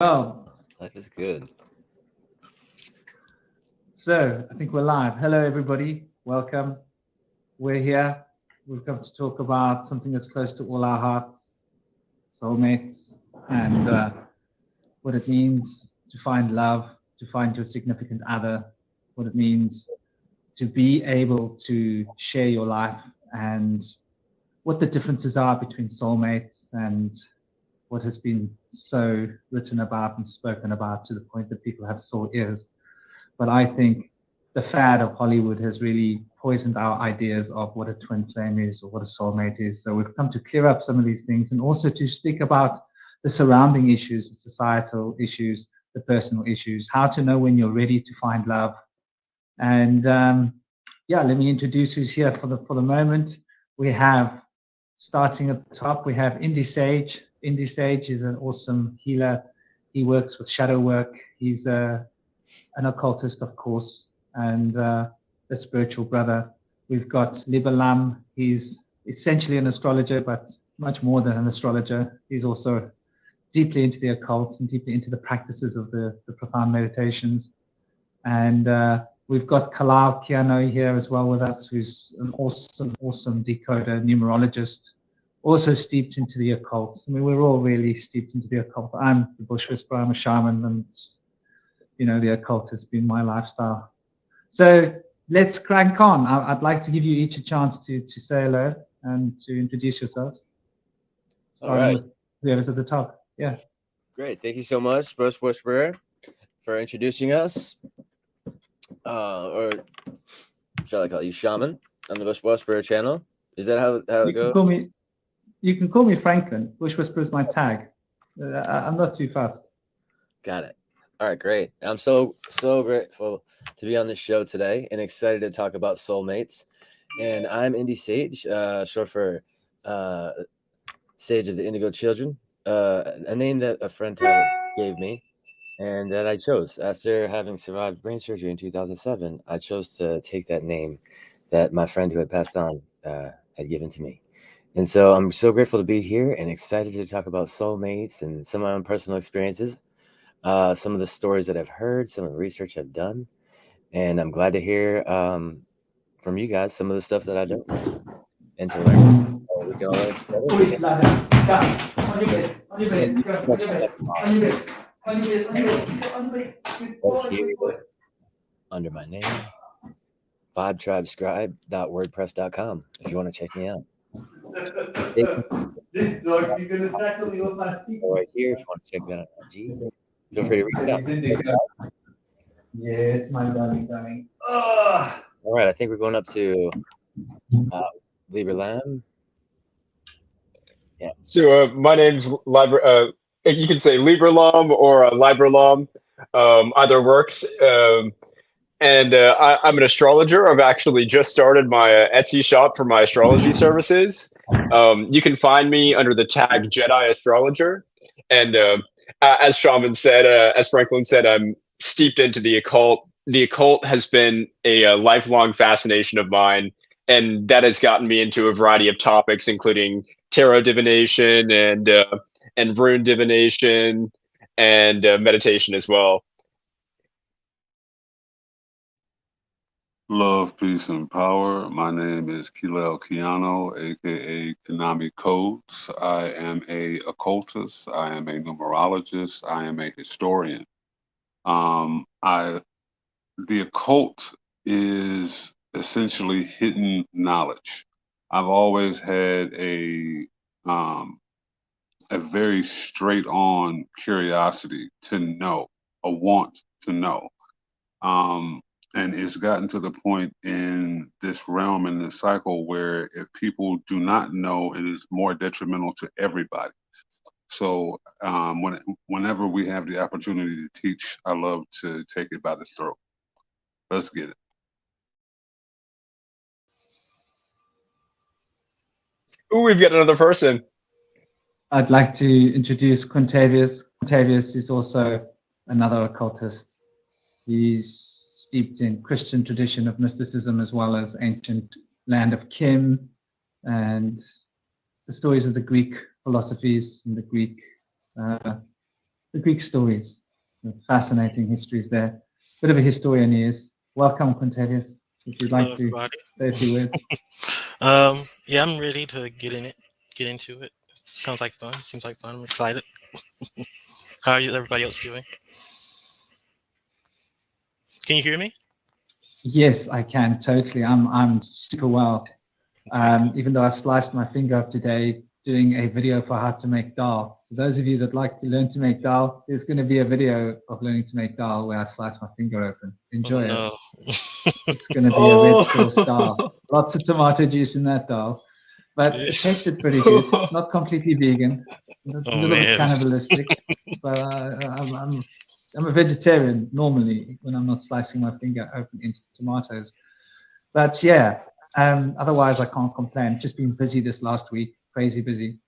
Well, Life is good. so I think we're live. Hello, everybody. Welcome. We're here. We've come to talk about something that's close to all our hearts, soulmates, and what it means to find love, to find your significant other, what it means to be able to share your life, and what the differences are between soulmates and what has been so written about and spoken about to the point that people have sore ears. But I think the fad of Hollywood has really poisoned our ideas of what a twin flame is or what a soulmate is. So we've come to clear up some of these things and also to speak about the surrounding issues, the societal issues, the personal issues, how to know when you're ready to find love. And yeah, let me introduce who's here for the moment. We have, starting at the top, we have Indy Sage. Indy Sage is an awesome healer. He works with shadow work. He's an occultist, of course, and a spiritual brother. We've got Libalam. He's essentially an astrologer, but much more than an astrologer. He's also deeply into the occult and deeply into the practices of the profound meditations. And we've got Kalal Kiano here as well with us, who's an awesome decoder, numerologist, also steeped into the occult. I mean, we're all really steeped into the occult. I'm the bush whisperer, I'm a shaman, and you know, the occult has been my lifestyle. So let's crank on. I'd like to give you each a chance to say hello and to introduce yourselves. Starting with whoever's at the top. Yeah. Great. Thank you so much, Bruce Whisperer, for introducing us. Or shall I call you Shaman on the Bush Whisperer channel? Is that how it goes? You can call me Franklin. Bush Whisperer is my tag. I'm not too fast. Got it. All right, great. I'm so grateful to be on this show today and excited to talk about soulmates. And I'm Indy Sage, short for Sage of the Indigo Children, a name that a friend gave me and that I chose. After having survived brain surgery in 2007, I chose to take that name that my friend who had passed on had given to me. And so I'm so grateful to be here and excited to talk about soulmates and some of my own personal experiences. Some of the stories that I've heard, some of the research I've done, and I'm glad to hear from you guys some of the stuff that I don't know and to learn. We can all learn together. Under my name, vibetribescribe.wordpress.com if you want to check me out. Right here, if you want to check me out on IG, feel free to reach out. Yes, my darling. All right, I think we're going up to Libra Lamb. Yeah. So my name's Libra. You can say Libralam or Libralam. Either works. And I'm an astrologer. I've actually just started my Etsy shop for my astrology services. You can find me under the tag Jedi Astrologer. And as Shaman said, as Franklin said, I'm steeped into the occult. The occult has been a lifelong fascination of mine, and that has gotten me into a variety of topics, including tarot divination and rune divination and meditation as well. Love, peace, and power. My name is Kilel Kiano, aka Konami Codes. I am a occultist. I am a numerologist. I am a historian. The occult is essentially hidden knowledge. I've always had a very straight-on curiosity to know, a want to know. And it's gotten to the point in this realm, in this cycle, where if people do not know, it is more detrimental to everybody. So whenever we have the opportunity to teach, I love to take it by the throat. Let's get it. Ooh, we've got another person. I'd like to introduce Quintavious. Quintavious is also another occultist. He's steeped in Christian tradition of mysticism as well as ancient land of Kim and the stories of the Greek philosophies and the Greek the Greek stories, the fascinating histories there. Bit of a historian he is. Welcome, Quintelius, if you'd like Hello, to everybody. say a few words. Yeah, I'm ready to get into it. Sounds like fun. Seems like fun. I'm excited. How are everybody else doing? Can you hear me? Yes, I can, totally. I'm super well. Okay, cool. Even though I sliced my finger up today doing a video for how to make dal. So those of you that like to learn to make dal, there's going to be a video of learning to make dal where I slice my finger open. Enjoy it. No. It's going to be a red sauce dal. Lots of tomato juice in that dal. But it tasted pretty good. Not completely vegan. A little bit cannibalistic. But I'm a vegetarian normally when I'm not slicing my finger open into tomatoes. But yeah, otherwise I can't complain. Just been busy this last week, crazy busy.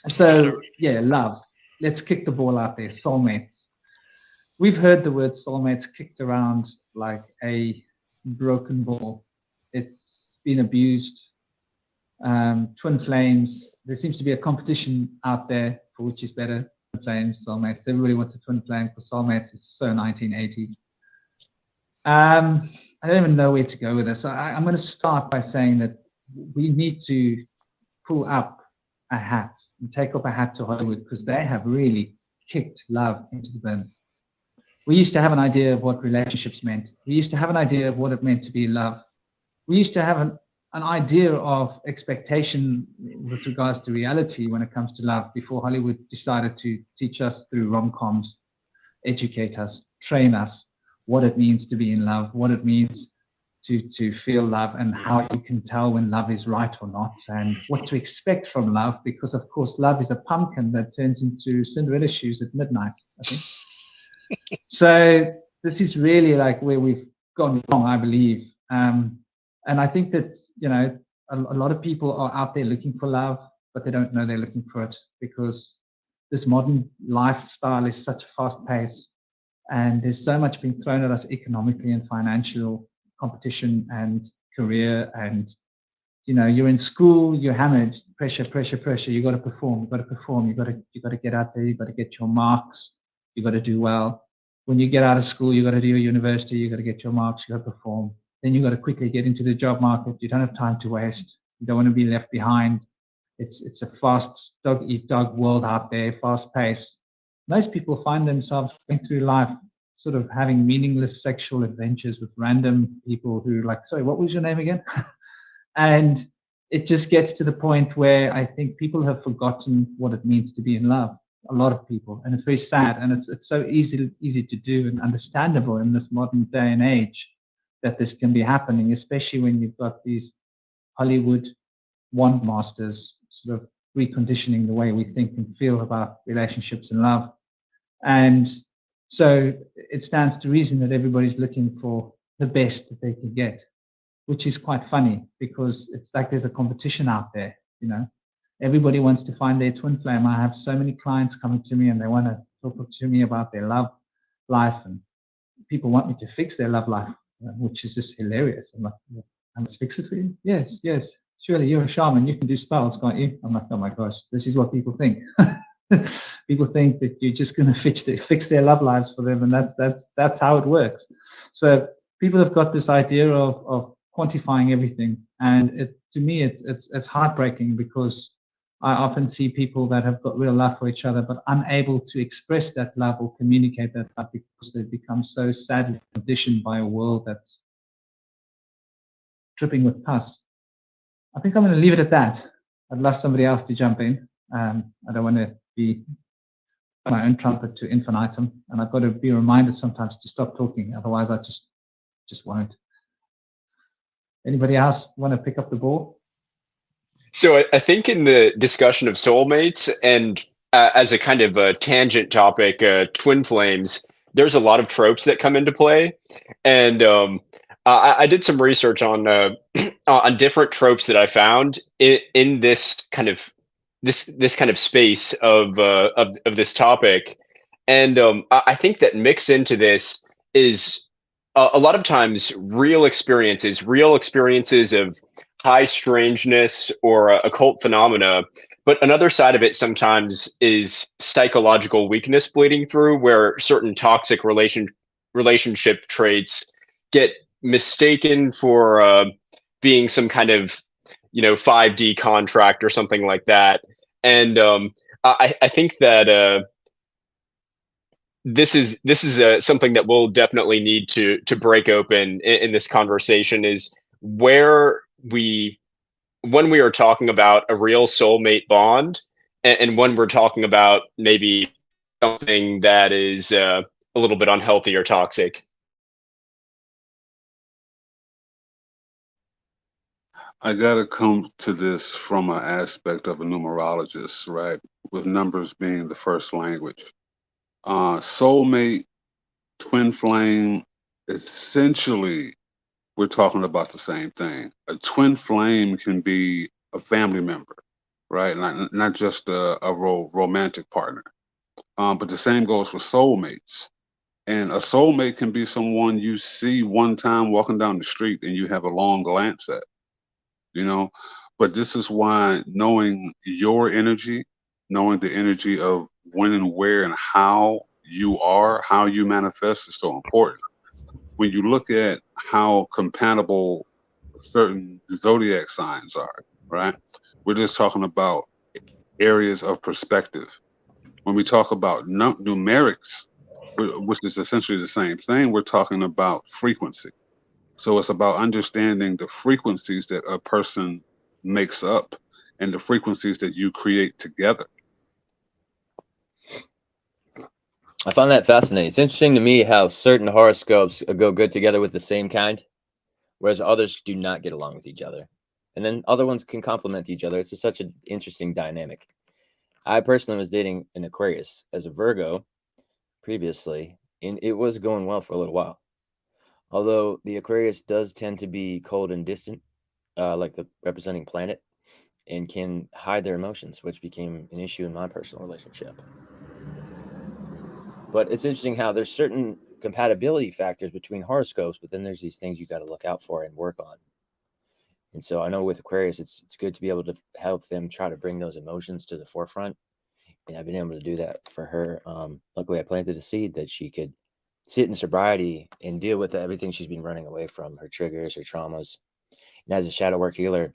So yeah, love. Let's kick the ball out there. Soulmates. We've heard the word soulmates kicked around like a broken ball. It's been abused. Twin flames. There seems to be a competition out there for which is better. Twin flames, soulmates. Everybody wants a twin flame for soulmates. It's so 1980s. I don't even know where to go with this. I'm going to start by saying that we need to pull up a hat and take up a hat to Hollywood because they have really kicked love into the bin. We used to have an idea of what relationships meant. We used to have an idea of what it meant to be love. We used to have an idea of expectation with regards to reality when it comes to love before Hollywood decided to teach us through rom-coms, educate us, train us what it means to be in love, what it means to feel love, and how you can tell when love is right or not, and what to expect from love, because of course love is a pumpkin that turns into Cinderella shoes at midnight, I think. So this is really like where we've gone wrong, I believe. And I think that, you know, a lot of people are out there looking for love, but they don't know they're looking for it because this modern lifestyle is such a fast pace. And there's so much being thrown at us economically and financial competition and career. And, you know, you're in school, you're hammered, pressure. You got to perform, you got to get out there, you got to get your marks, you got to do well. When you get out of school, you got to do your university, you got to get your marks, you got to perform. Then you got to quickly get into the job market. You don't have time to waste. You don't want to be left behind. It's a fast dog eat dog world out there, fast pace. Most people find themselves going through life sort of having meaningless sexual adventures with random people who like, sorry, what was your name again? And it just gets to the point where I think people have forgotten what it means to be in love. A lot of people, and it's very sad, and it's so easy to do and understandable in this modern day and age that this can be happening, especially when you've got these Hollywood wand masters sort of reconditioning the way we think and feel about relationships and love. And so it stands to reason that everybody's looking for the best that they can get, which is quite funny because it's like there's a competition out there, you know. Everybody wants to find their twin flame. I have so many clients coming to me and they want to talk to me about their love life, and people want me to fix their love life, which is just hilarious. I'm like, I must fix it for you? Yes. Surely you're a shaman, you can do spells, can't you? I'm like, oh my gosh, this is what people think. People think that you're just going to fix their love lives for them, and that's how it works. So people have got this idea of quantifying everything, and to me it's heartbreaking because I often see people that have got real love for each other but unable to express that love or communicate that love because they've become so sadly conditioned by a world that's dripping with pus. I think I'm going to leave it at that. I'd love somebody else to jump in. I don't want to be my own trumpet to infinitum, and I've got to be reminded sometimes to stop talking, otherwise I just won't. Anybody else want to pick up the ball? So I think in the discussion of soulmates and as a kind of a tangent topic, twin flames, there's a lot of tropes that come into play. And I did some research on different tropes that I found in this kind of this kind of space of this topic. And I think that mix into this is a lot of times real experiences high strangeness or occult phenomena, but another side of it sometimes is psychological weakness bleeding through, where certain toxic relationship traits get mistaken for being some kind of 5D contract or something like that. And I think that this is something that we'll definitely need to break open in this conversation, is where when we are talking about a real soulmate bond, and when we're talking about maybe something that is a little bit unhealthy or toxic. I got to come to this from an aspect of a numerologist, right? With numbers being the first language. Soulmate, twin flame, essentially, we're talking about the same thing. A twin flame can be a family member, right? Not just a romantic partner. But the same goes for soulmates. And a soulmate can be someone you see one time walking down the street and you have a long glance at, you know? But this is why knowing your energy, knowing the energy of when and where and how you are, how you manifest is so important. When you look at how compatible certain zodiac signs are, right? We're just talking about areas of perspective. When we talk about numerics, which is essentially the same thing, we're talking about frequency. So it's about understanding the frequencies that a person makes up and the frequencies that you create together. I find that fascinating. It's interesting to me how certain horoscopes go good together with the same kind, whereas others do not get along with each other. And then other ones can complement each other. It's just such an interesting dynamic. I personally was dating an Aquarius as a Virgo previously, and it was going well for a little while. Although the Aquarius does tend to be cold and distant, like the representing planet, and can hide their emotions, which became an issue in my personal relationship. But it's interesting how there's certain compatibility factors between horoscopes, but then there's these things you got to look out for and work on. And so I know with Aquarius, it's good to be able to help them try to bring those emotions to the forefront. And I've been able to do that for her. Luckily, I planted a seed that she could sit in sobriety and deal with everything she's been running away from, her triggers, her traumas. And as a shadow work healer,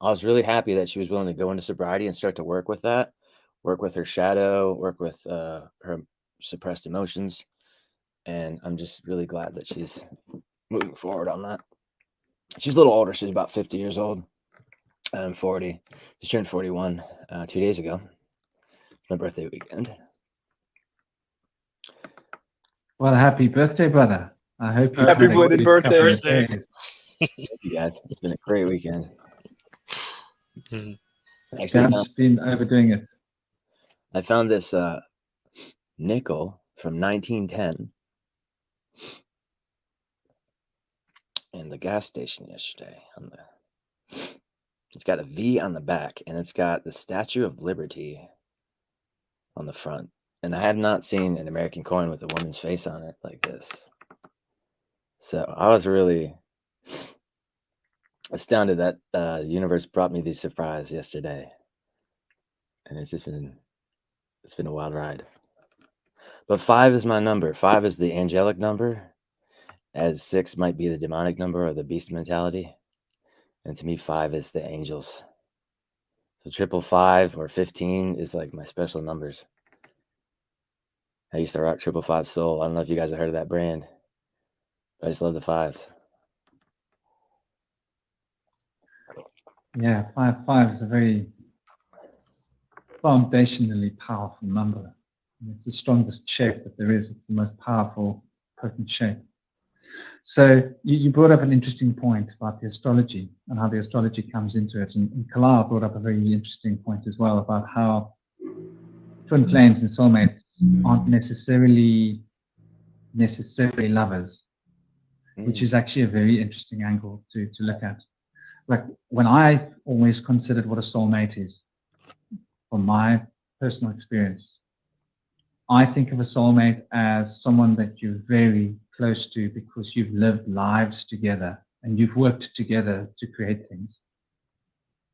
I was really happy that she was willing to go into sobriety and start to work with that, work with her shadow, work with her suppressed emotions. And I'm just really glad that she's moving forward on that. She's a little older. She's about 50 years old. I'm 40. Just turned 41 2 days ago. My birthday weekend. Well, happy birthday, brother. I hope you Happy had a belated good birthday. couple of Birthday. days. Thank you guys. It's been a great weekend. Mhm. Actually, I've just been overdoing it. I found this nickel from 1910 in the gas station yesterday. It's got a V on the back, and it's got the Statue of Liberty on the front. And I have not seen an American coin with a woman's face on it like this. So I was really astounded that the universe brought me this surprise yesterday. And it's been a wild ride. But 5 is my number. 5 is the angelic number, as 6 might be the demonic number or the beast mentality. And to me, 5 is the angels. So 555 or 15 is like my special numbers. I used to rock 555 Soul. I don't know if you guys have heard of that brand. But I just love the 5s. Yeah, 5 is a very foundationally powerful number. It's the strongest shape that there is. It's the most powerful, potent shape. So you brought up an interesting point about the astrology and how the astrology comes into it. And Kalal brought up a very interesting point as well about how twin flames and soulmates aren't necessarily lovers, which is actually a very interesting angle to look at. Like when I always considered what a soulmate is, from my personal experience, I think of a soulmate as someone that you're very close to because you've lived lives together and you've worked together to create things,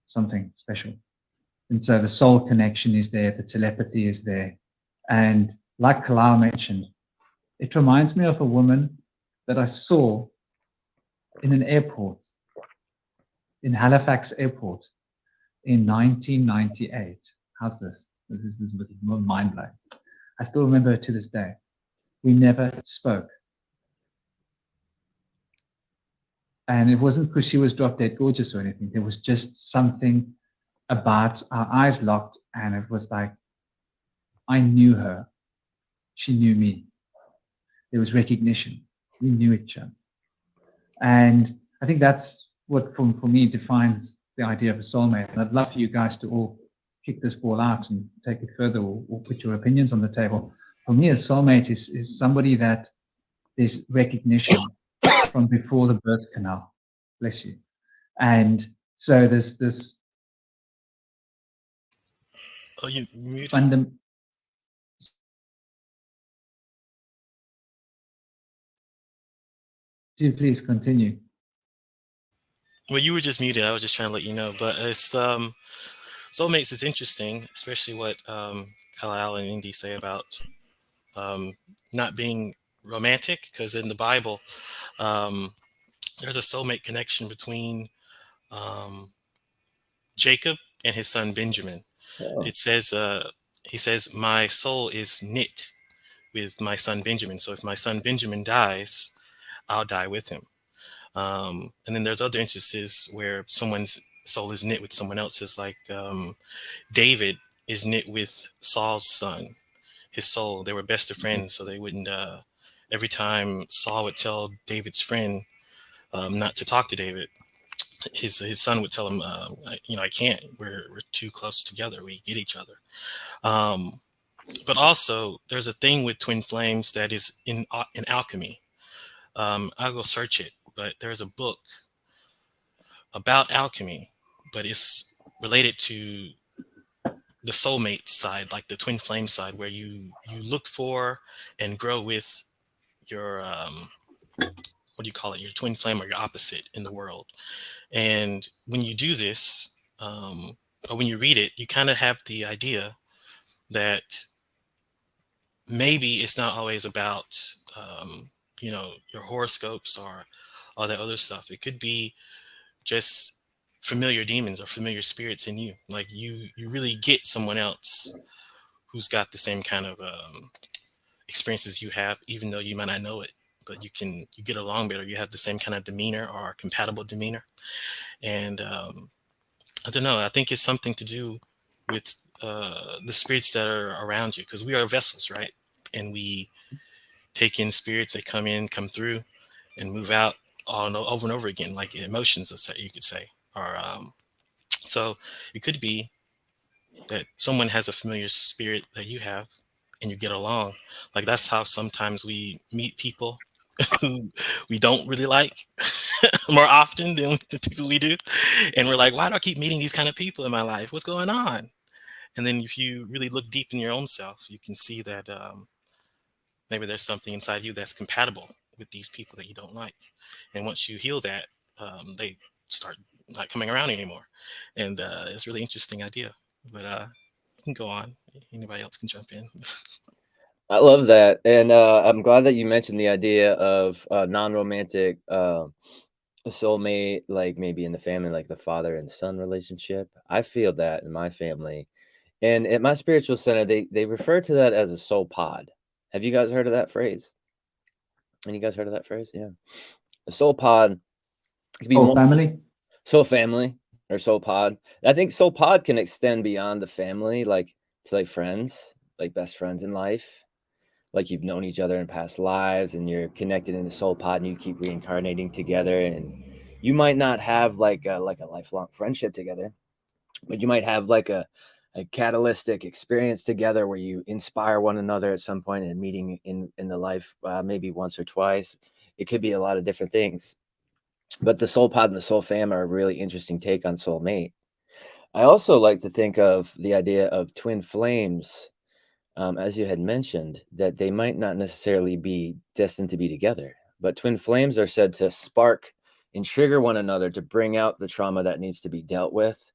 something special. And so the soul connection is there, the telepathy is there. And like Kalal mentioned, it reminds me of a woman that I saw in an airport, in Halifax Airport in 1998. How's this? This is mind blowing. I still remember her to this day. We never spoke. And it wasn't because she was drop dead gorgeous or anything. There was just something about our eyes locked, and it was like, I knew her. She knew me. There was recognition. We knew each other. And I think that's what, for me, defines the idea of a soulmate. And I'd love for you guys to all kick this ball out and take it further, or put your opinions on the table. For me, a soulmate is somebody that there's recognition from before the birth canal. Bless you. And so there's this Oh, you muted. Do please continue. Well, you were just muted. I was just trying to let you know. But it's soulmates is interesting, especially what Kalal and Indy say about not being romantic, because in the Bible, there's a soulmate connection between Jacob and his son Benjamin. Oh. It says, he says, my soul is knit with my son Benjamin. So if my son Benjamin dies, I'll die with him. And then there's other instances where someone's soul is knit with someone else's, like David is knit with Saul's son, his soul. They were best of friends, so they wouldn't, every time Saul would tell David's friend not to talk to David, his son would tell him, I can't, we're too close together, we get each other. But also there's a thing with twin flames that is in alchemy. I'll go search it, but there's a book about alchemy, but it's related to the soulmate side, like the twin flame side, where you look for and grow with your what do you call it, your twin flame or your opposite in the world. And when you do this, or when you read it, you kind of have the idea that maybe it's not always about your horoscopes or all that other stuff. It could be just familiar demons or familiar spirits in you. Like you really get someone else who's got the same kind of experiences you have, even though you might not know it, but you get along better. You have the same kind of demeanor or compatible demeanor. And I don't know, I think it's something to do with the spirits that are around you, because we are vessels, right? And we take in spirits that come through and move out over and over again, like emotions, you could say. Or so it could be that someone has a familiar spirit that you have and you get along. Like that's how sometimes we meet people who we don't really like more often than the people we do. And we're like, why do I keep meeting these kind of people in my life? What's going on? And then if you really look deep in your own self, you can see that maybe there's something inside you that's compatible with these people that you don't like. And once you heal that, they start not coming around anymore. And it's a really interesting idea. But you can go on. Anybody else can jump in. I love that. And I'm glad that you mentioned the idea of non-romantic soulmate, like maybe in the family, like the father and son relationship. I feel that in my family. And at my spiritual center, they refer to that as a soul pod. Have you guys heard of that phrase? Any guys heard of that phrase? Yeah. A soul pod could be Soul family? Soul family or soul pod. I think soul pod can extend beyond the family, like to like friends, like best friends in life. Like you've known each other in past lives and you're connected in the soul pod and you keep reincarnating together. And you might not have like a lifelong friendship together, but you might have like a catalytic experience together where you inspire one another at some point and meeting in the life, maybe once or twice. It could be a lot of different things. But the soul pod and the soul fam are a really interesting take on soulmate. I also like to think of the idea of twin flames, as you had mentioned, that they might not necessarily be destined to be together, but twin flames are said to spark and trigger one another to bring out the trauma that needs to be dealt with.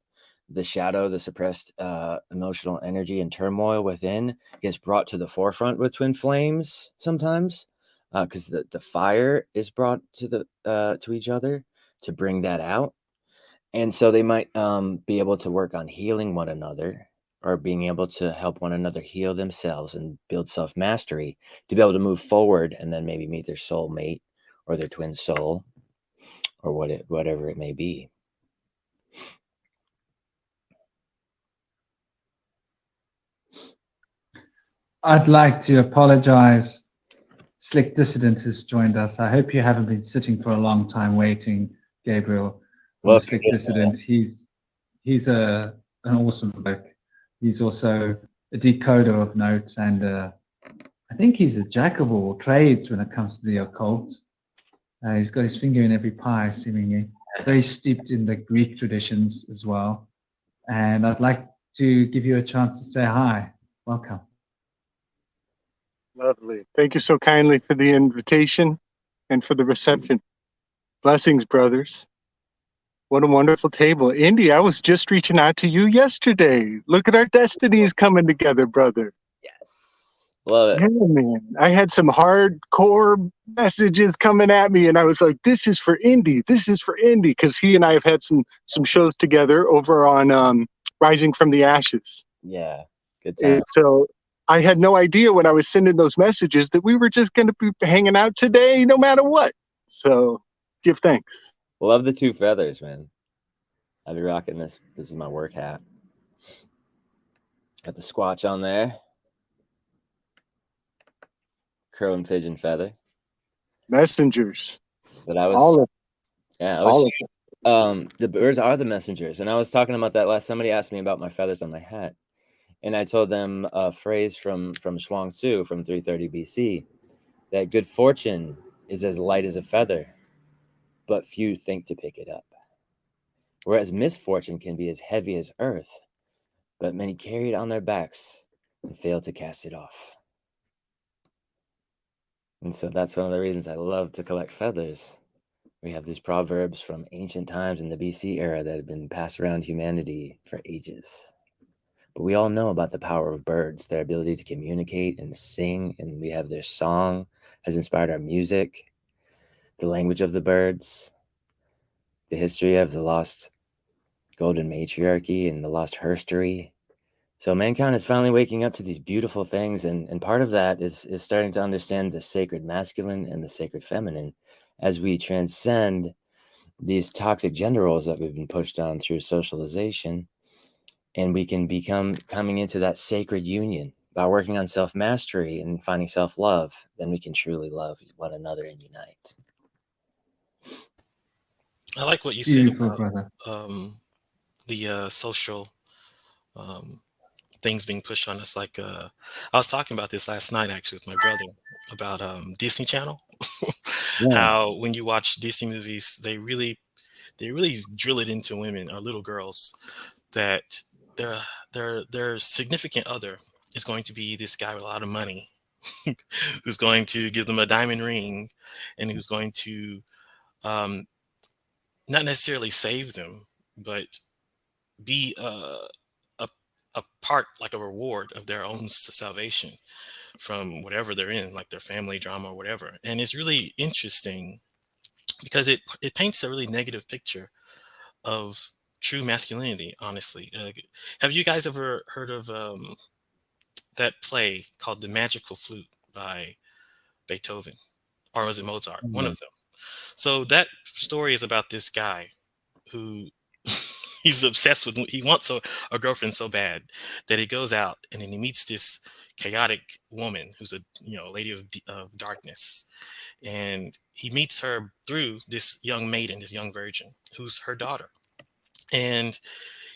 The shadow, the suppressed emotional energy and turmoil within gets brought to the forefront with twin flames sometimes, because the fire is brought to to each other to bring that out. And so they might be able to work on healing one another, or being able to help one another heal themselves and build self-mastery to be able to move forward, and then maybe meet their soul mate or their twin soul, or whatever it may be. I'd like to apologize. Slick Dissident has joined us. I hope you haven't been sitting for a long time waiting, Gabriel. Well, Slick Dissident. He's an awesome bloke. He's also a decoder of notes, and I think he's a jack of all trades when it comes to the occult. He's got his finger in every pie, seemingly. Very steeped in the Greek traditions as well. And I'd like to give you a chance to say hi. Welcome. Lovely. Thank you so kindly for the invitation and for the reception. Blessings, brothers. What a wonderful table. Indy, I was just reaching out to you yesterday. Look at our destinies coming together, brother. yes, love it. Yeah, man. I had some hardcore messages coming at me, and I was like, this is for Indy. This is for Indy. Because he and I have had some shows together over on Rising from the Ashes. Yeah, good time. And so I had no idea when I was sending those messages that we were just going to be hanging out today, no matter what. So give thanks. Love the two feathers, man. I'll be rocking this. This is my work hat. Got the squatch on there. Crow and pigeon feather. Messengers. But I was All of yeah, I all was of the birds are the messengers. And I was talking about that last. Somebody asked me about my feathers on my hat. And I told them a phrase from Chuang Tzu from 330 BC, that good fortune is as light as a feather, but few think to pick it up. Whereas misfortune can be as heavy as earth, but many carry it on their backs and fail to cast it off. And so that's one of the reasons I love to collect feathers. We have these proverbs from ancient times in the BC era that have been passed around humanity for ages. But we all know about the power of birds, their ability to communicate and sing, and we have their song has inspired our music, the language of the birds, the history of the lost golden matriarchy and the lost herstory. So mankind is finally waking up to these beautiful things, and part of that is starting to understand the sacred masculine and the sacred feminine as we transcend these toxic gender roles that we've been pushed on through socialization. And we can become coming into that sacred union by working on self-mastery and finding self-love. Then we can truly love one another and unite. I like what you said Beautiful, about brother. the social things being pushed on us. Like I was talking about this last night actually with my brother about Disney Channel. Yeah. How when you watch Disney movies, they really drill it into women or little girls that their significant other is going to be this guy with a lot of money who's going to give them a diamond ring and who's going to not necessarily save them, but be a part, like a reward of their own salvation from whatever they're in, like their family drama or whatever. And it's really interesting because it paints a really negative picture of true masculinity, honestly. Have you guys ever heard of that play called The Magical Flute by Beethoven? Or was it Mozart? One of them. So that story is about this guy who he's obsessed with, he wants a girlfriend so bad that he goes out and then he meets this chaotic woman who's a lady of darkness. And he meets her through this young maiden, this young virgin, who's her daughter. And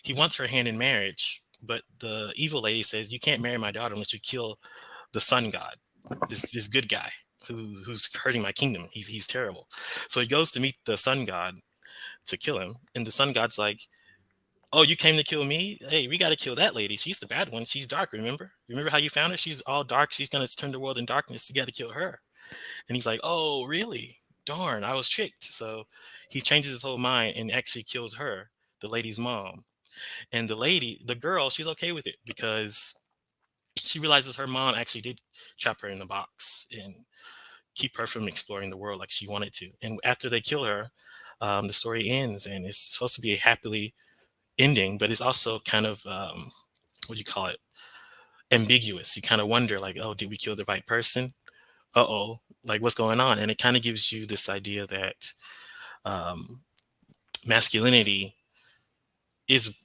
he wants her hand in marriage, but the evil lady says, you can't marry my daughter unless you kill the sun god, this good guy who's hurting my kingdom. He's terrible. So he goes to meet the sun god to kill him, and the sun god's like, oh, you came to kill me? Hey, we got to kill that lady. She's the bad one. She's dark. Remember how you found her? She's all dark. She's gonna turn the world in darkness. You got to kill her. And he's like, oh, really? darn, I was tricked. So he changes his whole mind and actually kills her, the lady's mom. And the girl, she's okay with it because she realizes her mom actually did trap her in a box and keep her from exploring the world like she wanted to. And after they kill her, the story ends, and it's supposed to be a happily ending, but it's also kind of what do you call it? Ambiguous. You kind of wonder, like, oh, did we kill the right person? Uh-oh, like what's going on? And it kind of gives you this idea that um, masculinity is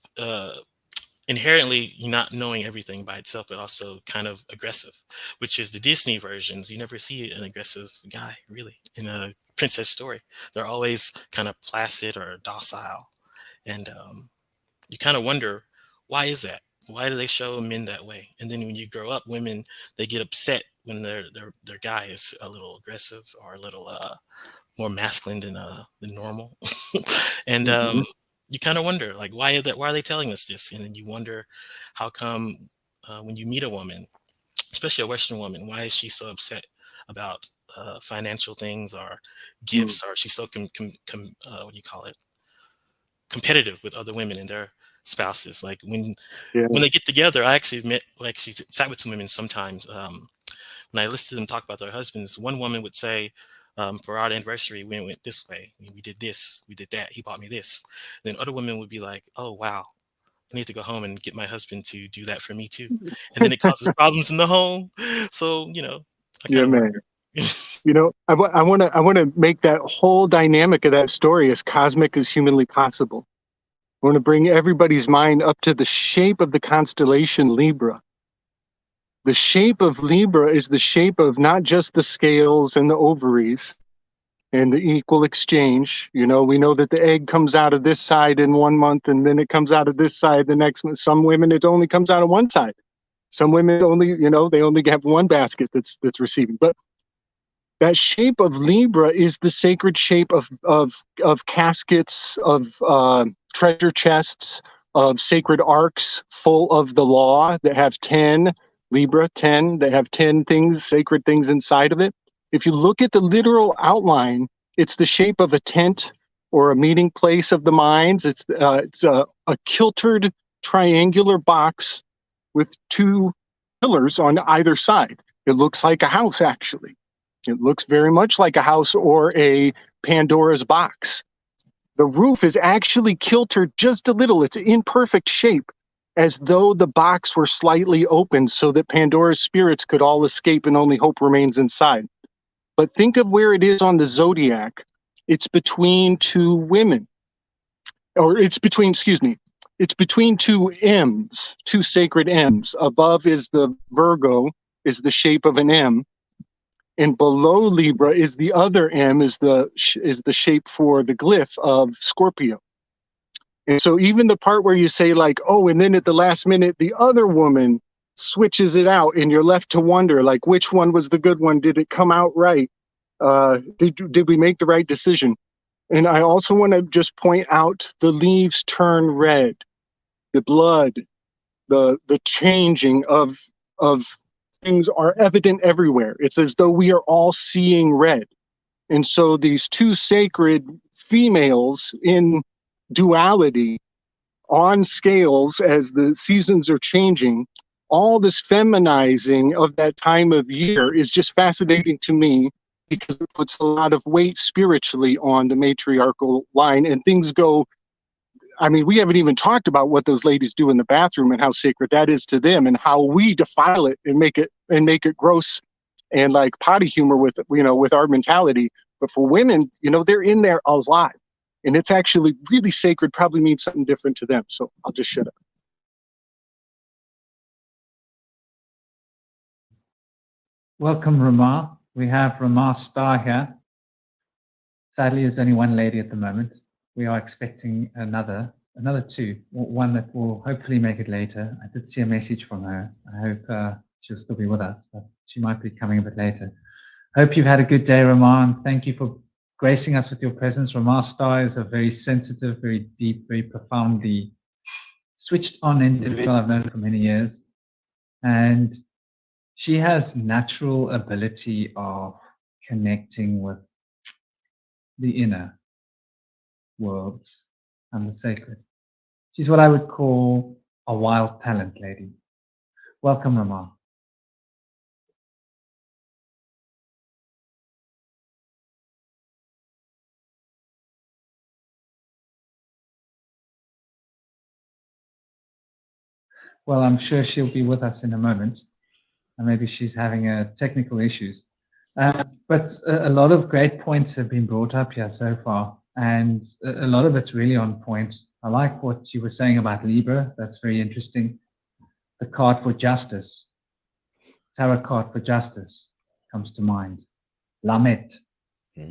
inherently not knowing everything by itself, but also kind of aggressive, which is the Disney versions. You never see an aggressive guy really in a princess story. They're always kind of placid or docile. And you kind of wonder, why is that? Why do they show men that way? And then when you grow up, women, they get upset when their guy is a little aggressive or a little more masculine than normal. And you kind of wonder, like, why are they telling us this? And then you wonder, how come when you meet a woman, especially a Western woman, why is she so upset about financial things or gifts, or she's so what do you call it, competitive with other women and their spouses? Like when they get together, I actually sat with some women sometimes. When I listened to them talk about their husbands, one woman would say, for our anniversary, we went this way. We did this, we did that. He bought me this. And then other women would be like, oh, wow, I need to go home and get my husband to do that for me too. And then it causes problems in the home. So, I kind of wonder. I want to make that whole dynamic of that story as cosmic as humanly possible. I want to bring everybody's mind up to the shape of the constellation Libra. The shape of Libra is the shape of not just the scales and the ovaries and the equal exchange. We know that the egg comes out of this side in 1 month and then it comes out of this side the next month. Some women, it only comes out of one side. Some women only, they only have one basket that's receiving. But that shape of Libra is the sacred shape of caskets, of treasure chests, of sacred arks full of the law that have 10, Libra 10, that have 10 things, sacred things inside of it. If you look at the literal outline, it's the shape of a tent or a meeting place of the minds. It's a kiltered triangular box with 2 pillars on either side. It looks like a house, actually. It looks very much like a house or a Pandora's box. The roof is actually kiltered just a little. It's in perfect shape, as though the box were slightly opened so that Pandora's spirits could all escape and only hope remains inside. But think of where it is on the zodiac. It's between 2 women. Or it's between 2 M's, 2 sacred M's. Above is the Virgo, is the shape of an M. And below Libra is the other M, is the shape for the glyph of Scorpio. And so even the part where you say like, oh, and then at the last minute, the other woman switches it out and you're left to wonder, like, which one was the good one? Did it come out right? Did we make the right decision? And I also want to just point out the leaves turn red, the blood, the changing of things are evident everywhere. It's as though we are all seeing red. And so these 2 sacred females in duality on scales as the seasons are changing, all this feminizing of that time of year is just fascinating to me, because it puts a lot of weight spiritually on the matriarchal line, and things go. I mean, we haven't even talked about what those ladies do in the bathroom and how sacred that is to them, and how we defile it and make it gross and like potty humor with our mentality. But for women, they're in there a lot, and it's actually really sacred. Probably means something different to them. So I'll just shut up. Welcome, Ramar. We have Ramar Star here. Sadly, there's only one lady at the moment. We are expecting another 2, one that will hopefully make it later. I did see a message from her. I hope she'll still be with us, but she might be coming a bit later. Hope you've had a good day, Ramar, and thank you for gracing us with your presence. Ramar Star is a very sensitive, very deep, very profoundly switched on individual I've known for many years. And she has natural ability of connecting with the inner worlds and the sacred. She's what I would call a wild talent lady. Welcome, Ramon. Well, I'm sure she'll be with us in a moment. And maybe she's having technical issues. But a lot of great points have been brought up here so far. And a lot of it's really on point. I like what you were saying about Libra. That's very interesting. The card for justice, tarot card for justice comes to mind. Lamet.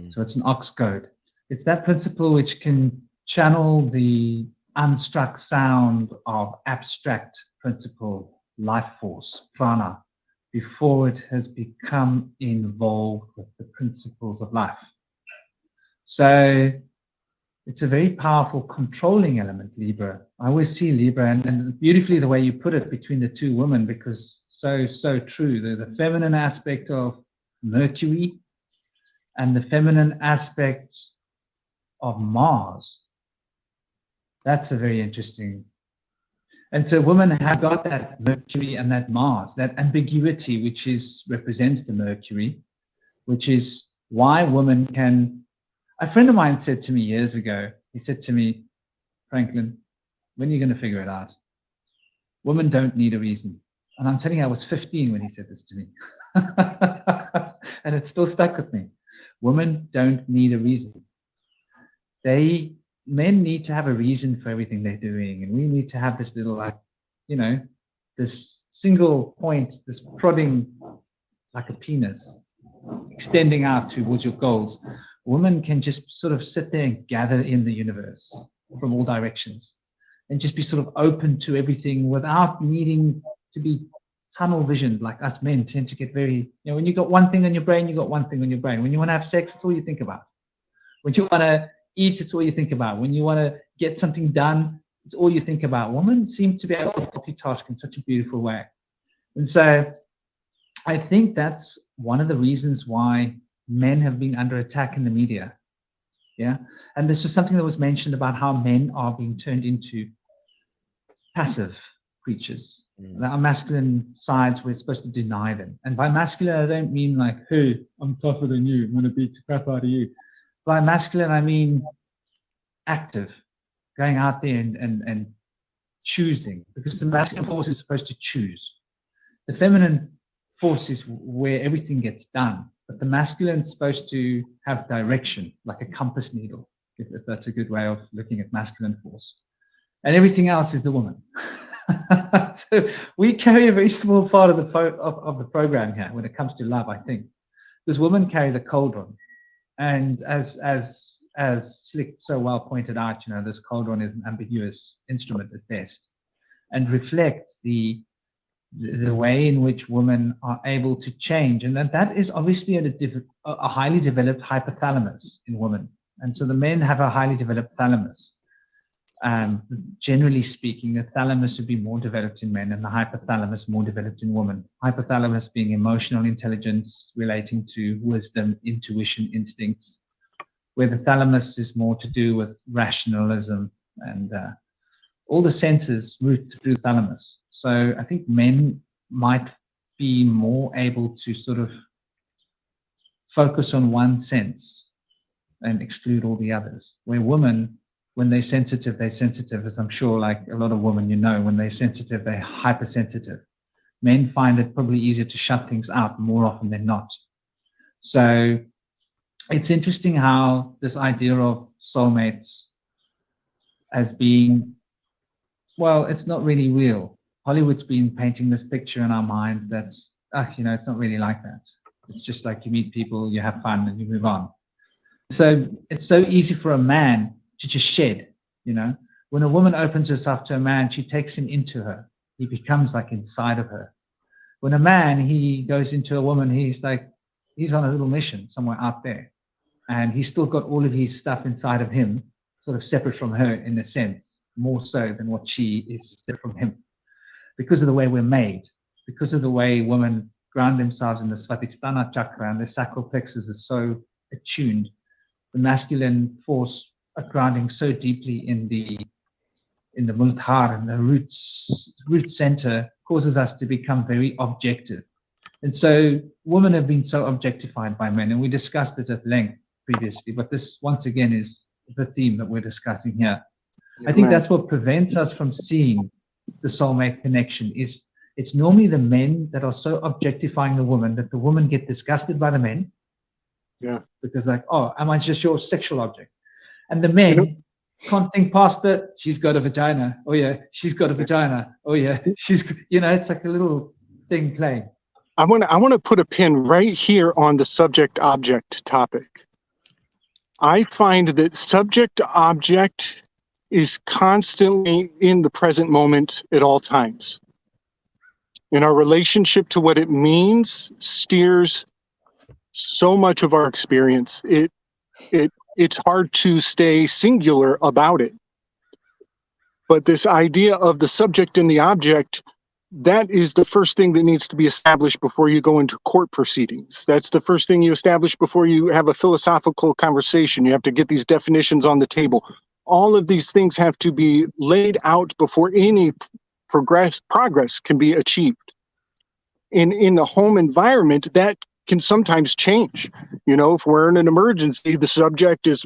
So it's an ox code. It's that principle which can channel the unstruck sound of abstract principle, life force, prana, before it has become involved with the principles of life. So it's a very powerful controlling element, Libra. I always see Libra, and beautifully the way you put it between the two women, because so true. The feminine aspect of Mercury and the feminine aspect of Mars. That's a very interesting. And so women have got that Mercury and that Mars, that ambiguity, which represents the Mercury, which is why women can. A friend of mine said to me years ago, he said to me, Franklin, when are you going to figure it out? Women don't need a reason. And I'm telling you, I was 15 when he said this to me. And it still stuck with me. Women don't need a reason. Men need to have a reason for everything they're doing. And we need to have this little, this single point, this prodding like a penis, extending out towards your goals. Women can just sort of sit there and gather in the universe from all directions and just be sort of open to everything without needing to be tunnel visioned like us men tend to get very, when you got one thing on your brain, you got one thing on your brain. When you want to have sex, it's all you think about. When you want to eat, it's all you think about. When you want to get something done, it's all you think about. Women seem to be able to multitask in such a beautiful way. And so I think that's one of the reasons why men have been under attack in the media. Yeah. And this was something that was mentioned about how men are being turned into passive creatures. Our masculine sides, we're supposed to deny them. And by masculine, I don't mean like, hey, I'm tougher than you, I'm going to beat the crap out of you. By masculine, I mean active, going out there and choosing, because the masculine force is supposed to choose. The feminine force is where everything gets done, but the masculine is supposed to have direction, like a compass needle, if that's a good way of looking at masculine force. And everything else is the woman. So we carry a very small part of the program here when it comes to love, I think, because women carry the cauldron. And as Slick so well pointed out, this cauldron is an ambiguous instrument at best, and reflects the way in which women are able to change. And that is obviously a highly developed hypothalamus in women. And so the men have a highly developed thalamus. Generally speaking, the thalamus would be more developed in men and the hypothalamus more developed in women. Hypothalamus being emotional intelligence relating to wisdom, intuition, instincts, where the thalamus is more to do with rationalism and all the senses route through the thalamus. So I think men might be more able to sort of focus on one sense and exclude all the others, where women, when they're sensitive, as I'm sure like a lot of women, when they're sensitive, they're hypersensitive. Men find it probably easier to shut things out more often than not. So it's interesting how this idea of soulmates as being, well, it's not really real. Hollywood's been painting this picture in our minds that, it's not really like that. It's just like you meet people, you have fun, and you move on. So it's so easy for a man to just shed, When a woman opens herself to a man, she takes him into her. He becomes like inside of her. When a man, he goes into a woman, he's on a little mission somewhere out there. And he's still got all of his stuff inside of him, sort of separate from her in a sense, more so than what she is separate from him. Because of the way we're made, because of the way women ground themselves in the Svatisthana chakra, and the sacral plexus is so attuned. the masculine force grounding so deeply in the multhar, and the root center, causes us to become very objective. And so women have been so objectified by men, and we discussed this at length previously, but this once again is the theme that we're discussing here. I think that's what prevents us from seeing the soulmate connection. Is it's normally the men that are so objectifying the woman that the women get disgusted by the men. Yeah. Because like, oh, am I just your sexual object? And the men can't think past it. She's got a vagina. Oh yeah, she's got a vagina. Oh yeah, she's, it's like a little thing playing. I want to put a pin right here on the subject-object topic. I find that subject-object is constantly in the present moment at all times. And our relationship to what it means steers so much of our experience. It's hard to stay singular about it. But this idea of the subject and the object, that is the first thing that needs to be established before you go into court proceedings. That's the first thing you establish before you have a philosophical conversation. You have to get these definitions on the table. All of these things have to be laid out before any progress can be achieved. In the home environment, that can sometimes change. If we're in an emergency, the subject is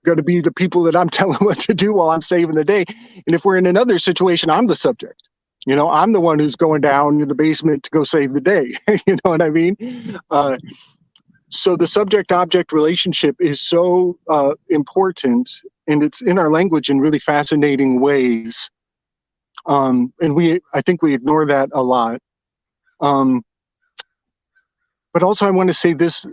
going to be the people that I'm telling what to do while I'm saving the day. And if we're in another situation, I'm the subject. I'm the one who's going down to the basement to go save the day. You know what I mean? So the subject-object relationship is so important, and it's in our language in really fascinating ways. And I think we ignore that a lot. But also I want to say this,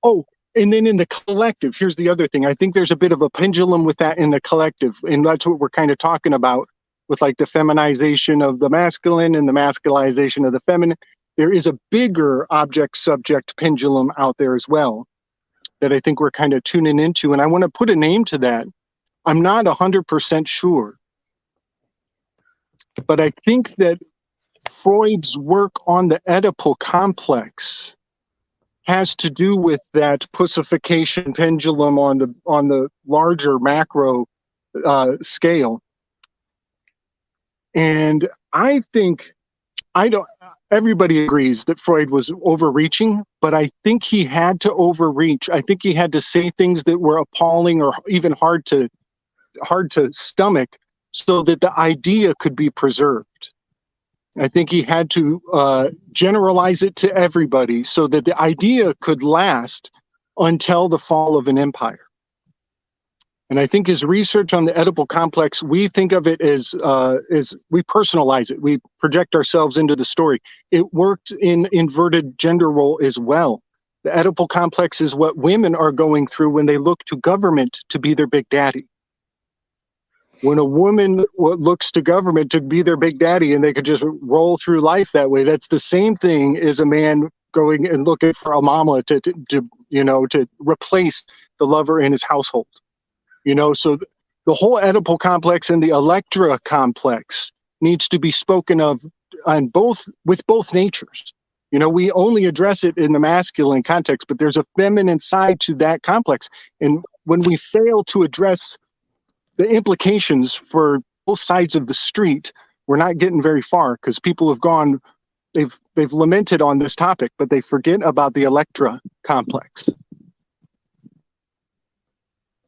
and then in the collective, here's the other thing. I think there's a bit of a pendulum with that in the collective, and that's what we're kind of talking about with like the feminization of the masculine and the masculization of the feminine. There is a bigger object-subject pendulum out there as well that I think we're kind of tuning into, and I want to put a name to that. I'm not 100% sure, but I think that Freud's work on the Oedipal complex has to do with that pussification pendulum on the larger macro scale. And I think everybody agrees that Freud was overreaching, but I think he had to overreach. I think he had to say things that were appalling or even hard to stomach so that the idea could be preserved. I think he had to generalize it to everybody so that the idea could last until the fall of an empire. And I think his research on the Oedipal complex, we think of it as we personalize it. We project ourselves into the story. It worked in inverted gender role as well. The Oedipal complex is what women are going through when they look to government to be their big daddy. When a woman looks to government to be their big daddy and they could just roll through life that way, that's the same thing as a man going and looking for a mama to replace the lover in his household. So the whole Oedipal complex and the Electra complex needs to be spoken of with both natures. We only address it in the masculine context, but there's a feminine side to that complex. And when we fail to address the implications for both sides of the street, we're not getting very far, because people have gone, they've lamented on this topic, but they forget about the Electra complex.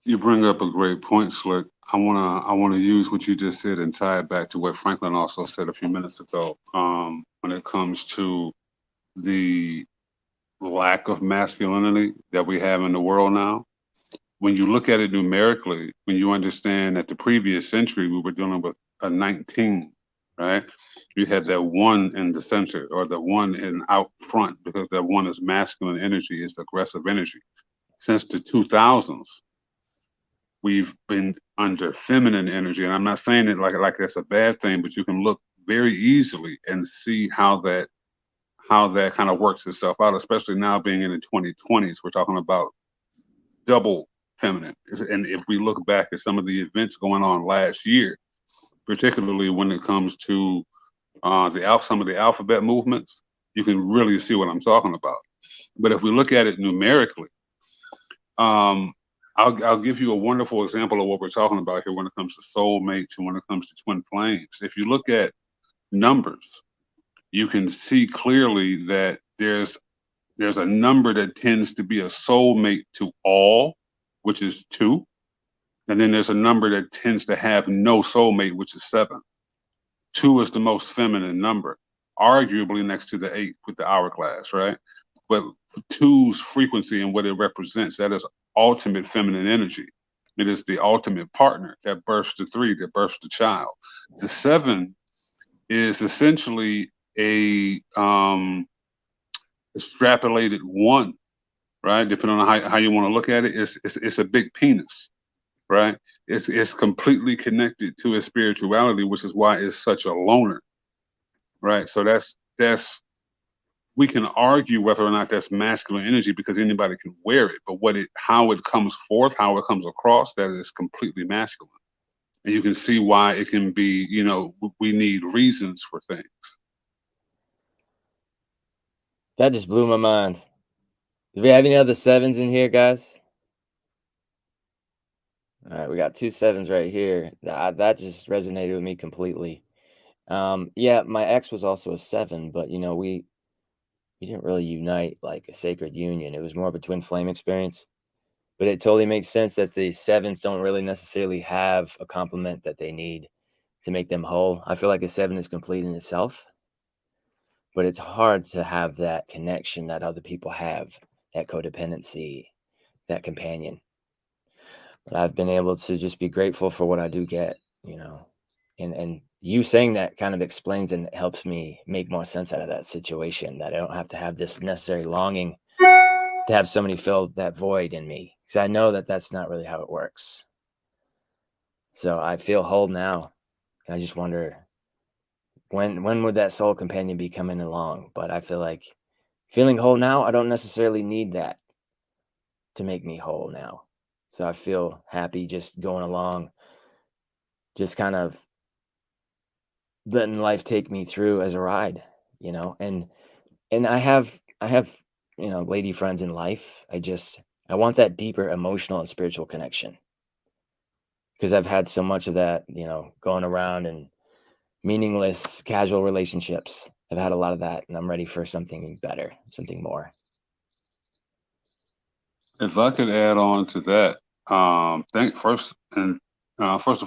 You bring up a great point, Slick. I wanna use what you just said and tie it back to what Franklin also said a few minutes ago. When it comes to the lack of masculinity that we have in the world now, when you look at it numerically, when you understand that the previous century we were dealing with a 19, right? You had that one in the center, or the one in out front, because that one is masculine energy, it's aggressive energy. Since the 2000s, we've been under feminine energy, and I'm not saying it like that's a bad thing, but you can look very easily and see how that kind of works itself out, especially now being in the 2020s. We're talking about double feminine. And if we look back at some of the events going on last year, particularly when it comes to some of the alphabet movements, you can really see what I'm talking about. But if we look at it numerically, I'll give you a wonderful example of what we're talking about here when it comes to soulmates and when it comes to twin flames. If you look at numbers, you can see clearly that there's a number that tends to be a soulmate to all, which is 2. And then there's a number that tends to have no soulmate, which is 7. 2 is the most feminine number, arguably next to the 8 with the hourglass, right? But 2's frequency and what it represents, that is ultimate feminine energy. It is the ultimate partner that births the 3, that births the child. The 7 is essentially a extrapolated 1, right? Depending on how you want to look at it, it's a big penis, right? It's completely connected to its spirituality, which is why it's such a loner, right? So that's we can argue whether or not that's masculine energy because anybody can wear it, but how it comes forth, how it comes across, that is completely masculine. And you can see why it can be, we need reasons for things. That just blew my mind. Do we have any other 7s in here, guys? All right, we got 2 7s right here. That just resonated with me completely. Yeah, my ex was also a 7, but we didn't really unite like a sacred union. It was more of a twin flame experience. But it totally makes sense that the 7s don't really necessarily have a complement that they need to make them whole. I feel like a 7 is complete in itself, but it's hard to have that connection that other people have, that codependency, that companion. But I've been able to just be grateful for what I do get, and you saying that kind of explains and helps me make more sense out of that situation, that I don't have to have this necessary longing to have somebody fill that void in me, because I know that that's not really how it works. So I feel whole now, and I just wonder when would that soul companion be coming along. But I feel like feeling whole now, I don't necessarily need that to make me whole now. So I feel happy just going along, just kind of letting life take me through as a ride, and I have lady friends in life. I want that deeper emotional and spiritual connection, because I've had so much of that, going around and meaningless casual relationships. I've had a lot of that, and I'm ready for something better, something more. If I could add on to that, first and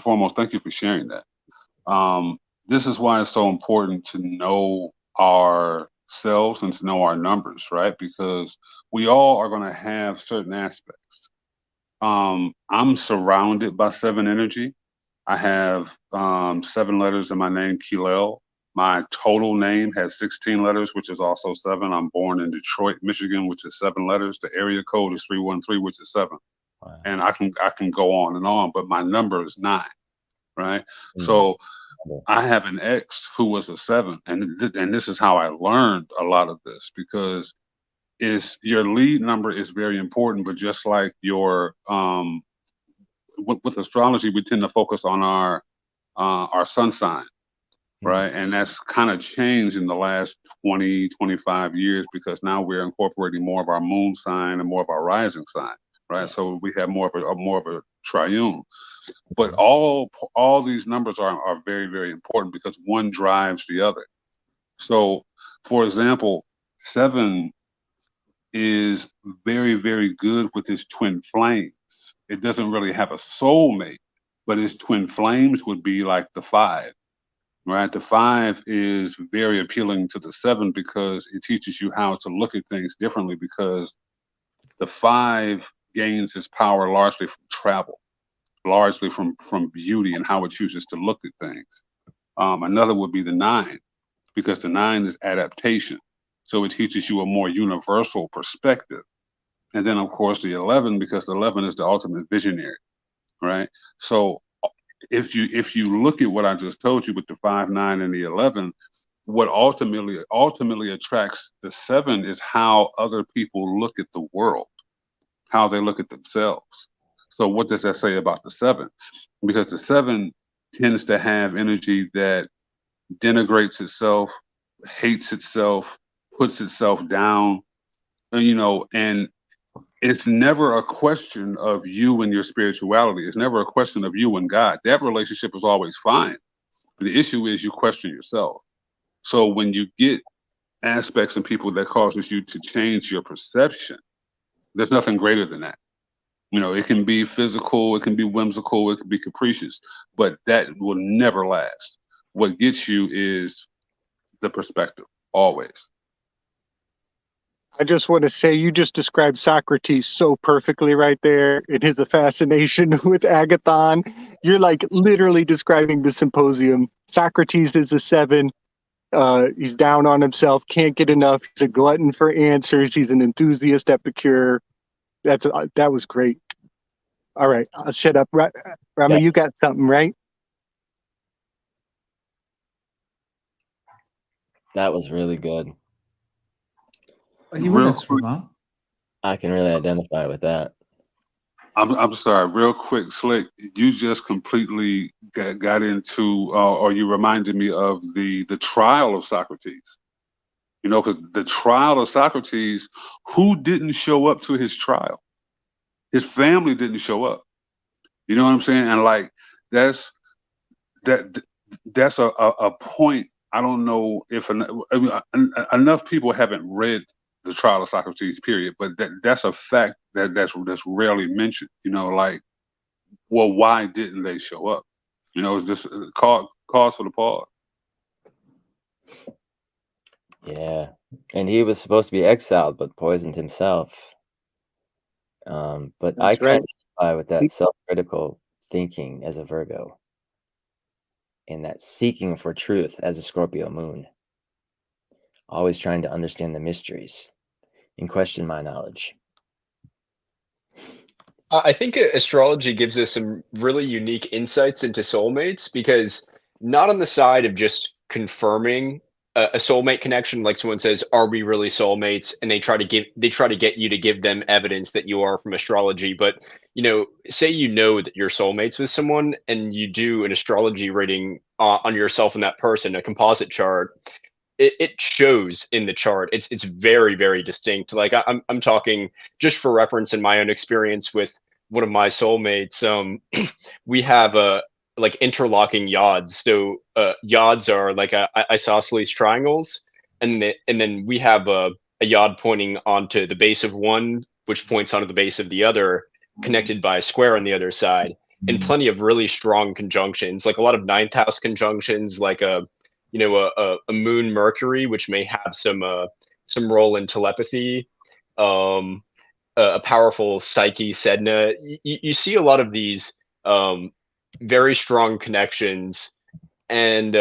foremost, thank you for sharing that. This is why it's so important to know ourselves and to know our numbers, right? Because we all are going to have certain aspects. I'm surrounded by 7 energy. I have 7 letters in my name, Kilel. My total name has 16 letters, which is also 7. I'm born in Detroit, Michigan, which is 7 letters. The area code is 313, which is 7. Wow. And I can go on and on, but my number is 9, right? Mm-hmm. So I have an ex who was a 7, and this is how I learned a lot of this, because your lead number is very important, but just like your with astrology, we tend to focus on our sun sign, right? Mm-hmm. And that's kind of changed in the last 20, 25 years, because now we're incorporating more of our moon sign and more of our rising sign, right? Yes. So we have more of a triune. But all these numbers are very, very important, because one drives the other. So, for example, 7 is very, very good with its twin flames. It doesn't really have a soulmate, but its twin flames would be like the 5, right? The 5 is very appealing to the 7 because it teaches you how to look at things differently, because the 5 gains its power largely from travel, largely from beauty and how it chooses to look at things. Another would be the 9, because the 9 is adaptation. So it teaches you a more universal perspective. And then, of course, the 11, because the 11 is the ultimate visionary, right? So if you look at what I just told you with the 5, 9, and the 11, what ultimately attracts the 7 is how other people look at the world, how they look at themselves. So what does that say about the 7? Because the 7 tends to have energy that denigrates itself, hates itself, puts itself down, and it's never a question of you and your spirituality. It's never a question of you and God. That relationship is always fine. But the issue is you question yourself. So when you get aspects in people that causes you to change your perception, there's nothing greater than that. You know, it can be physical, it can be whimsical, it can be capricious, but that will never last. What gets you is the perspective, always. I just want to say you just described Socrates so perfectly right there in his fascination with Agathon. You're like literally describing the symposium. Socrates is a 7. He's down on himself, can't get enough. He's a glutton for answers. He's an enthusiast epicure. That was great. All right, I'll shut up. Rama, Yeah. you got something, right? That was really good. Are you with Real us, quick, Ramon? I can really identify with that. I'm sorry, real quick, Slick. You just completely got into, or you reminded me of the trial of Socrates. You know, because the trial of Socrates, who didn't show up to his trial? His family didn't show up. You know what I'm saying? And like that's a point. I don't know if enough people haven't read the trial of Socrates, period. But that's a fact that's rarely mentioned. You know, like, well, why didn't they show up? You know, it's just cause for the pause. Yeah. And he was supposed to be exiled, but poisoned himself. But I That's can right. identify with that self-critical thinking as a Virgo, and that seeking for truth as a Scorpio moon. Always trying to understand the mysteries and question my knowledge. I think astrology gives us some really unique insights into soulmates because not on the side of just confirming a soulmate connection, like someone says, "Are we really soulmates?" and they try to get you to give them evidence that you are from astrology. But say you know that you're soulmates with someone, and you do an astrology reading on yourself and that person, a composite chart. It shows in the chart. It's very, very distinct. Like I'm talking just for reference in my own experience with one of my soulmates. We have like interlocking yods. So yods are like isosceles triangles, and then we have a yod pointing onto the base of one, which points onto the base of the other, connected by a square on the other side, and plenty of really strong conjunctions, like a lot of ninth house conjunctions, like a moon Mercury, which may have some role in telepathy, a powerful Psyche Sedna. You see a lot of these very strong connections, and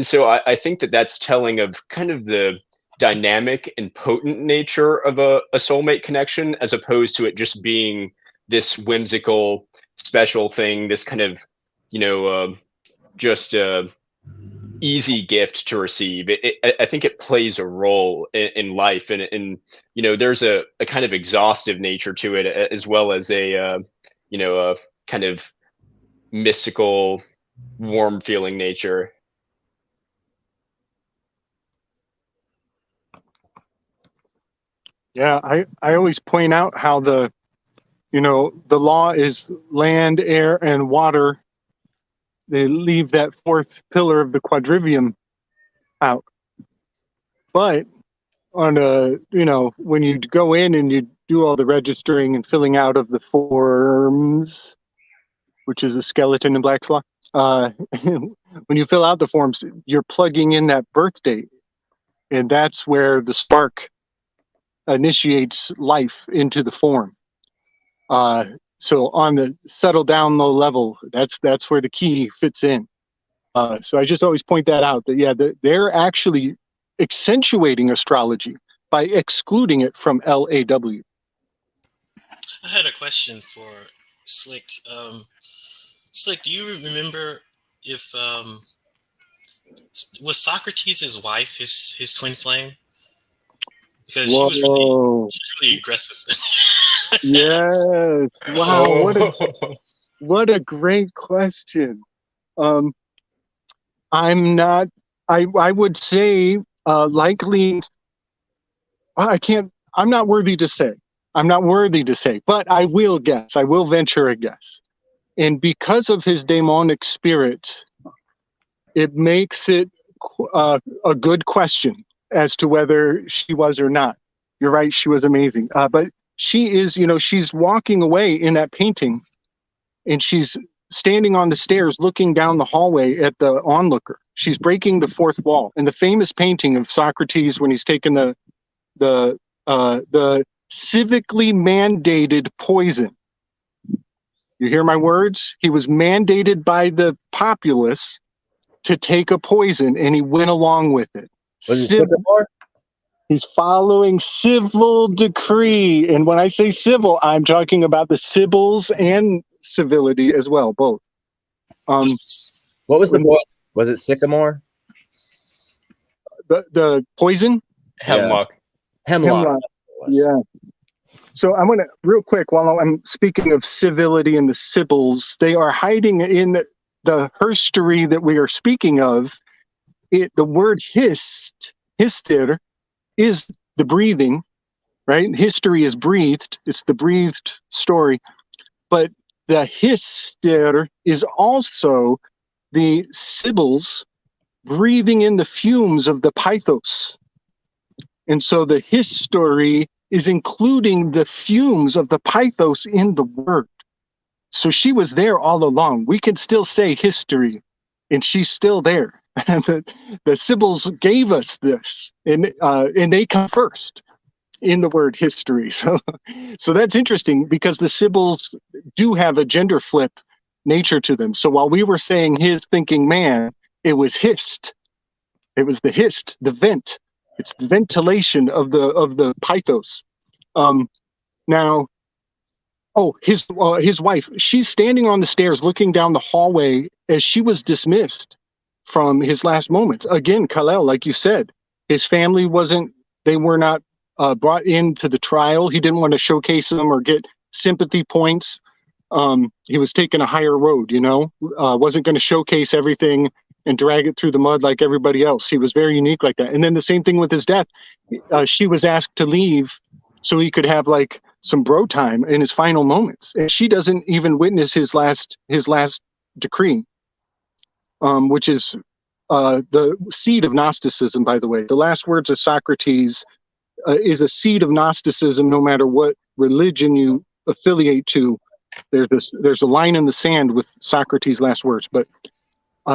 so I think that that's telling of kind of the dynamic and potent nature of a soulmate connection, as opposed to it just being this whimsical special thing, this kind of just easy gift to receive. I think it plays a role in life, and there's a kind of exhaustive nature to it, as well as a kind of mystical, warm feeling nature. Yeah, I always point out how the law is land, air, and water. They leave that fourth pillar of the quadrivium out. But on when you go in and you do all the registering and filling out of the forms, which is a skeleton in Black's Law, when you fill out the forms, you're plugging in that birth date, and that's where the spark initiates life into the form. So on the settle down low level, that's where the key fits in. So I just always point that out, that they're actually accentuating astrology by excluding it from LAW. I had a question for Slick. Slick, do you remember if was Socrates' wife his twin flame? Because she was really aggressive. Yes. Wow. What a great question. I'm not. I would say likely. I'm not worthy to say. I'm not worthy to say, but I will guess. I will venture a guess. And because of his demonic spirit, it makes it a good question as to whether she was or not. You're right, she was amazing. But she is, she's walking away in that painting, and she's standing on the stairs looking down the hallway at the onlooker. She's breaking the fourth wall. In the famous painting of Socrates when he's taken the civically mandated poison. You hear my words? He was mandated by the populace to take a poison, and he went along with it. He's following civil decree. And when I say civil, I'm talking about the Sibyls and civility as well, both. What was the poison? Was it sycamore? The poison? Hemlock. Hemlock. Yeah. So I'm going to, real quick, while I'm speaking of civility and the Sibyls, they are hiding in the herstory that we are speaking of. The word hyster, is the breathing, right? History is breathed. It's the breathed story. But the hyster is also the Sibyls breathing in the fumes of the pythos. And so the history is including the fumes of the pythos in the word. So she was there all along. We can still say history, and she's still there. The Sibyls gave us this, and they come first in the word history. So that's interesting, because the Sibyls do have a gender flip nature to them. So while we were saying his thinking man, it was hist. It was the hist, the vent. It's the ventilation of the pythos. Now, his wife, she's standing on the stairs looking down the hallway as she was dismissed from his last moments. Again, Khalil, like you said, his family they were not brought into the trial. He didn't want to showcase them or get sympathy points. He was taking a higher road, wasn't going to showcase everything and drag it through the mud like everybody else. He was very unique like that. And then the same thing with his death. She was asked to leave so he could have like some bro time in his final moments. And she doesn't even witness his last decree, which is the seed of Gnosticism, by the way. The last words of Socrates is a seed of Gnosticism, no matter what religion you affiliate to. There's a line in the sand with Socrates' last words. But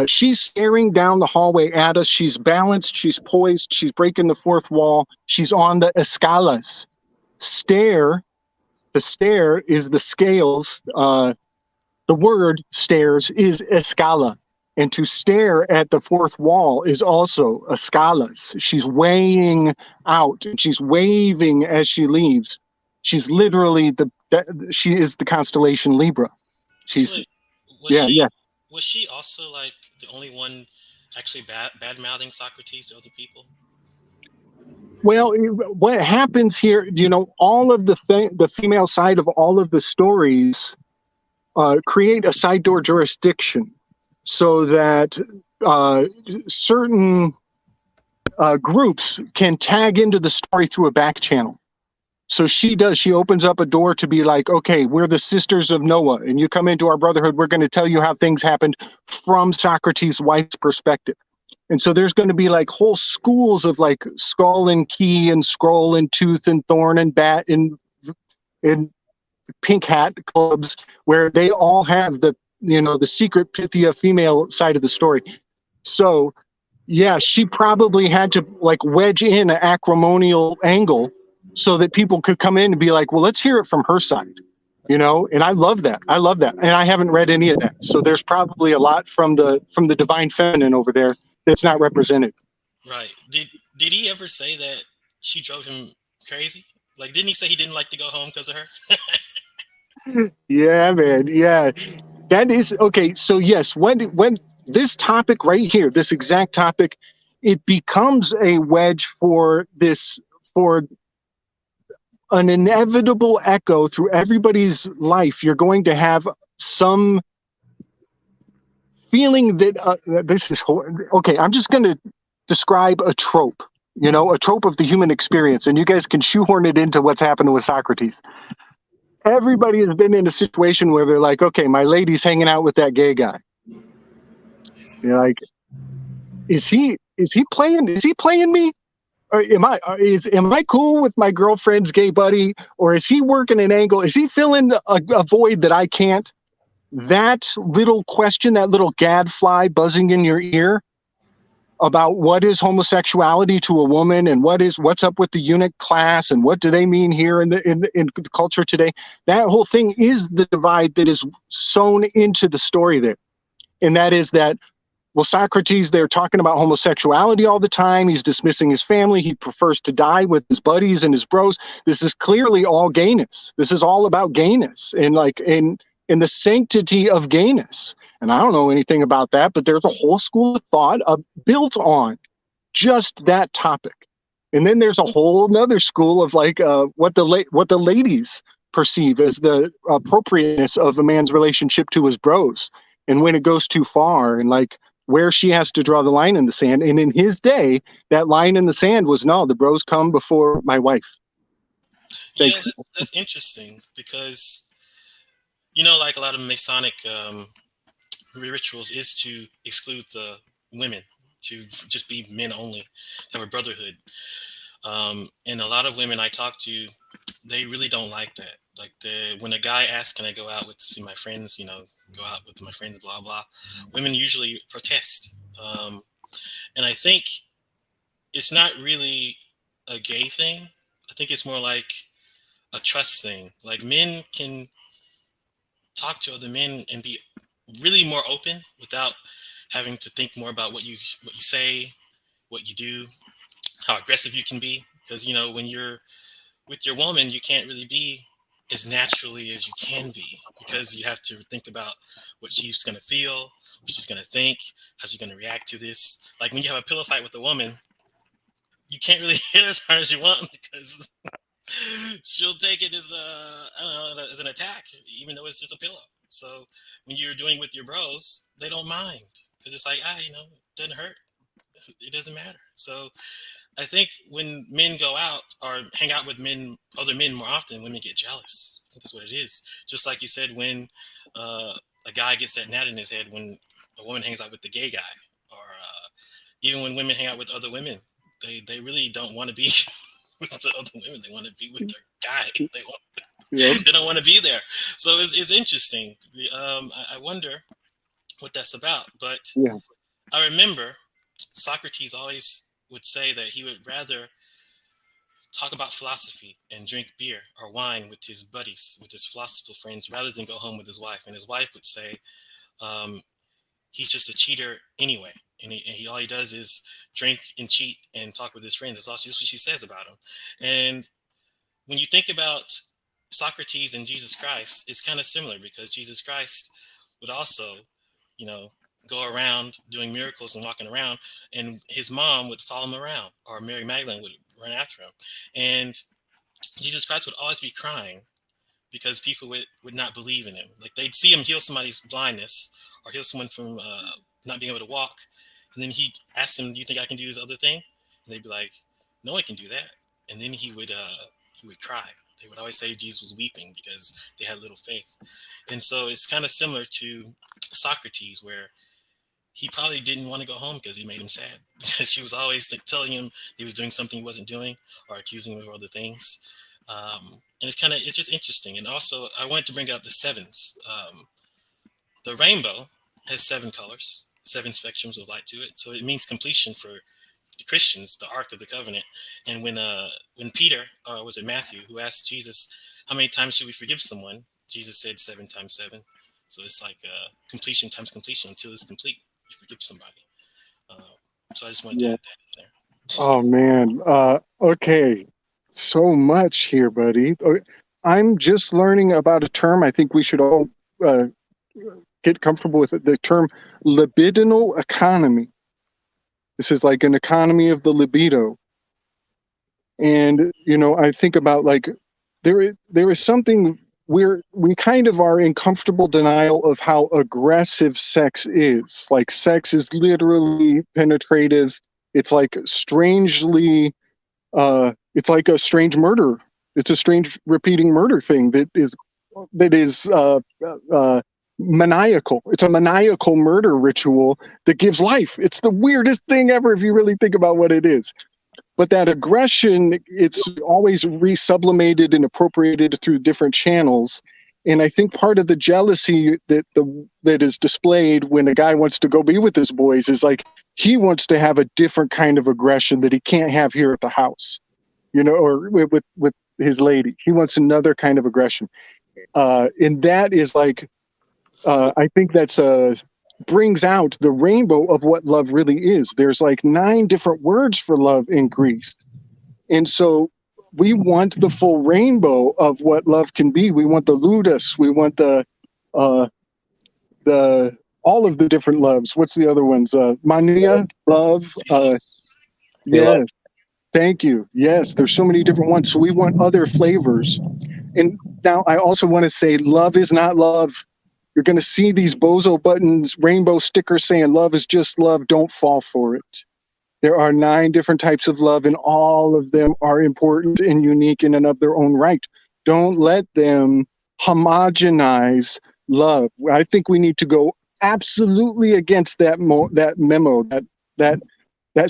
she's staring down the hallway at us. She's balanced. She's poised. She's breaking the fourth wall. She's on the escalas. The stair is the scales. The word stairs is escala. And to stare at the fourth wall is also escalas. She's weighing out, and she's waving as she leaves. She's literally she is the constellation Libra. Was she also like the only one actually bad mouthing Socrates to other people? Well, what happens here, all of the female side of all of the stories create a side door jurisdiction, so that certain groups can tag into the story through a back channel. So she opens up a door to be like, okay, we're the sisters of Noah, and you come into our brotherhood, we're going to tell you how things happened from Socrates' wife's perspective. And so there's going to be like whole schools of like skull and key and scroll and tooth and thorn and bat and pink hat clubs, where they all have the secret Pythia female side of the story. So yeah, she probably had to like wedge in an acrimonial angle so that people could come in and be like, well, let's hear it from her side, and I love that. And I haven't read any of that. So there's probably a lot from the divine feminine over there that's not represented. Right. Did he ever say that she drove him crazy? Like, didn't he say he didn't like to go home because of her? Yeah, man. Yeah. That is okay. So yes, when this topic right here, this exact topic, it becomes a wedge for an inevitable echo through everybody's life. You're going to have some feeling that this is okay. I'm just going to describe a trope. a trope of the human experience, and you guys can shoehorn it into what's happening with Socrates. Everybody has been in a situation where they're like, okay, my lady's hanging out with that gay guy. You're like, is he playing me? Or am I cool with my girlfriend's gay buddy? Or is he working an angle? Is he filling a void that I can't? That little question, that little gadfly buzzing in your ear about what is homosexuality to a woman and what's up with the eunuch class and what do they mean here in the culture today, that whole thing is the divide that is sewn into the story there. And that is that, well, Socrates, they're talking about homosexuality all the time. He's dismissing his family. He prefers to die with his buddies and his bros. This is clearly all gayness. This is all about gayness and in the sanctity of gayness. And I don't know anything about that, but there's a whole school of thought built on just that topic. And then there's a whole nother school of what the ladies perceive as the appropriateness of a man's relationship to his bros. And when it goes too far and where she has to draw the line in the sand. And in his day, that line in the sand was, no, the bros come before my wife. Yeah, that's interesting because, like a lot of Masonic rituals is to exclude the women, to just be men only, have a brotherhood. And a lot of women I talk to, they really don't like that. When a guy asks, can I go out to see my friends, go out with my friends, blah, blah, women usually protest. And I think it's not really a gay thing. I think it's more like a trust thing. Like men can talk to other men and be really more open without having to think more about what you say, what you do, how aggressive you can be. Because, when you're with your woman, you can't really be as naturally as you can be because you have to think about what she's going to feel, what she's going to think, how she's going to react to this. Like when you have a pillow fight with a woman, you can't really hit her as hard as you want because she'll take it as as an attack, even though it's just a pillow. So when you're doing with your bros, they don't mind because it's like, it doesn't hurt. It doesn't matter. So I think when men go out or hang out with other men more often, women get jealous. I think that's what it is. Just like you said, when a guy gets that gnat in his head when a woman hangs out with the gay guy, or even when women hang out with other women, they really don't want to be with the other women. They want to be with their guy. They don't want to be there. So it's interesting. I wonder what that's about. But yeah. I remember Socrates always would say that he would rather talk about philosophy and drink beer or wine with his buddies, with his philosophical friends, rather than go home with his wife. And his wife would say, he's just a cheater anyway. And all he does is drink and cheat and talk with his friends. That's what she says about him. And when you think about Socrates and Jesus Christ, it's kind of similar because Jesus Christ would also, go around doing miracles and walking around, and his mom would follow him around, or Mary Magdalene would run after him. And Jesus Christ would always be crying because people would not believe in him. Like they'd see him heal somebody's blindness or heal someone from not being able to walk. And then he'd ask them, do you think I can do this other thing? And they'd be like, no one can do that. And then he would cry. They would always say Jesus was weeping because they had little faith. And so it's kind of similar to Socrates, where he probably didn't want to go home because he made him sad. She was always telling him he was doing something he wasn't doing or accusing him of other things. And it's just interesting. And also I wanted to bring out the sevens. The rainbow has 7 colors, 7 spectrums of light to it. So it means completion for the Christians, the Ark of the Covenant. And when Peter, was it Matthew, who asked Jesus, how many times should we forgive someone? Jesus said 7 times 7. So it's like completion times completion until it's complete. You forgive somebody. So I just wanted to add that in there. Oh man. Okay. So much here, buddy. I'm just learning about a term. I think we should all get comfortable with it. The term libidinal economy. This is like an economy of the libido. And, I think about there is something where we kind of are in comfortable denial of how aggressive sex is. Like sex is literally penetrative. It's like strangely, it's like a strange murder. It's a strange repeating murder thing that is maniacal. It's a maniacal murder ritual that gives life. It's the weirdest thing ever if you really think about what it is. But that aggression, it's always resublimated and appropriated through different channels. And I think part of the jealousy that is displayed when a guy wants to go be with his boys is like he wants to have a different kind of aggression that he can't have here at the house, you know, or with his lady. He wants another kind of aggression. And that is like, I think that's brings out the rainbow of what love really is. There's like 9 different words for love in Greece. And so we want the full rainbow of what love can be. We want the ludus. We want the all of the different loves. What's the other ones? Mania, love. Yes. Thank you. Yes, there's so many different ones. So we want other flavors. And now I also want to say love is not love. You're going to see these bozo buttons, rainbow stickers saying love is just love. Don't fall for it. There are 9 different types of love, and all of them are important and unique in and of their own right. Don't let them homogenize love. I think we need to go absolutely against that memo, that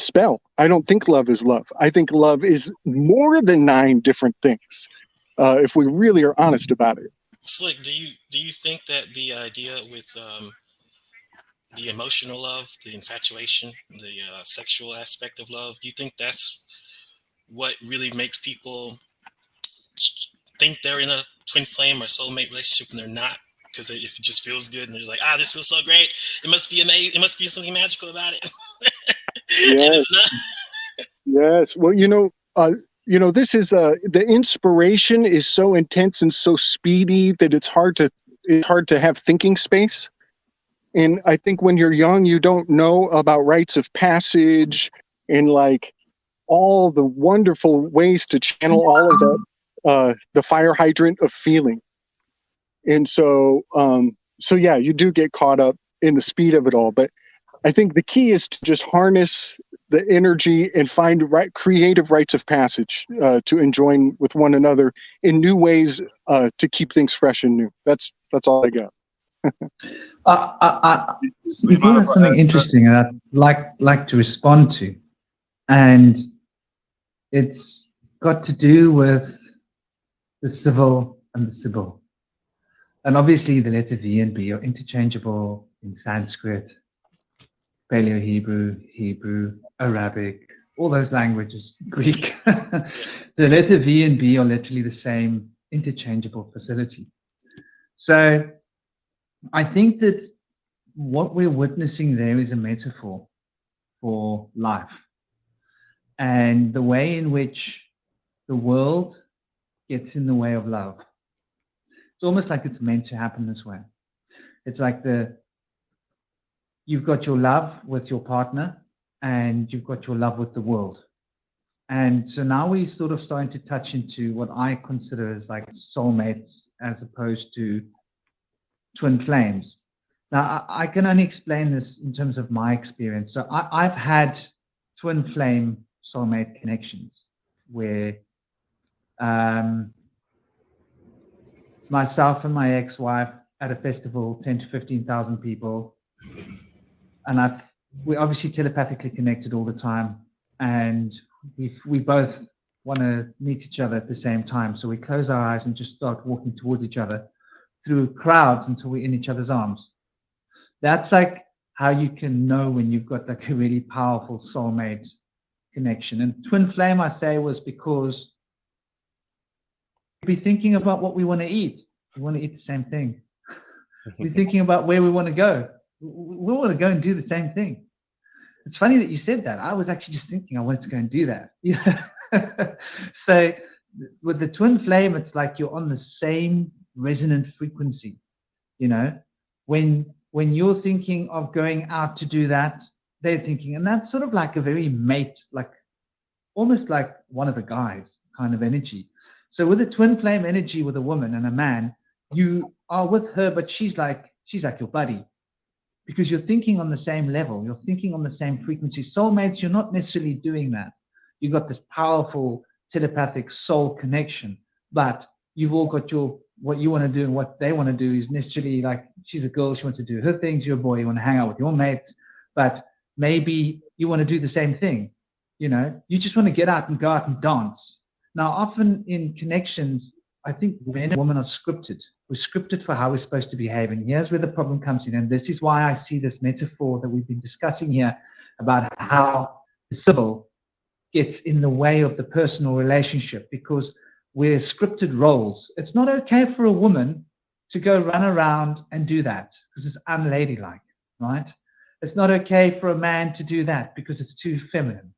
spell. I don't think love is love. I think love is more than 9 different things, if we really are honest about it. Slick, do you think that the idea with the emotional love, the infatuation, the sexual aspect of love, do you think that's what really makes people think they're in a twin flame or soulmate relationship when they're not? Because if it just feels good and they're just like, this feels so great, it must be amazing, it must be something magical about it. Yes. Yes. Well, this is the inspiration is so intense and so speedy that it's hard to have thinking space. And I think when you're young, you don't know about rites of passage and like all the wonderful ways to channel all of that, the fire hydrant of feeling. And so yeah, you do get caught up in the speed of it all. But I think the key is to just harness the energy and find creative rites of passage to enjoin with one another in new ways to keep things fresh and new. That's all I got. You brought up something interesting and I'd like to respond to, and it's got to do with the civil and the sibyl. And obviously the letter V and B are interchangeable in Sanskrit, Paleo-Hebrew, Hebrew, Arabic, all those languages, Greek. The letter V and B are literally the same interchangeable facility. So I think that what we're witnessing there is a metaphor for life and the way in which the world gets in the way of love. It's almost like it's meant to happen this way. It's like you've got your love with your partner and you've got your love with the world. And so now we're sort of starting to touch into what I consider as like soulmates as opposed to twin flames. Now, I can only explain this in terms of my experience. So I've had twin flame soulmate connections where myself and my ex-wife at a festival, 10 to 15,000 people, and we obviously telepathically connected all the time, and we both want to meet each other at the same time. So we close our eyes and just start walking towards each other through crowds until we're in each other's arms. That's like how you can know when you've got like a really powerful soulmate connection. And twin flame, I say, was because we'd be thinking about what we want to eat. We want to eat the same thing. We're thinking about where we want to go. We want to go and do the same thing. It's funny that you said that. I was actually just thinking I wanted to go and do that. Yeah. So with the twin flame, it's like you're on the same resonant frequency. You know, when you're thinking of going out to do that, they're thinking, and that's sort of like a very mate, like almost like one of the guys kind of energy. So with a twin flame energy with a woman and a man, you are with her, but she's like your buddy. because you're thinking on the same level, you're thinking on the same frequency. Soulmates, you're not necessarily doing that. You've got this powerful telepathic soul connection, but you've all got your, what you want to do and what they want to do is necessarily like, she's a girl, she wants to do her things, you're a boy, you want to hang out with your mates, but maybe you want to do the same thing. You know, you just want to get out and go out and dance. Now, often in connections, I think men and women are scripted. We're scripted for how we're supposed to behave. And here's where the problem comes in. And this is why I see this metaphor that we've been discussing here about how the civil gets in the way of the personal relationship, because we're scripted roles. It's not okay for a woman to go run around and do that because it's unladylike, right? It's not okay for a man to do that because it's too feminine.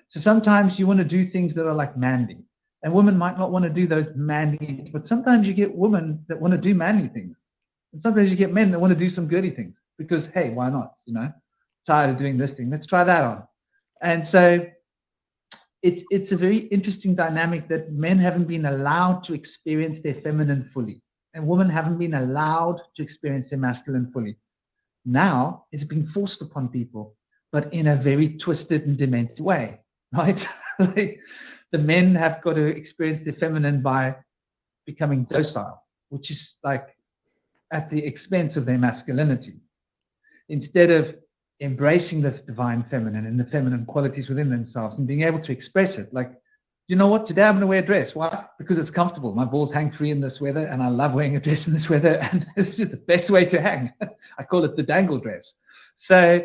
So sometimes you want to do things that are like manly, and women might not want to do those manly things, but sometimes you get women that want to do manly things. And sometimes you get men that want to do some girly things because, hey, why not? You know, tired of doing this thing, let's try that on. And so it's a very interesting dynamic that men haven't been allowed to experience their feminine fully, and women haven't been allowed to experience their masculine fully. Now it's been forced upon people, but in a very twisted and demented way, right? Like, the men have got to experience their feminine by becoming docile, which is like at the expense of their masculinity, instead of embracing the divine feminine and the feminine qualities within themselves and being able to express it. Like, you know what, today I'm going to wear a dress. Why? Because it's comfortable. My balls hang free in this weather, and I love wearing a dress in this weather, and this is the best way to hang. I call it the dangle dress. So,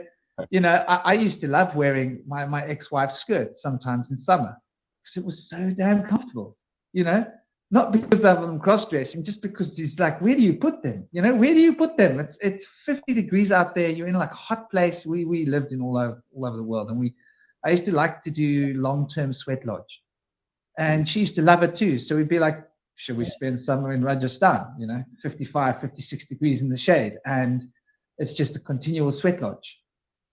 you know, I used to love wearing my ex-wife's skirts sometimes in summer because it was so damn comfortable, you know, not because I'm cross-dressing, just because it's like, where do you put them? You know, where do you put them? It's 50 degrees out there. You're in like a hot place. We lived in all over the world, and I used to like to do long-term sweat lodge, and she used to love it too. So we'd be like, should we spend summer in Rajasthan? You know, 55, 56 degrees in the shade, and it's just a continual sweat lodge,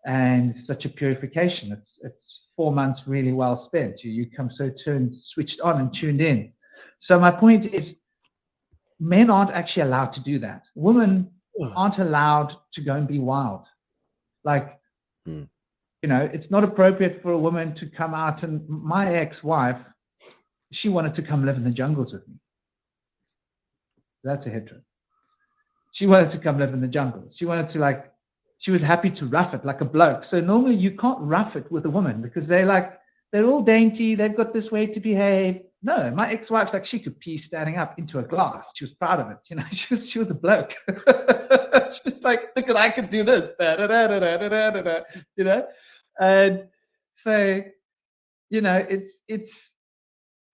and it's such a purification. It's 4 months really well spent. You come so switched on and tuned in. So my point is, men aren't actually allowed to do that. Women aren't allowed to go and be wild. Like, you know, it's not appropriate for a woman to come out. And my ex-wife, she wanted to come live in the jungles with me. That's a hetero. She wanted to come live in the jungles. She wanted to, like, she was happy to rough it like a bloke. So normally you can't rough it with a woman because they're all dainty. They've got this way to behave. No, my ex-wife's like, she could pee standing up into a glass. She was proud of it. You know, she was a bloke. She was like, look at, I could do this. You know? And so, you know, it's,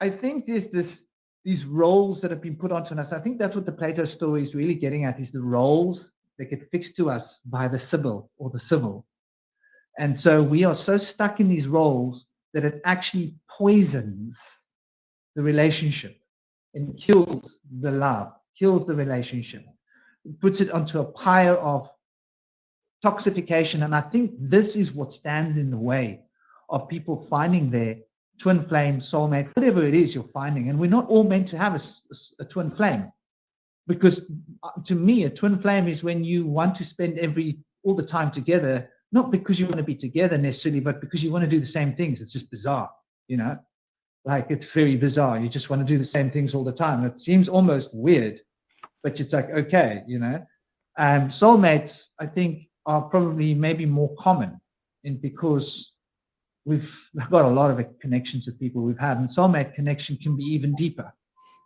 I think there's these roles that have been put onto us. I think that's what the Plato story is really getting at, is the roles that get fixed to us by the Sibyl or the civil. And so we are so stuck in these roles that it actually poisons the relationship and kills the love, kills the relationship, puts it onto a pyre of toxification. And I think this is what stands in the way of people finding their twin flame, soulmate, whatever it is you're finding. And we're not all meant to have a twin flame, because to me, a twin flame is when you want to spend all the time together, not because you want to be together necessarily, but because you want to do the same things. It's just bizarre, you know? Like, it's very bizarre. You just want to do the same things all the time. It seems almost weird, but it's like, okay, you know. Soulmates, I think, are probably maybe more common, because we've got a lot of connections with people we've had, and soulmate connection can be even deeper,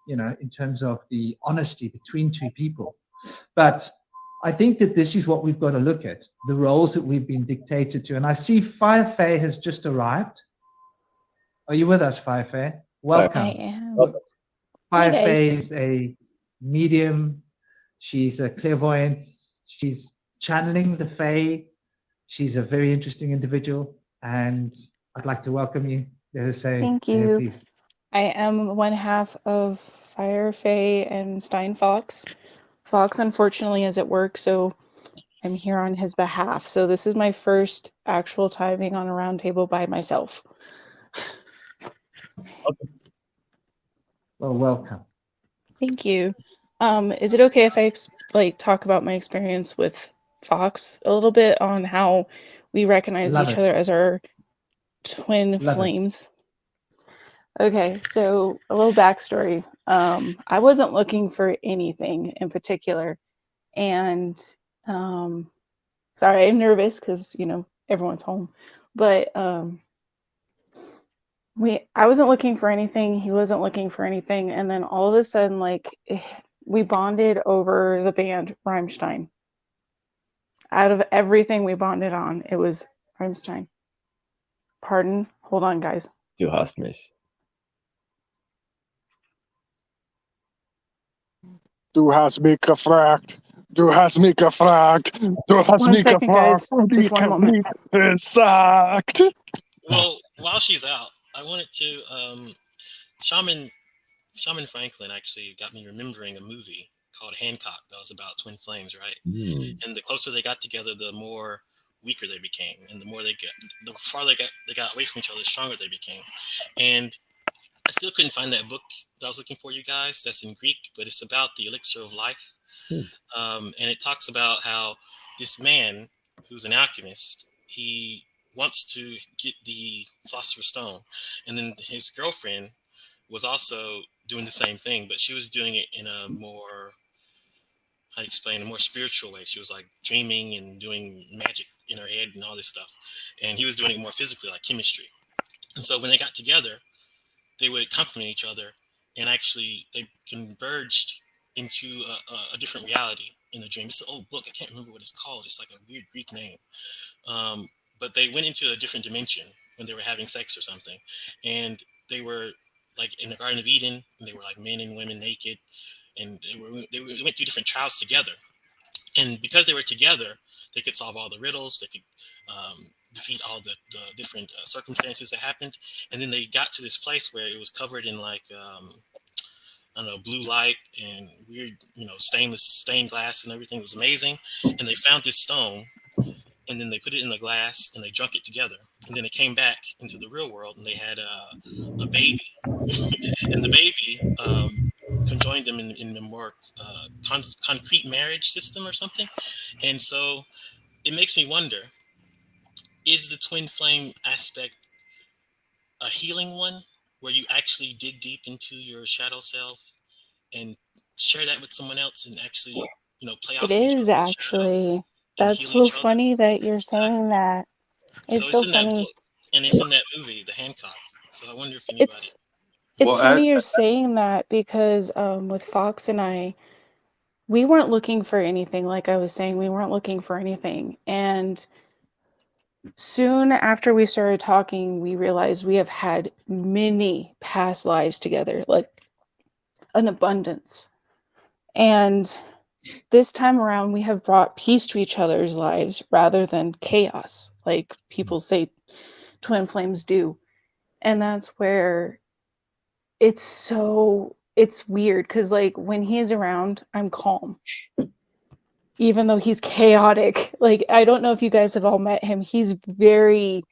you know, in terms of the honesty between two people. But I think that this is what we've got to look at, the roles that we've been dictated to. And I see Fire Faye has just arrived. Are you with us, Fire Faye? Welcome. I am. Fire Hi, guys. Faye is a medium. She's a clairvoyant. She's channeling the Fae. She's a very interesting individual, and I'd like to welcome you. Thank you. Please. I am one half of Fire Faye and Stein Fox. Fox, unfortunately, is at work, so I'm here on his behalf. So this is my first actual time being on a round table by myself. Well, welcome. Thank you. Is it okay if I talk about my experience with Fox a little bit on how we recognize Love each it. other as our twin Love it. flames. Okay, so a little backstory. I wasn't looking for anything in particular, and sorry, I'm nervous because everyone's home, but I wasn't looking for anything. He wasn't looking for anything, and then all of a sudden, like we bonded over the band Rammstein. Out of everything we bonded on, it was Rammstein. Pardon? Hold on, guys. Du hast mich. Du hast mich gefragt. Du hast mich gefragt. Du hast One mich second, gefragt. guys. Und Just ich one hab moment. nicht gesagt. Well, while she's out, I wanted to Shaman Franklin actually got me remembering a movie called Hancock that was about twin flames, right? And the closer they got together, the more weaker they became, and the farther they got away from each other, the stronger they became. And I still couldn't find that book that I was looking for, you guys. That's in Greek, but it's about the elixir of life. And it talks about how this man, who's an alchemist, he wants to get the philosopher's stone, and then his girlfriend was also doing the same thing, but she was doing it in a more, how to explain, a more spiritual way. She was like dreaming and doing magic in her head and all this stuff, and he was doing it more physically, like chemistry. And so when they got together, they would complement each other, and actually they converged into a different reality in the dream. It's an old book. I can't remember what it's called. It's like a weird Greek name. But they went into a different dimension when they were having sex or something. And they were like in the Garden of Eden, and they were like men and women naked. And they went through different trials together. And because they were together, they could solve all the riddles. They could defeat all the different circumstances that happened. And then they got to this place where it was covered in like I don't know, blue light and weird, stained glass and everything. It was amazing. And they found this stone, and then they put it in the glass and they drank it together. And then it came back into the real world, and they had a baby. And the baby conjoined them in a more concrete marriage system or something. And so it makes me wonder, is the twin flame aspect a healing one, where you actually dig deep into your shadow self and share that with someone else and actually, play off It of each is other's shadow actually. and That's heal so each other? funny that you're saying Exactly. that. So It's it's so in that funny. book, and it's in that movie, The Hancock. So I wonder if anybody. It's Well, funny you're saying that because with Fox and I, we weren't looking for anything. Like I was saying, we weren't looking for anything. And soon after we started talking, we realized we have had many past lives together, like an abundance. And this time around, we have brought peace to each other's lives rather than chaos, like people say twin flames do. And that's where it's weird because, like, when he's around, I'm calm. Even though he's chaotic. Like, I don't know if you guys have all met him. He's very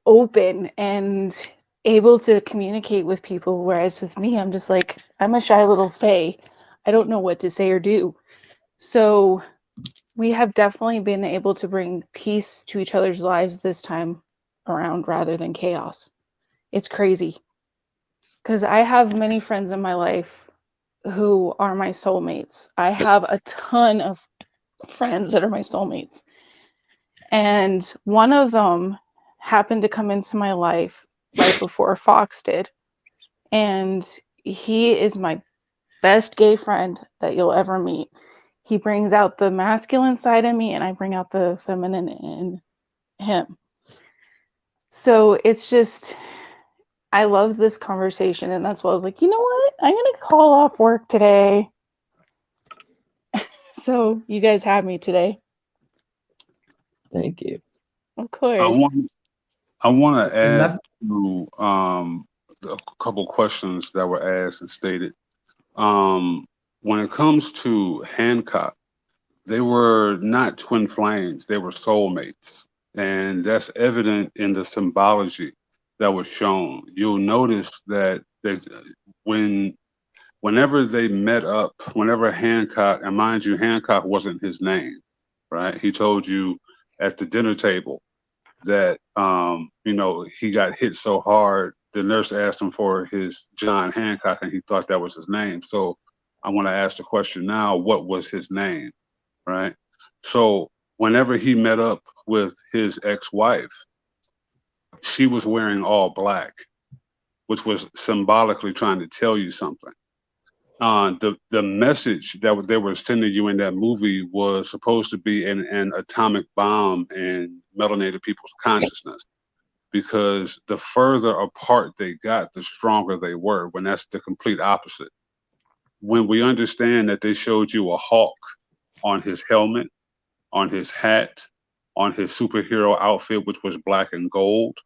open and able to communicate with people, whereas with me, I'm just like, I'm a shy little fae. I don't know what to say or do. So we have definitely been able to bring peace to each other's lives this time around rather than chaos. It's crazy because I have many friends in my life who are my soulmates. I have a ton of friends that are my soulmates. And one of them happened to come into my life right before Fox did. And he is my best gay friend that you'll ever meet. He brings out the masculine side in me, and I bring out the feminine in him. So it's just, I love this conversation. And that's why I was like, you know what? I'm going to call off work today. So you guys have me today. Thank you. Of I course. want to add Love- to a couple questions that were asked and stated. When it comes to Hancock, they were not twin flames; they were soulmates, and that's evident in the symbology that was shown. You'll notice that when whenever they met up, whenever Hancock, and mind you, Hancock wasn't his name, right? He told you at the dinner table that, he got hit so hard, the nurse asked him for his John Hancock, and he thought that was his name. So I want to ask the question now, what was his name, right? So whenever he met up with his ex-wife, she was wearing all black, which was symbolically trying to tell you something. The message that they were sending you in that movie was supposed to be an atomic bomb in melanated people's consciousness, because the further apart they got, the stronger they were, when that's the complete opposite. When we understand that they showed you a hawk on his helmet, on his hat, on his superhero outfit, which was black and gold,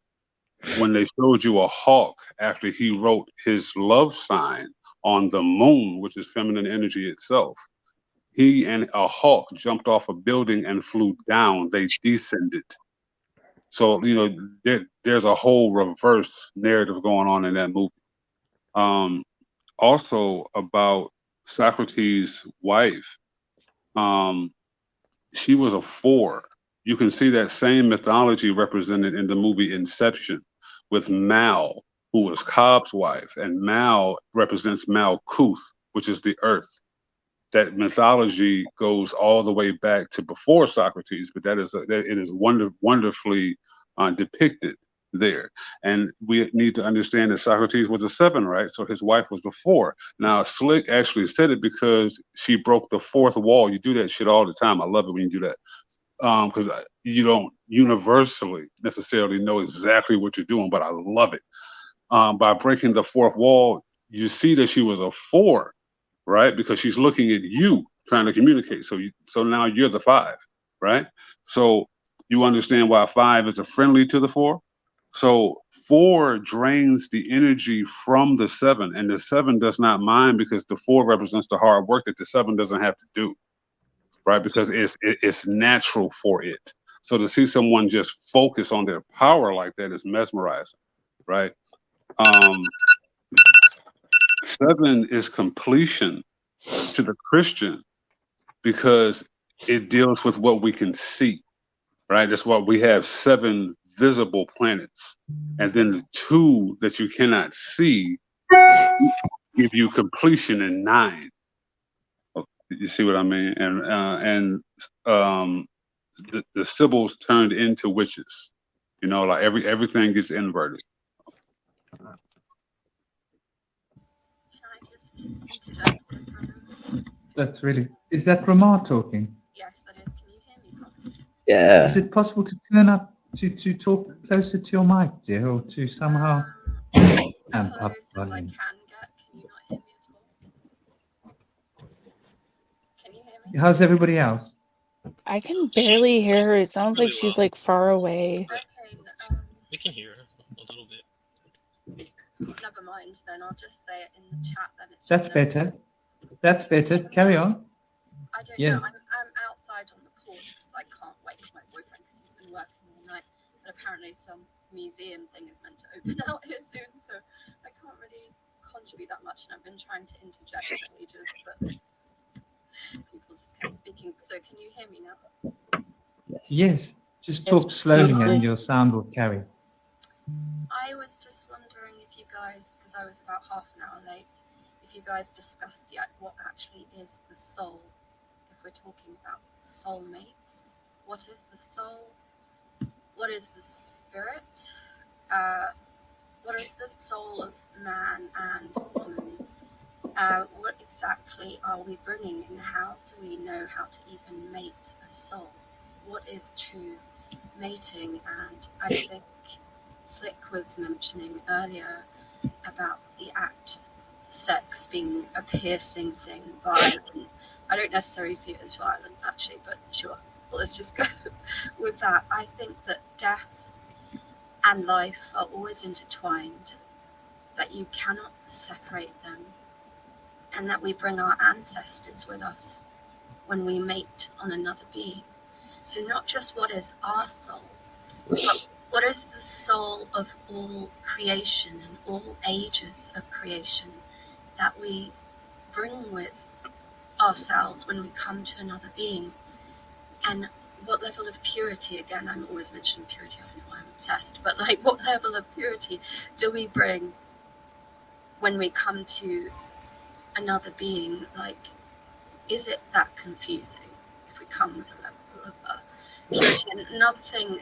when they showed you a hawk after he wrote his love sign on the moon, which is feminine energy itself, he and a hawk jumped off a building and flew down. They descended. So, there's a whole reverse narrative going on in that movie. Also about Socrates' wife, she was a 4. You can see that same mythology represented in the movie Inception with Mal, who was Cobb's wife, and Mal represents Malkuth, which is the earth. That mythology goes all the way back to before Socrates, but it is wonderfully depicted there. And we need to understand that Socrates was a 7, right? So his wife was a 4. Now, Slick actually said it because she broke the 4th wall. You do that shit all the time. I love it when you do that. Because you don't universally necessarily know exactly what you're doing, but I love it. By breaking the 4th wall, you see that she was a 4, right? Because she's looking at you, trying to communicate. So now you're the 5, right? So you understand why 5 is a friendly to the 4. So 4 drains the energy from the 7, and the 7 does not mind, because the 4 represents the hard work that the 7 doesn't have to do. Right, because it's natural for it. So to see someone just focus on their power like that is mesmerizing, right? 7 is completion to the Christian, because it deals with what we can see, right? That's why we have 7 visible planets, and then the 2 that you cannot see give you completion in 9. You see what I mean? And the Sibyls turned into witches. Like everything gets inverted. Can I just interject for a moment? That's really. Is that Ramar talking? Yes, that is. Can you hear me properly? Yeah. Is it possible to turn up to talk closer to your mic, dear, or to somehow amp up Close as I volume? can get. Can you not hear me at all? Can you hear me? How's everybody else? I can barely hear her. It sounds Really like she's low. like far away. Okay, We can hear her a little bit. never mind then. I'll just say it in the chat then. It's just That's better. That's better. Carry on. I don't Yes. know. I'm outside on the porch because I can't wake my boyfriend because he's been working all night. But apparently some museum thing is meant to open out here soon, so I can't really contribute that much. And I've been trying to interject for ages, but people just kept speaking. So can you hear me now? Yes. Just Yes, talk slowly beautifully. and your sound will carry. I was just wondering if you guys, because I was about half an hour late, if you guys discussed yet what actually is the soul, if we're talking about soulmates. What is the soul? What is the spirit? What is the soul of man and woman? What exactly are we bringing, and how do we know how to even mate a soul? What is true mating? And I think Slick was mentioning earlier about the act of sex being a piercing thing, violent. I don't necessarily see it as violent, actually, but sure, let's just go with that. I think that death and life are always intertwined, that you cannot separate them, and that we bring our ancestors with us when we mate on another being. So not just what is our soul, but what is the soul of all creation and all ages of creation that we bring with ourselves when we come to another being, and what level of purity, again, I'm always mentioning purity, I know I'm obsessed, but like what level of purity do we bring when we come to another being? Like, is it that confusing if we come with a level of purity? And another thing,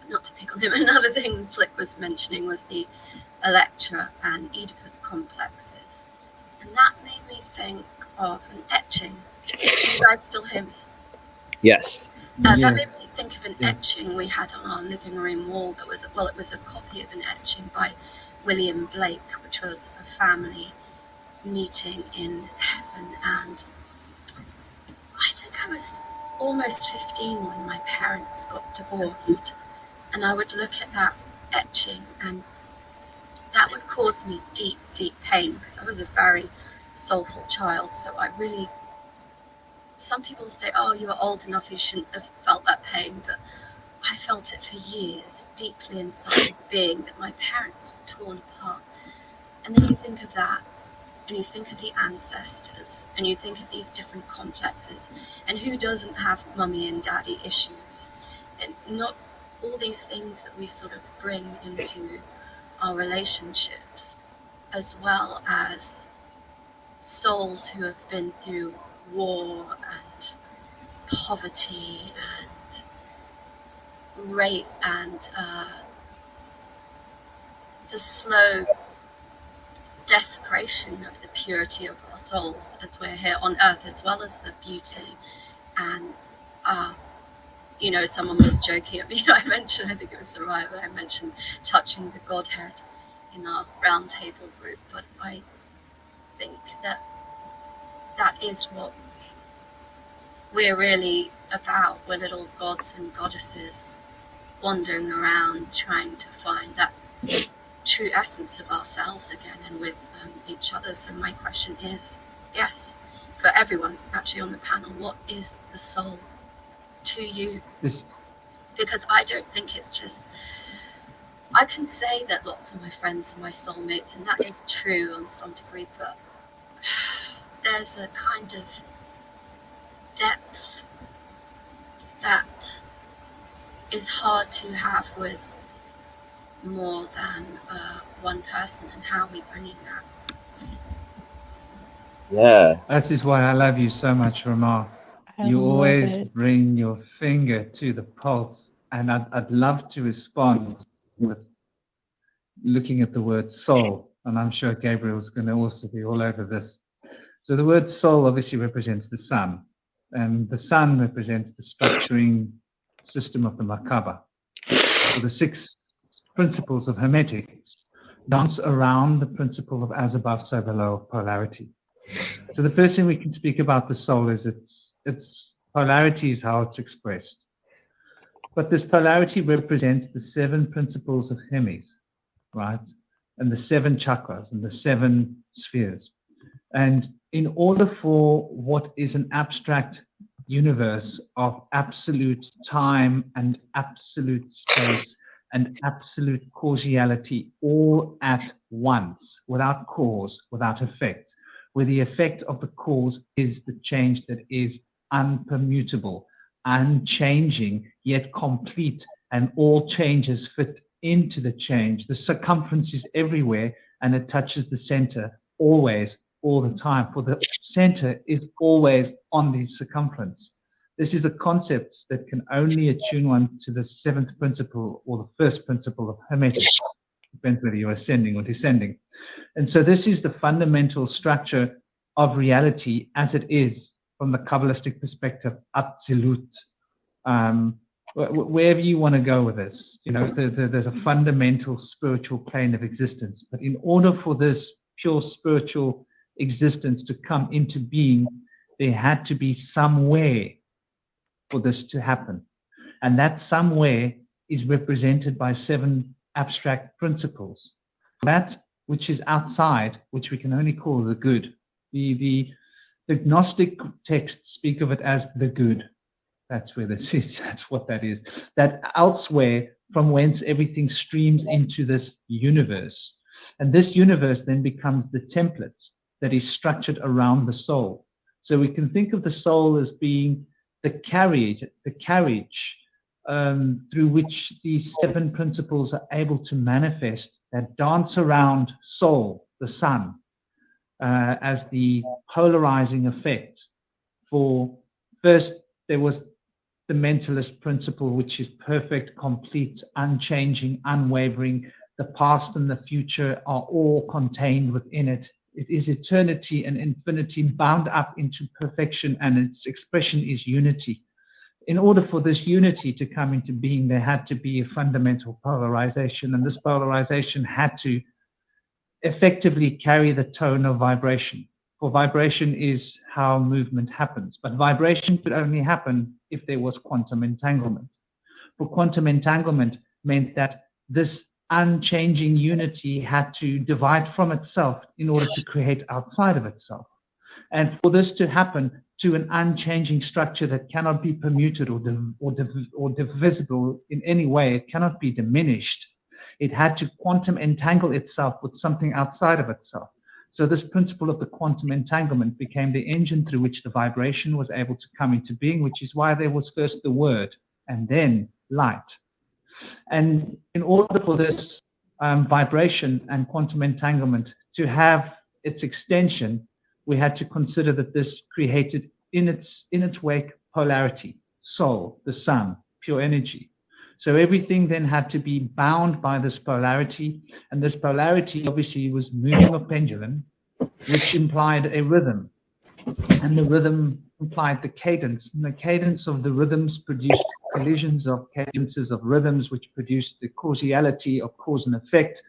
not to pick on him, another thing Slick was mentioning was the Electra and Oedipus complexes, and that made me think of an etching. Can you guys still hear me? Yes. That Yes. made me think of an etching we had on our living room wall. That was, well, it was a copy of an etching by William Blake, which was a family meeting in heaven. And I think I was almost 15 when my parents got divorced, and I would look at that etching, and that would cause me deep, deep pain, because I was a very soulful child. So I really, some people say, oh, you were old enough, you shouldn't have felt that pain, but I felt it for years, deeply inside my being, that my parents were torn apart. And then you think of that, and you think of the ancestors, and you think of these different complexes, and who doesn't have mummy and daddy issues, and not all these things that we sort of bring into our relationships, as well as souls who have been through war and poverty and rape and the slow desecration of the purity of our souls as we're here on earth, as well as the beauty. And you know, someone was joking at me. I mentioned, I think it was Survivor, I mentioned touching the Godhead in our round table group, but I think that that is what we're really about. We're little gods and goddesses wandering around trying to find that true essence of ourselves again, and with each other. So my question is, yes, for everyone actually on the panel, what is the soul to you? Because I don't think it's just, I can say that lots of my friends are my soulmates, and that is true on some degree, but there's a kind of depth that is hard to have with more than one person, and how we bringing that. Yeah. This is why I love you so much, Ramar. You love always it. bring your finger to the pulse, and I'd love to respond with looking at the word soul, and I'm sure Gabriel's going to also be all over this. So the word soul obviously represents the sun, and the sun represents the structuring system of the Merkaba. So the 6 principles of Hermetics dance around the principle of as above, so below, of polarity. So the first thing we can speak about the soul is its polarity is how it's expressed. But this polarity represents the 7 principles of Hermes, right? And the 7 chakras and the 7 spheres. And in order for what is an abstract universe of absolute time and absolute space and absolute causality all at once, without cause, without effect, where the effect of the cause is the change that is unpermutable, unchanging, yet complete, and all changes fit into the change. The circumference is everywhere, and it touches the center always, all the time, for the center is always on the circumference. This is a concept that can only attune one to the 7th principle or the 1st principle of Hermetics. Depends whether you're ascending or descending. And so this is the fundamental structure of reality as it is from the Kabbalistic perspective, absolute. Wherever you want to go with this, you know, the fundamental spiritual plane of existence. But in order for this pure spiritual existence to come into being, there had to be somewhere for this to happen. And that somewhere is represented by 7 abstract principles. That which is outside, which we can only call the good. The Gnostic texts speak of it as the good. That's where this is. That's what that is. That elsewhere from whence everything streams into this universe. And this universe then becomes the template that is structured around the soul. So we can think of the soul as being the carriage through which these 7 principles are able to manifest, that dance around soul, the sun, as the polarizing effect. For first, there was the mentalist principle, which is perfect, complete, unchanging, unwavering. The past and the future are all contained within it. It is eternity and infinity bound up into perfection, and its expression is unity. In order for this unity to come into being, there had to be a fundamental polarization, and this polarization had to effectively carry the tone of vibration. For vibration is how movement happens, but vibration could only happen if there was quantum entanglement. For quantum entanglement meant that this unchanging unity had to divide from itself in order to create outside of itself. And for this to happen to an unchanging structure that cannot be permuted or divisible in any way, it cannot be diminished, it had to quantum entangle itself with something outside of itself. So this principle of the quantum entanglement became the engine through which the vibration was able to come into being, which is why there was first the word and then light. And in order for this vibration and quantum entanglement to have its extension, we had to consider that this created in its wake polarity, soul, the sun, pure energy. So everything then had to be bound by this polarity, and this polarity obviously was moving a pendulum, which implied a rhythm, and the rhythm implied the cadence, and the cadence of the rhythms produced collisions of cadences of rhythms, which produced the causality of cause and effect,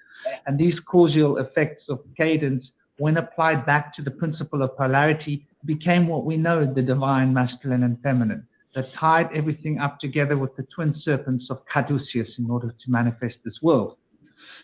and these causal effects of cadence, when applied back to the principle of polarity, became what we know, the divine masculine and feminine, that tied everything up together with the twin serpents of Caduceus in order to manifest this world.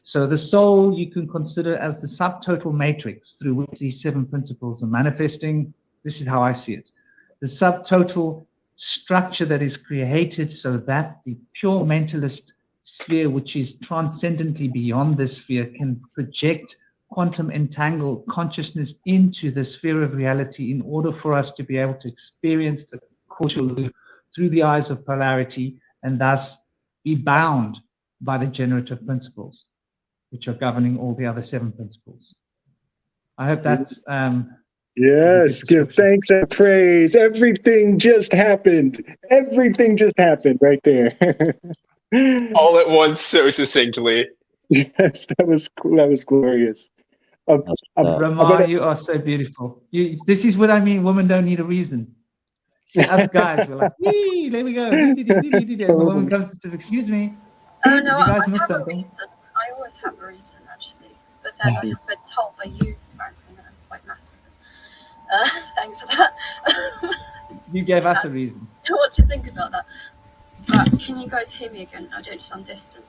So the soul you can consider as the subtotal matrix through which these 7 principles are manifesting. This is how I see it. The subtotal structure that is created so that the pure mentalist sphere, which is transcendently beyond this sphere, can project quantum entangled consciousness into the sphere of reality in order for us to be able to experience the causal loop through the eyes of polarity, and thus be bound by the generative principles, which are governing all the other 7 principles. I hope that's yes, give thanks and praise. Everything just happened. Everything just happened right there. All at once, so succinctly. Yes, that was glorious. Ramar, you are so beautiful. This is what I mean. Women don't need a reason. See, us guys, we're like, "Wee, there we go." And the woman comes and says, "Excuse me, Oh no, you guys I missed have something." a reason. I always have a reason, actually. But then I have been told by you, frankly, that I'm quite massive. Thanks for that. You gave us a reason. What to think about that? But can you guys hear me again? I don't sound distant.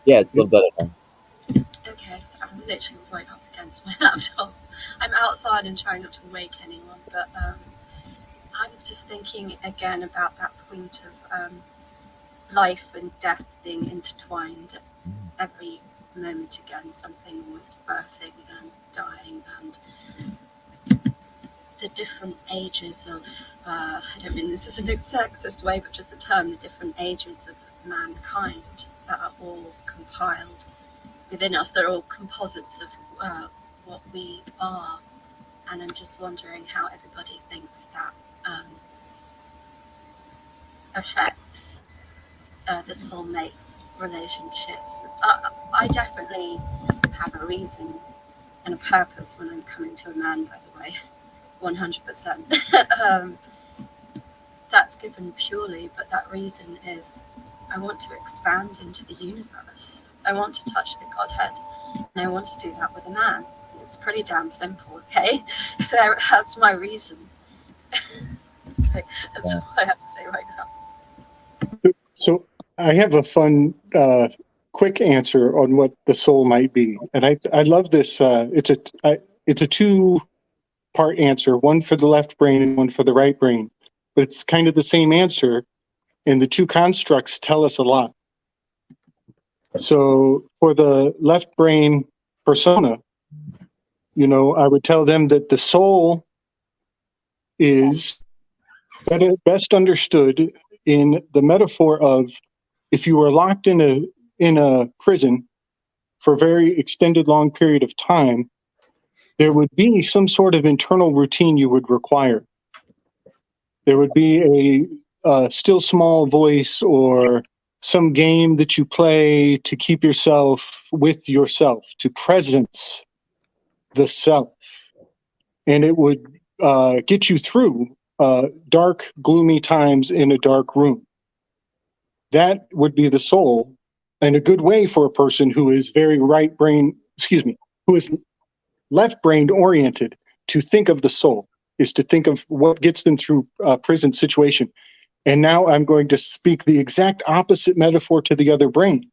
Yeah, it's a little better now. Okay, so I'm literally right up against my laptop. I'm outside and trying not to wake anyone, but I'm just thinking again about that point of life and death being intertwined at every moment again. Something was birthing and dying, and the different ages of, I don't mean this is in a sexist way, but just the term, the different ages of mankind that are all compiled within us. They're all composites of what we are. And I'm just wondering how everybody thinks that affects the soulmate relationships. I definitely have a reason and a purpose when I'm coming to a man, by the way, 100%. That's given purely, but that reason is I want to expand into the universe. I want to touch the Godhead, and I want to do that with a man. It's pretty damn simple, okay? That's my reason. Okay, that's all I have to say right now. So I have a fun, quick answer on what the soul might be, and I love this. It's a 2-part answer, one for the left brain and one for the right brain, but it's kind of the same answer, and the 2 constructs tell us a lot. So for the left brain persona, You know, I would tell them that the soul is best understood in the metaphor of, if you were locked in a prison for a very extended long period of time, there would be some sort of internal routine you would require. There would be a still small voice or some game that you play to keep yourself with yourself, to presence the self. And it would get you through dark, gloomy times in a dark room. That would be the soul, and a good way for a person who is very who is left-brained oriented to think of the soul, is to think of what gets them through a prison situation. And now I'm going to speak the exact opposite metaphor to the other brain.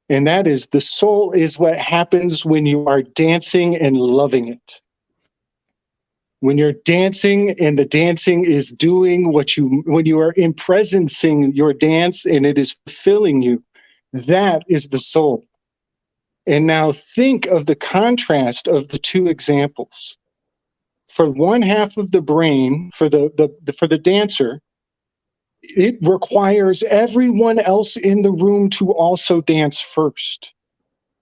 And that is, the soul is what happens when you are dancing and loving it. When you're dancing and the dancing is doing when you are in presencing your dance and it is fulfilling you, that is the soul. And now think of the contrast of the two examples. For one half of the brain, for the dancer, it requires everyone else in the room to also dance first.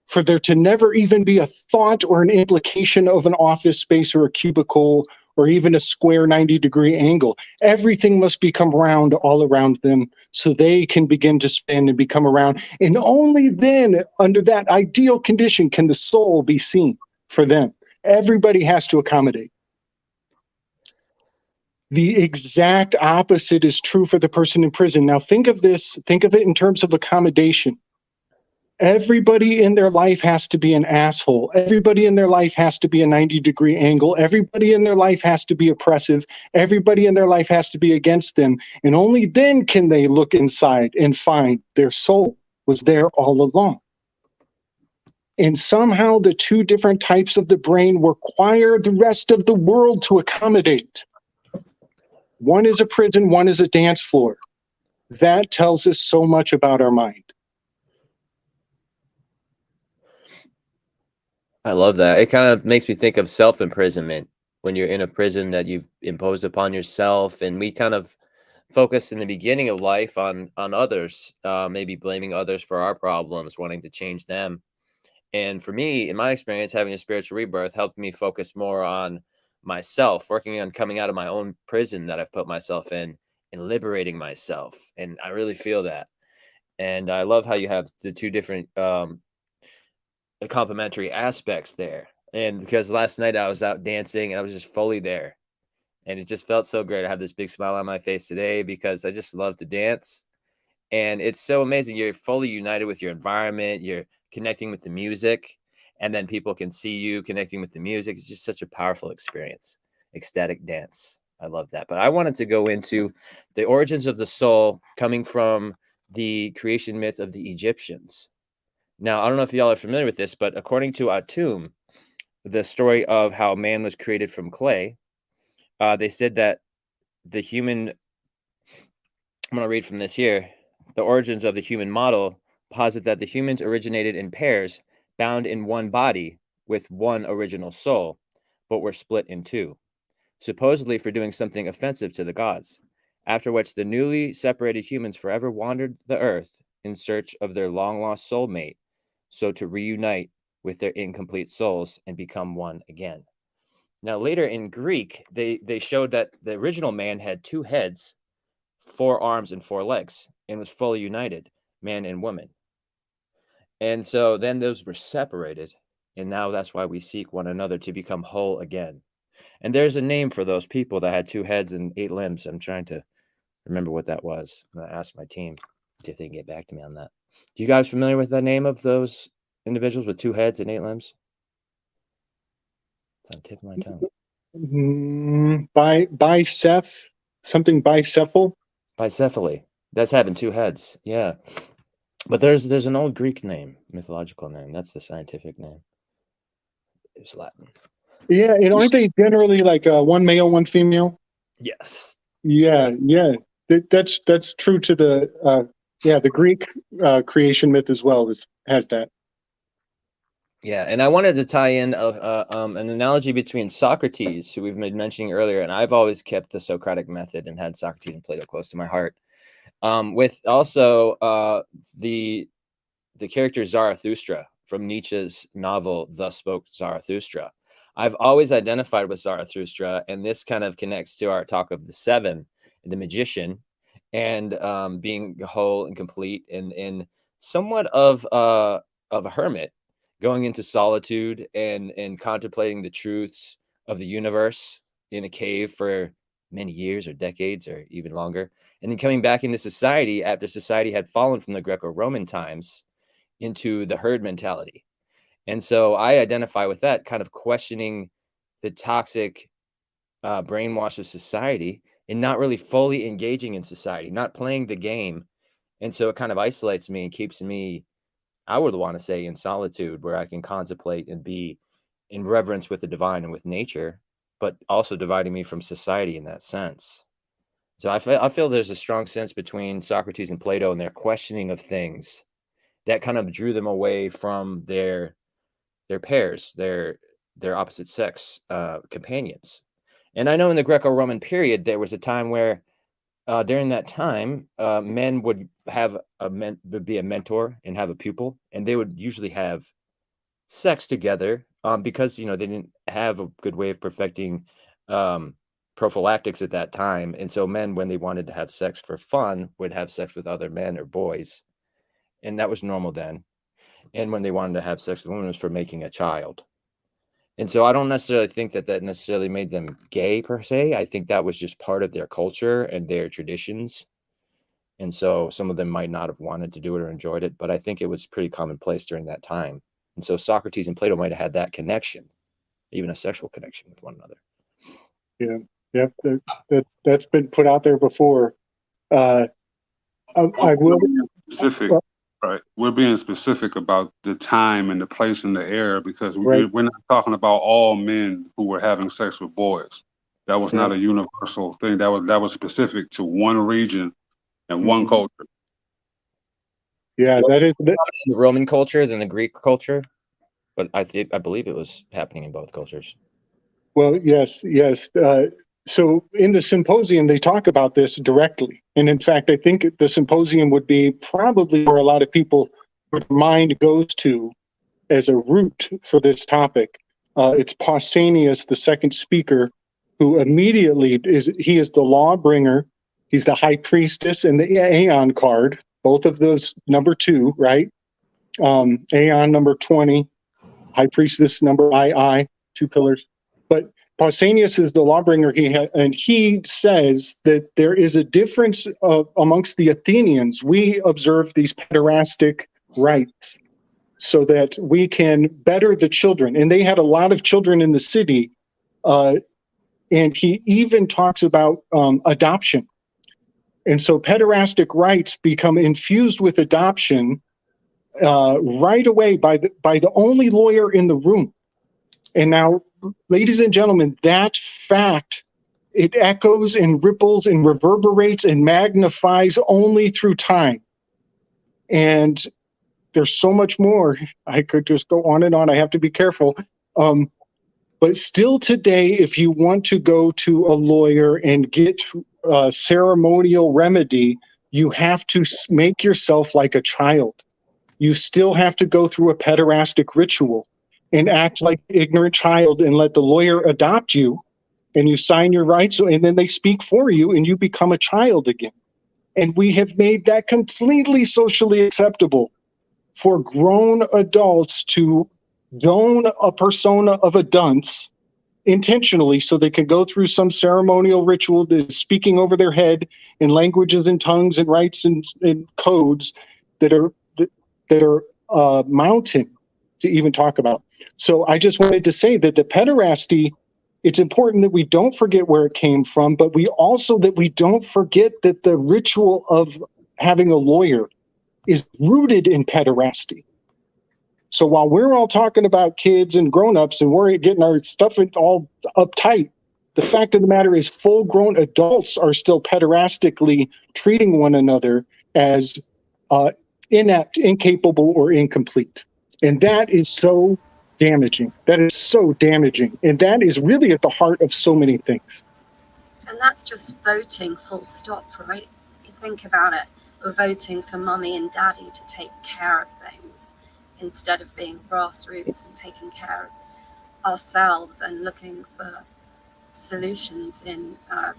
For there to never even be a thought or an implication of an office space or a cubicle or even a square 90-degree angle. Everything must become round all around them so they can begin to spin and become around. And only then, under that ideal condition, can the soul be seen for them. Everybody has to accommodate. The exact opposite is true for the person in prison. Now think of it in terms of accommodation. Everybody in their life has to be an asshole. Everybody in their life has to be a 90-degree angle. Everybody in their life has to be oppressive. Everybody in their life has to be against them. And only then can they look inside and find their soul was there all along. And somehow the two different types of the brain require the rest of the world to accommodate. One is a prison, one is a dance floor. That tells us so much about our mind. I love that. It kind of makes me think of self-imprisonment when you're in a prison that you've imposed upon yourself. And we kind of focus in the beginning of life on others, maybe blaming others for our problems, wanting to change them. And for me, in my experience, having a spiritual rebirth helped me focus more on myself, working on coming out of my own prison that I've put myself in and liberating myself. And I really feel that. And I love how you have the two different complementary aspects there. And because last night I was out dancing and I was just fully there, and it just felt so great. I have this big smile on my face today because I just love to dance. And it's so amazing. You're fully united with your environment. You're connecting with the music, and then people can see you connecting with the music. It's just such a powerful experience. Ecstatic dance. I love that. But I wanted to go into the origins of the soul coming from the creation myth of the Egyptians. Now, I don't know if y'all are familiar with this, but according to Atum, the story of how man was created from clay, they said that the human, I'm going to read from this here, the origins of the human model posit that the humans originated in pairs, bound in one body with one original soul, but were split in two, supposedly for doing something offensive to the gods, after which the newly separated humans forever wandered the earth in search of their long-lost soulmate, so to reunite with their incomplete souls and become one again. Now, later in Greek, they showed that the original man had two heads, 4 arms, and 4 legs, and was fully united, man and woman. And so then those were separated, and now that's why we seek one another to become whole again. And there's a name for those people that had 2 heads and 8 limbs. I'm trying to remember what that was. I'm going to ask my team see if they can get back to me on that. Do you guys familiar with the name of those individuals with 2 heads and 8 limbs? It's on the tip of my tongue. Something bicephal. Bicephaly. That's having 2 heads. Yeah. But there's an old Greek name, mythological name. That's the scientific name. It's Latin. Yeah, and aren't they generally like one male, one female? Yes. Yeah. That's true to the Greek creation myth as well. Has that. Yeah, and I wanted to tie in an analogy between Socrates, who we've been mentioning earlier, and I've always kept the Socratic method and had Socrates and Plato close to my heart. With also the character Zarathustra from Nietzsche's novel Thus Spoke Zarathustra. I've always identified with Zarathustra, and this kind of connects to our talk of the seven, the magician, and being whole and complete, and somewhat of a hermit, going into solitude and contemplating the truths of the universe in a cave for many years or decades or even longer, and then coming back into society after society had fallen from the Greco-Roman times into the herd mentality. And so I identify with that, kind of questioning the toxic brainwash of society and not really fully engaging in society, not playing the game. And so it kind of isolates me and keeps me, I would want to say, in solitude, where I can contemplate and be in reverence with the divine and with nature, but also dividing me from society in that sense. So I feel there's a strong sense between Socrates and Plato and their questioning of things that kind of drew them away from their pairs, their opposite sex companions. And I know in the Greco-Roman period, there was a time where during that time, men would be a mentor and have a pupil, and they would usually have sex together because, they didn't have a good way of perfecting prophylactics at that time. And so men, when they wanted to have sex for fun, would have sex with other men or boys. And that was normal then. And when they wanted to have sex with women, it was for making a child. And so I don't necessarily think that necessarily made them gay per se. I think that was just part of their culture and their traditions. And so some of them might not have wanted to do it or enjoyed it, but I think it was pretty commonplace during that time. And so Socrates and Plato might have had that connection, even a sexual connection with one another. Yeah, yep, that's been put out there before. I will specific, right? We're being specific about the time and the place and the era because we're not talking about all men who were having sex with boys. That was not a universal thing. That was specific to one region and one culture. Yeah, that is the Roman culture than the Greek culture, but I believe it was happening in both cultures. Well, yes. So in the symposium, they talk about this directly. And in fact, I think the symposium would be probably where a lot of people, their mind goes to as a root for this topic. It's Pausanias, the second speaker, who immediately is the law bringer. He's the high priestess and the Aeon card, both of those number 2, right? Aeon number 20, high priestess number II, 2 pillars. But Pausanias is the lawbringer, and he says that there is a difference amongst the Athenians. We observe these pederastic rites so that we can better the children. And they had a lot of children in the city. And he even talks about adoption. And so pederastic rites become infused with adoption right away by the only lawyer in the room. And now, ladies and gentlemen, that fact, it echoes and ripples and reverberates and magnifies only through time. And there's so much more. I could just go on and on. I have to be careful. But still today, if you want to go to a lawyer and get a ceremonial remedy, you have to make yourself like a child. You still have to go through a pederastic ritual and act like an ignorant child and let the lawyer adopt you, and you sign your rights, and then they speak for you, and you become a child again. And we have made that completely socially acceptable for grown adults to don a persona of a dunce intentionally so they can go through some ceremonial ritual that is speaking over their head in languages and tongues and rites and codes that are mounting to even talk about. So I just wanted to say that the pederasty, it's important that we don't forget where it came from, but we don't forget that the ritual of having a lawyer is rooted in pederasty. So while we're all talking about kids and grown-ups and we're getting our stuff all uptight, the fact of the matter is full-grown adults are still pederastically treating one another as inept, incapable, or incomplete. And that is so damaging. That is so damaging. And that is really at the heart of so many things. And that's just voting full stop, right? You think about it, we're voting for mummy and daddy to take care of things instead of being grassroots and taking care of ourselves and looking for solutions in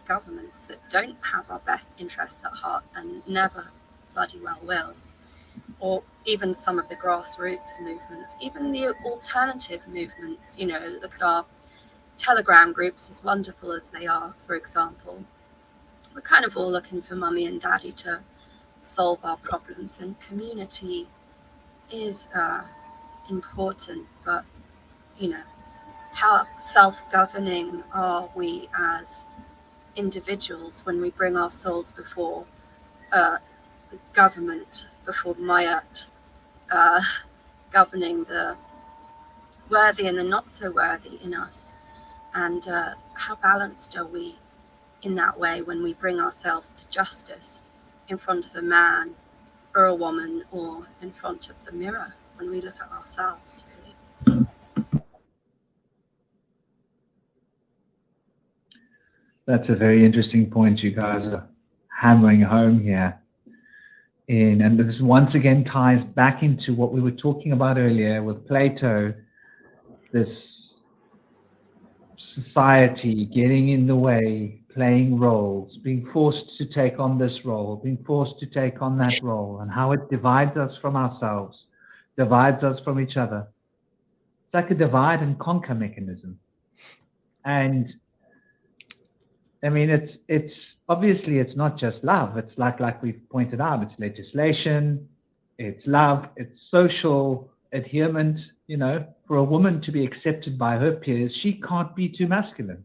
governments that don't have our best interests at heart and never bloody well will. Or even some of the grassroots movements, even the alternative movements, you know, look at our Telegram groups, as wonderful as they are, for example. We're kind of all looking for mummy and daddy to solve our problems, and community is important, but, you know, how self-governing are we as individuals when we bring our souls before government, before Mayat, governing the worthy and the not so worthy in us? And how balanced are we in that way when we bring ourselves to justice in front of a man or a woman, or in front of the mirror when we look at ourselves, really? That's a very interesting point you guys are hammering home here. And this once again ties back into what we were talking about earlier with Plato, this society getting in the way, playing roles, being forced to take on this role, being forced to take on that role, and how it divides us from ourselves, divides us from each other. It's like a divide and conquer mechanism. And I mean, it's obviously it's not just love. It's like we've pointed out, it's legislation, it's love, it's social adherent. You know, for a woman to be accepted by her peers, she can't be too masculine.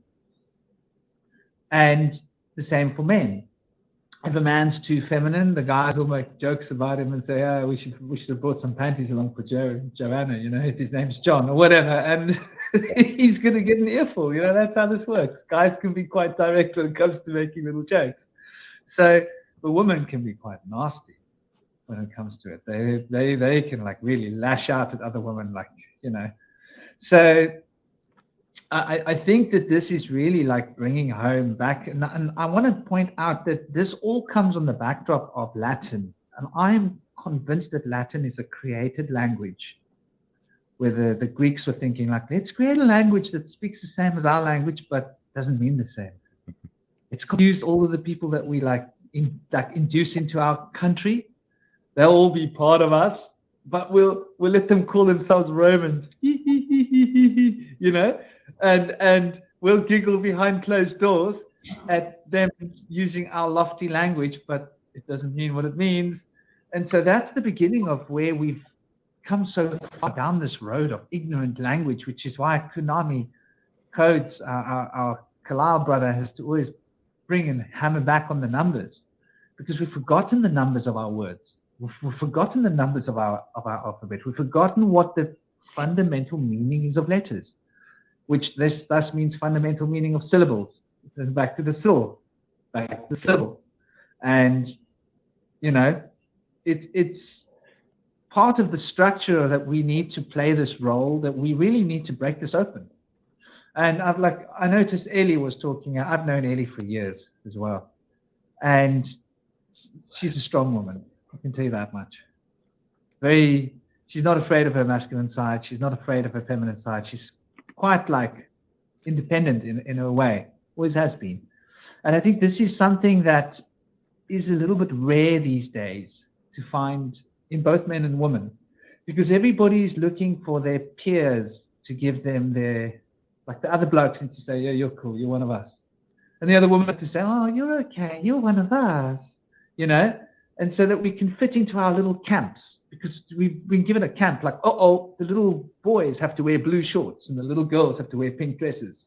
And the same for men. If a man's too feminine, the guys will make jokes about him and say, "Oh, we should have brought some panties along for Joanna, you know, if his name's John or whatever." And he's going to get an earful. You know, that's how this works. Guys can be quite direct when it comes to making little jokes. So the woman can be quite nasty when it comes to it. They can like really lash out at other women, like, you know. So I think that this is really like bringing home back, and I want to point out that this all comes on the backdrop of Latin, and I'm convinced that Latin is a created language, where the Greeks were thinking like, let's create a language that speaks the same as our language but doesn't mean the same. It's confused all of the people that we induce into our country. They'll all be part of us, but we'll let them call themselves Romans, you know. And we'll giggle behind closed doors at them using our lofty language, but it doesn't mean what it means. And so that's the beginning of where we've come so far down this road of ignorant language, which is why Kunami Codes, our Kalal brother, has to always bring and hammer back on the numbers, because we've forgotten the numbers of our words. We've forgotten the numbers of our alphabet. We've forgotten what the fundamental meaning is of letters, which this thus means fundamental meaning of syllables. So back to the syllable, back to the syllable. And, you know, it's part of the structure that we need to play this role, that we really need to break this open. And I noticed Ellie was talking. I've known Ellie for years as well. And she's a strong woman. I can tell you that much. She's not afraid of her masculine side. She's not afraid of her feminine side. She's quite like independent in a way, always has been. And I think this is something that is a little bit rare these days to find in both men and women, because everybody is looking for their peers to give them their, like the other blokes need to say, yeah, you're cool, you're one of us. And the other woman to say, oh, you're okay, you're one of us, you know? And so that we can fit into our little camps, because we've been given a camp like, the little boys have to wear blue shorts and the little girls have to wear pink dresses.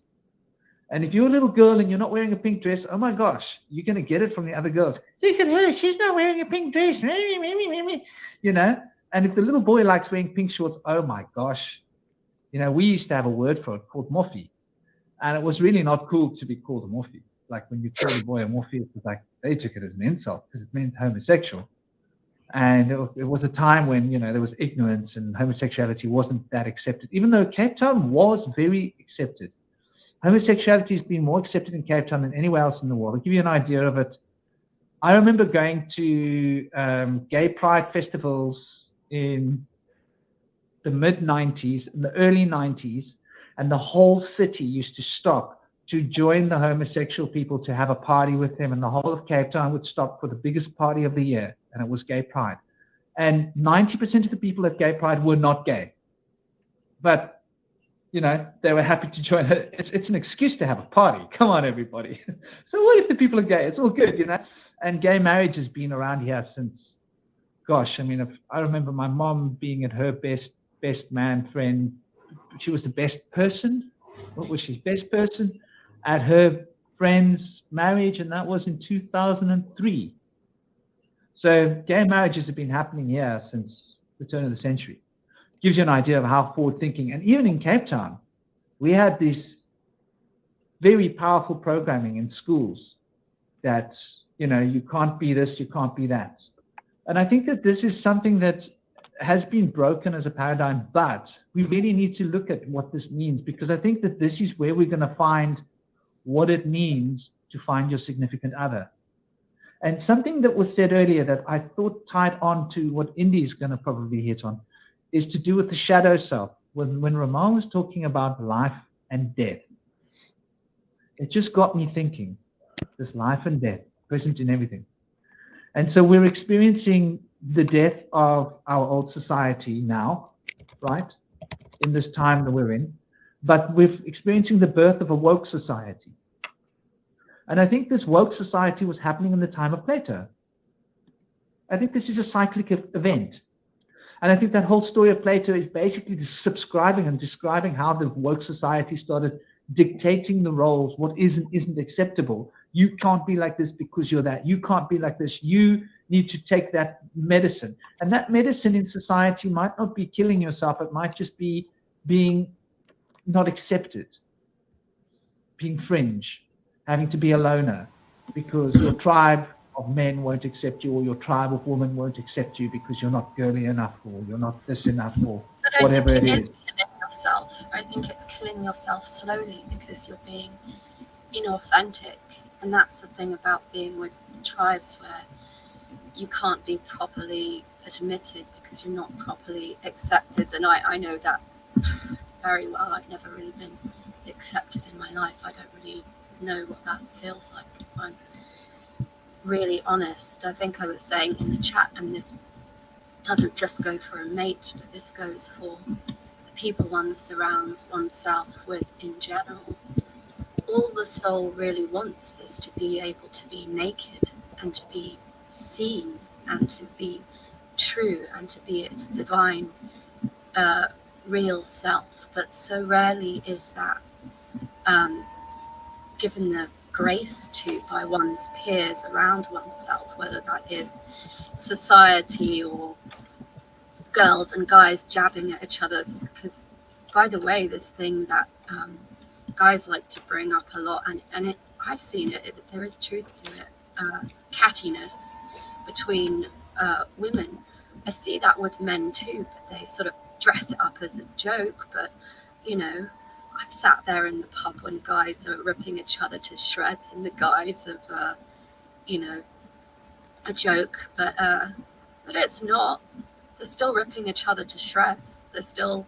And if you're a little girl and you're not wearing a pink dress, oh my gosh, you're going to get it from the other girls. Look at her, she's not wearing a pink dress, you know? And if the little boy likes wearing pink shorts, oh my gosh, you know, we used to have a word for it called morphy. And it was really not cool to be called a morphy. Like when you called a boy a morphy, it was like, they took it as an insult because it meant homosexual. And it was a time when, you know, there was ignorance and homosexuality wasn't that accepted, even though Cape Town was very accepted. Homosexuality has been more accepted in Cape Town than anywhere else in the world. I'll give you an idea of it. I remember going to gay pride festivals in the mid-90s, in the early 90s, and the whole city used to stop to join the homosexual people to have a party with them, and the whole of Cape Town would stop for the biggest party of the year, and it was gay pride. And 90% of the people at gay pride were not gay, but you know, they were happy to join. It's an excuse to have a party. Come on, everybody. So what if the people are gay? It's all good, you know. And gay marriage has been around here since, gosh, I mean, I remember my mom being at her best man friend. She was the best person. What was she? Best person at her friend's marriage, and that was in 2003. So gay marriages have been happening here since the turn of the century. Gives you an idea of how forward thinking. And even in Cape Town, we had this very powerful programming in schools that, you know, you can't be this, you can't be that. And I think that this is something that has been broken as a paradigm, but we really need to look at what this means, because I think that this is where we're going to find what it means to find your significant other. And something that was said earlier that I thought tied on to what Indy is going to probably hit on is to do with the shadow self. When Ramon was talking about life and death, it just got me thinking, this life and death, present in everything. And so we're experiencing the death of our old society now, right? In this time that we're in, but we're experiencing the birth of a woke society. And I think this woke society was happening in the time of Plato. I think this is a cyclic event. And I think that whole story of Plato is basically subscribing and describing how the woke society started dictating the roles, what is and isn't acceptable. You can't be like this because you're that. You can't be like this. You need to take that medicine. And that medicine in society might not be killing yourself. It might just be being not accepted, being fringe, having to be a loner because your tribe of men won't accept you, or your tribe of women won't accept you because you're not girly enough, or you're not this enough, or whatever it is. Killing yourself. I think it's killing yourself slowly because you're being inauthentic, and that's the thing about being with tribes where you can't be properly admitted because you're not properly accepted. And I know that very well. I've never really been accepted in my life. I don't really know what that feels like. I'm really honest. I think I was saying in the chat, and this doesn't just go for a mate, but this goes for the people one surrounds oneself with in general. All the soul really wants is to be able to be naked and to be seen and to be true and to be its divine real self. But so rarely is that given the grace to by one's peers around oneself, whether that is society or girls and guys jabbing at each other's. Because, by the way, this thing that guys like to bring up a lot, and I've seen it, there is truth to it, cattiness between women. I see that with men too, but they sort of dress it up as a joke. But, you know, I've sat there in the pub when guys are ripping each other to shreds in the guise of, you know, a joke, but it's not. They're still ripping each other to shreds. They're still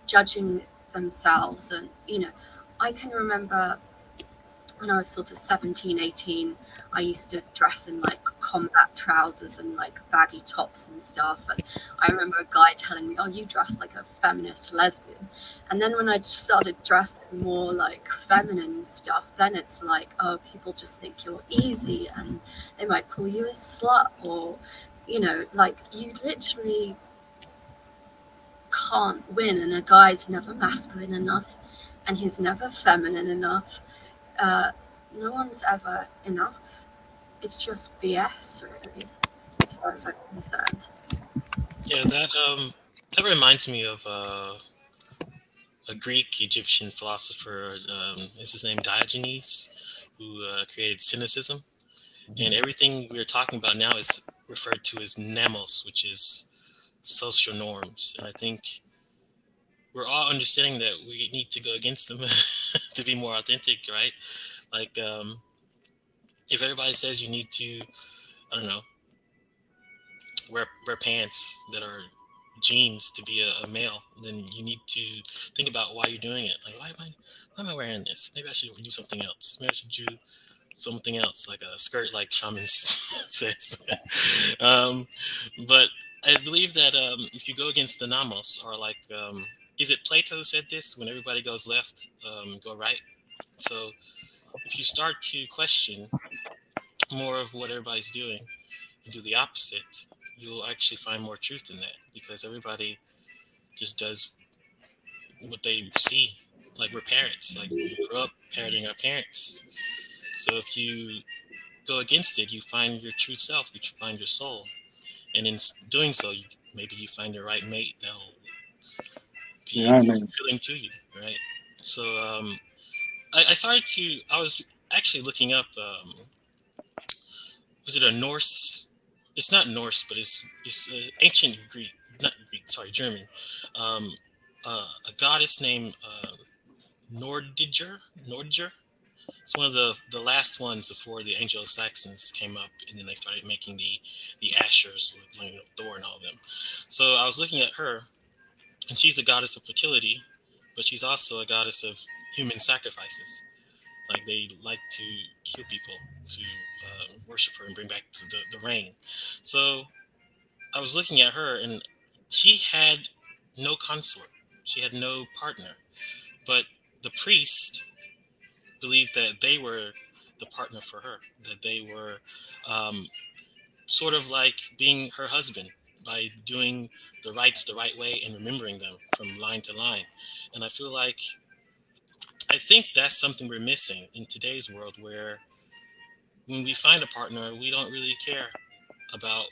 judging themselves. And, you know, I can remember when I was sort of 17, 18, I used to dress in like combat trousers and like baggy tops and stuff. And I remember a guy telling me, "Oh, you dress like a feminist lesbian." And then when I started dressing more like feminine stuff, then it's like, oh, people just think you're easy and they might call you a slut, or, you know, like you literally can't win. And a guy's never masculine enough and he's never feminine enough. No one's ever enough. It's just BS, really, as far as I'm concerned. Yeah, that reminds me of a Greek Egyptian philosopher. Is his name Diogenes, who created cynicism, And everything we're talking about now is referred to as nemos, which is social norms. And I think we're all understanding that we need to go against them to be more authentic, right? Like, if everybody says you need to, I don't know, wear pants that are jeans to be a male, then you need to think about why you're doing it. Like, why am I wearing this? Maybe I should do something else. Maybe I should do something else, like a skirt, like Shaman says. But I believe that if you go against the namos, or like, is it Plato who said this? When everybody goes left, go right. So if you start to question more of what everybody's doing and do the opposite, you'll actually find more truth in that, because everybody just does what they see. Like, we're parrots. Like, we grew up parroting our parents. So if you go against it, you find your true self, you find your soul. And in doing so, maybe you find the right mate that will be fulfilling to you, right? So I was actually looking up, was it a Norse? It's not Norse, but it's ancient Greek, not Greek, sorry, German. A goddess named Nordiger. It's one of the last ones before the Anglo-Saxons came up, and then they started making the Ashers with Thor and all of them. So I was looking at her, and she's a goddess of fertility, but she's also a goddess of human sacrifices. Like, they like to kill people to worship her and bring back the rain. So I was looking at her, and she had no consort. She had no partner. But the priest believed that they were the partner for her, that they were sort of like being her husband by doing the rites the right way and remembering them from line to line. And I think that's something we're missing in today's world, where when we find a partner, we don't really care about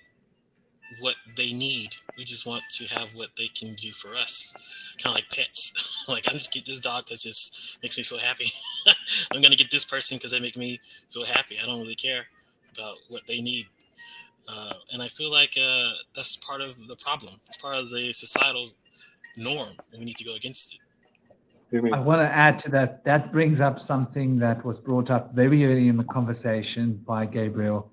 what they need. We just want to have what they can do for us, kind of like pets. Like, I'm just get this dog because it makes me feel happy. I'm gonna get this person because they make me feel happy. I don't really care about what they need, and I feel like that's part of the problem. It's part of the societal norm, and we need to go against it. I want to add to that. That brings up something that was brought up very early in the conversation by Gabriel.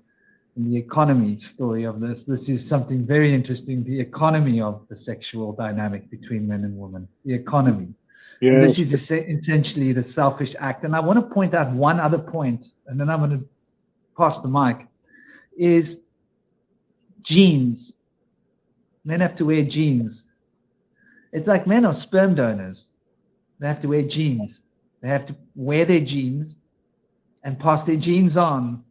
The economy story of this. This is something very interesting. The economy of the sexual dynamic between men and women. The economy. Yes. And this is essentially the selfish act. And I want to point out one other point, and then I'm going to pass the mic, is genes. Men have to wear genes. It's like men are sperm donors. They have to wear genes. They have to wear their genes and pass their genes on.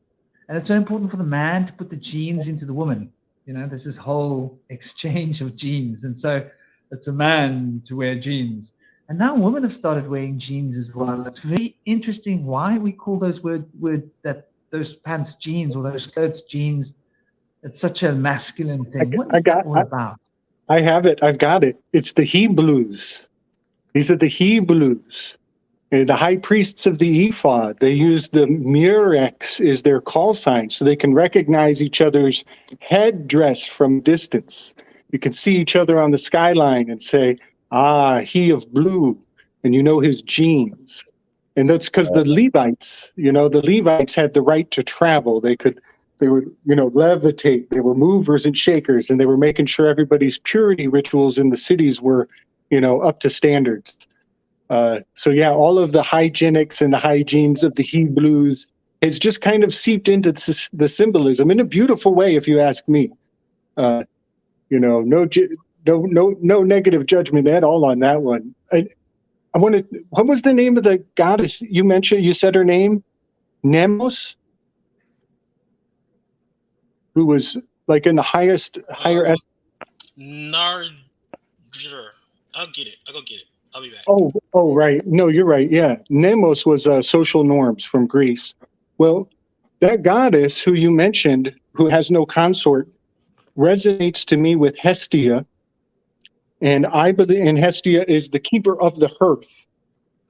And it's so important for the man to put the genes into the woman. You know, there's this whole exchange of genes. And so it's a man to wear jeans. And now women have started wearing jeans as well. It's very interesting why we call those those pants jeans or those clothes jeans. It's such a masculine thing. What is that all about? I have it. I've got it. It's the Hebrews. These are the Hebrews. The high priests of the ephod. They use the murex as their call sign, so they can recognize each other's headdress from distance. You can see each other on the skyline and say, "Ah, he of blue," and you know his genes. And that's because the Levites, the Levites had the right to travel. They were, levitate. They were movers and shakers, and they were making sure everybody's purity rituals in the cities were, up to standards. So yeah, all of the hygienics and the hygienes of the Hebrews has just kind of seeped into the symbolism in a beautiful way, if you ask me. No negative judgment at all on that one. What was the name of the goddess you mentioned? You said her name, Nemos, who was like in the higher. Narger. I'll get it. I'll go get it. I'll be back. Oh, right. No, you're right. Yeah. Nemos was social norms from Greece. Well, that goddess who you mentioned, who has no consort, resonates to me with Hestia. And I believe Hestia is the keeper of the hearth.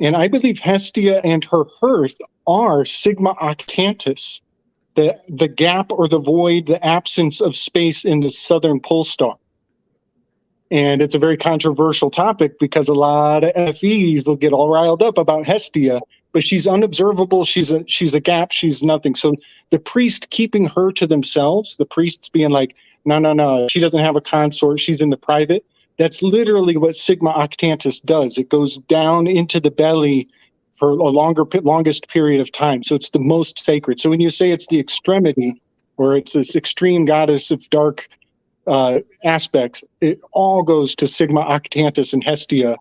And I believe Hestia and her hearth are Sigma Octantis, the gap or the void, the absence of space in the southern pole star. And it's a very controversial topic because a lot of FEs will get all riled up about Hestia, but she's unobservable. She's a gap. She's nothing. So the priest keeping her to themselves, the priests being like, no, she doesn't have a consort. She's in the private. That's literally what Sigma Octantis does. It goes down into the belly for a longest period of time. So it's the most sacred. So when you say it's the extremity, or it's this extreme goddess of dark aspects, it all goes to Sigma Octantis and Hestia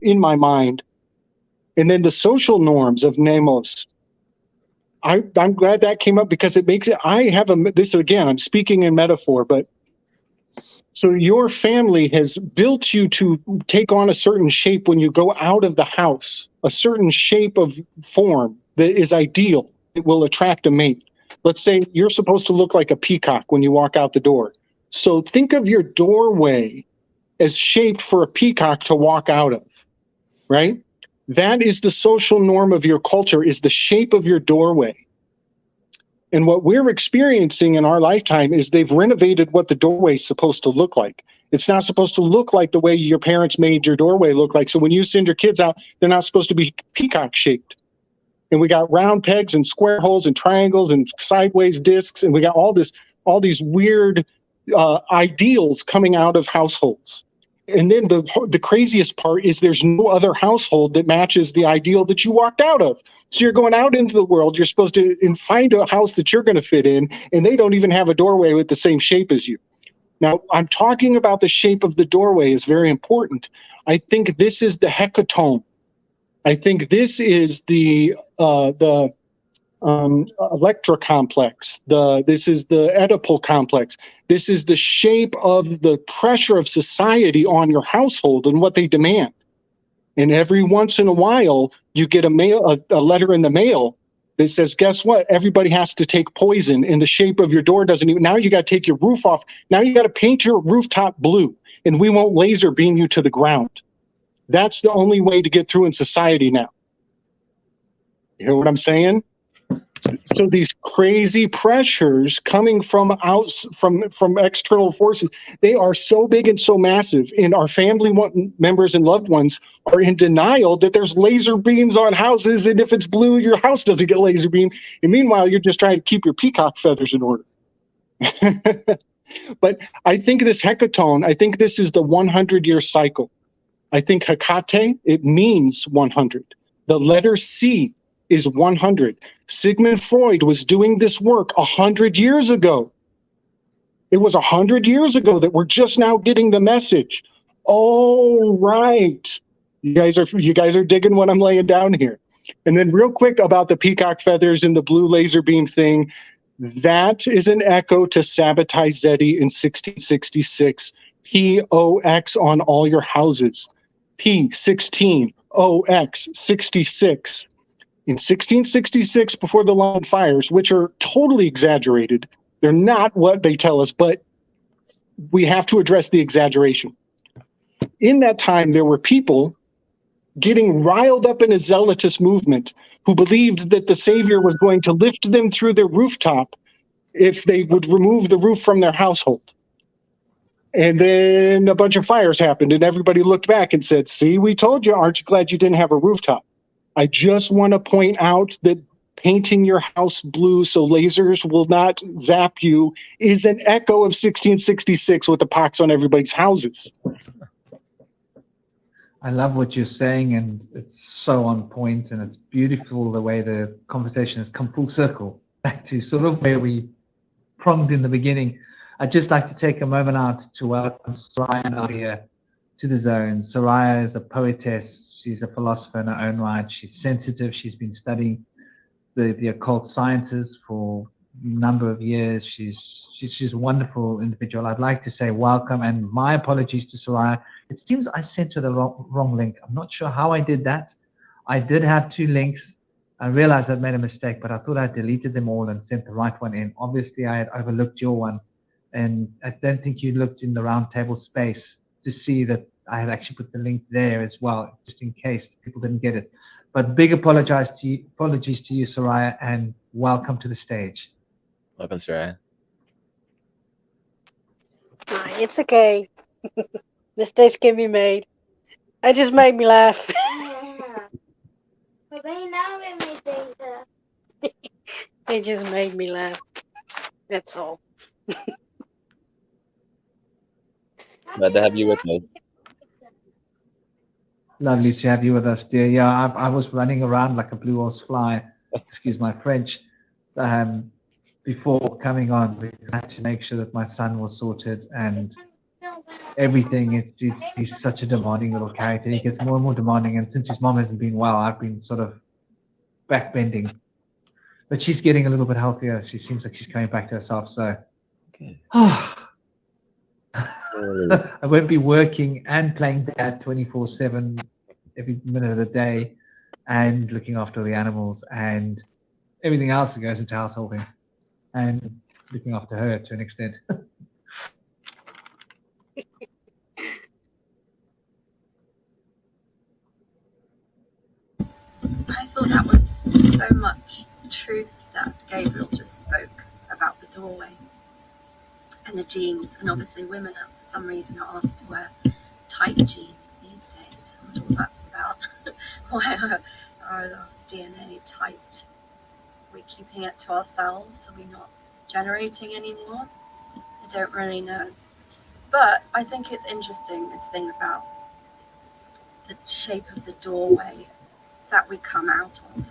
in my mind. And then the social norms of Nemos. I'm glad that came up because it makes it, this again, I'm speaking in metaphor, but so your family has built you to take on a certain shape when you go out of the house, a certain shape of form that is ideal. It will attract a mate. Let's say you're supposed to look like a peacock when you walk out the door. So think of your doorway as shaped for a peacock to walk out of, right? That is the social norm of your culture, is the shape of your doorway. And what we're experiencing in our lifetime is they've renovated what the doorway is supposed to look like. It's not supposed to look like the way your parents made your doorway look like. So when you send your kids out, they're not supposed to be peacock shaped. And we got round pegs and square holes and triangles and sideways discs. And we got all these weird ideals coming out of households. And then the craziest part is there's no other household that matches the ideal that you walked out of. So you're going out into the world, you're supposed to find a house that you're going to fit in, and they don't even have a doorway with the same shape as you. Now, I'm talking about the shape of the doorway is very important. I think this is the hecatome. I think this is the Electra complex. This is the Oedipal complex. This is the shape of the pressure of society on your household and what they demand. And every once in a while, you get a letter in the mail that says, guess what? Everybody has to take poison, and the shape of your door doesn't even, now you got to take your roof off. Now you got to paint your rooftop blue, and we won't laser beam you to the ground. That's the only way to get through in society now. You hear what I'm saying? So these crazy pressures coming from external forces, they are so big and so massive, and our family members and loved ones are in denial that there's laser beams on houses, and if it's blue, your house doesn't get laser beam. And meanwhile, you're just trying to keep your peacock feathers in order. But I think this hecatone, I think this is the 100-year cycle. I think Hecate, it means 100. The letter C is 100. Sigmund Freud was doing this work 100 years ago. It was 100 years ago that we're just now getting the message. Oh, right. You guys are digging what I'm laying down here. And then real quick about the peacock feathers and the blue laser beam thing. That is an echo to Sabbatai Zeti in 1666. POX on all your houses. P16, OX, 66. In 1666, before the London fires, which are totally exaggerated, they're not what they tell us, but we have to address the exaggeration. In that time, there were people getting riled up in a zealotous movement who believed that the Savior was going to lift them through their rooftop if they would remove the roof from their household. And then a bunch of fires happened, and everybody looked back and said, see, we told you, aren't you glad you didn't have a rooftop? I just want to point out that painting your house blue so lasers will not zap you is an echo of 1666 with the pox on everybody's houses. I love what you're saying, and it's so on point, and it's beautiful the way the conversation has come full circle back to sort of where we pronged in the beginning. I'd just like to take a moment out to welcome Soraya Nadia to the zone. Soraya is a poetess. She's a philosopher in her own right. She's sensitive. She's been studying the occult sciences for a number of years. She's a wonderful individual. I'd like to say welcome, and my apologies to Soraya. It seems I sent her the wrong link. I'm not sure how I did that. I did have 2 links. I realized I'd made a mistake, but I thought I deleted them all and sent the right one in. Obviously, I had overlooked your one, and I don't think you looked in the roundtable space to see that I had actually put the link there as well, just in case people didn't get it. But big apologies to you, Soraya, and welcome to the stage. Welcome, Soraya. It's okay. Mistakes can be made. It just made me laugh. It just made me laugh. That's all. Glad to have you with us. Lovely to have you with us, dear. Yeah, I was running around like a blue horse fly, excuse my French, before coming on, because I had to make sure that my son was sorted and everything. He's such a demanding little character. He gets more and more demanding, and since his mom hasn't been well, I've been sort of backbending. But she's getting a little bit healthier. She seems like she's coming back to herself. So Okay. I won't be working and playing dad 24/7 every minute of the day and looking after the animals and everything else that goes into householding and looking after her to an extent. I thought that was so much truth that Gabriel just spoke about the doorway and the jeans. And obviously women are, for some reason, are asked to wear tight jeans these days. I wonder what that's about. Why are our DNA tight? Are we keeping it to ourselves? Are we not generating anymore? I don't really know. But I think it's interesting, this thing about the shape of the doorway that we come out of,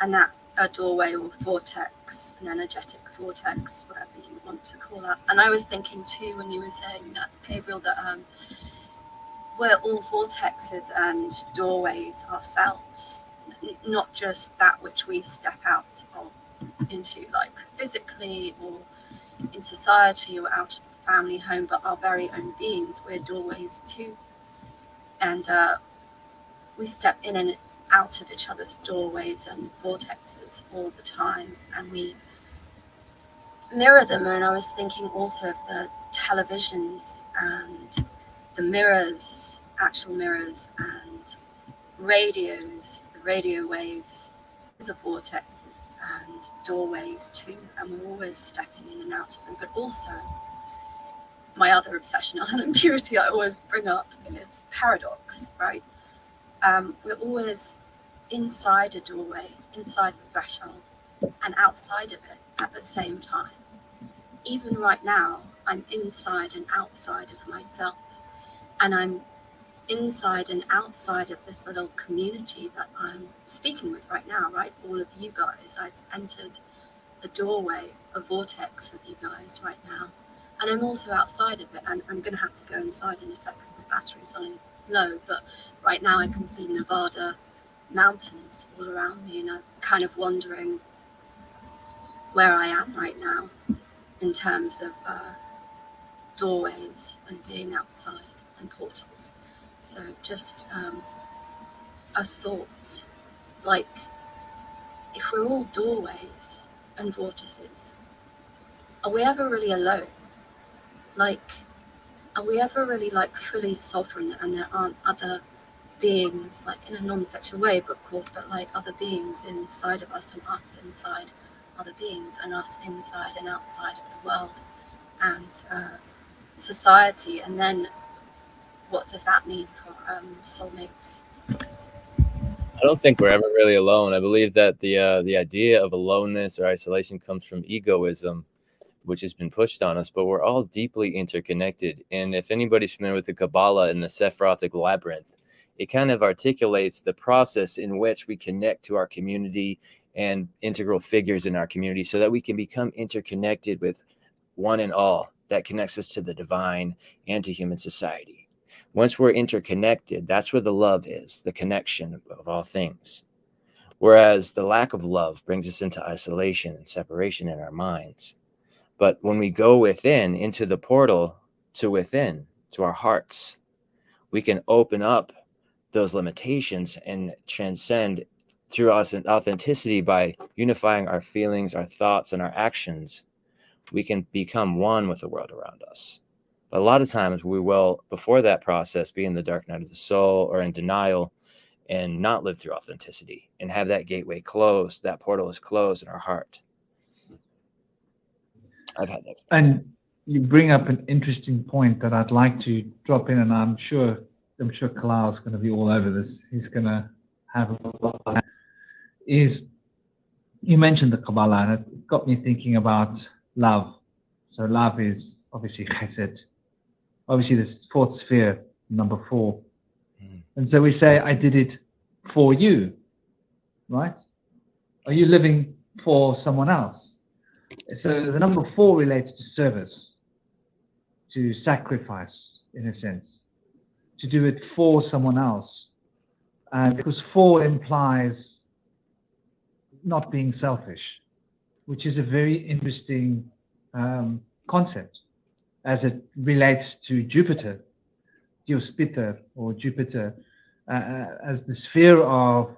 and that a doorway or vortex, an energetic vortex, whatever you want to call that. And I was thinking too, when you were saying that, Gabriel, that we're all vortexes and doorways ourselves, not just that which we step out of into, like physically or in society or out of the family home, but our very own beings. We're doorways too, and we step in and out of each other's doorways and vortexes all the time, and we mirror them. And I was thinking also of the televisions and the mirrors, actual mirrors, and radios, the radio waves. Those are vortexes and doorways too, and we're always stepping in and out of them. But also, my other obsession, other than purity, I always bring up is paradox, right? We're always inside a doorway, inside the threshold, and outside of it at the same time. Even right now, I'm inside and outside of myself, and I'm inside and outside of this little community that I'm speaking with right now, right? All of you guys. I've entered a doorway, a vortex with you guys right now, and I'm also outside of it, and I'm going to have to go inside in a sec because my battery's on low, but right now I can see Nevada mountains all around me, and I'm kind of wondering where I am right now in terms of doorways and being outside and portals. So just a thought, like, if we're all doorways and vortices, are we ever really alone? Like, are we ever really like fully sovereign, and there aren't other beings, like in a non-sexual way, but of course, but like other beings inside of us, and us inside other beings, and us inside and outside of the world and society? And then what does that mean for soulmates? I don't think we're ever really alone. I believe that the idea of aloneness or isolation comes from egoism, which has been pushed on us, but we're all deeply interconnected. And if anybody's familiar with the Kabbalah and the Sephirothic labyrinth, it kind of articulates the process in which we connect to our community and integral figures in our community so that we can become interconnected with one and all that connects us to the divine and to human society. Once we're interconnected, that's where the love is, the connection of all things. Whereas the lack of love brings us into isolation and separation in our minds. But when we go within, into the portal to within, to our hearts, we can open up those limitations and transcend through us in authenticity by unifying our feelings, our thoughts, and our actions. We can become one with the world around us. But a lot of times we will, before that process, be in the dark night of the soul or in denial and not live through authenticity and have that gateway closed, that portal is closed in our heart. I've had that. And you bring up an interesting point that I'd like to drop in, and I'm sure Kalal's going to be all over this. He's going to have a lot of that. Is you mentioned the Kabbalah, and it got me thinking about love. So love is obviously chesed, obviously this fourth sphere, number 4. And so we say, I did it for you, right? Are you living for someone else? So the number 4 relates to service, to sacrifice, in a sense, to do it for someone else. Because 4 implies not being selfish, which is a very interesting concept as it relates to Jupiter, Diospiter, or Jupiter, as the sphere of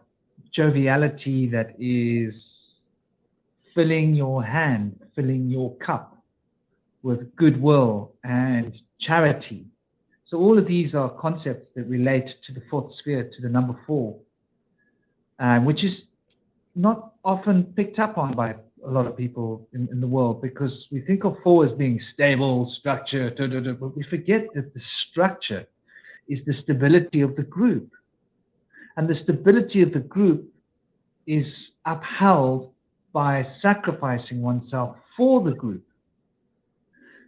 joviality that is filling your hand, filling your cup with goodwill and charity. So all of these are concepts that relate to the fourth sphere, to the number 4, which is not often picked up on by a lot of people in the world, because we think of 4 as being stable, structure, but we forget that the structure is the stability of the group. And the stability of the group is upheld by sacrificing oneself for the group.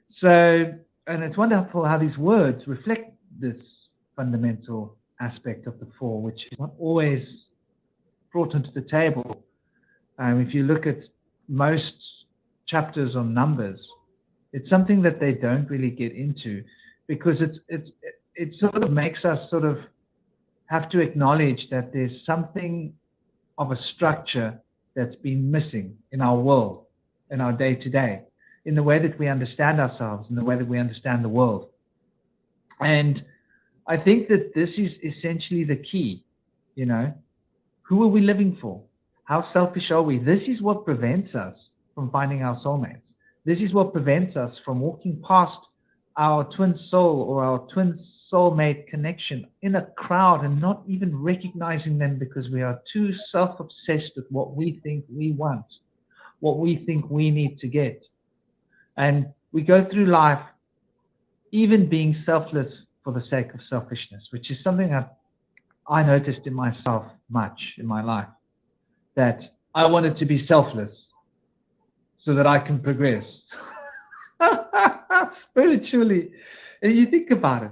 So, and it's wonderful how these words reflect this fundamental aspect of the 4, which is not always brought onto the table. If you look at most chapters on numbers, it's something that they don't really get into, because it sort of makes us sort of have to acknowledge that there's something of a structure that's been missing in our world, in our day-to-day, in the way that we understand ourselves, in the way that we understand the world. And I think that this is essentially the key. You know, who are we living for? How selfish are we? This is what prevents us from finding our soulmates. This is what prevents us from walking past our twin soul or our twin soulmate connection in a crowd and not even recognizing them, because we are too self-obsessed with what we think we want, what we think we need to get. And we go through life even being selfless for the sake of selfishness, which is something that I noticed in myself much in my life, that I wanted to be selfless so that I can progress spiritually. And you think about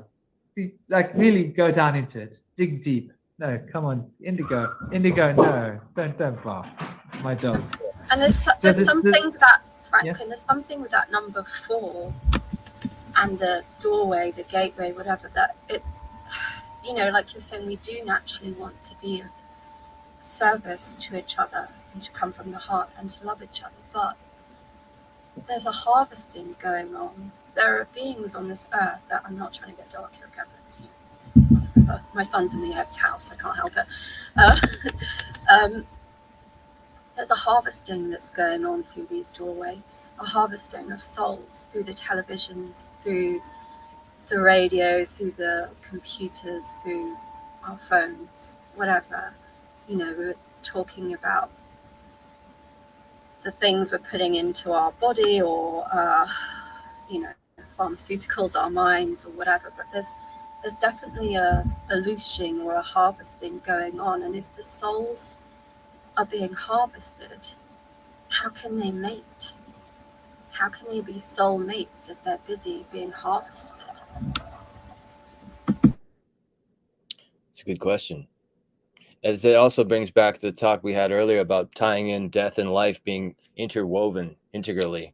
it, like really go down into it, dig deep. No, come on, Indigo, no, don't bark, my dogs. And there's something with that, Frank, and there's something with that number 4 and the doorway, the gateway, whatever, that it, you know, like you're saying, we do naturally want to be of service to each other and to come from the heart and to love each other, but there's a harvesting going on. There are beings on this earth that, I'm not trying to get dark here again. My son's in the house, I can't help it. There's a harvesting that's going on through these doorways, a harvesting of souls through the televisions, through the radio, through the computers, through our phones, whatever. You know, we're talking about the things we're putting into our body, or you know, pharmaceuticals, our minds, or whatever. But there's definitely a loosing or a harvesting going on. And if the souls are being harvested, how can they mate? How can they be soul mates if they're busy being harvested? It's a good question. As it also brings back the talk we had earlier about tying in death and life being interwoven integrally.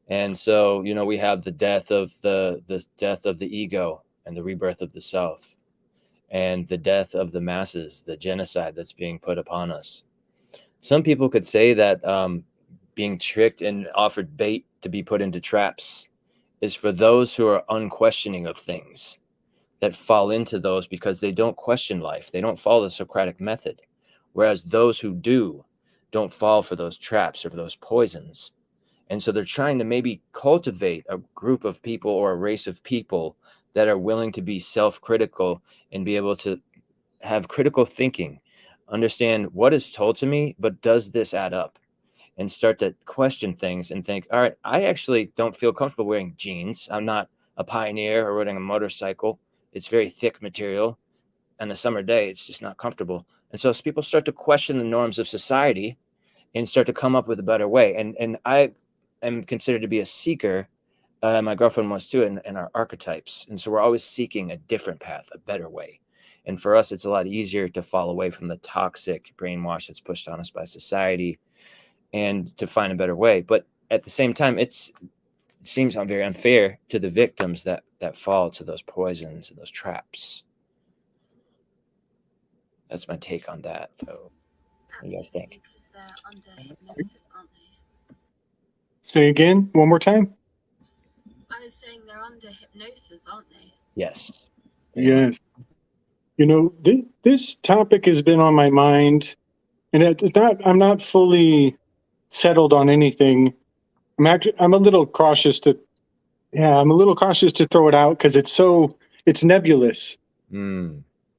And so, you know, we have the death of the death of the ego and the rebirth of the self, and the death of the masses, the genocide that's being put upon us. Some people could say that being tricked and offered bait to be put into traps is for those who are unquestioning of things, that fall into those because they don't question life. They don't follow the Socratic method. Whereas those who do don't fall for those traps or for those poisons. And so they're trying to maybe cultivate a group of people or a race of people that are willing to be self-critical and be able to have critical thinking, understand what is told to me, but does this add up? and start to question things and think, all right, I actually don't feel comfortable wearing jeans. I'm not a pioneer or riding a motorcycle. It's very thick material. On a summer day, it's just not comfortable. And so as people start to question the norms of society and start to come up with a better way. And I am considered to be a seeker. My girlfriend was too, in our archetypes. And so we're always seeking a different path, a better way. And for us, it's a lot easier to fall away from the toxic brainwash that's pushed on us by society and to find a better way. But at the same time, it seems very unfair to the victims that fall to those poisons and those traps. That's my take on that, though. What do you guys think? Because they're under hypnosis, aren't they? Say again, one more time. I was saying they're under hypnosis, aren't they? Yes. Yes. You know, this topic has been on my mind, and I'm not fully settled on anything. I'm a little cautious to throw it out because it's nebulous.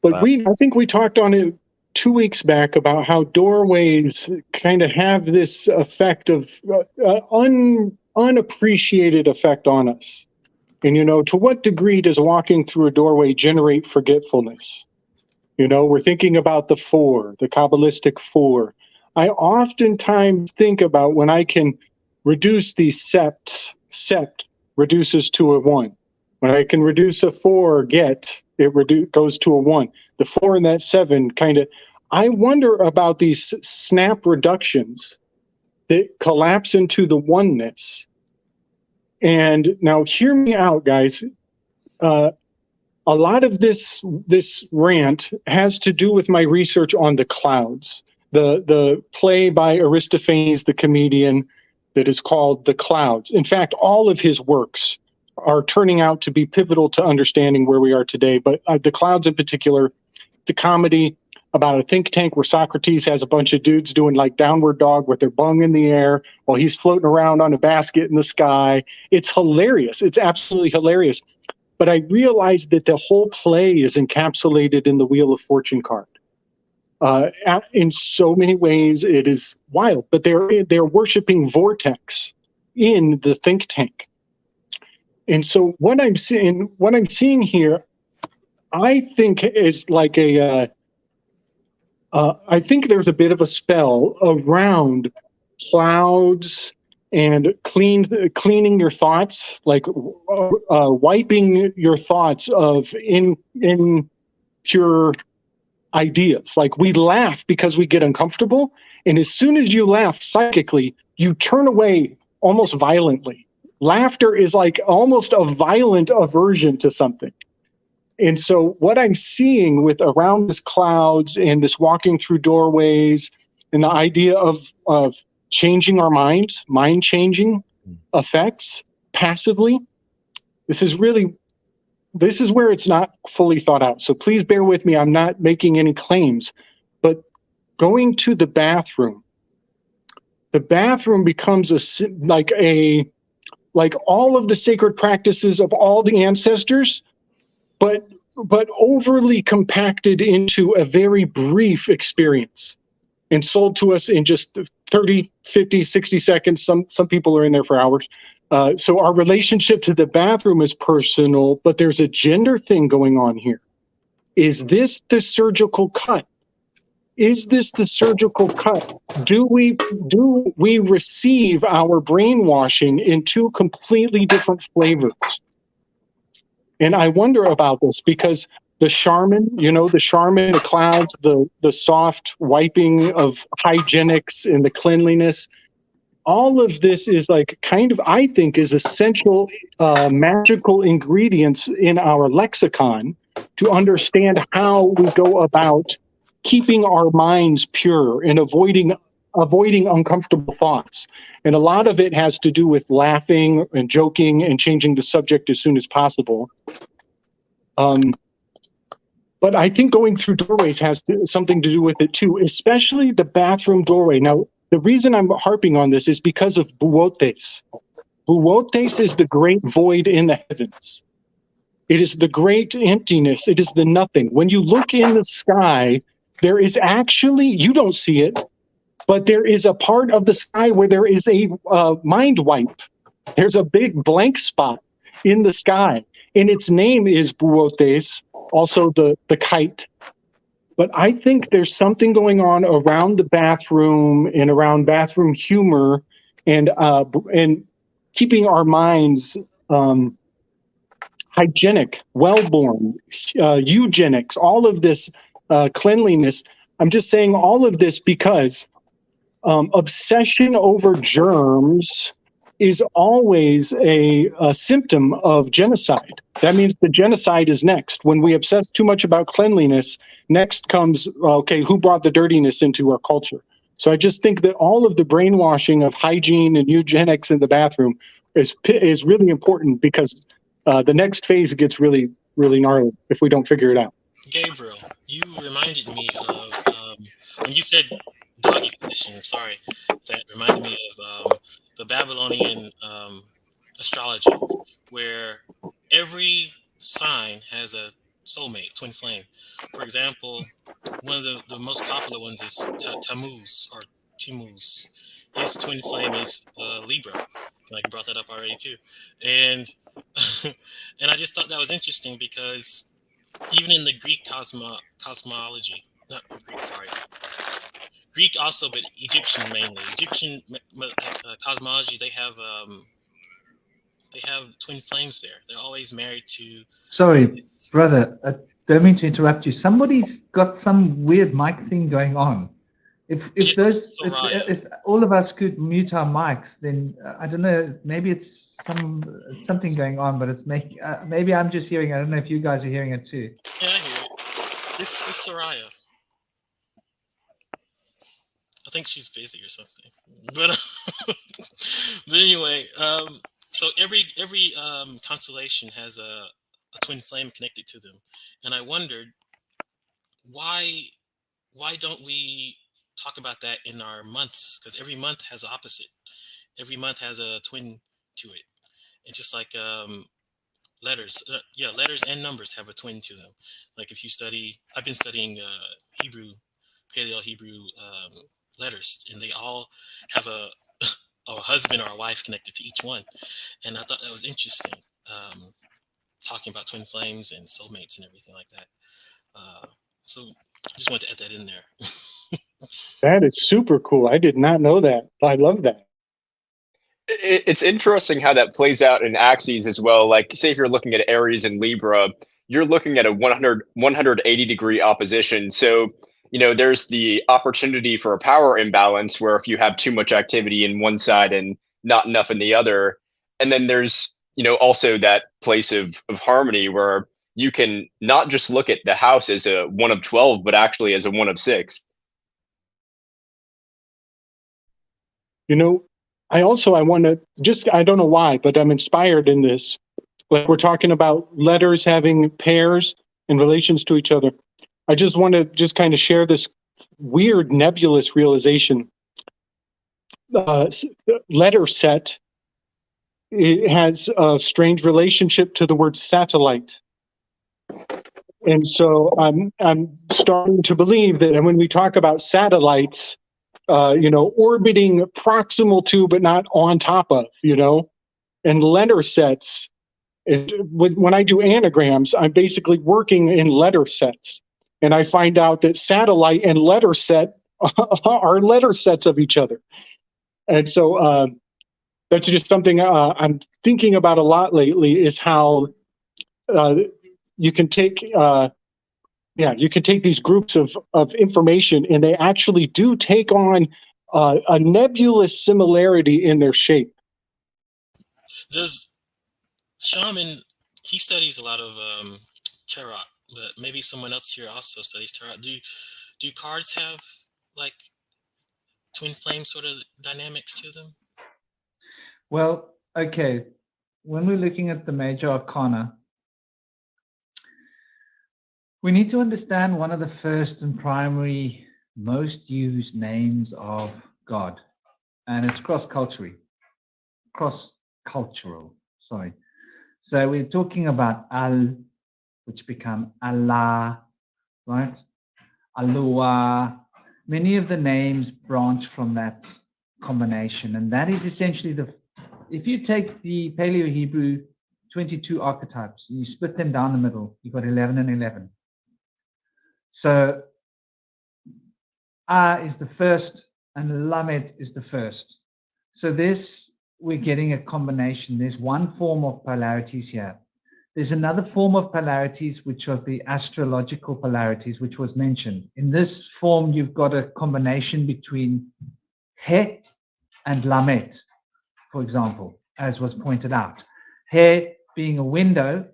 But Wow. I think we talked on it 2 weeks back about how doorways kind of have this effect of unappreciated effect on us. And, you know, to what degree does walking through a doorway generate forgetfulness? You know, we're thinking about the four, the Kabbalistic four. I oftentimes think about when I can reduce the sept reduces to a 1. When I can reduce a 4, it goes to a 1. The 4 and that 7 kind of, I wonder about these snap reductions that collapse into the oneness. And now hear me out, guys. A lot of this rant has to do with my research on the clouds. The play by Aristophanes, the comedian, that is called The Clouds. In fact, all of his works are turning out to be pivotal to understanding where we are today. But The Clouds in particular, it's a comedy about a think tank where Socrates has a bunch of dudes doing like downward dog with their bung in the air while he's floating around on a basket in the sky. It's hilarious. It's absolutely hilarious. But I realized that the whole play is encapsulated in the Wheel of Fortune card. In so many ways, it is wild. But they're worshiping vortex in the think tank. And so what I'm seeing here, I think is like I think there's a bit of a spell around clouds and cleaning your thoughts, like wiping your thoughts of impure ideas. Like we laugh because we get uncomfortable, and as soon as you laugh psychically, you turn away almost violently. Laughter is like almost a violent aversion to something. And so what I'm seeing with around this clouds and this walking through doorways and the idea of changing our minds, mind changing effects passively, this is where it's not fully thought out. So please bear with me. I'm not making any claims, but going to the bathroom becomes like all of the sacred practices of all the ancestors, but overly compacted into a very brief experience and sold to us in just 30, 50, 60 seconds. Some people are in there for hours. So our relationship to the bathroom is personal, but there's a gender thing going on here. Is this the surgical cut? Is this the surgical cut? Do we receive our brainwashing in two completely different flavors? And I wonder about this because the Charmin, the clouds, the soft wiping of hygienics and the cleanliness, all of this is like kind of, I think, is essential magical ingredients in our lexicon to understand how we go about keeping our minds pure and avoiding uncomfortable thoughts. And a lot of it has to do with laughing and joking and changing the subject as soon as possible. But I think going through doorways has something to do with it too, especially the bathroom doorway. Now, the reason I'm harping on this is because of Buotes. Buotes is the great void in the heavens. It is the great emptiness. It is the nothing. When you look in the sky, there is actually, you don't see it, but there is a part of the sky where there is a mind wipe. There's a big blank spot in the sky, and its name is Buotes, also the kite. But I think there's something going on around the bathroom and around bathroom humor, and keeping our minds hygienic, well-born, eugenics, all of this cleanliness. I'm just saying all of this because obsession over germs is always a symptom of genocide. That means the genocide is next. When we obsess too much about cleanliness, next comes, okay, who brought the dirtiness into our culture? So I just think that all of the brainwashing of hygiene and eugenics in the bathroom is really important, because the next phase gets really, really gnarly if we don't figure it out. Gabriel, you reminded me of when you said doggy position. Sorry, that reminded me of the Babylonian astrology, where every sign has a soulmate, twin flame. For example, one of the most popular ones is Tammuz or Timmuz. His twin flame is Libra. Like you brought that up already too, and and I just thought that was interesting because even in the Greek cosmology, not Greek, sorry, Greek also, but Egyptian mainly. Egyptian cosmology, they have twin flames there. They're always married to. Sorry, brother, don't mean to interrupt you. Somebody's got some weird mic thing going on. If all of us could mute our mics, then I don't know. Maybe it's something going on, but it's making. Maybe I'm just hearing. I don't know if you guys are hearing it too. Yeah, I hear it. It's Soraya. I think she's busy or something. But but anyway, so every constellation has a twin flame connected to them, and I wondered why don't we talk about that in our months? Because every month has an opposite. Every month has a twin to it. It's just like letters. Letters and numbers have a twin to them. Like if you study, I've been studying Hebrew, Paleo Hebrew letters, and they all have a husband or a wife connected to each one. And I thought that was interesting, talking about twin flames and soulmates and everything like that. So just wanted to add that in there. That is super cool. I did not know that. I love that. It's interesting how that plays out in axes as well. Like, say if you're looking at Aries and Libra, you're looking at a 180 degree opposition. So, there's the opportunity for a power imbalance where if you have too much activity in one side and not enough in the other. And then there's, also that place of harmony where you can not just look at the house as a 1 of 12, but actually as a 1 of 6. I want to I don't know why, but I'm inspired in this. Like we're talking about letters having pairs and relations to each other. I just want to kind of share this weird nebulous realization. Letter set, it has a strange relationship to the word satellite. And so I'm starting to believe that when we talk about satellites, orbiting proximal to, but not on top of, and letter sets. When I do anagrams, I'm basically working in letter sets. And I find out that satellite and letter set are letter sets of each other. And so that's just something I'm thinking about a lot lately, is how you can take these groups of information, and they actually do take on a nebulous similarity in their shape. Does Shaman, he studies a lot of tarot, but maybe someone else here also studies tarot. Do cards have like twin flame sort of dynamics to them? Well, okay. When we're looking at the major arcana, we need to understand one of the first and primary most used names of God, and it's cross-cultural. Sorry. So we're talking about Al, which become Allah, right? Alua, many of the names branch from that combination, and that is essentially if you take the Paleo-Hebrew 22 archetypes and you split them down the middle, you've got 11 and 11. So is the first and Lamed is the first. So we're getting a combination. There's one form of polarities here. There's another form of polarities, which are the astrological polarities, which was mentioned. In this form, you've got a combination between He and Lamed, for example, as was pointed out. He being a window,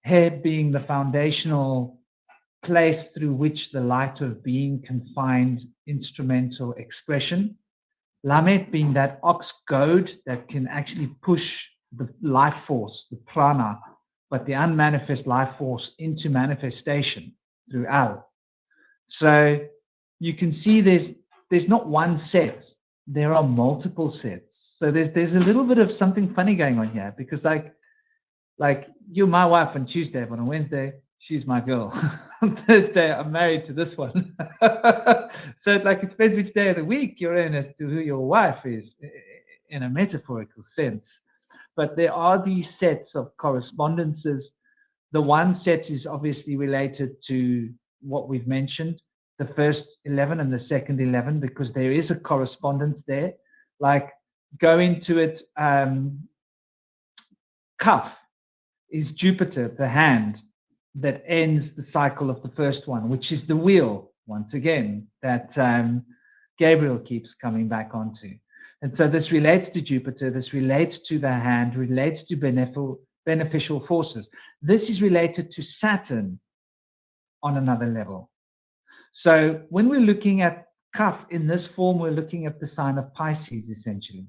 He being the foundational place through which the light of being can find instrumental expression. Lamed being that ox goad that can actually push the life force, the prana, but the unmanifest life force into manifestation through Al. So you can see there's not one set, there are multiple sets. So there's a little bit of something funny going on here, because like you're my wife on Tuesday, but on Wednesday she's my girl. On Thursday I'm married to this one. So like it depends which day of the week you're in as to who your wife is, in a metaphorical sense. But there are these sets of correspondences. The one set is obviously related to what we've mentioned, the first 11 and the second 11, because there is a correspondence there. Like go into it, Kaf is Jupiter, the hand that ends the cycle of the first one, which is the wheel, once again, that Gabriel keeps coming back onto. And so this relates to Jupiter, this relates to the hand, relates to beneficial forces. This is related to Saturn on another level. So when we're looking at Kaf in this form, we're looking at the sign of Pisces, essentially,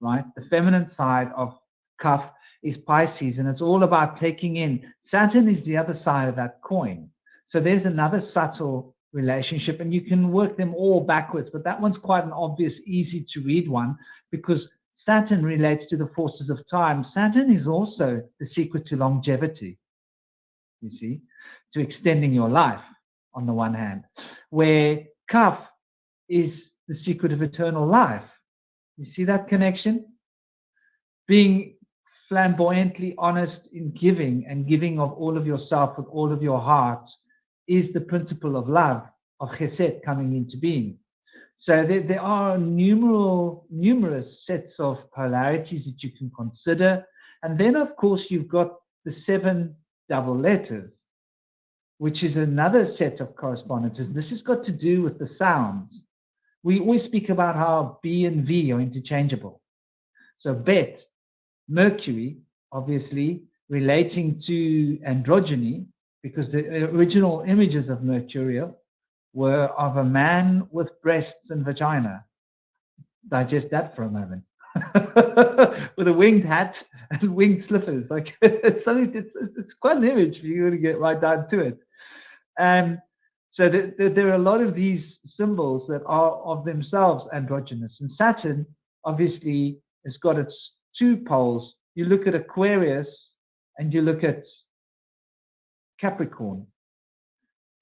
right? The feminine side of Kaf is Pisces, and it's all about taking in. Saturn is the other side of that coin. So there's another subtle relationship, and you can work them all backwards, but that one's quite an obvious, easy to read one, because Saturn relates to the forces of time. Saturn is also the secret to longevity, you see, to extending your life on the one hand, where Kaf is the secret of eternal life. You see that connection? Being flamboyantly honest in giving, and giving of all of yourself with all of your heart, is the principle of love, of chesed, coming into being. So there are numerous sets of polarities that you can consider. And then, of course, you've got the 7 double letters, which is another set of correspondences. This has got to do with the sounds. We always speak about how B and V are interchangeable. So Bet, Mercury, obviously relating to androgyny, because the original images of Mercurial were of a man with breasts and vagina. Digest that for a moment. With a winged hat and winged slippers. Like it's something. It's quite an image if you want to get right down to it. So there are a lot of these symbols that are of themselves androgynous. And Saturn obviously has got its 2 poles. You look at Aquarius and you look at Capricorn.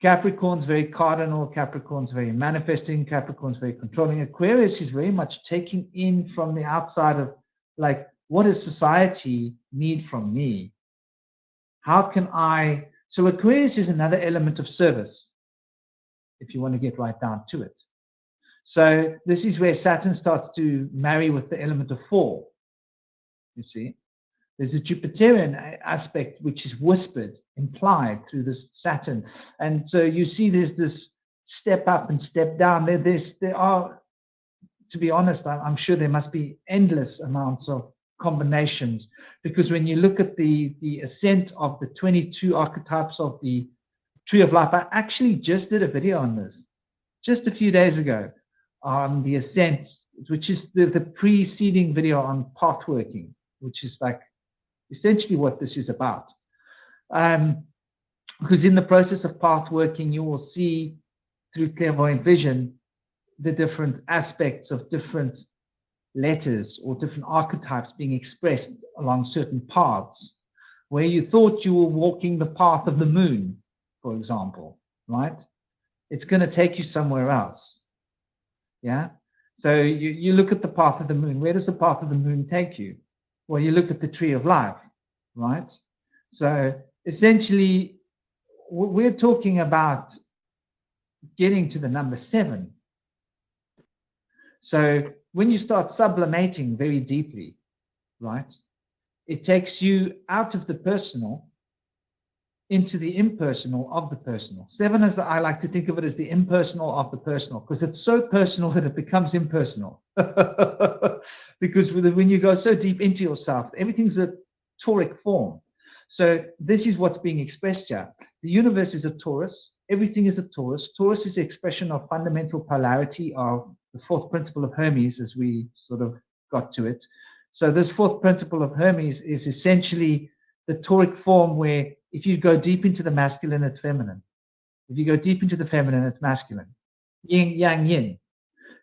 Capricorn's very cardinal, Capricorn's very manifesting, Capricorn's very controlling. Aquarius is very much taking in from the outside of, like, what does society need from me? How can I? So Aquarius is another element of service, if you want to get right down to it. So this is where Saturn starts to marry with the element of 4. You see, there's a Jupiterian aspect which is whispered, implied through this Saturn, and so you see there's this step up and step down. There are, to be honest, I'm sure there must be endless amounts of combinations, because when you look at the ascent of the 22 archetypes of the Tree of Life, I actually just did a video on this just a few days ago on the ascent, which is the preceding video on path working, which is like essentially what this is about. Because in the process of path working, you will see through clairvoyant vision the different aspects of different letters or different archetypes being expressed along certain paths, where you thought you were walking the path of the moon, for example, right? it's going to take you somewhere else. Yeah. So you look at the path of the moon. Where does the path of the moon take you? Well, you look at the tree of life, right? So essentially, we're talking about getting to the number 7. So when you start sublimating very deeply, right, it takes you out of the personal into the impersonal of the personal. 7, as I like to think of it, as the impersonal of the personal, because it's so personal that it becomes impersonal. Because when you go so deep into yourself, everything's a toric form. So this is what's being expressed here. The universe is a torus. Everything is a torus. Torus is the expression of fundamental polarity of the 4th principle of Hermes, as we sort of got to it. So this 4th principle of Hermes is essentially the toric form where if you go deep into the masculine, it's feminine. If you go deep into the feminine, it's masculine. Yin, yang, yin.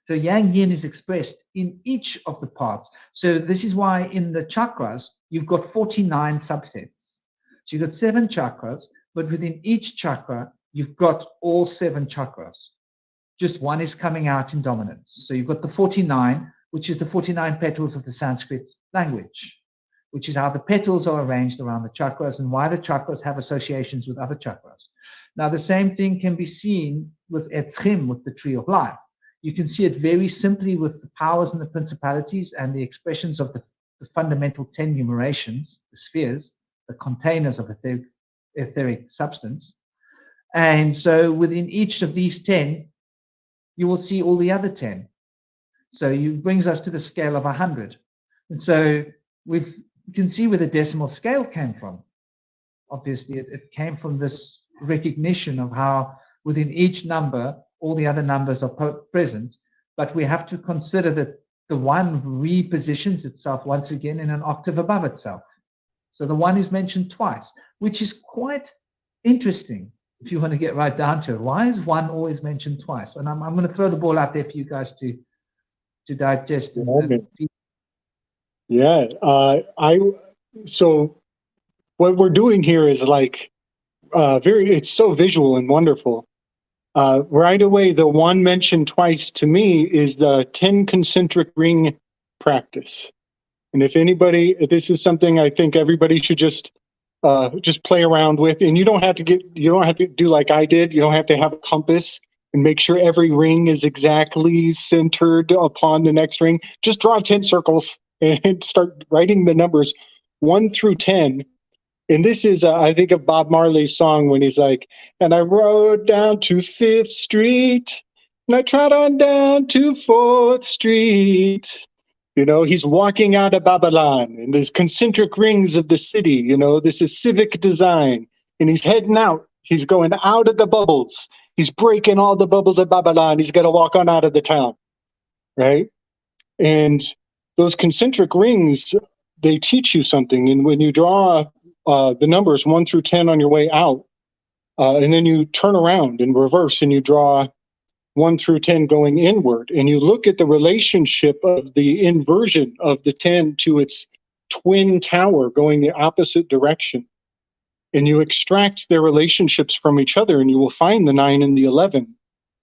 So yang, yin is expressed in each of the parts. So this is why in the chakras, you've got 49 subsets. So you've got 7 chakras, but within each chakra, you've got all 7 chakras. Just one is coming out in dominance. So you've got the 49, which is the 49 petals of the Sanskrit language, which is how the petals are arranged around the chakras and why the chakras have associations with other chakras. Now, the same thing can be seen with Etzchim, with the tree of life. You can see it very simply with the powers and the principalities and the expressions of the fundamental 10 numerations, the spheres, the containers of etheric substance. And so within each of these 10, you will see all the other 10. So it brings us to the scale of 100. And so you can see where the decimal scale came from. Obviously, it came from this recognition of how within each number, all the other numbers are present. But we have to consider that the 1 repositions itself once again in an octave above itself. So the 1 is mentioned twice, which is quite interesting if you want to get right down to it. Why is 1 always mentioned twice? And I'm going to throw the ball out there for you guys to digest. So what we're doing here is like it's so visual and wonderful. Right away, the 1 mentioned twice to me is the 10 concentric ring practice. And if anybody, this is something I think everybody should just play around with. And you don't have to do like I did. You don't have to have a compass and make sure every ring is exactly centered upon the next ring. Just draw 10 circles and start writing the numbers 1 through 10. And this is, I think of Bob Marley's song when he's like, and I rode down to 5th Street, and I trot on down to 4th Street. You know, he's walking out of Babylon, and there's concentric rings of the city. You know, this is civic design. And he's heading out. He's going out of the bubbles. He's breaking all the bubbles of Babylon. He's got to walk on out of the town, right? And those concentric rings, they teach you something. And when you draw the numbers 1 through 10 on your way out, and then you turn around and reverse and you draw 1 through 10 going inward, and you look at the relationship of the inversion of the 10 to its twin tower going the opposite direction, and you extract their relationships from each other, and you will find the 9 and the 11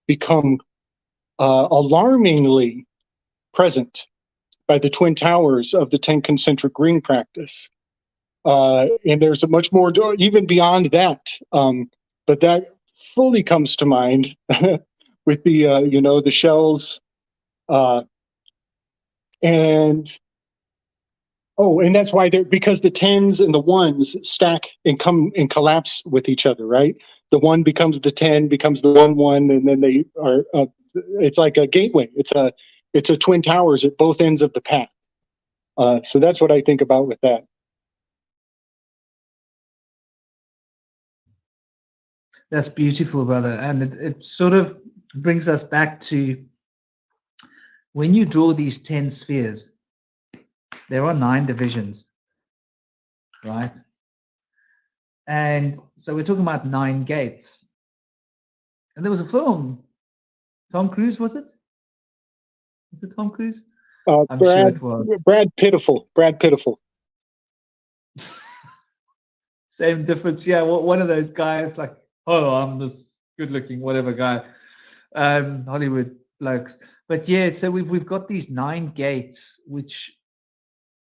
become alarmingly present by the twin towers of the 10 concentric ring practice. And there's a much more even beyond that, but that fully comes to mind with the the shells, and that's why because the 10s and the 1s stack and come and collapse with each other, right? The 1 becomes the 10, becomes the 1 and then they are. It's like a gateway. It's a twin towers at both ends of the path. So that's what I think about with that. That's beautiful, brother. And it sort of brings us back to when you draw these 10 spheres, there are 9 divisions, right? And so we're talking about 9 gates. And there was a film, Tom Cruise, was it? Was it Tom Cruise? I'm sure it was. Brad Pitiful. Same difference. Yeah, one of those guys like, oh, I'm this good looking, whatever guy, Hollywood blokes. But yeah, so we've got these 9 gates, which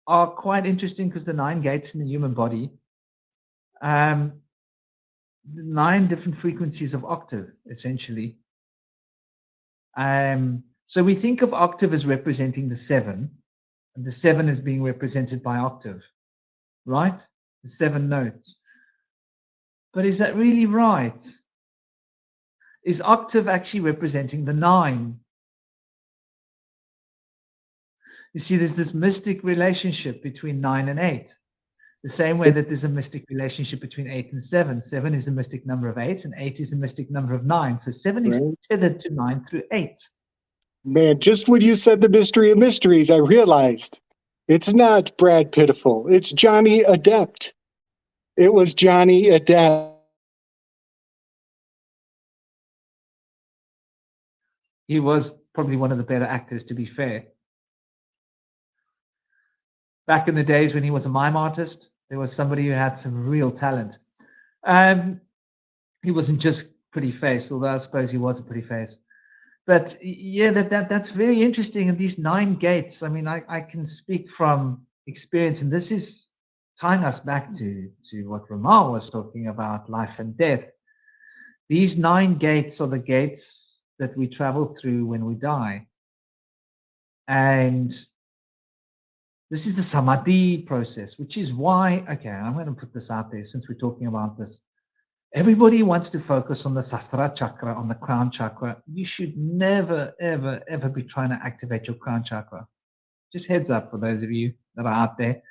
are quite interesting because the 9 gates in the human body, 9 different frequencies of octave, essentially. So we think of octave as representing the 7, and the 7 is being represented by octave, right? The 7 notes. But is that really right? Is octave actually representing the 9? You see, there's this mystic relationship between 9 and 8. The same way that there's a mystic relationship between 8 and 7. 7 is a mystic number of 8, and 8 is a mystic number of 9. So 7 is tethered to 9 through 8. Man, just when you said the mystery of mysteries, I realized it's not Brad Pitiful. It's Johnny Adept. It was Johnny Adept. He was probably one of the better actors, to be fair. Back in the days when he was a mime artist, there was somebody who had some real talent. He wasn't just pretty face, although I suppose he was a pretty face. But yeah, that's very interesting. And these 9 gates, I mean, I can speak from experience, and this is tying us back to what Ramal was talking about, life and death. These 9 gates are the gates that we travel through when we die. And this is the samadhi process, which is why, okay, I'm going to put this out there since we're talking about this. Everybody wants to focus on the Sahasrara chakra, on the crown chakra. You should never, ever, ever be trying to activate your crown chakra. Just heads up for those of you that are out there.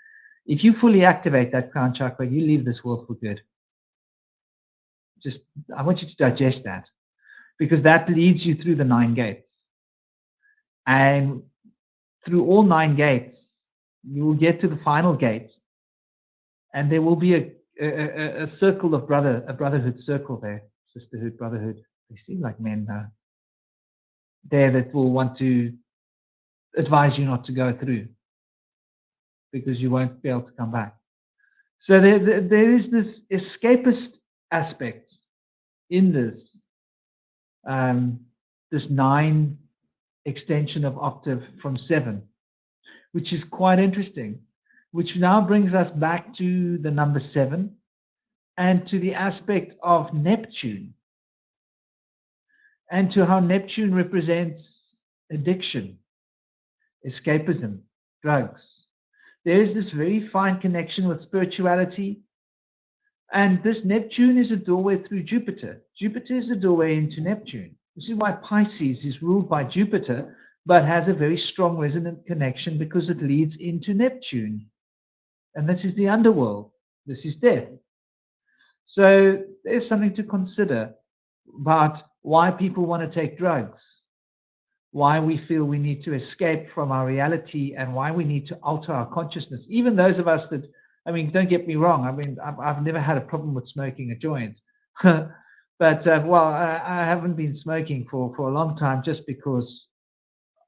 If you fully activate that crown chakra, you leave this world for good. Just, I want you to digest that, because that leads you through the 9 gates. And through all 9 gates, you will get to the final gate, and there will be a circle of a brotherhood circle there, sisterhood, brotherhood. They seem like men now. There that will want to advise you not to go through, because you won't be able to come back. So there is this escapist aspect in this, this 9 extension of octave from 7, which is quite interesting, which now brings us back to the number 7 and to the aspect of Neptune, and to how Neptune represents addiction, escapism, drugs. There is this very fine connection with spirituality, and this Neptune is a doorway through Jupiter. Jupiter is the doorway into Neptune. This is why Pisces is ruled by Jupiter, but has a very strong resonant connection, because it leads into Neptune. And this is the underworld. This is death. So there's something to consider about why people want to take drugs, why we feel we need to escape from our reality, and why we need to alter our consciousness. Even those of us that, I mean, don't get me wrong, I mean, I've never had a problem with smoking a joint. But, well, I haven't been smoking for a long time, just because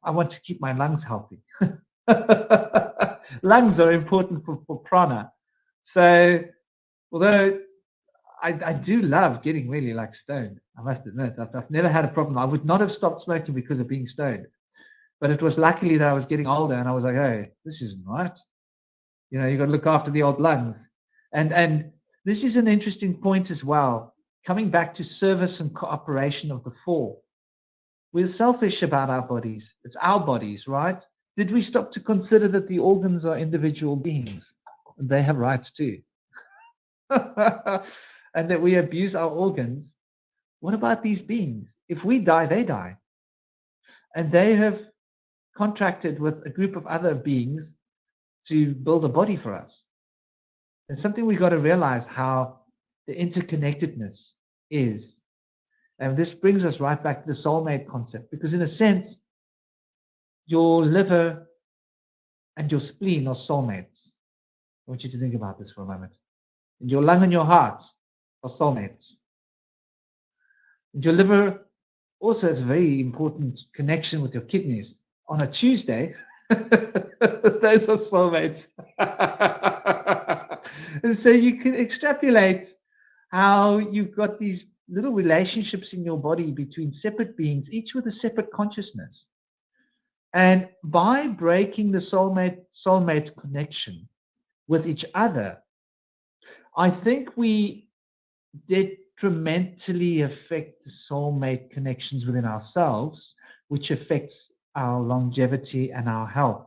I want to keep my lungs healthy. Lungs are important for prana. So, although I do love getting really like stoned, I must admit, I've never had a problem. I would not have stopped smoking because of being stoned. But it was luckily that I was getting older, and I was like, hey, this isn't right. You know, you got to look after the old lungs. And this is an interesting point as well. Coming back to service and cooperation of the 4. We're selfish about our bodies. It's our bodies, right? Did we stop to consider that the organs are individual beings? And they have rights too. And that we abuse our organs. What about these beings? If we die, they die. And they have contracted with a group of other beings to build a body for us. It's something we've got to realize, how the interconnectedness is. And this brings us right back to the soulmate concept, because in a sense, your liver and your spleen are soulmates. I want you to think about this for a moment. And your lung and your heart are soulmates. And your liver also has a very important connection with your kidneys. On a Tuesday, those are soulmates. And so you can extrapolate how you've got these little relationships in your body between separate beings, each with a separate consciousness. And by breaking the soulmate connection with each other, I think we detrimentally affect the soulmate connections within ourselves, which affects our longevity and our health.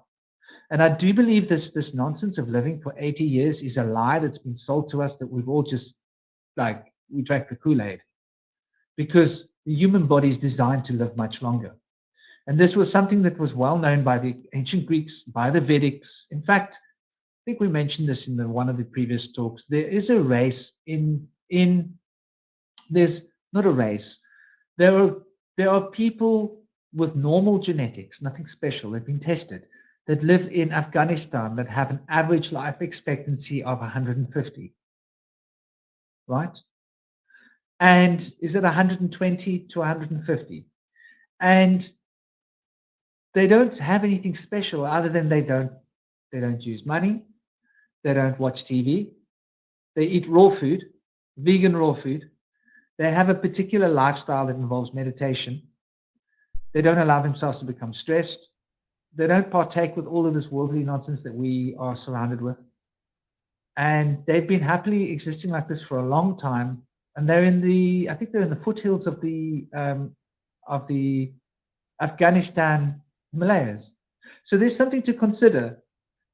And I do believe this nonsense of living for 80 years is a lie that's been sold to us, that we've all just, like, we drank the Kool-Aid. Because the human body is designed to live much longer. And this was something that was well known by the ancient Greeks, by the Vedics. In fact, I think we mentioned this in one of the previous talks. There is a race there's not a race. There are people with normal genetics, nothing special, they've been tested, that live in Afghanistan that have an average life expectancy of 150, right? And is it 120 to 150? And they don't have anything special other than they don't use money, they don't watch TV, they eat raw food, vegan raw food, they have a particular lifestyle that involves meditation, they don't allow themselves to become stressed, they don't partake with all of this worldly nonsense that we are surrounded with, and they've been happily existing like this for a long time. And they're in the, I think they're in the foothills of the Afghanistan Himalayas. So there's something to consider,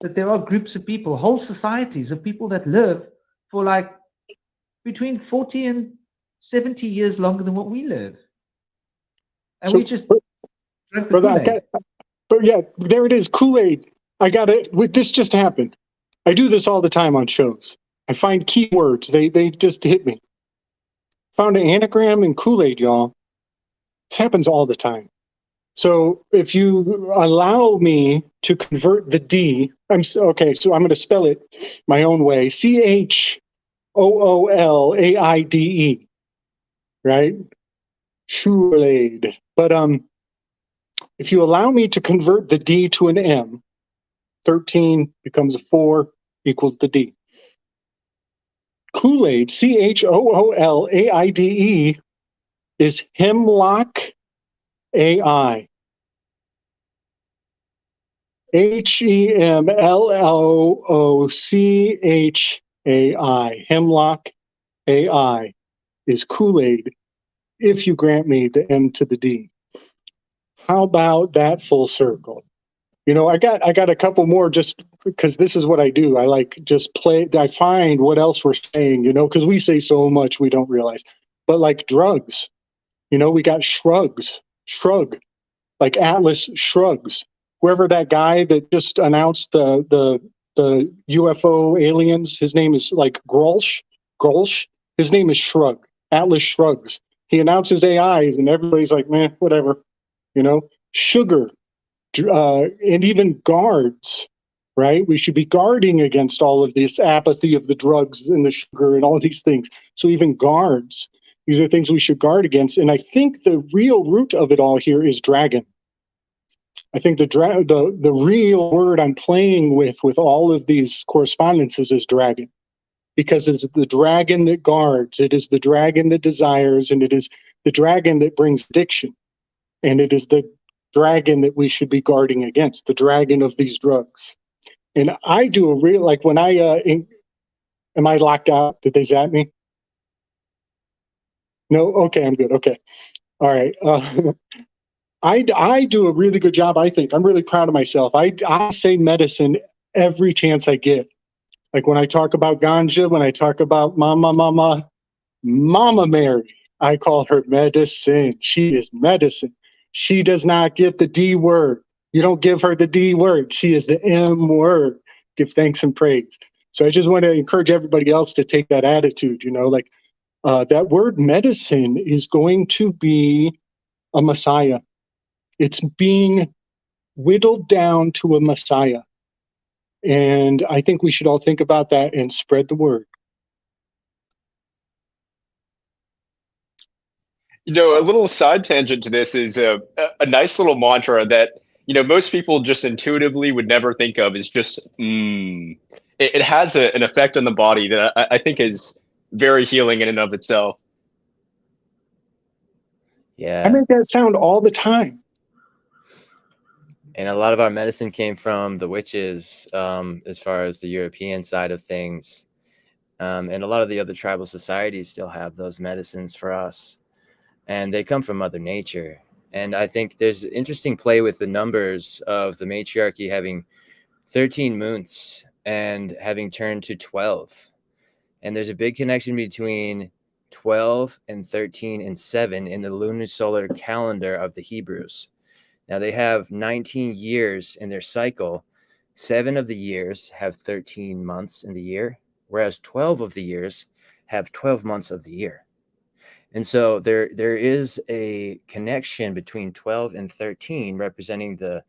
that there are groups of people, whole societies of people that live for like between 40 and 70 years longer than what we live. And So, we just drink the brother, Kool-Aid. but yeah, there it is, Kool-Aid. I got it. This just happened. I do this all the time on shows. I find keywords. They just hit me. Found an anagram in Kool-Aid, y'all. This happens all the time. So if you allow me to convert the D, okay, so I'm going to spell it my own way. Choolaide, right? Kool-Aid. But if you allow me to convert the D to an M, 13 becomes a 4 equals the D. Kool-Aid, Choolaide, is hemlock AI. HEMLLOCHAI. Hemlock AI is Kool-Aid, if you grant me the M to the D. How about that full circle? You know, I got a couple more, just because this is what I do. I like just play. I find what else we're saying, you know, because we say so much we don't realize. But like drugs, you know, we got shrug, like Atlas Shrugs. Whoever that guy that just announced the UFO aliens, his name is like Grolsch. His name is Shrug. Atlas Shrugs. He announces AIs, and everybody's like, man, whatever, you know. Sugar. And even guards, right? We should be guarding against all of this apathy of the drugs and the sugar and all these things. So even guards, these are things we should guard against. And I think the real root of it all here is dragon. I think the real word I'm playing with all of these correspondences is dragon, because it's the dragon that guards, it is the dragon that desires, and it is the dragon that brings addiction, and it is the dragon that we should be guarding against, the dragon of these drugs. And I do a real, like when I, am I locked out? Did they zap me? No? Okay, I'm good. Okay. All right. I do a really good job, I think. I'm really proud of myself. I say medicine every chance I get. Like when I talk about ganja, when I talk about Mama Mary, I call her medicine. She is medicine. She does not get the D word. You don't give her the D word. She is the M word. Give thanks and praise. So I just want to encourage everybody else to take that attitude, you know, like that word medicine is going to be a Messiah. It's being whittled down to a Messiah. And I think we should all think about that and spread the word. You know, a little side tangent to this is a nice little mantra that, you know, most people just intuitively would never think of, is just It has an effect on the body that I think is very healing in and of itself. Yeah. I make that sound all the time. And a lot of our medicine came from the witches, as far as the European side of things. And a lot of the other tribal societies still have those medicines for us. And they come from Mother Nature. And I think there's interesting play with the numbers of the matriarchy having 13 moons and having turned to 12. And there's a big connection between 12 and 13 and 7 in the lunisolar calendar of the Hebrews. Now they have 19 years in their cycle. 7 of the years have 13 months in the year, whereas 12 of the years have 12 months of the year. And so there is a connection between 12 and 13 representing the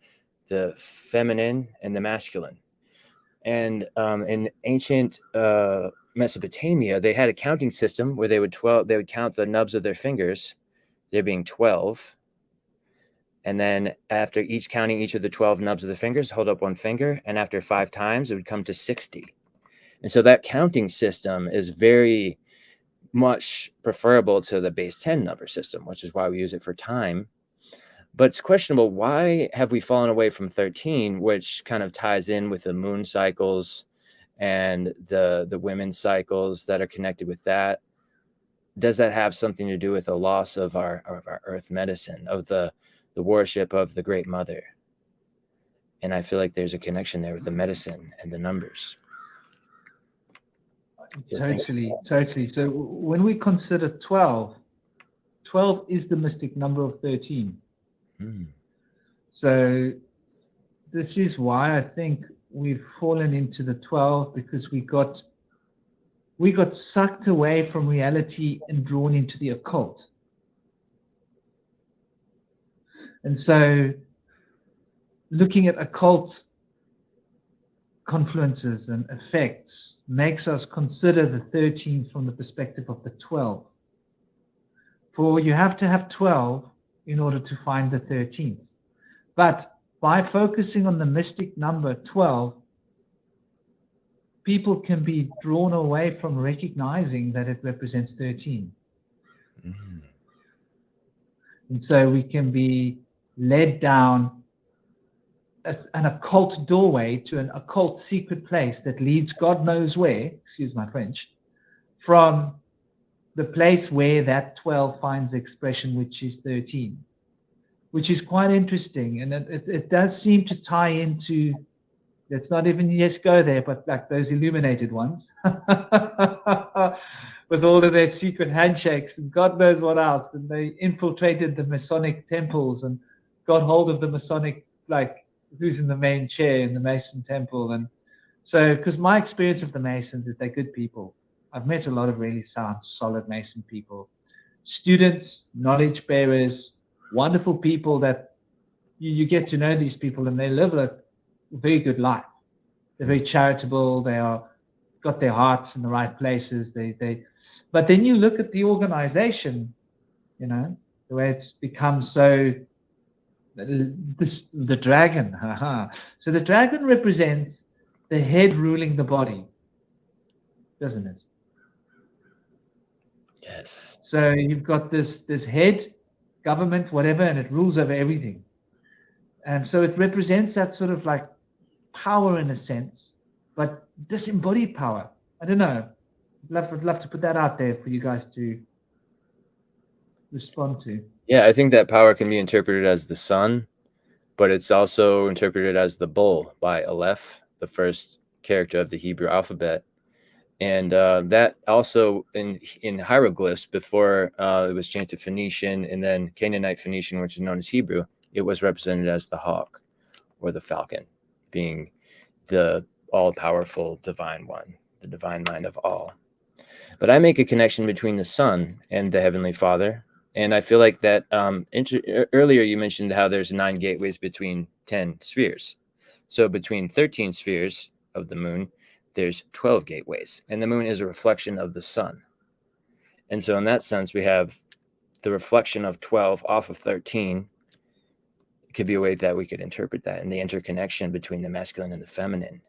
feminine and the masculine. And in ancient Mesopotamia, they had a counting system where they would count the nubs of their fingers, there being 12. And then after counting each of the 12 nubs of the fingers, hold up one finger. And after 5 times, it would come to 60. And so that counting system is very much preferable to the base 10 number system, which is why we use it for time. But it's questionable, why have we fallen away from 13, which kind of ties in with the moon cycles and the women's cycles that are connected with that? Does that have something to do with the loss of our earth medicine, of the worship of the Great Mother? And I feel like there's a connection there with the medicine and the numbers. Totally. So when we consider 12 is the mystic number of 13. So this is why I think we've fallen into the 12, because we got sucked away from reality and drawn into the occult. And so looking at occult confluences and effects makes us consider the 13th from the perspective of the 12. For you have to have 12 in order to find the 13th. But by focusing on the mystic number 12, people can be drawn away from recognizing that it represents 13. And so we can be led down an occult doorway to an occult secret place that leads God knows where, excuse my French, from the place where that 12 finds expression, which is 13, which is quite interesting. And it does seem to tie into, let's not even yet go there, but like those illuminated ones with all of their secret handshakes and God knows what else. And they infiltrated the Masonic temples and got hold of the Masonic, like, who's in the main chair in the Mason temple. And so, because my experience of the Masons is they're good people. I've met a lot of really sound, solid Mason people, students, knowledge bearers, wonderful people that you get to know these people, and they live a very good life. They're very charitable. They are got their hearts in the right places. But then you look at the organization, you know, the way it's become so. The dragon, So the dragon represents the head ruling the body, doesn't it? Yes. So you've got this head, government, whatever, and it rules over everything. And so it represents that sort of like power in a sense, but disembodied power. I don't know. I'd love to put that out there for you guys to respond to. Yeah, I think that power can be interpreted as the sun, but it's also interpreted as the bull by Aleph, the first character of the Hebrew alphabet. And that also in hieroglyphs, before it was changed to Phoenician and then Canaanite Phoenician, which is known as Hebrew, it was represented as the hawk or the falcon, being the all-powerful divine one, the divine mind of all. But I make a connection between the sun and the Heavenly Father. And I feel like that earlier you mentioned how there's 9 gateways between 10 spheres. So between 13 spheres of the moon, there's 12 gateways. And the moon is a reflection of the sun. And so in that sense, we have the reflection of 12 off of 13. It could be a way that we could interpret that, and the interconnection between the masculine and the feminine.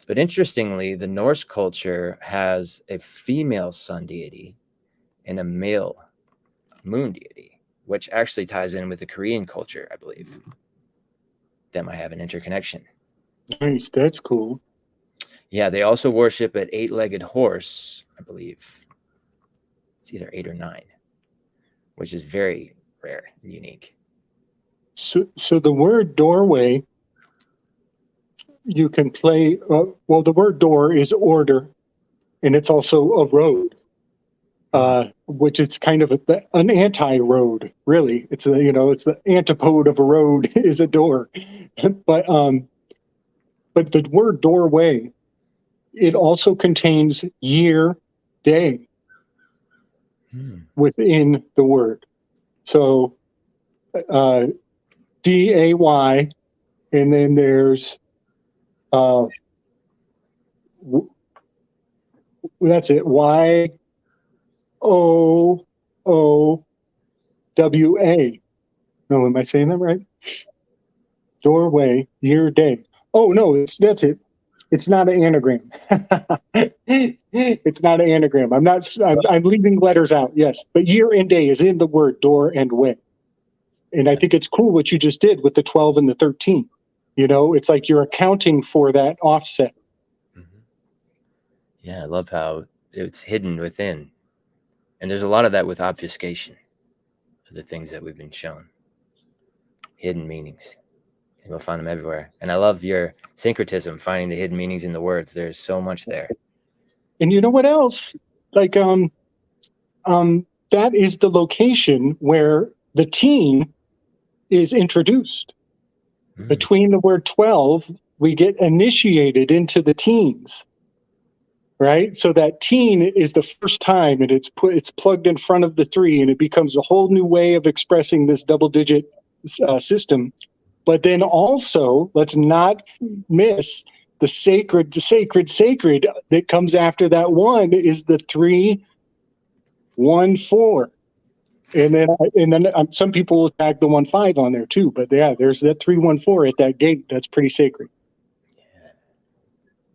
But interestingly, the Norse culture has a female sun deity and a male moon deity, which actually ties in with the Korean culture, I believe. That might have an interconnection. Nice, that's cool. Yeah, they also worship an 8-legged horse, I believe. It's either 8 or 9, which is very rare and unique. So the word doorway, you can play, well, the word door is order, and it's also a road, which is kind of an anti-road, really. It's it's the antipode of a road is a door. But the word doorway, it also contains year, day within the word. So D-A-Y, and then there's that's it, Y-O-O-W-A. No, am I saying that right? Doorway, year, day. Oh no, that's it. It's not an anagram. It's not an anagram. I'm leaving letters out. Yes, but year and day is in the word door and way. And I think it's cool what you just did with the 12 and the 13. It's like you're accounting for that offset. Yeah, I love how it's hidden within. And there's a lot of that with obfuscation of the things that we've been shown. Hidden meanings. And we'll find them everywhere. And I love your syncretism, finding the hidden meanings in the words. There's so much there. And you know what else? Like, that is the location where the teen is introduced. Between the word 12, we get initiated into the teens, right? So that teen is the first time, and it's plugged in front of the 3, and it becomes a whole new way of expressing this double-digit system. But then also, let's not miss the sacred that comes after that 1 is the 3, 1, 4. And then some people will tag the 1, 5 on there too. But yeah, there's that 3, 1, 4 at that gate. That's pretty sacred.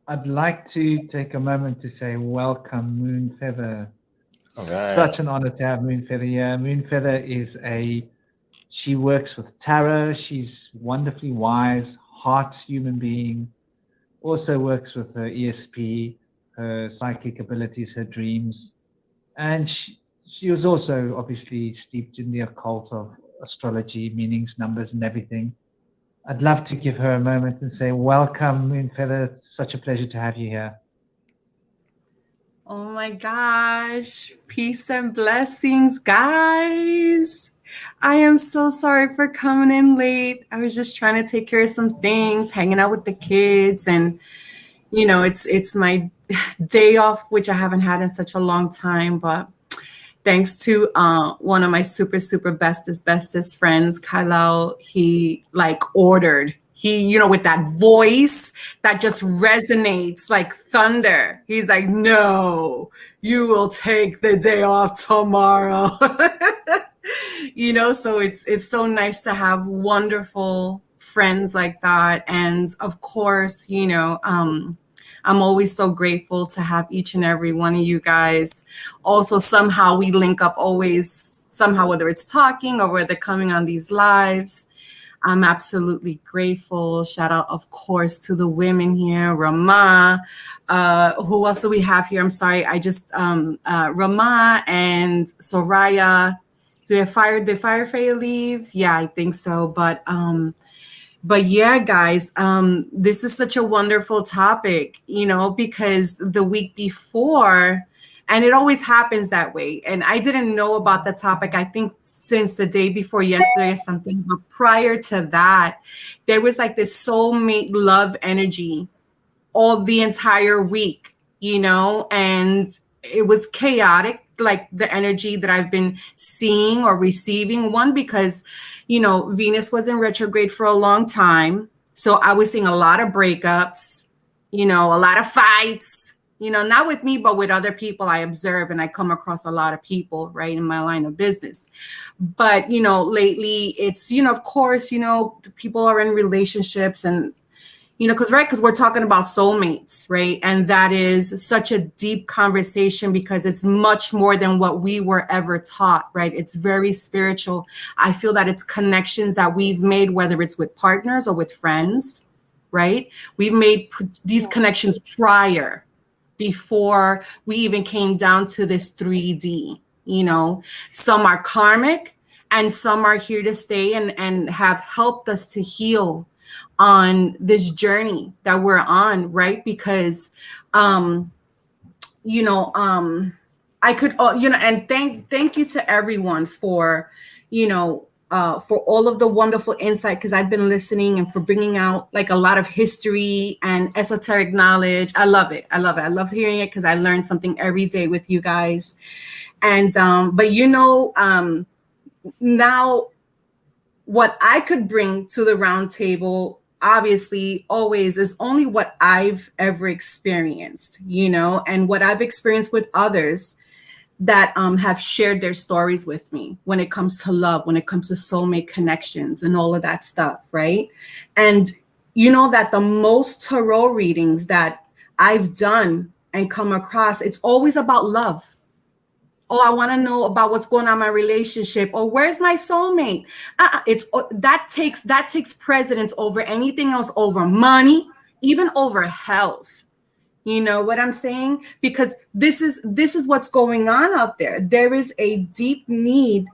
I'd like to take a moment to say welcome, Moonfeather. Right. Such an honor to have Moonfeather here. Moonfeather she works with tarot. She's wonderfully wise, heart human being. Also works with her ESP, her psychic abilities, her dreams. And she was also obviously steeped in the occult of astrology, meanings, numbers, and everything. I'd love to give her a moment and say, welcome, Moonfeather. It's such a pleasure to have you here. Oh my gosh. Peace and blessings, guys. I am so sorry for coming in late. I was just trying to take care of some things, hanging out with the kids, and it's my day off, which I haven't had in such a long time, but thanks to one of my super bestest friends, Kylao, he ordered. He, with that voice that just resonates like thunder. He's like, no, you will take the day off tomorrow. So it's so nice to have wonderful friends like that. And of course, I'm always so grateful to have each and every one of you guys. Also, somehow we link up always, somehow, whether it's talking or whether coming on these lives. I'm absolutely grateful. Shout out, of course, to the women here. Rama. Who else do we have here? I'm sorry. I just, Rama and Soraya. Did Fire Faye leave? Yeah, I think so. But yeah, guys, this is such a wonderful topic, because the week before, and it always happens that way. And I didn't know about the topic, I think, since the day before yesterday or something. But prior to that, there was like this soulmate love energy all the entire week, and it was chaotic, like the energy that I've been seeing or receiving. One, because, Venus was in retrograde for a long time. So I was seeing a lot of breakups, a lot of fights, not with me, but with other people I observe, and I come across a lot of people, right, in my line of business. But, lately it's, of course, people are in relationships, and, You know, because we're talking about soulmates, right? And that is such a deep conversation because it's much more than what we were ever taught, right? It's very spiritual. I feel that it's connections that we've made, whether it's with partners or with friends, right? We've made these connections prior, before we even came down to this 3D, you know. Some are karmic and some are here to stay and have helped us to heal on this journey that we're on, right? Because you know, I could, you know, and thank you to everyone for, you know, for all of the wonderful insight, because I've been listening, and for bringing out like a lot of history and esoteric knowledge. I love it. I love it. I love hearing it because I learn something every day with you guys. And but you know, now what I could bring to the round table, obviously, always is only what I've ever experienced, you know, and what I've experienced with others that have shared their stories with me when it comes to love, when it comes to soulmate connections and all of that stuff, right? And you know that the most tarot readings that I've done and come across, it's always about love. Oh, I want to know about what's going on in my relationship. Or where's my soulmate? It's that takes precedence over anything else, over money, even over health. You know what I'm saying? Because this is what's going on out there. There is a deep need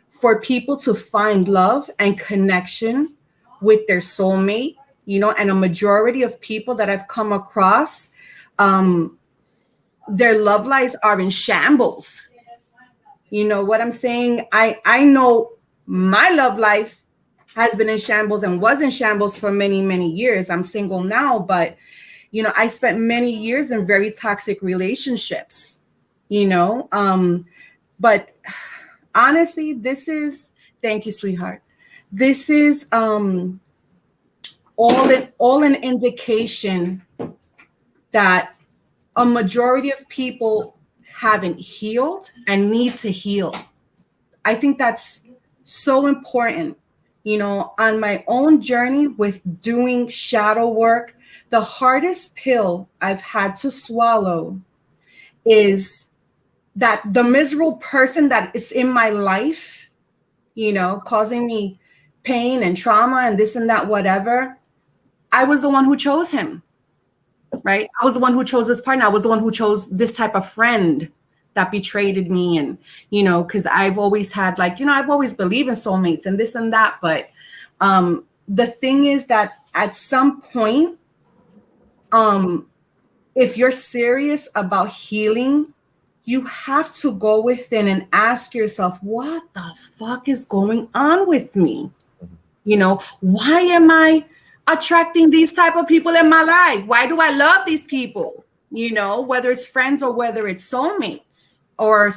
for people to find love and connection with their soulmate, you know, and a majority of people that I've come across, their love lives are in shambles. You know what I'm saying? I know my love life has been in shambles and was in shambles for many, many years. I'm single now, but you know, I spent many years in very toxic relationships, you know. But honestly, thank you, sweetheart. This is all an indication that a majority of people haven't healed and need to heal. I think that's so important. You know, on my own journey with doing shadow work, the hardest pill I've had to swallow is that the miserable person that is in my life, you know, causing me pain and trauma and this and that, whatever, I was the one who chose him, right? I was the one who chose this partner. I was the one who chose this type of friend that betrayed me. And, you know, because I've always had like, you know, I've always believed in soulmates and this and that. But the thing is that at some point, if you're serious about healing, you have to go within and ask yourself, what the fuck is going on with me? You know, why am I attracting these type of people in my life? Why do I love these people? You know, whether it's friends or whether it's soulmates, or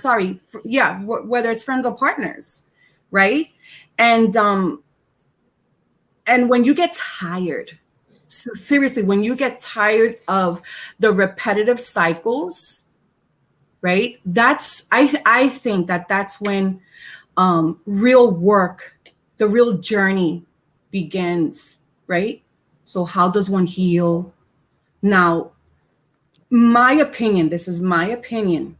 whether it's friends or partners, right? And when you get tired, so seriously, when you get tired of the repetitive cycles, right? I think that's when real work, the real journey begins, right? So how does one heal? Now, my opinion, this is my opinion,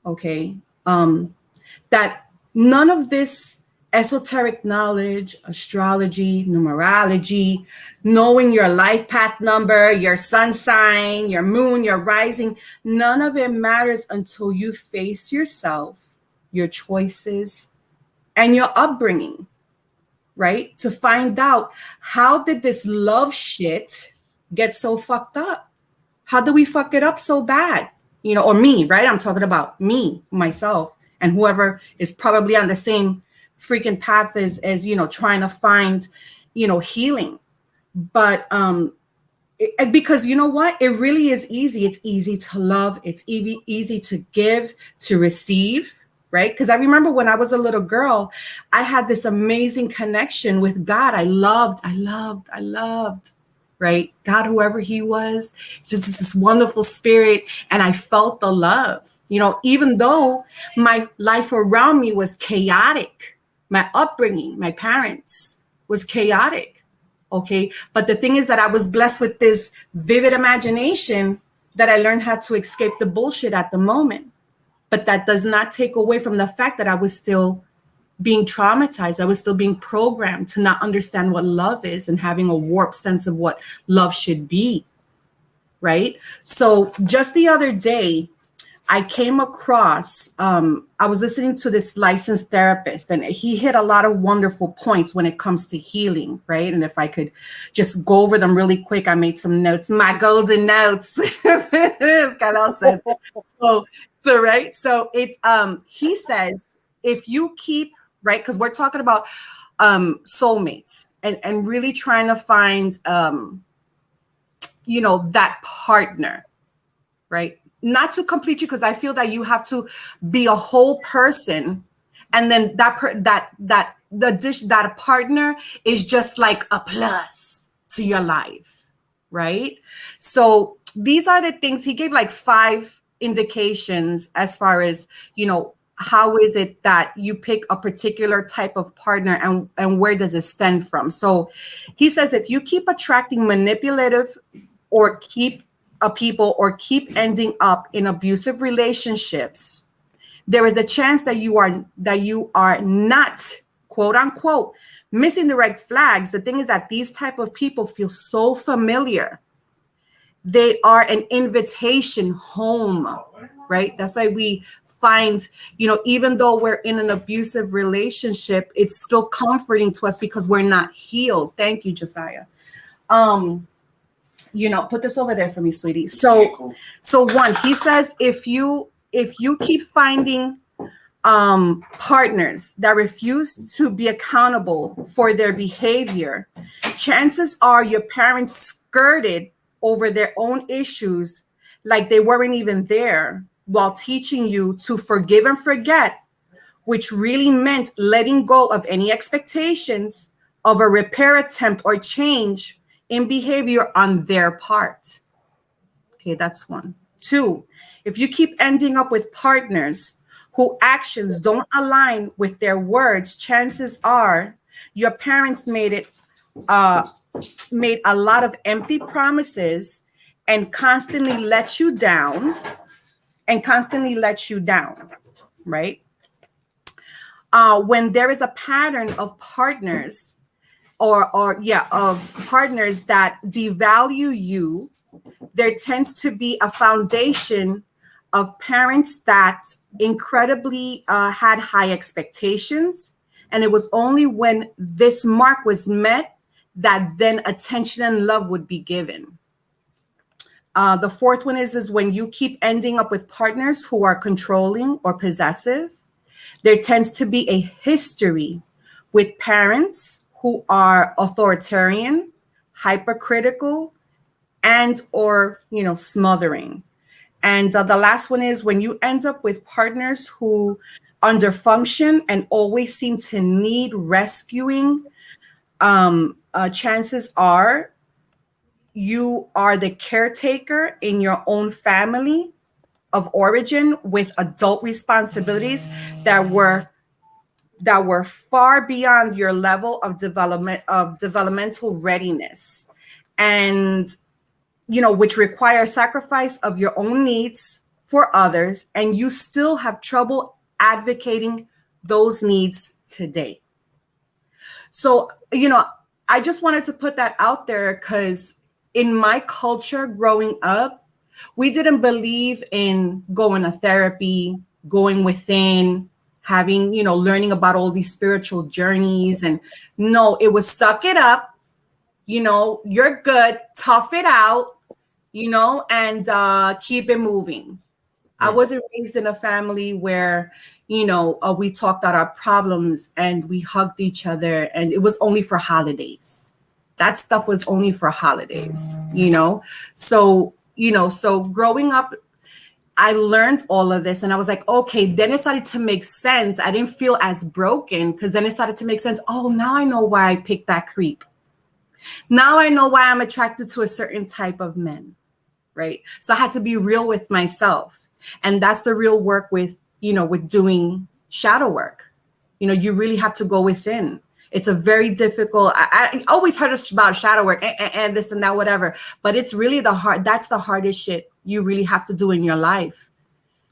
okay? That none of this esoteric knowledge, astrology, numerology, knowing your life path number, your sun sign, your moon, your rising, none of it matters until you face yourself, your choices, and your upbringing, right? To find out, how did this love shit get so fucked up? How do we fuck it up so bad? You know, or me, right? I'm talking about me, myself, and whoever is probably on the same freaking path as you know, trying to find, you know, healing. But because you know what, it really is easy. It's easy to love. It's easy to give, to receive, right? Because I remember when I was a little girl, I had this amazing connection with God. I loved, right? God, whoever he was, just this wonderful spirit. And I felt the love, you know, even though my life around me was chaotic. My upbringing, my parents, was chaotic. Okay. But the thing is that I was blessed with this vivid imagination that I learned how to escape the bullshit at the moment. But that does not take away from the fact that I was still being traumatized. I was still being programmed to not understand what love is and having a warped sense of what love should be. Right. So just the other day, I came across, I was listening to this licensed therapist, and he hit a lot of wonderful points when it comes to healing, right? And if I could just go over them really quick, I made some notes, my golden notes, as Carol says. So right, so it's, he says, if you keep, right, because we're talking about soulmates and really trying to find, you know, that partner, right? Not to complete you, because I feel that you have to be a whole person, and then that partner is just like a plus to your life, right? So these are the things he gave, like 5 indications as far as, you know, how is it that you pick a particular type of partner, and where does it stem from? So he says, if you keep attracting manipulative or keep ending up in abusive relationships, there is a chance that you are not, quote unquote, missing the red flags. The thing is that these type of people feel so familiar. They are an invitation home, right? That's why we find, you know, even though we're in an abusive relationship, it's still comforting to us because we're not healed. Thank you, Josiah. You know, put this over there for me, sweetie. So one, he says, if you keep finding partners that refuse to be accountable for their behavior, chances are your parents skirted over their own issues like they weren't even there, while teaching you to forgive and forget, which really meant letting go of any expectations of a repair attempt or change in behavior on their part. Okay, that's 1. 2, if you keep ending up with partners whose actions don't align with their words, chances are your parents made a lot of empty promises and constantly let you down, right? When there is a pattern of partners of partners that devalue you, there tends to be a foundation of parents that incredibly had high expectations. And it was only when this mark was met that then attention and love would be given. The 4th one is when you keep ending up with partners who are controlling or possessive, there tends to be a history with parents who are authoritarian, hypercritical, and or, you know, smothering. And the last one is when you end up with partners who underfunction and always seem to need rescuing, chances are you are the caretaker in your own family of origin with adult responsibilities that were far beyond your level of developmental readiness, and, you know, which require sacrifice of your own needs for others, and you still have trouble advocating those needs today. So, you know, I just wanted to put that out there because in my culture growing up, we didn't believe in going to therapy, going within, having, you know, learning about all these spiritual journeys. And no, it was suck it up, you know, you're good, tough it out, you know, and keep it moving. I wasn't raised in a family where, you know, we talked about our problems and we hugged each other, and it was only for holidays. That stuff was only for holidays, you know? So, you know, so growing up, I learned all of this and I was like, okay, then it started to make sense. I didn't feel as broken because then it started to make sense. Oh, now I know why I picked that creep. Now I know why I'm attracted to a certain type of men, right? So I had to be real with myself. And that's the real work with, you know, with doing shadow work. You know, you really have to go within. It's a very difficult. I always heard about shadow work and this and that, whatever. But it's really that's the hardest shit you really have to do in your life,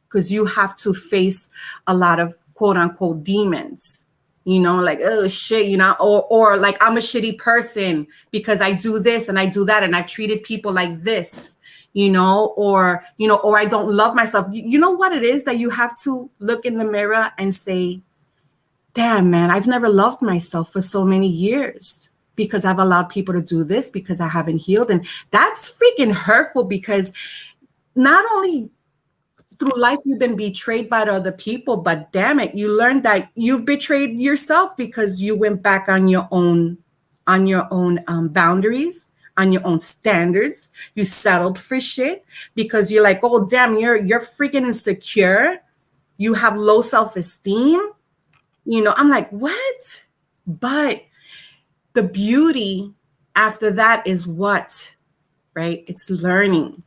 because you have to face a lot of quote unquote demons. Like, oh shit, or like, I'm a shitty person because I do this and I do that and I've treated people like this, or I don't love myself. You know what it is that you have to look in the mirror and say, damn, man, I've never loved myself for so many years because I've allowed people to do this, because I haven't healed. And that's freaking hurtful, because not only through life you've been betrayed by other people, but damn it, you learned that you've betrayed yourself because you went back on your own boundaries, on your own standards. You settled for shit because you're like, oh damn, you're freaking insecure, you have low self-esteem. I'm like, what? But the beauty after that is what, right? It's learning.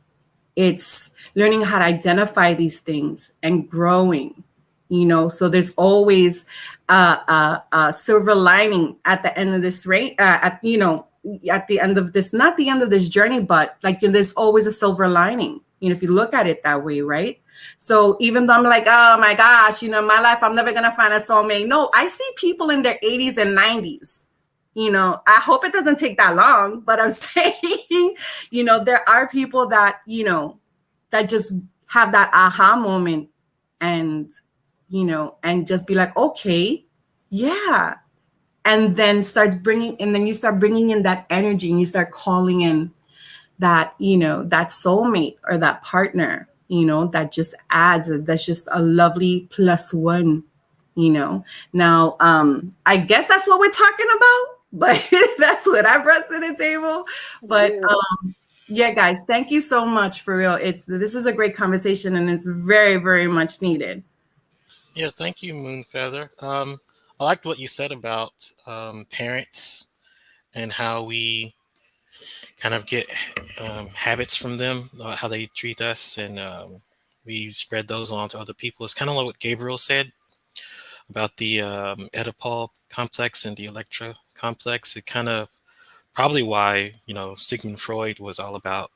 It's learning how to identify these things and growing, so there's always a silver lining at the end of this, right? At the end of this, not the end of this journey, but like, there's always a silver lining, if you look at it that way, right? So even though I'm like, oh my gosh, in my life, I'm never going to find a soulmate. No, I see people in their 80s and 90s. I hope it doesn't take that long, but I'm saying, there are people that, that just have that aha moment and, and just be like, okay, yeah. And then you start bringing in that energy, and you start calling in that, that soulmate or that partner, that just adds, that's just a lovely plus one, Now, I guess that's what we're talking about, but that's what I brought to the table. But yeah, guys, thank you so much, for real. This is a great conversation, and it's very, very much needed. Yeah, thank you, Moonfeather. I liked what you said about parents and how we kind of get habits from them, how they treat us, and we spread those on to other people. It's kind of like what Gabriel said about the Oedipal complex and the Electra complex. It kind of probably why, Sigmund Freud was all about,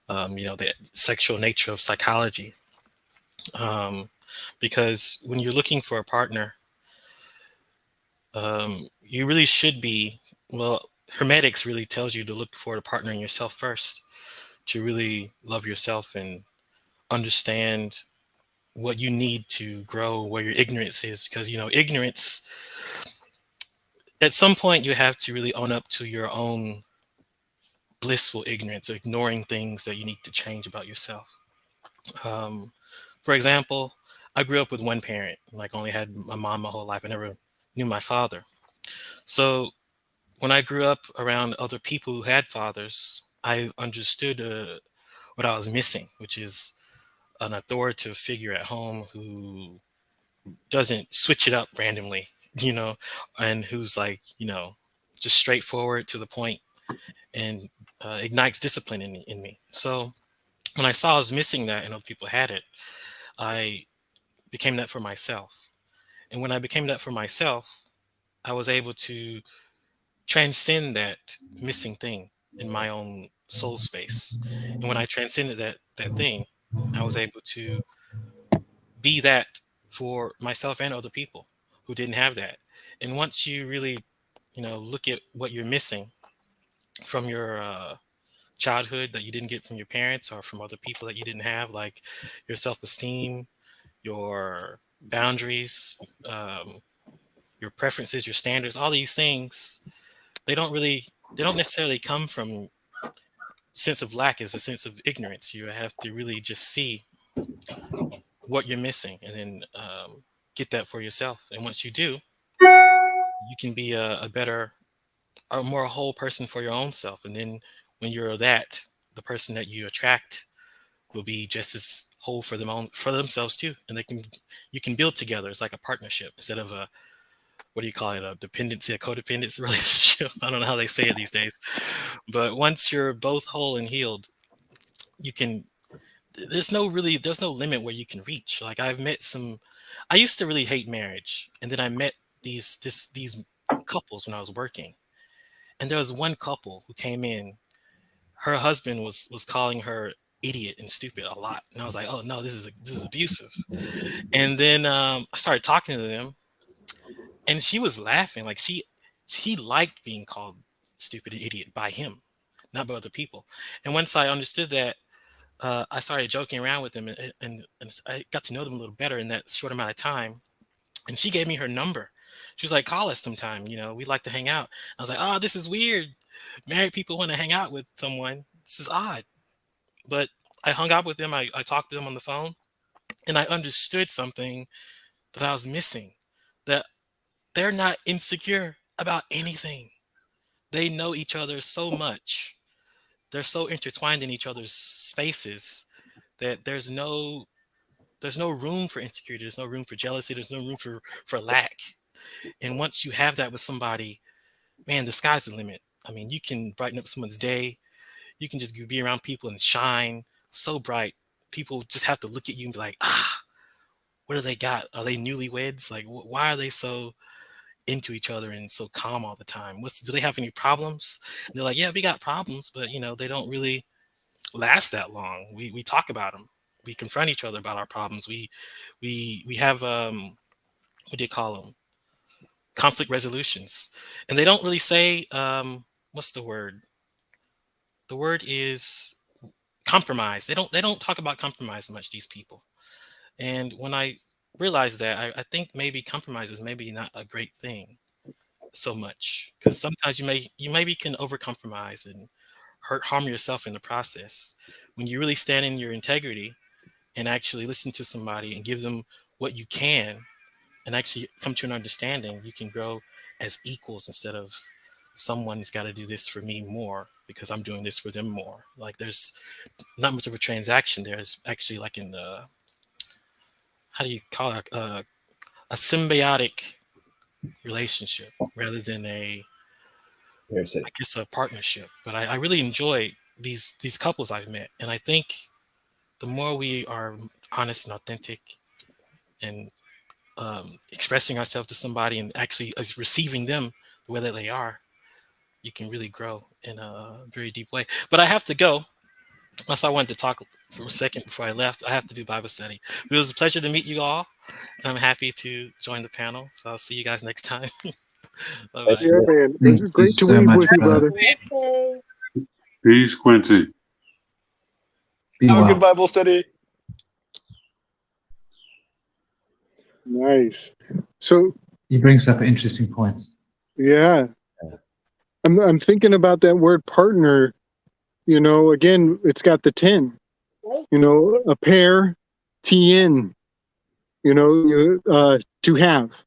the sexual nature of psychology. Because when you're looking for a partner, you really should be, well, Hermetics really tells you to look for a partner in yourself first, to really love yourself and understand what you need to grow, where your ignorance is. Because, ignorance, at some point you have to really own up to your own blissful ignorance, ignoring things that you need to change about yourself. For example, I grew up with one parent, like only had my mom my whole life. I never knew my father. So when I grew up around other people who had fathers, I understood what I was missing, which is an authoritative figure at home who doesn't switch it up randomly, and who's like, just straightforward to the point and ignites discipline in me. So when I saw I was missing that and other people had it, I became that for myself. And when I became that for myself, I was able to transcend that missing thing in my own soul space. And when I transcended that thing, I was able to be that for myself and other people who didn't have that. And once you really, look at what you're missing from your childhood that you didn't get from your parents or from other people that you didn't have, like your self-esteem, your boundaries, your preferences, your standards, all these things, they don't necessarily come from sense of lack. Is a sense of ignorance. You have to really just see what you're missing and then get that for yourself. And once you do, you can be a better or more whole person for your own self. And then when you're that, the person that you attract will be just as whole for themselves too. And you can build together. It's like a partnership instead of a, what do you call it? A dependency, a codependency relationship. I don't know how they say it these days, but once you're both whole and healed, there's no limit where you can reach. Like I used to really hate marriage. And then I met these couples when I was working, and there was one couple who came in. Her husband was calling her idiot and stupid a lot, and I was like, oh no, this is abusive. And then I started talking to them, and she was laughing like he liked being called stupid and idiot by him, not by other people. And once I understood that, I started joking around with them, and I got to know them a little better in that short amount of time. And she gave me her number. She was like, call us sometime, we'd like to hang out. I was like, oh, this is weird. Married people want to hang out with someone. This is odd. But I hung out with them. I talked to them on the phone, and I understood something that I was missing, that they're not insecure about anything. They know each other so much. They're so intertwined in each other's spaces that there's no room for insecurity. There's no room for jealousy. There's no room for lack. And once you have that with somebody, man, the sky's the limit. I mean, you can brighten up someone's day. You can just be around people and shine so bright. People just have to look at you and be like, what do they got? Are they newlyweds? Like, why are they so into each other and so calm all the time? Do they have any problems? And they're like, yeah, we got problems, but they don't really last that long. We talk about them. We confront each other about our problems. We have what do you call them? Conflict resolutions. And they don't really say what's the word? The word is compromise. They don't talk about compromise much, these people. And when I realized that, I think maybe compromise is maybe not a great thing so much, because sometimes you maybe can over compromise and harm yourself in the process. When you really stand in your integrity and actually listen to somebody and give them what you can and actually come to an understanding, you can grow as equals instead of someone's got to do this for me more because I'm doing this for them more. Like, there's not much of a transaction there. It's actually like in the, how do you call it, a symbiotic relationship rather than a partnership. But I really enjoy these couples I've met, and I think the more we are honest and authentic and expressing ourselves to somebody and actually receiving them the way that they are, you can really grow in a very deep way. But I have to go. Unless I wanted to talk for a second before I left, I have to do Bible study. But it was a pleasure to meet you all, and I'm happy to join the panel. So I'll see you guys next time. Bye-bye. Yeah, man. It was great to weave with you, brother. Peace, Quincy. Have a good Bible study. Nice. So he brings up interesting points. Yeah. I'm thinking about that word partner. Again, it's got the 10. A pair, TN. To have.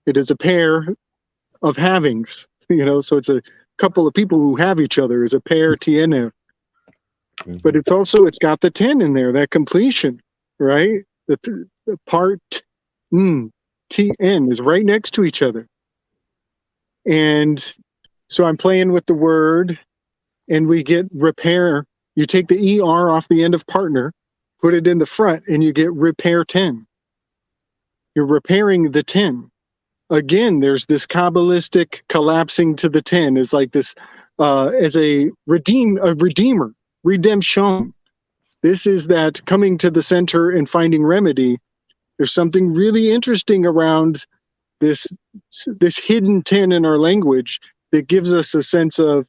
It is a pair of havings. So it's a couple of people who have each other is a pair, TN. But it's got the 10 in there, that completion, right? The part, TN is right next to each other. And so I'm playing with the word, and we get repair. You take the ER off the end of partner, put it in the front, and you get repair 10. You're repairing the 10. Again, there's this Kabbalistic collapsing to the 10 is like this as a redeemer, redemption. This is that coming to the center and finding remedy. There's something really interesting around this hidden 10 in our language that gives us a sense of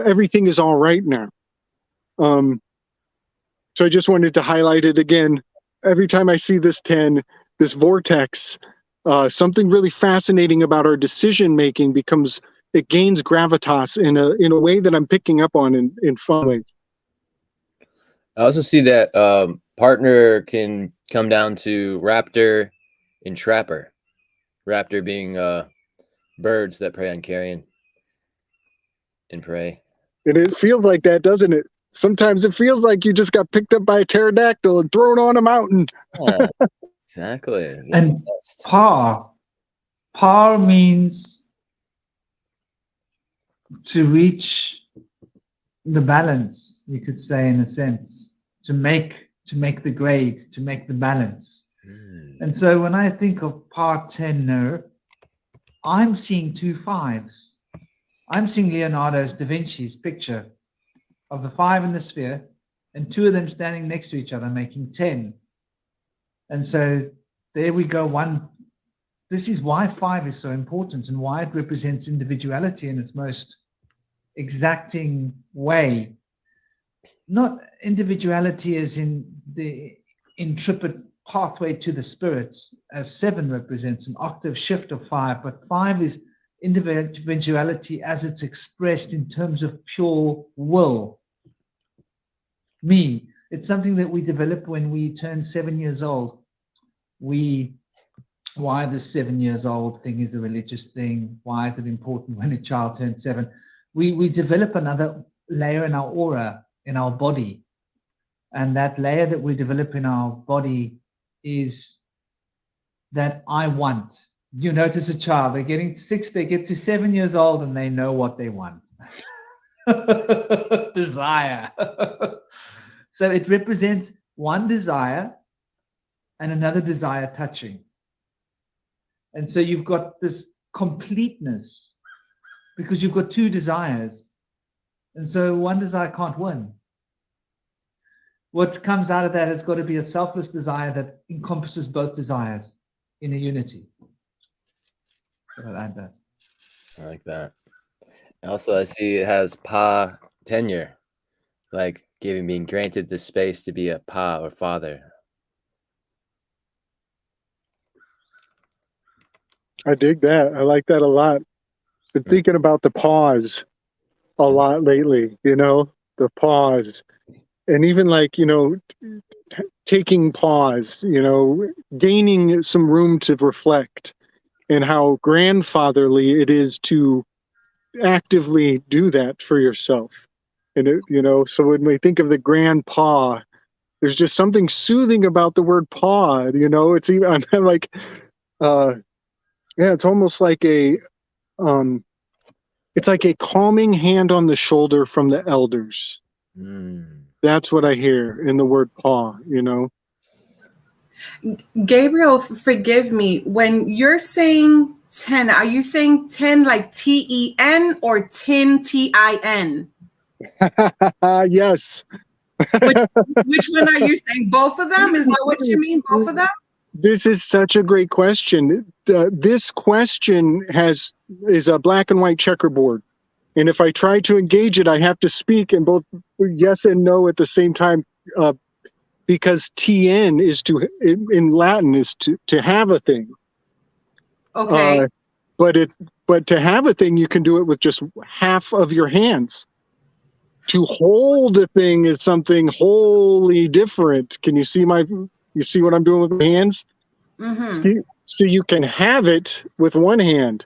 everything is all right now. So I just wanted to highlight it again. Every time I see this 10, this vortex, something really fascinating about our decision making it gains gravitas in a way that I'm picking up on in fun ways. I also see that partner can come down to raptor and trapper. Raptor being birds that prey on carrion and prey. It feels like that, doesn't it? Sometimes it feels like you just got picked up by a pterodactyl and thrown on a mountain. Yeah, exactly. And par means to reach the balance, you could say, in a sense, to make the grade, to make the balance. And so when I think of par tenor, I'm seeing 2 5s. I'm seeing Leonardo's Da Vinci's picture of the 5 in the sphere and 2 of them standing next to each other making 10. And so there we go. This is why 5 is so important and why it represents individuality in its most exacting way. Not individuality as in the intrepid pathway to the spirit, as 7 represents an octave shift of 5, but 5 is individuality as it's expressed in terms of pure will. Me. It's something that we develop when we turn 7 years old. Why the 7 years old thing is a religious thing? Why is it important when a child turns 7? We develop another layer in our aura, in our body. And that layer that we develop in our body is that I want. You notice a child, they're getting 6, they get to 7 years old and they know what they want. Desire. So it represents one desire and another desire touching. And so you've got this completeness because you've got 2 desires. And so one desire can't win. What comes out of that has got to be a selfless desire that encompasses both desires in a unity. So I'll add that. I like that. Also, I see it has pa tenure, like being granted the space to be a pa or father. I dig that. I like that a lot. Been thinking about the pause a lot lately, the pause. And even like, taking pause, gaining some room to reflect, and how grandfatherly it is to actively do that for yourself. And, so when we think of the grandpa, there's just something soothing about the word paw, it's even, I'm like, it's almost like it's like a calming hand on the shoulder from the elders. That's what I hear in the word paw, Gabriel, forgive me. When you're saying 10, are you saying 10 like TEN or tin TIN? Yes. Which one are you saying? Both of them? Is that what you mean? Both of them? This is such a great question. This question is a black and white checkerboard. And if I try to engage it, I have to speak in both yes and no at the same time, because TN is in Latin is to have a thing. Okay. But to have a thing, you can do it with just half of your hands. To hold a thing is something wholly different. Can you see you see what I'm doing with my hands? Mm-hmm. So you can have it with one hand,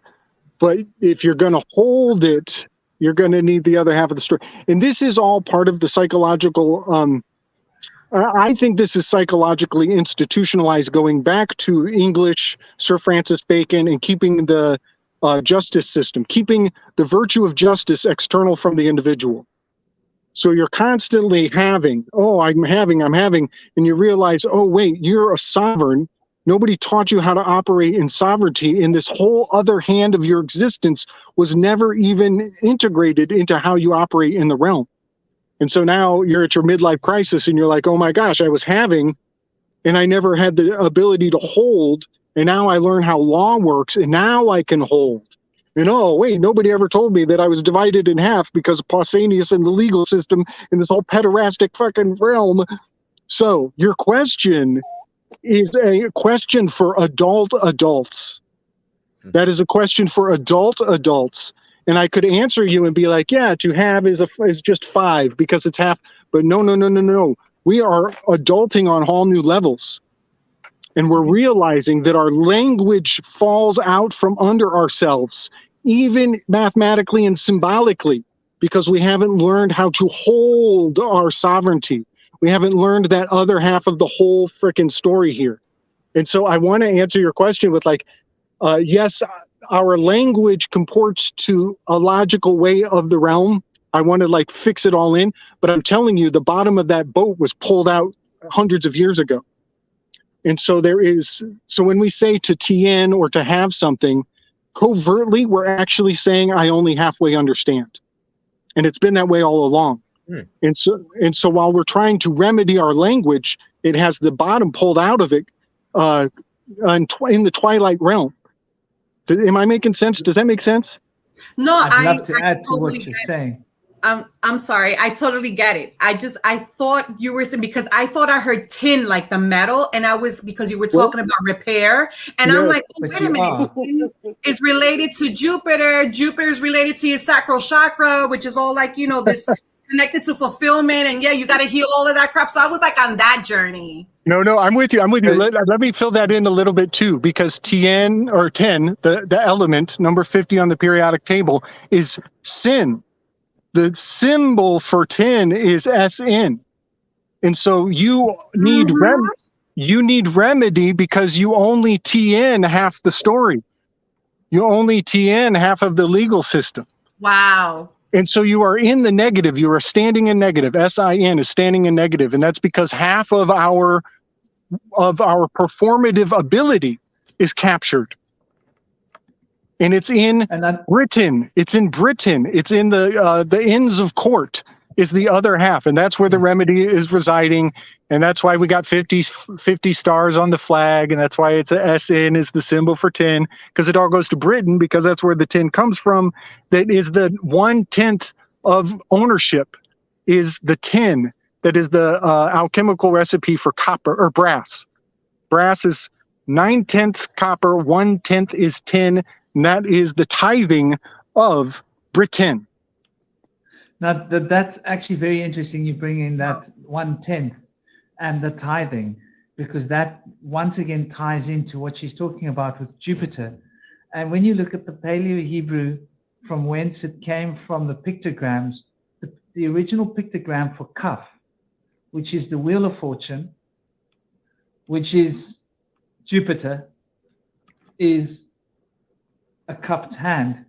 but if you're going to hold it, you're going to need the other half of the story. And this is all part of the psychological, I think this is psychologically institutionalized going back to English, Sir Francis Bacon, and keeping the justice system, keeping the virtue of justice external from the individual. So you're constantly having, I'm having, and you realize, oh, wait, you're a sovereign. Nobody taught you how to operate in sovereignty, and this whole other hand of your existence was never even integrated into how you operate in the realm. And so now you're at your midlife crisis and you're like, oh my gosh, I was having, and I never had the ability to hold. And now I learn how law works, and now I can hold. And oh, wait, nobody ever told me that I was divided in half because of Pausanias and the legal system in this whole pederastic fucking realm. So your question is a question for adults. That is a question for adults. And I could answer you and be like, yeah, to have is just 5 because it's half. But no. We are adulting on whole new levels. And we're realizing that our language falls out from under ourselves, even mathematically and symbolically, because we haven't learned how to hold our sovereignty. We haven't learned that other half of the whole frickin' story here. And so I want to answer your question with yes, our language comports to a logical way of the realm. I want to fix it all in, but I'm telling you, the bottom of that boat was pulled out hundreds of years ago. And so so when we say to TN or to have something, covertly we're actually saying I only halfway understand. And it's been that way all along. And so while we're trying to remedy our language, it has the bottom pulled out of it in the twilight realm. Am I making sense? Does that make sense? No, I'd love to I add to totally what you're get it. saying. I'm sorry. I totally get it. I thought you were saying, because I thought I heard tin, like the metal, and because you were talking about repair, and I'm like, oh, wait a minute, tin is related to Jupiter. Jupiter is related to your sacral chakra, which is all like, you know, this connected to fulfillment, and yeah, you got to heal all of that crap. So I was like on that journey. No, I'm with you. Let me fill that in a little bit too, because Tien or 10, the element number 50 on the periodic table, is sin. The symbol for 10 is SN. And so you need remedy because you only TN half the story. You only TN half of the legal system. Wow. And so you are in the negative. You are standing in negative. SIN is standing in negative. And that's because half of our performative ability is captured. And it's in Britain. It's in Britain. It's in the Inns of Court is the other half. And that's where the remedy is residing. And that's why we got 50 stars on the flag. And that's why it's a SN is the symbol for 10, because it all goes to Britain, because that's where the 10 comes from. That is the 1/10 of ownership is the 10. That is the alchemical recipe for copper or brass. Brass is 9/10 copper, 1/10 is tin. And that is the tithing of Britain. Now, that's actually very interesting. You bring in that 1/10 and the tithing, because that once again ties into what she's talking about with Jupiter. And when you look at the Paleo-Hebrew, from whence it came from, the pictograms, the original pictogram for Kaf, which is the Wheel of Fortune, which is Jupiter, is a cupped hand.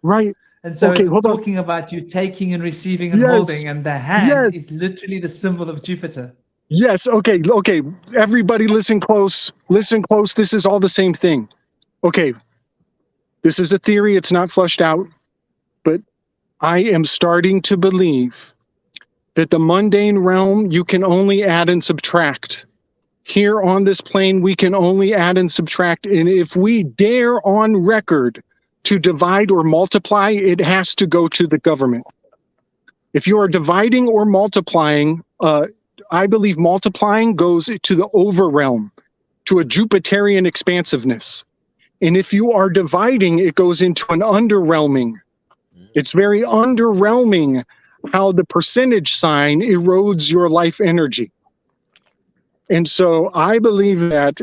Right. And so it's talking about you taking and receiving and holding, and the hand is literally the symbol of Jupiter. Yes. Okay. Everybody listen close. Listen close. This is all the same thing. Okay. This is a theory. It's not flushed out. But I am starting to believe that the mundane realm, you can only add and subtract. Here on this plane, we can only add and subtract. And if we dare on record to divide or multiply, it has to go to the government. If you are dividing or multiplying, I believe multiplying goes to the overrealm, to a Jupiterian expansiveness. And if you are dividing, it goes into an underwhelming. It's very underwhelming how the percentage sign erodes your life energy. And so I believe that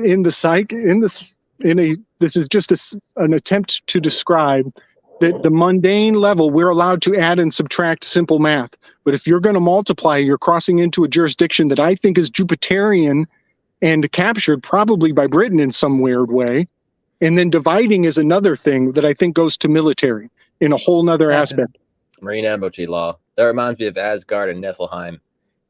this is just an attempt to describe that the mundane level, we're allowed to add and subtract simple math. But if you're going to multiply, you're crossing into a jurisdiction that I think is Jupiterian and captured probably by Britain in some weird way. And then dividing is another thing that I think goes to military in a whole nother aspect. Marine Ambushi law. That reminds me of Asgard and Niflheim.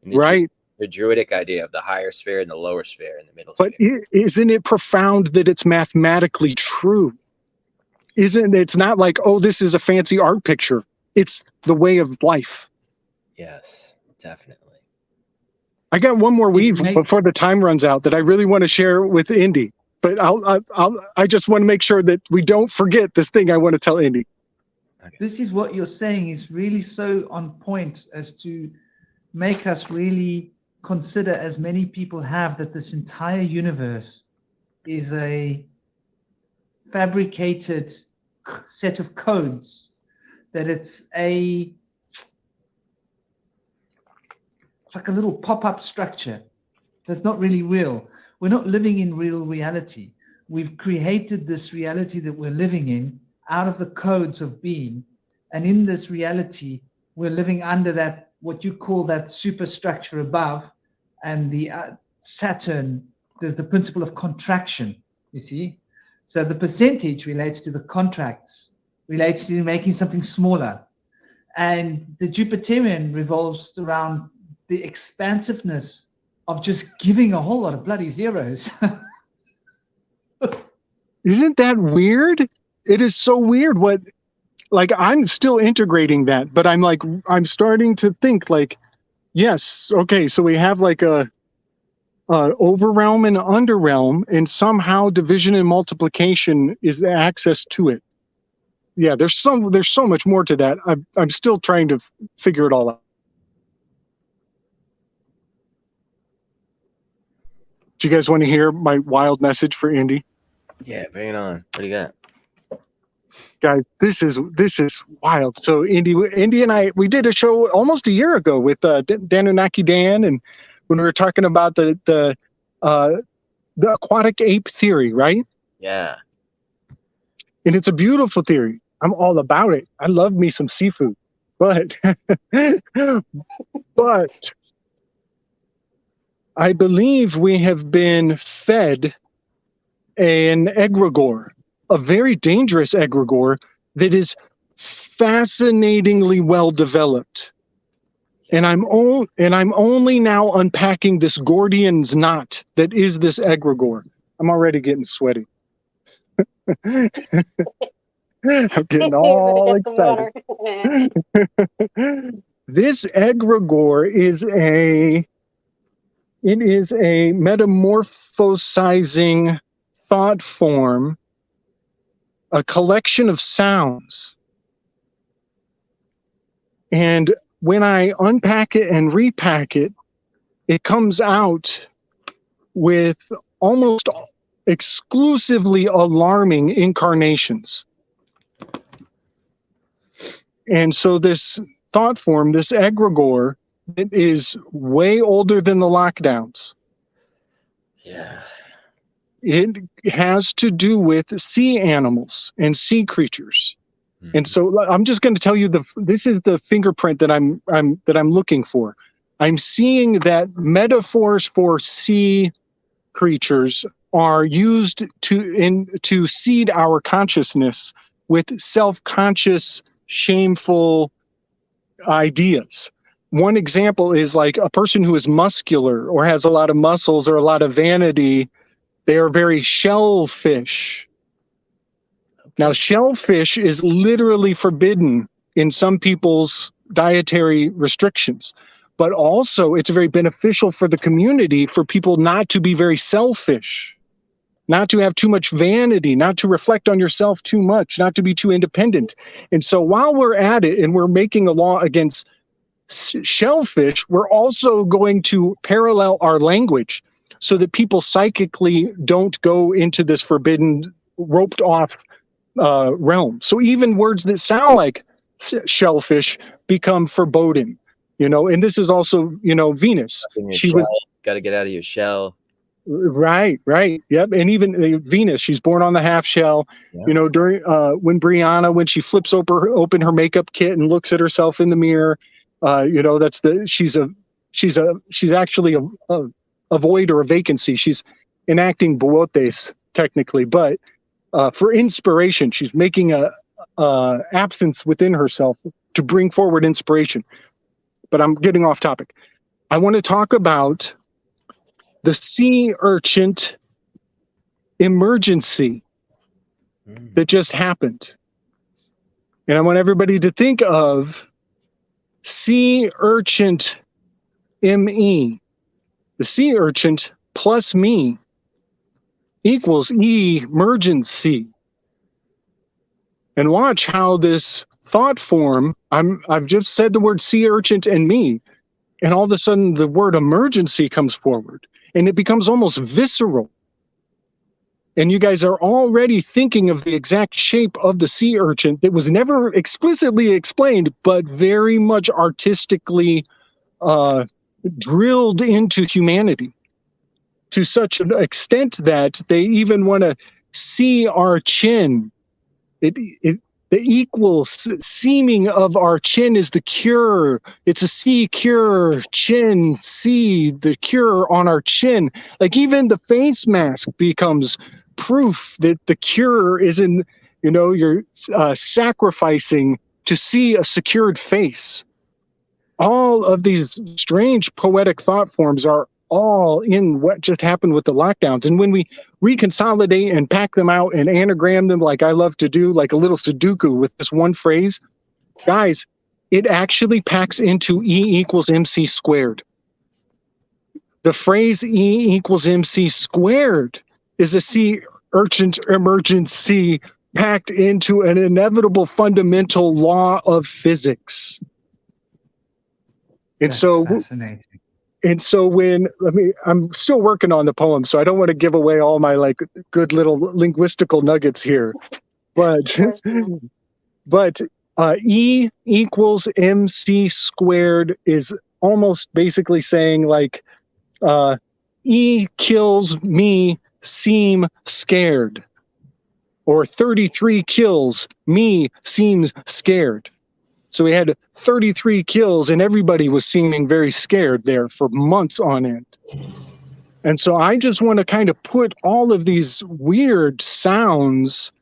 Right. The druidic idea of the higher sphere and the lower sphere and the middle sphere. But isn't it profound that it's mathematically true? It's not like, oh, this is a fancy art picture. It's the way of life. Yes, definitely. I got one more weave before the time runs out that I really want to share with Indy. But I just want to make sure that we don't forget this thing I want to tell Indy. Okay. This is what you're saying is really so on point as to make us really consider, as many people have, that this entire universe is a fabricated set of codes, that it's like a little pop-up structure that's not really real. We're not living in real reality. We've created this reality that we're living in out of the codes of being. And in this reality, we're living under that, what you call that superstructure above, and the Saturn, the principle of contraction, you see? So the percentage relates to the contracts, relates to making something smaller. And the Jupiterian revolves around the expansiveness of just giving a whole lot of bloody zeros. Isn't that weird? it is so weird what, like, I'm still integrating that, but I'm starting to think like, yes, okay, so we have like a overrealm and underrealm, and somehow division and multiplication is the access to it. Yeah, there's so much more to that. I'm still trying to figure it all out. Do you guys want to hear my wild message for Indy? Yeah, bring it on. What do you got? Guys, this is wild. So Indy and I, we did a show almost a year ago with Danunaki Dan, and when we were talking about the aquatic ape theory, right? Yeah. And it's a beautiful theory. I'm all about it. I love me some seafood, but I believe we have been fed an egregore, a very dangerous egregore that is fascinatingly well developed. And I'm only now unpacking this Gordian's knot that is this egregore. I'm already getting sweaty. I'm getting all excited. This egregore is a metamorphosizing thought form, a collection of sounds. And when I unpack it and repack it, it comes out with almost exclusively alarming incarnations. And so this thought form, this egregore, it is way older than the lockdowns. Yeah. It has to do with sea animals and sea creatures. Mm-hmm. And so I'm just going to tell you this is the fingerprint that I'm looking for. I'm seeing that metaphors for sea creatures are used to seed our consciousness with self-conscious, shameful ideas. One example is like a person who is muscular or has a lot of muscles or a lot of vanity. They are very shellfish. Okay. Now, shellfish is literally forbidden in some people's dietary restrictions, but also it's very beneficial for the community for people not to be very selfish, not to have too much vanity, not to reflect on yourself too much, not to be too independent. And so while we're at it and we're making a law against shellfish, we're also going to parallel our language so that people psychically don't go into this forbidden, roped off realm. So even words that sound like shellfish become foreboding, and this is also, Venus. She got to get out of your shell. Right. Yep. And even Venus, she's born on the half shell. Yeah. During when Brianna, when she flips open her makeup kit and looks at herself in the mirror, that's she's actually a void or a vacancy. She's enacting boetes technically, but for inspiration, she's making a absence within herself to bring forward inspiration. But I'm getting off topic. I want to talk about the sea urchin emergency that just happened. And I want everybody to think of sea urchin ME. The sea urchin plus me equals emergency. And watch how this thought form, I've just said the word sea urchin and me, and all of a sudden the word emergency comes forward. And it becomes almost visceral. And you guys are already thinking of the exact shape of the sea urchin that was never explicitly explained, but very much artistically drilled into humanity to such an extent that they even want to see our chin. The equal seeming of our chin is the cure. It's a sea cure, chin, see the cure on our chin. Like even the face mask becomes proof that the cure is in, you're sacrificing to see a secured face. All of these strange poetic thought forms are all in what just happened with the lockdowns. And when we reconsolidate and pack them out and anagram them like I love to do, like a little Sudoku with this one phrase, guys, it actually packs into E equals MC squared. The phrase E equals MC squared is a sea urchin emergency packed into an inevitable fundamental law of physics. And That's so fascinating. And so I'm still working on the poem, so I don't want to give away all my like good little linguistical nuggets here. But E equals MC squared is almost basically saying like E kills me seem scared, or 33 kills me seems scared. So we had 33 kills and everybody was seeming very scared there for months on end. And so I just want to kind of put all of these weird sounds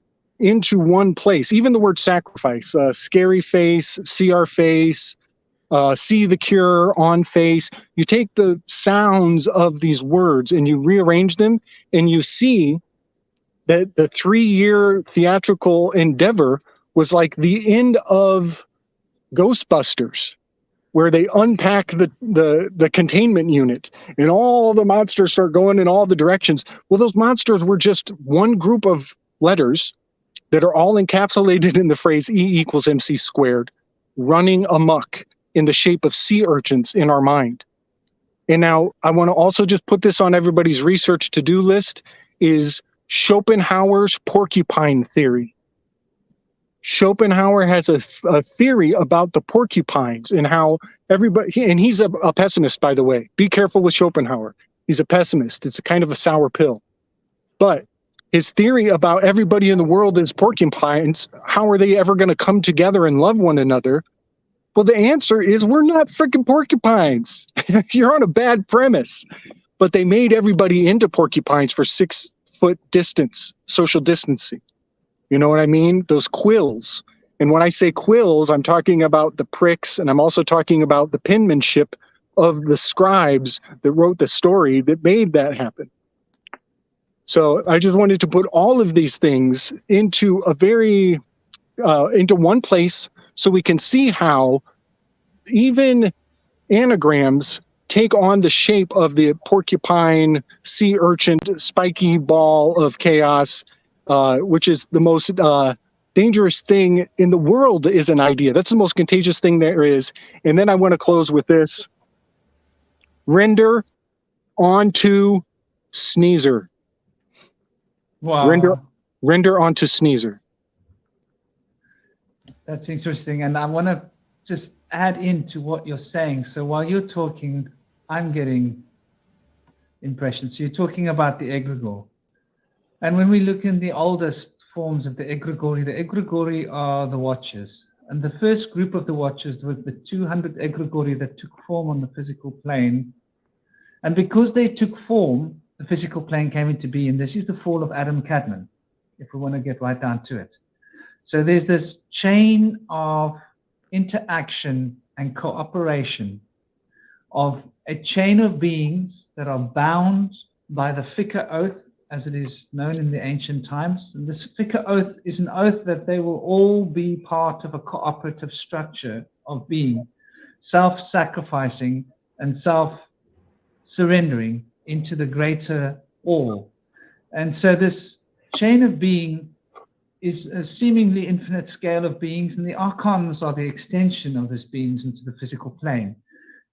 into one place. Even the word sacrifice, scary face, see our face, see the cure, on face. You take the sounds of these words and you rearrange them and you see that the 3-year theatrical endeavor was like the end of Ghostbusters, where they unpack the containment unit and all the monsters start going in all the directions. Well, those monsters were just one group of letters that are all encapsulated in the phrase E equals MC squared, running amok in the shape of sea urchins in our mind. And now I want to also just put this on everybody's research to-do list, is Schopenhauer's porcupine theory. Schopenhauer has a theory about the porcupines and how everybody, and he's a pessimist, by the way. Be careful with Schopenhauer. He's a pessimist. It's a kind of a sour pill. But his theory about everybody in the world is porcupines, how are they ever going to come together and love one another? Well, the answer is we're not freaking porcupines. You're on a bad premise. But they made everybody into porcupines for 6-foot distance, social distancing. You know what I mean? Those quills. And when I say quills, I'm talking about the pricks, and I'm also talking about the penmanship of the scribes that wrote the story that made that happen. So I just wanted to put all of these things into into one place so we can see how even anagrams take on the shape of the porcupine, sea urchin, spiky ball of chaos, which is the most dangerous thing in the world is an idea. That's the most contagious thing there is. And then I want to close with this. Render onto sneezer. Wow. Render onto sneezer. That's interesting. And I want to just add into what you're saying. So while you're talking, I'm getting impressions. So you're talking about the egregore. And when we look in the oldest forms of the egregori are the watchers. And the first group of the watchers was the 200 egregori that took form on the physical plane. And because they took form, the physical plane came into being. This is the fall of Adam Cadman, if we want to get right down to it. So there's this chain of interaction and cooperation of a chain of beings that are bound by the Fikr oath, as it is known in the ancient times. And this Fikr oath is an oath that they will all be part of a cooperative structure of being, self-sacrificing and self-surrendering into the greater all. And so this chain of being is a seemingly infinite scale of beings, and the archons are the extension of this beings into the physical plane.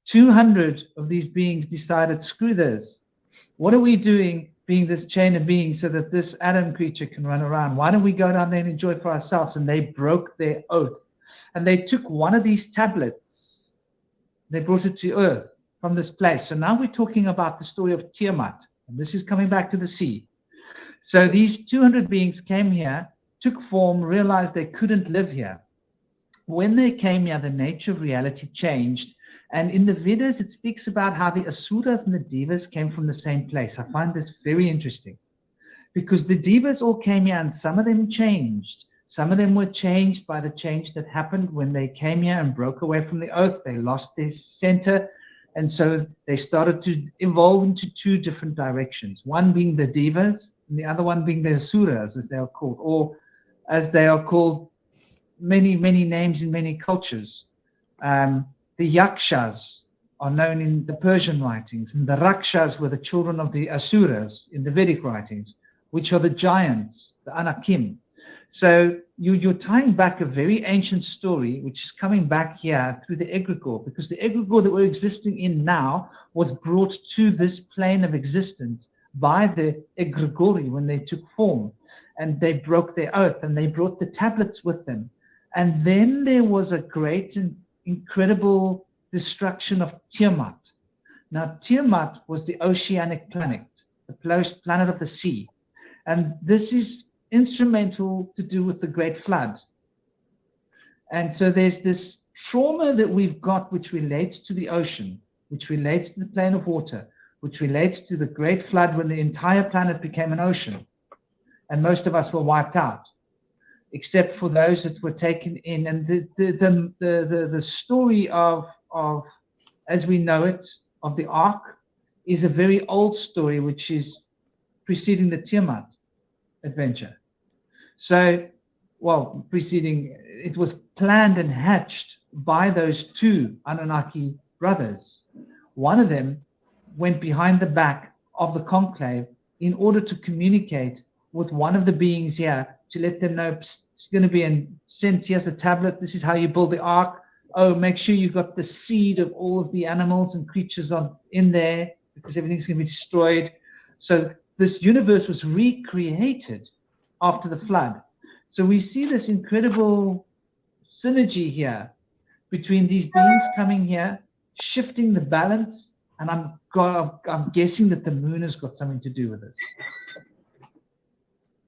200 of these beings decided, screw this. What are we doing being this chain of beings so that this Adam creature can run around? Why don't we go down there and enjoy for ourselves? And they broke their oath. And they took one of these tablets. They brought it to earth from this place. So now we're talking about the story of Tiamat. And this is coming back to the sea. So these 200 beings came here, took form, realized they couldn't live here. When they came here, the nature of reality changed. And in the Vedas, it speaks about how the Asuras and the Devas came from the same place. I find this very interesting because the Devas all came here and some of them changed. Some of them were changed by the change that happened when they came here and broke away from the oath. They lost their center. And so they started to evolve into two different directions, one being the devas and the other one being the asuras, as they are called, or as they are called many, many names in many cultures. The yakshas are known in the Persian writings, and the rakshas were the children of the asuras in the Vedic writings, which are the giants, the anakim. So you're tying back a very ancient story, which is coming back here through the egregore, because the egregore that we're existing in now was brought to this plane of existence by the egregori when they took form, and they broke their oath, and they brought the tablets with them. And then there was a great and incredible destruction of Tiamat. Now, Tiamat was the oceanic planet, the planet of the sea. And this is instrumental to do with the Great Flood. And so there's this trauma that we've got which relates to the ocean, which relates to the plane of water, which relates to the Great Flood when the entire planet became an ocean. And most of us were wiped out, except for those that were taken in. And the story of, as we know it, of the Ark is a very old story, which is preceding the Tiamat adventure. So, well, preceding, it was planned and hatched by those two Anunnaki brothers. One of them went behind the back of the conclave in order to communicate with one of the beings here to let them know it's going to be sent. Here's a tablet. This is how you build the ark. Oh, make sure you've got the seed of all of the animals and creatures in there, because everything's going to be destroyed. So this universe was recreated after the flood. So we see this incredible synergy here between these beings coming here, shifting the balance, and I'm guessing that the moon has got something to do with this.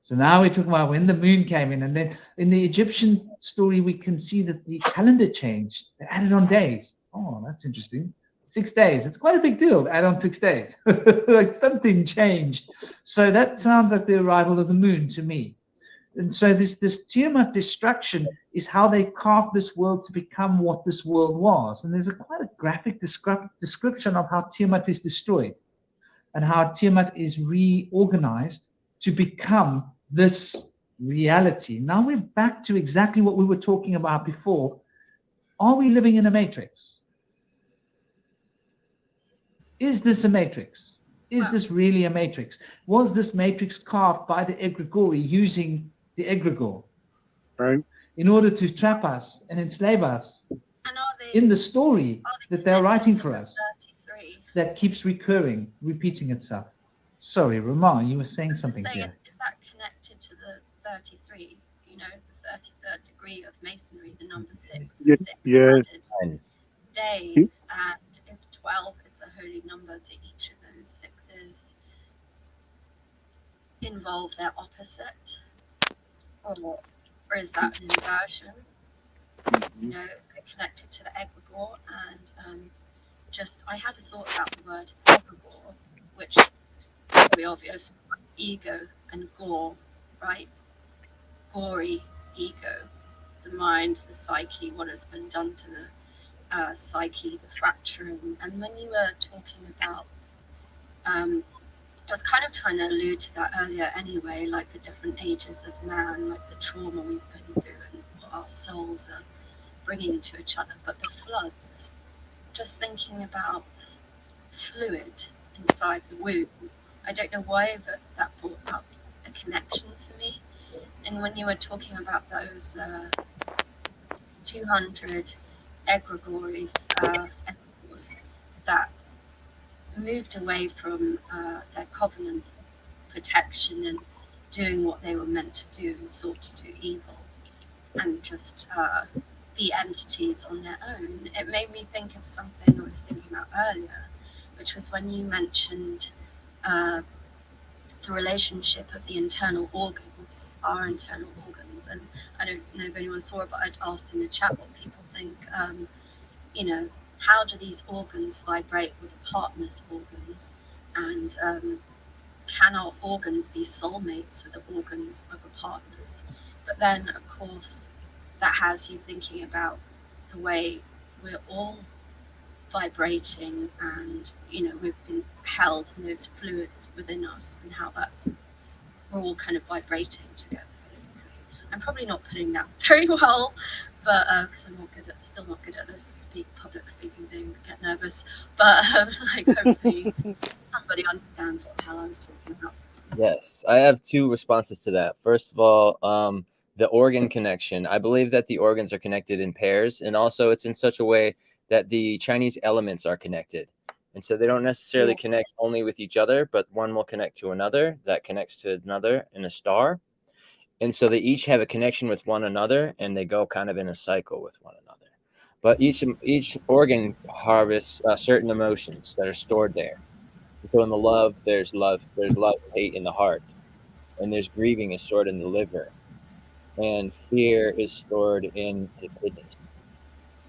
So now we're talking about when the moon came in, and then in the Egyptian story, we can see that the calendar changed. They added on days. Oh, that's interesting. 6 days. It's quite a big deal to add on 6 days. Like something changed. So that sounds like the arrival of the moon to me. And so this Tiamat destruction is how they carved this world to become what this world was. And there's quite a graphic description of how Tiamat is destroyed and how Tiamat is reorganized to become this reality. Now we're back to exactly what we were talking about before. Are we living in a matrix? Is this a matrix? Is this really a matrix? Was this matrix carved by the egregori using the egregore, right, in order to trap us and enslave us in the story that they're writing for us, that keeps repeating itself? Sorry, Ramon, you were saying something here. Is that connected to the 33? You know, the 33rd degree of masonry, the number 6. Yes. 6 Yes. added days, and if 12 is the holy number to each of those 6s, involve their opposite, or is that an inversion? You know, connected to the egregore, and I had a thought about the word egregore, which is very obvious, ego and gore, right? Gory ego, the mind, the psyche, what has been done to the psyche, the fracturing. And when you were talking about, I was kind of trying to allude to that earlier anyway, like the different ages of man, like the trauma we've been through and what our souls are bringing to each other. But the floods, just thinking about fluid inside the womb, I don't know why, but that brought up a connection for me. And when you were talking about those 200 egregories that moved away from their covenant protection and doing what they were meant to do and sought to do evil and just be entities on their own, it made me think of something I was thinking about earlier, which was when you mentioned the relationship of the internal organs, our internal organs. And I don't know if anyone saw it, but I'd asked in the chat what people think, you know, how do these organs vibrate with a partner's organs? And can our organs be soulmates with the organs of a partner's? But then, of course, that has you thinking about the way we're all vibrating, and we've been held in those fluids within us, and how we're all kind of vibrating together, basically. I'm probably not putting that very well, but because I'm still not good at this public speaking thing, I get nervous. But hopefully somebody understands what the hell I was talking about. Yes, I have two responses to that. First of all, the organ connection. I believe that the organs are connected in pairs, and also it's in such a way that the Chinese elements are connected. And so they don't necessarily connect only with each other, but one will connect to another that connects to another in a star. And so they each have a connection with one another, and they go kind of in a cycle with one another. But each organ harvests certain emotions that are stored there. So in the love, there's love and hate in the heart, and there's grieving is stored in the liver, and fear is stored in the kidneys.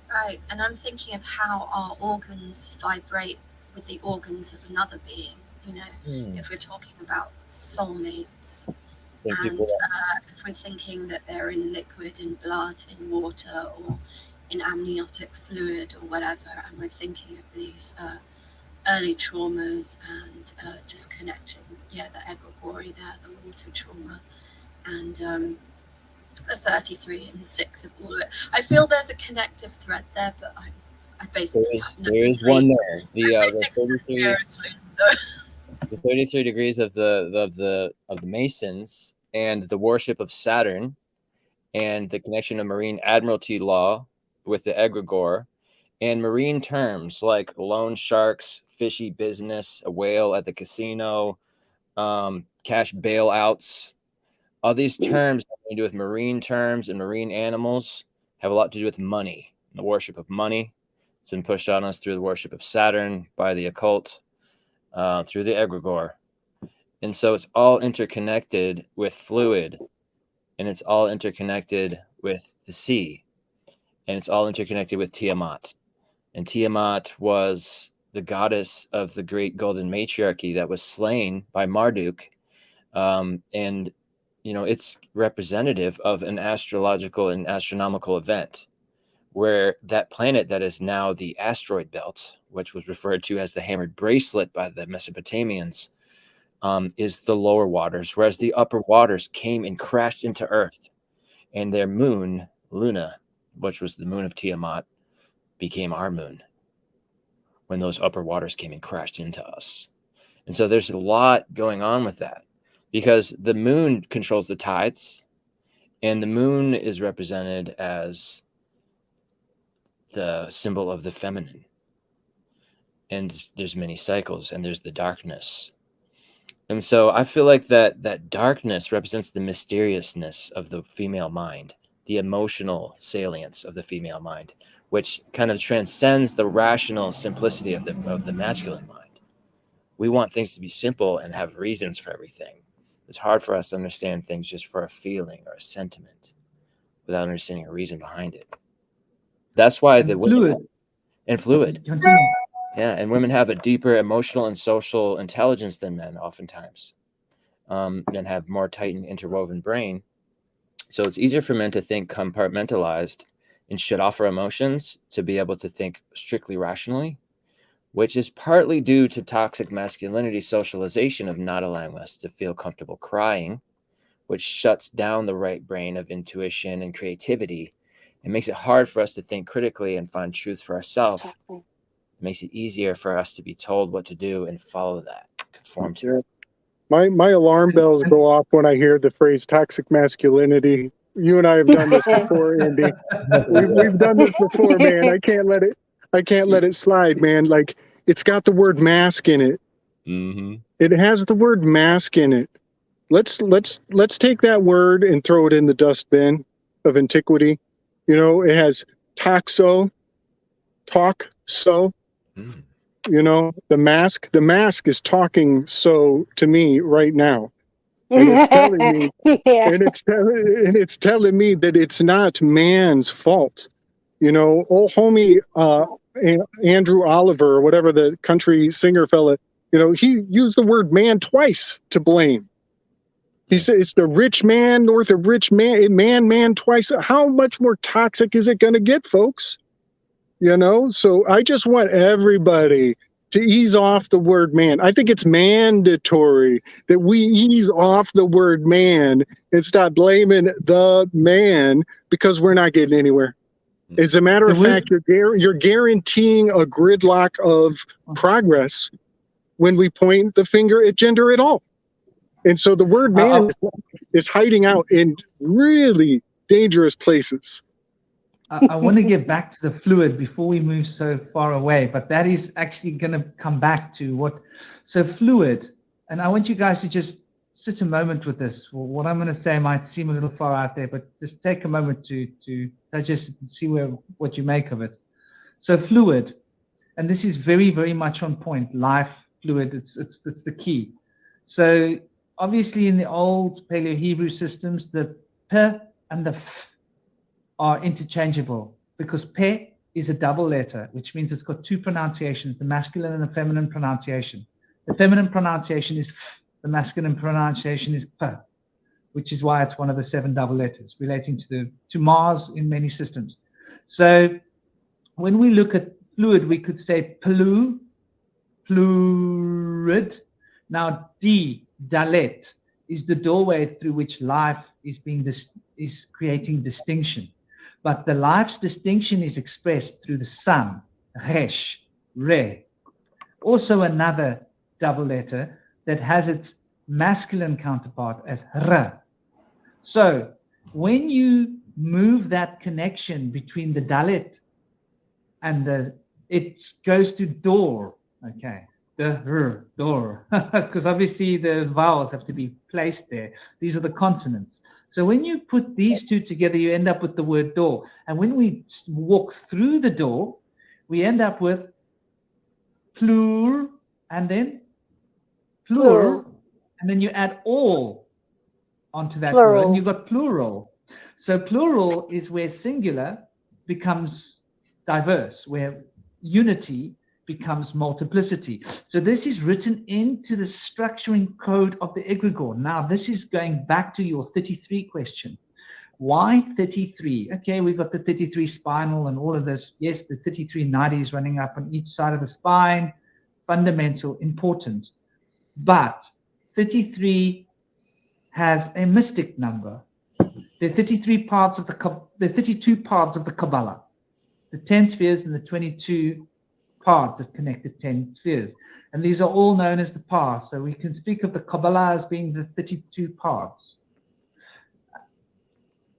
Right, and I'm thinking of how our organs vibrate with the organs of another being, if we're talking about soulmates. Thank you And for that. if we're thinking that they're in liquid, in blood, in water, or in amniotic fluid or whatever, and we're thinking of these early traumas and just connecting, the egregore there, the water trauma, and the 33 and the 6 of all of it. I feel there's a connective thread there, but I basically there is one there. The 33 seriously, so. The 33 degrees of the Masons, and the worship of Saturn, and the connection of marine admiralty law with the egregore, and marine terms like loan sharks, fishy business, a whale at the casino, cash bailouts. All these terms have to do with marine terms and marine animals have a lot to do with money, the worship of money. It's been pushed on us through the worship of Saturn by the occult, through the egregore. And so it's all interconnected with fluid, and it's all interconnected with the sea, and it's all interconnected with Tiamat. And Tiamat was the goddess of the great golden matriarchy that was slain by Marduk. And, it's representative of an astrological and astronomical event where that planet that is now the asteroid belt, which was referred to as the hammered bracelet by the Mesopotamians, is the lower waters, whereas the upper waters came and crashed into Earth, and their moon, Luna, which was the moon of Tiamat, became our moon when those upper waters came and crashed into us. And so there's a lot going on with that, because the moon controls the tides, and the moon is represented as the symbol of the feminine. And there's many cycles, and there's the darkness. And so I feel like that darkness represents the mysteriousness of the female mind, the emotional salience of the female mind, which kind of transcends the rational simplicity of the masculine mind. We want things to be simple and have reasons for everything. It's hard for us to understand things just for a feeling or a sentiment without understanding a reason behind it. That's why the women and fluid. Yeah, and women have a deeper emotional and social intelligence than men oftentimes, and have more tight and interwoven brain. So it's easier for men to think compartmentalized and shut off our emotions to be able to think strictly rationally, which is partly due to toxic masculinity socialization of not allowing us to feel comfortable crying, which shuts down the right brain of intuition and creativity. It makes it hard for us to think critically and find truth for ourselves. Exactly. It makes it easier for us to be told what to do and follow that, conform to it. My alarm bells go off when I hear the phrase toxic masculinity. You and I have done this before, Andy. We've done this before, man. I can't let it slide, man. Like, it's got the word mask in it. Mm-hmm. It has the word mask in it. Let's take that word and throw it in the dustbin of antiquity. It has talk so. Mm. The mask is talking so to me right now. And it's telling me and it's telling me that it's not man's fault. Old homie Andrew Oliver, or whatever the country singer fella, he used the word man twice to blame. He said it's the rich man north of rich man twice. How much more toxic is it going to get, folks? You know, so I just want everybody to ease off the word man. I think it's mandatory that we ease off the word man and stop blaming the man because we're not getting anywhere. As a matter of fact, you're guaranteeing a gridlock of progress when we point the finger at gender at all. And so the word man is hiding out in really dangerous places. I want to get back to the fluid before we move so far away, but that is actually going to come back to what, so fluid, and I want you guys to just sit a moment with this. Well, what I'm going to say might seem a little far out there, but just take a moment to digest it and see what you make of it. So fluid, and this is very, very much on point, life, fluid, it's the key. So obviously in the old Paleo-Hebrew systems, the P and the F are interchangeable because Pe is a double letter, which means it's got two pronunciations, the masculine and the feminine pronunciation. The feminine pronunciation is F, the masculine pronunciation is P, which is why it's one of the 7 double letters relating to Mars in many systems. So when we look at fluid, we could say plu, plurid. Now D, dalet, is the doorway through which life is creating distinction. But the life's distinction is expressed through the sun, resh, re. Also another double letter that has its masculine counterpart as r. So when you move that connection between the dalet and it goes to door, okay, the r, door, because obviously the vowels have to be placed there. These are the consonants. So when you put these two together, you end up with the word door. And when we walk through the door, we end up with plur, and then plur, and then you add all onto that word, and you've got plural. So plural is where singular becomes diverse, where unity becomes multiplicity. So this is written into the structuring code of the egregore. Now, this is going back to your 33 question. Why 33? Okay, we've got the 33 spinal and all of this. Yes, the 33 nadis running up on each side of the spine, fundamental, important. But 33 has a mystic number. There are 33 parts of the 32 parts of the Kabbalah, the 10 spheres and the 22 parts that connect the 10 spheres. And these are all known as the parts. So we can speak of the Kabbalah as being the 32 parts.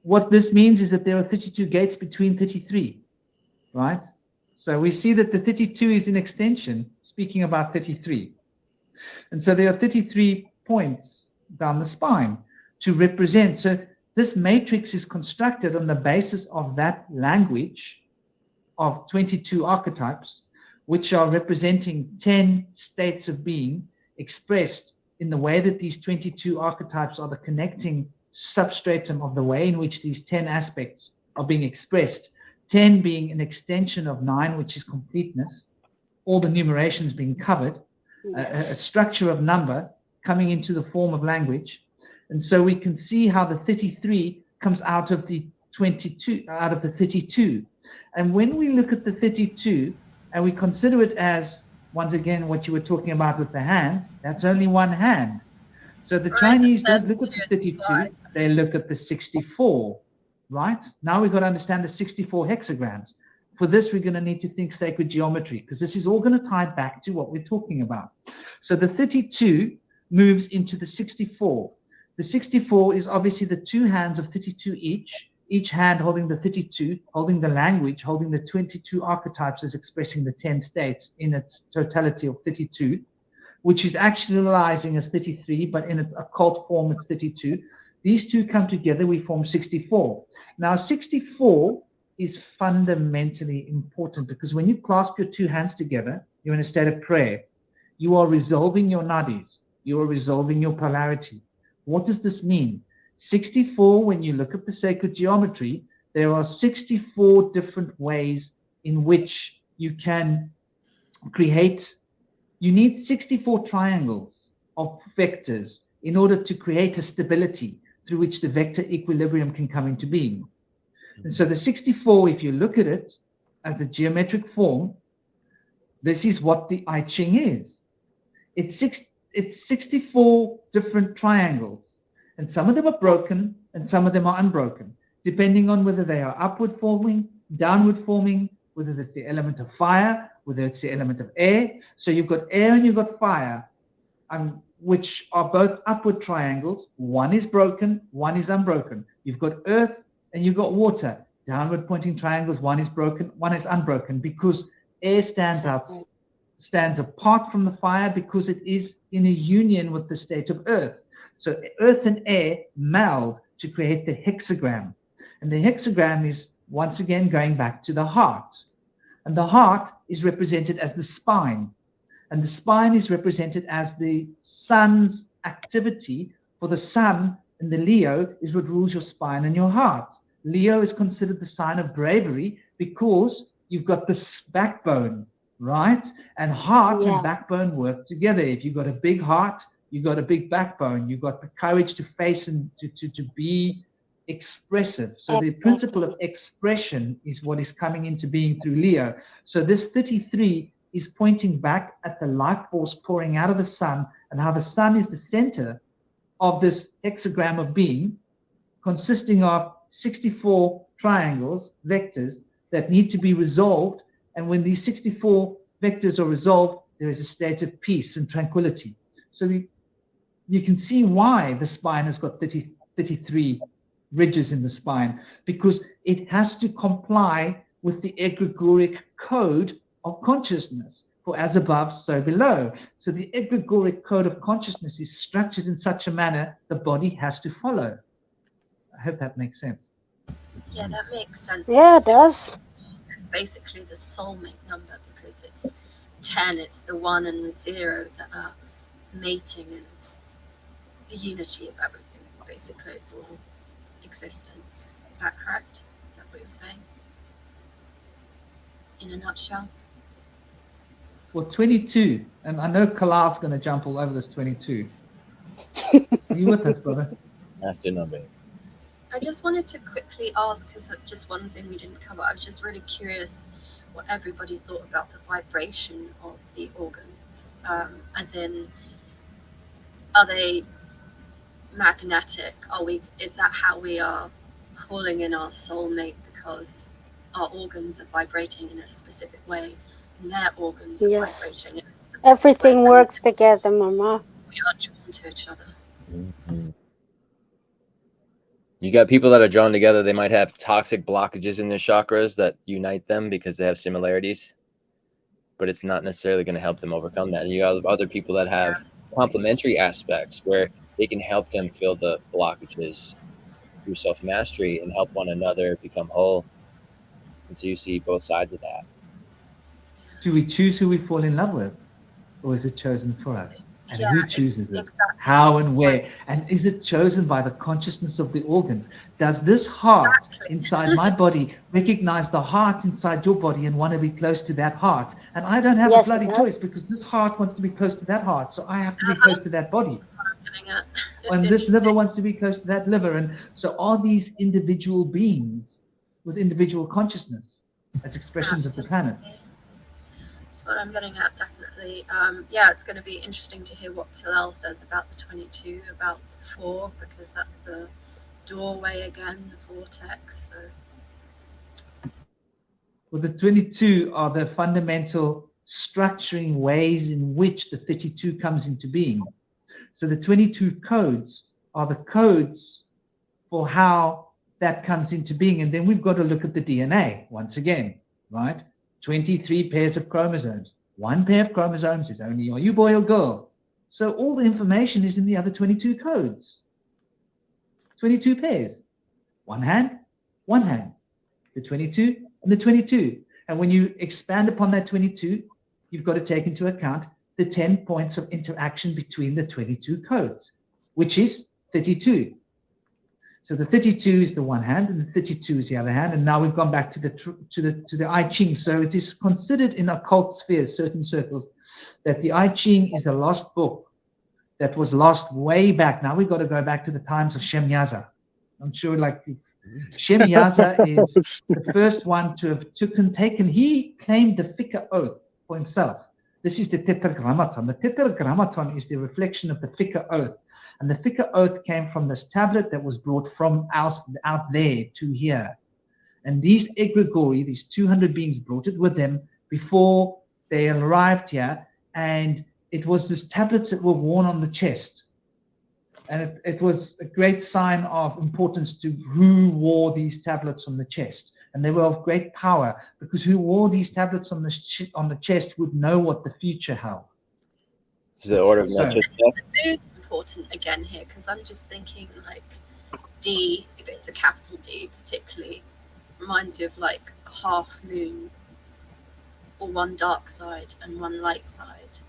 What this means is that there are 32 gates between 33, right? So we see that the 32 is an extension, speaking about 33. And so there are 33 points down the spine to represent. So this matrix is constructed on the basis of that language of 22 archetypes, which are representing 10 states of being expressed in the way that these 22 archetypes are the connecting substratum of the way in which these 10 aspects are being expressed. 10 being an extension of 9, which is completeness, all the numerations being covered, a structure of number coming into the form of language. And so we can see how the 33 comes out of the 22, out of the 32. And when we look at the 32, and we consider it as, once again, what you were talking about with the hands, that's only one hand. So the Chinese don't look at the 32, they look at the 64, right? Now we've got to understand the 64 hexagrams. For this, we're going to need to think sacred geometry, because this is all going to tie back to what we're talking about. So the 32 moves into the 64. The 64 is obviously the 2 hands of 32 each hand holding the 32, holding the language, holding the 22 archetypes as expressing the 10 states in its totality of 32, which is actualizing as 33, but in its occult form, it's 32. These two come together, we form 64. Now, 64 is fundamentally important because when you clasp your 2 hands together, you're in a state of prayer. You are resolving your nadis. You are resolving your polarity. What does this mean? 64, when you look at the sacred geometry, there are 64 different ways in which you can create. You need 64 triangles of vectors in order to create a stability through which the vector equilibrium can come into being. And so the 64, if you look at it, as a geometric form, this is what the I Ching is. It's 64 different triangles, and some of them are broken and some of them are unbroken, depending on whether they are upward forming, downward forming, whether it's the element of fire, whether it's the element of air. So you've got air and you've got fire, which are both upward triangles. One is broken, one is unbroken. You've got earth and you've got water, downward pointing triangles. One is broken, one is unbroken, because air stands apart from the fire because it is in a union with the state of earth. So earth and air meld to create the hexagram. And the hexagram is, once again, going back to the heart. And the heart is represented as the spine. And the spine is represented as the sun's activity. For the sun in the Leo is what rules your spine and your heart. Leo is considered the sign of bravery because you've got this backbone, right? And heart and backbone work together. If you've got a big heart, you've got a big backbone. You've got the courage to face and to be expressive. So the principle of expression is what is coming into being through Leo. So this 33 is pointing back at the life force pouring out of the sun, and how the sun is the center of this hexagram of being, consisting of 64 triangles, vectors, that need to be resolved. And when these 64 vectors are resolved, there is a state of peace and tranquility. So you can see why the spine has got 33 ridges in the spine, because it has to comply with the egregoric code of consciousness, for as above, so below. So the egregoric code of consciousness is structured in such a manner the body has to follow. I hope that makes sense. Yeah, that makes sense. Yeah, it does. Basically the soulmate number, because it's 10, it's the 1 and the 0 that are mating, and it's the unity of everything. Basically, it's all existence. Is that correct? Is that what you're saying? In a nutshell? Well, 22, and I know Kalal's going to jump all over this 22. Are you with us, brother? Master number. I just wanted to quickly ask, because just one thing we didn't cover, I was just really curious what everybody thought about the vibration of the organs. As in, are they magnetic? Is that how we are calling in our soulmate, because our organs are vibrating in a specific way, and their organs are vibrating in a specific way? Everything works together, Mama. We are drawn to each other. Mm-hmm. You got people that are drawn together. They might have toxic blockages in their chakras that unite them because they have similarities, but it's not necessarily going to help them overcome that. And you have other people that have complementary aspects where they can help them fill the blockages through self-mastery and help one another become whole. And so you see both sides of that. Do we choose who we fall in love with, or is it chosen for us? And who chooses this? Exactly. How and where? And is it chosen by the consciousness of the organs? Does this heart inside my body recognize the heart inside your body and want to be close to that heart? And I don't have a bloody choice, because this heart wants to be close to that heart, so I have to be close to that body. And this liver wants to be close to that liver. And so are these individual beings with individual consciousness as expressions of the planet? That's what I'm getting at, definitely. Yeah, it's going to be interesting to hear what Hillel says about the 22, about the 4, because that's the doorway again, the vortex. So. Well, the 22 are the fundamental structuring ways in which the 32 comes into being. So the 22 codes are the codes for how that comes into being. And then we've got to look at the DNA once again, right? 23 pairs of chromosomes. One pair of chromosomes is only, are you boy or girl? So all the information is in the other 22 codes. 22 pairs. One hand, the 22 and the 22. And when you expand upon that 22, you've got to take into account the 10 points of interaction between the 22 codes, which is 32. So the 32 is the one hand, and the 32 is the other hand. And now we've gone back to the I Ching. So it is considered in occult spheres, certain circles, that the I Ching is a lost book that was lost way back. Now we've got to go back to the times of Shem Yaza. I'm sure, like, Shemyaza is the first one to have taken. He claimed the Fikr oath for himself. This is the Tetragrammaton. The Tetragrammaton is the reflection of the Fikr oath. And the Fikr oath came from this tablet that was brought from out there to here. And these egregori, these 200 beings, brought it with them before they arrived here. And it was these tablets that were worn on the chest. And it was a great sign of importance to who wore these tablets on the chest. And they were of great power, because who wore these tablets on the chest would know what the future held. So the order of Melchizedek. The moon important again here, because I'm just thinking like D, if it's a capital D particularly, reminds you of like a half moon, or one dark side and one light side.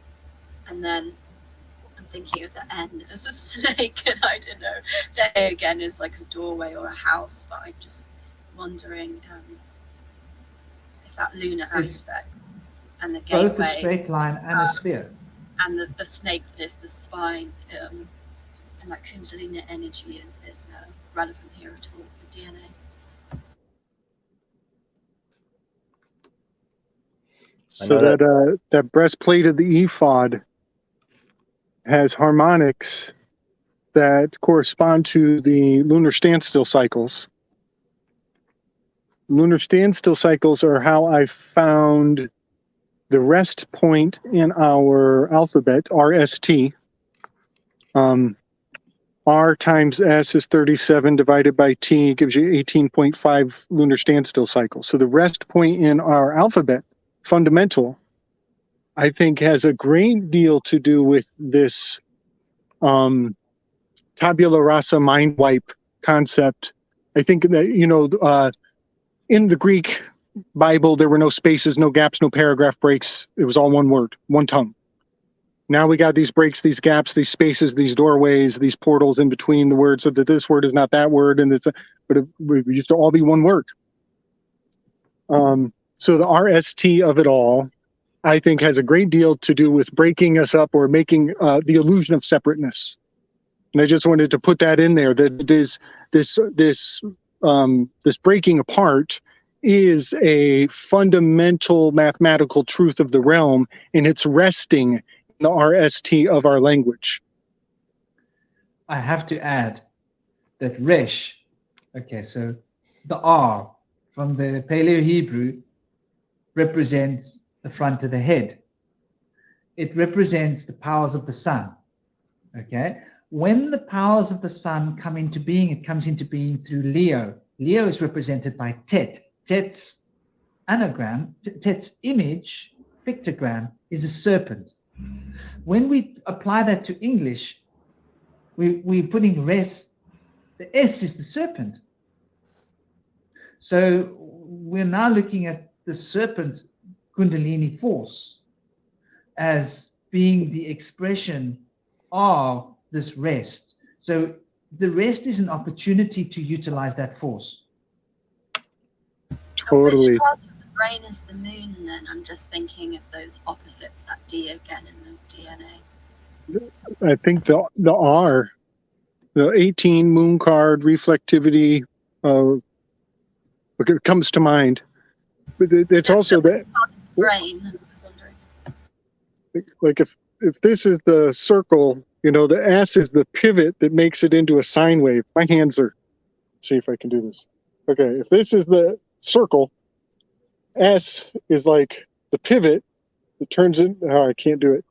And then I'm thinking of the N as a snake, and I don't know, the A again is like a doorway or a house, but I'm just wondering if that lunar aspect and the gateway, both a straight line and a sphere, and the snake that is the spine, and that Kundalini energy is relevant here at all, the DNA. So that breastplate of the ephod has harmonics that correspond to the lunar standstill cycles. Lunar standstill cycles are how I found the rest point in our alphabet, RST. R times S is 37 divided by T gives you 18.5 lunar standstill cycles. So the rest point in our alphabet, fundamental, I think has a great deal to do with this tabula rasa mind wipe concept. I think that, in the Greek Bible, there were no spaces, no gaps, no paragraph breaks. It was all one word, one tongue. Now we got these breaks, these gaps, these spaces, these doorways, these portals in between the words, so that this word is not that word, and but it used to all be one word. So the RST of it all, I think, has a great deal to do with breaking us up or making the illusion of separateness. And I just wanted to put that in there, that this breaking apart is a fundamental mathematical truth of the realm, and it's resting in the RST of our language. I have to add that Resh, okay, so the R from the Paleo-Hebrew represents the front of the head. It represents the powers of the sun, okay? When the powers of the sun come into being, it comes into being through Leo. Leo is represented by Tet. Tet's anagram, Tet's image, pictogram, is a serpent. When we apply that to English, we're putting res, the S is the serpent. So we're now looking at the serpent Kundalini force as being the expression of this rest. So the rest is an opportunity to utilize that force. Totally. Which part of the brain is the moon then? I'm just thinking of those opposites, that D again in the DNA. I think the R, the 18 moon card reflectivity, it comes to mind. But it's also that part of the brain. I was wondering. Like if this is the circle, the S is the pivot that makes it into a sine wave. My hands are, let's see if I can do this. Okay, if this is the circle, S is like the pivot that turns it, I can't do it,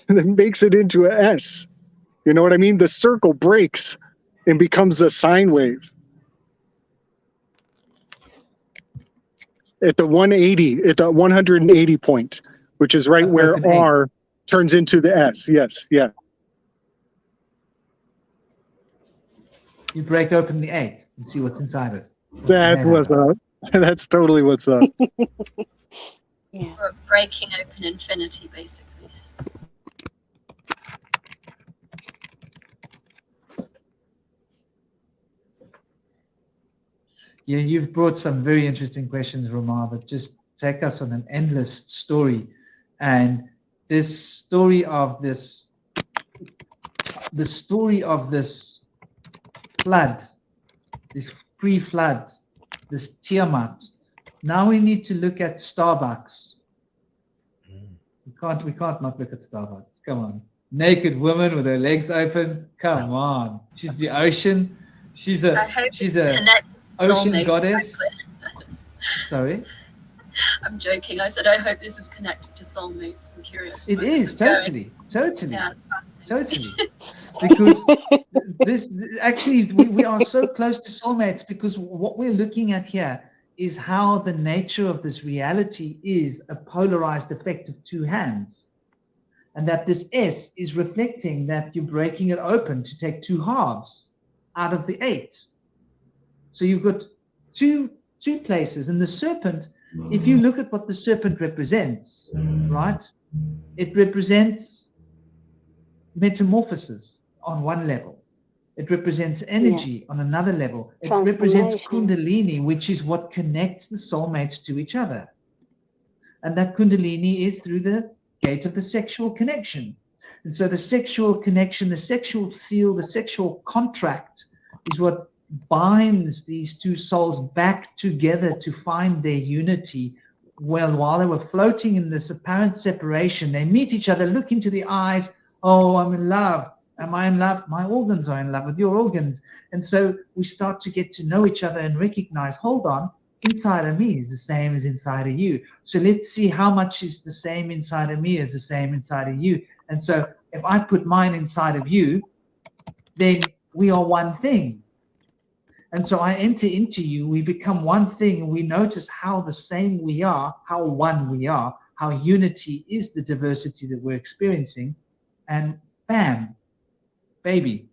and then makes it into a S. You know what I mean? The circle breaks and becomes a sine wave. At the 180 point, which is right where R turns into the S. Yes, yeah. You break open the 8 and see what's inside it. That's what's up. That's totally what's up. Yeah. Or breaking open infinity, basically. Yeah, you've brought some very interesting questions, Ramar, that just take us on an endless story. And this story of this, flood, this pre-flood, this Tiamat. Now we need to look at Starbucks. We can't not look at Starbucks. Come on. Naked woman with her legs open. Come on. She's the ocean. She's a ocean goddess. Sorry? I'm joking. I said I hope this is connected to soulmates. I'm curious. It is, totally. Yeah, it's fascinating. Totally. Because this actually, we are so close to soulmates, because what we're looking at here is how the nature of this reality is a polarized effect of two hands. And that this S is reflecting that you're breaking it open to take two halves out of the 8. So you've got two places. And the serpent, if you look at what the serpent represents, right? It represents metamorphosis on one level. It represents energy on another level. It represents Kundalini, which is what connects the soulmates to each other. And that Kundalini is through the gate of the sexual connection. And so the sexual connection, the sexual seal, the sexual contract is what binds these two souls back together to find their unity. Well, while they were floating in this apparent separation, they meet each other, look into the eyes. Oh, I'm in love. Am I in love? My organs are in love with your organs. And so we start to get to know each other and recognize, hold on, inside of me is the same as inside of you. So let's see how much is the same inside of me as the same inside of you. And so if I put mine inside of you, then we are one thing. And so I enter into you, we become one thing, and we notice how the same we are, how one we are, how unity is the diversity that we're experiencing. And bam, baby.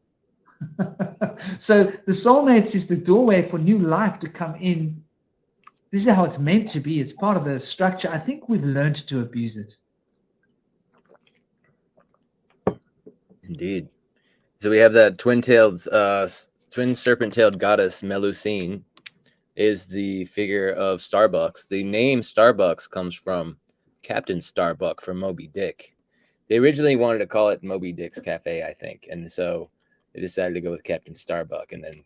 So the soulmates is the doorway for new life to come in. This is how it's meant to be. It's part of the structure. I think we've learned to abuse it. Indeed. So we have that twin serpent-tailed goddess Melusine is the figure of Starbucks. The name Starbucks comes from Captain Starbuck from Moby Dick. They originally wanted to call it Moby Dick's Cafe, I think, and so they decided to go with Captain Starbuck and then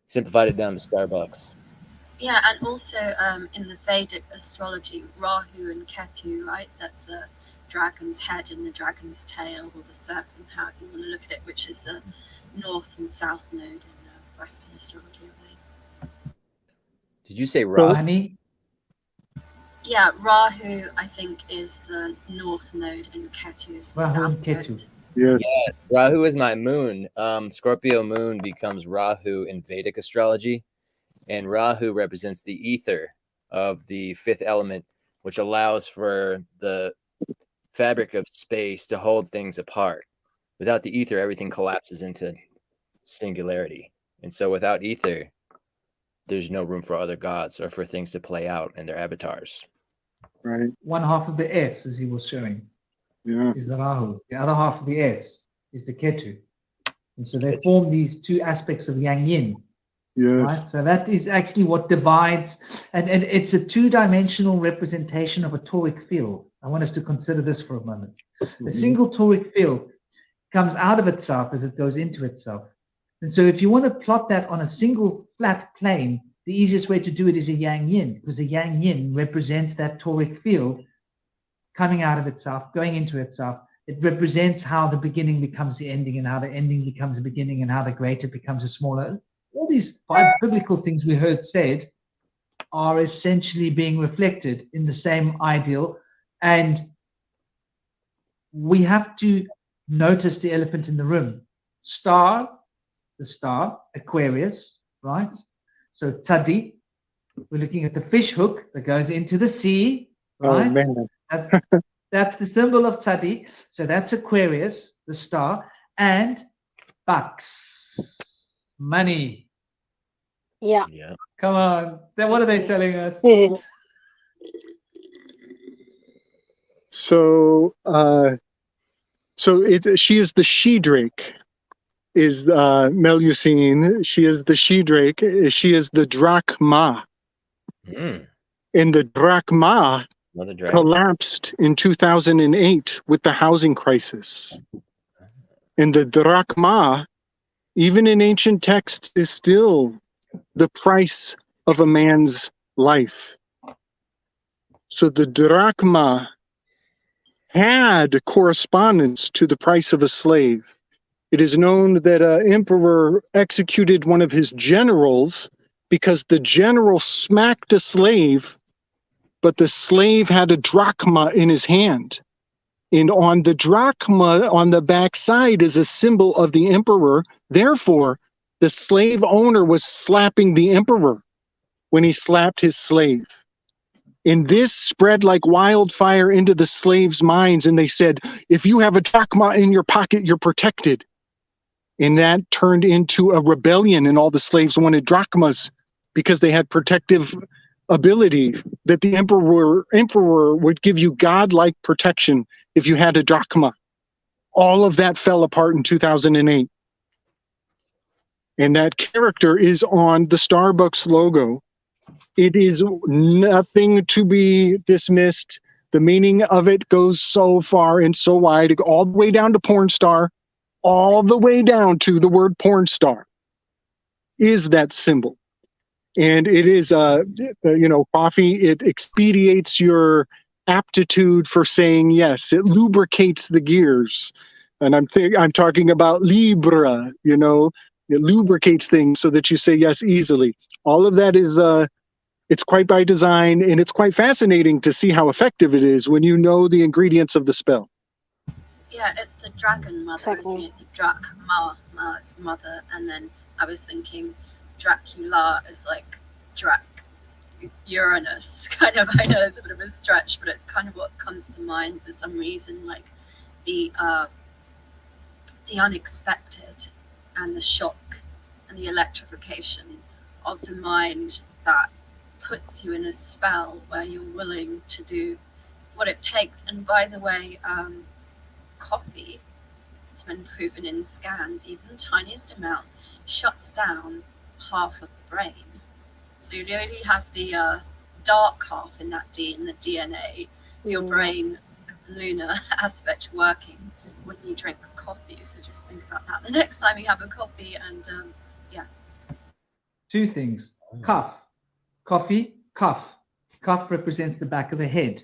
simplified it down to Starbucks. Yeah, and also in the Vedic astrology, Rahu and Ketu, right? That's the dragon's head and the dragon's tail, or the serpent, however you want to look at it, which is the north and south node in Western astrology. Did you say Rahu? Yeah, Rahu, I think, is the north node, and Ketu is the south node. Yes. Yeah, Rahu is my moon. Scorpio moon becomes Rahu in Vedic astrology. And Rahu represents the ether of the 5th element, which allows for the fabric of space to hold things apart. Without the ether, everything collapses into singularity. And so without ether, there's no room for other gods or for things to play out in their avatars. Right. One half of the S, as he was showing, is the Rahu. The other half of the S is the Ketu. And so they form these two aspects of Yang Yin. Yes. Right? So that is actually what divides, and it's a two-dimensional representation of a toric field. I want us to consider this for a moment. A single toric field comes out of itself as it goes into itself. And so if you want to plot that on a single flat plane, the easiest way to do it is a Yang Yin, because the Yang Yin represents that toric field coming out of itself, going into itself. It represents how the beginning becomes the ending, and how the ending becomes the beginning, and how the greater becomes a smaller. All these 5 biblical things we heard said are essentially being reflected in the same ideal. And we have to notice the elephant in the room. The star, Aquarius, right? So Tzadi, we're looking at the fish hook that goes into the sea, right? Oh, man. That's the symbol of Tzadi. So that's Aquarius, the star, and bucks, money. Yeah. Come on. Then what are they telling us? So she is the she-drake, is Melusine. She is the she-drake. She is the drachma. And the drachma collapsed in 2008 with the housing crisis. And the drachma, even in ancient texts, is still the price of a man's life. So the drachma had correspondence to the price of a slave. It is known that an emperor executed one of his generals because the general smacked a slave, but the slave had a drachma in his hand. And on the drachma on the backside is a symbol of the emperor. Therefore, the slave owner was slapping the emperor when he slapped his slave. And this spread like wildfire into the slaves' minds. And they said, if you have a drachma in your pocket, you're protected. And that turned into a rebellion, and all the slaves wanted drachmas because they had protective ability, that the emperor would give you godlike protection if you had a drachma. All of that fell apart in 2008. And that character is on the Starbucks logo. It is nothing to be dismissed. The meaning of it goes so far and so wide, all the way down to porn star, all the way down to the word porn star is that symbol. And it is, coffee, it expedites your aptitude for saying yes. It lubricates the gears. And I'm talking about Libra, it lubricates things so that you say yes easily. All of that is, it's quite by design, and it's quite fascinating to see how effective it is when you know the ingredients of the spell. Yeah, it's the dragon mother, isn't it? The Drachma's mother. And then I was thinking Dracula is like Uranus, kind of. I know it's a bit of a stretch, but it's kind of what comes to mind for some reason, like the unexpected and the shock and the electrification of the mind that puts you in a spell where you're willing to do what it takes. And by the way, coffee, it's been proven in scans, even the tiniest amount shuts down half of the brain. So you really have the dark half in that in the DNA, your brain lunar aspect working when you drink coffee. So just think about that the next time you have a coffee. And Two things. Cuff. Coffee, cuff. Cuff represents the back of the head,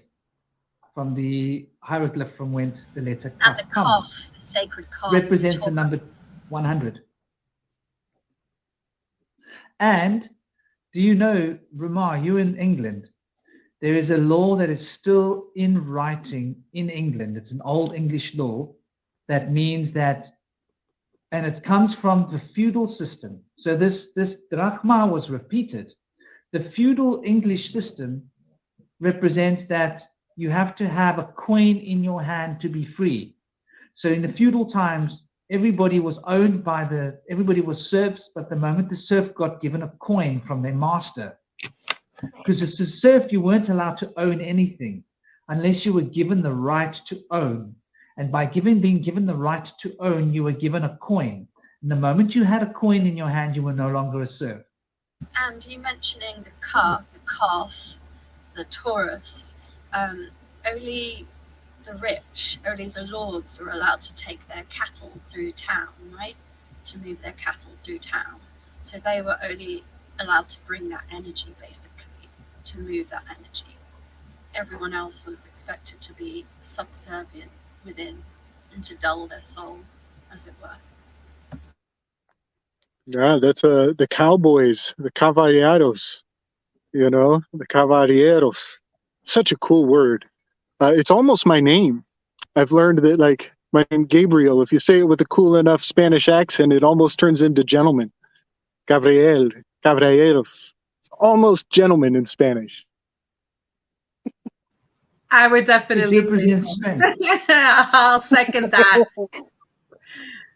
from the hieroglyph from whence the letter cuff and the comes. cough, the sacred cough, represents the number 100. And do you know, Ramar, you in England, there is a law that is still in writing in England. It's an old English law that means that, and it comes from the feudal system. So this drachma was repeated. The feudal English system represents that you have to have a coin in your hand to be free. So in the feudal times, everybody was owned by everybody was serfs, but the moment the serf got given a coin from their master, because as a serf, you weren't allowed to own anything unless you were given the right to own. And by being given the right to own, you were given a coin. And the moment you had a coin in your hand, you were no longer a serf. And you mentioning the calf, the Taurus, only the rich, only the lords were allowed to take their cattle through town, right? To move their cattle through town. So they were only allowed to bring that energy, basically, to move that energy. Everyone else was expected to be subservient within and to dull their soul, as it were. Yeah, that's the cowboys, the caballeros, the caballeros. Such a cool word. It's almost my name. I've learned that, like, my name Gabriel, if you say it with a cool enough Spanish accent, it almost turns into gentleman. Gabriel, caballeros. It's almost gentleman in Spanish. I would definitely say so. I'll second that.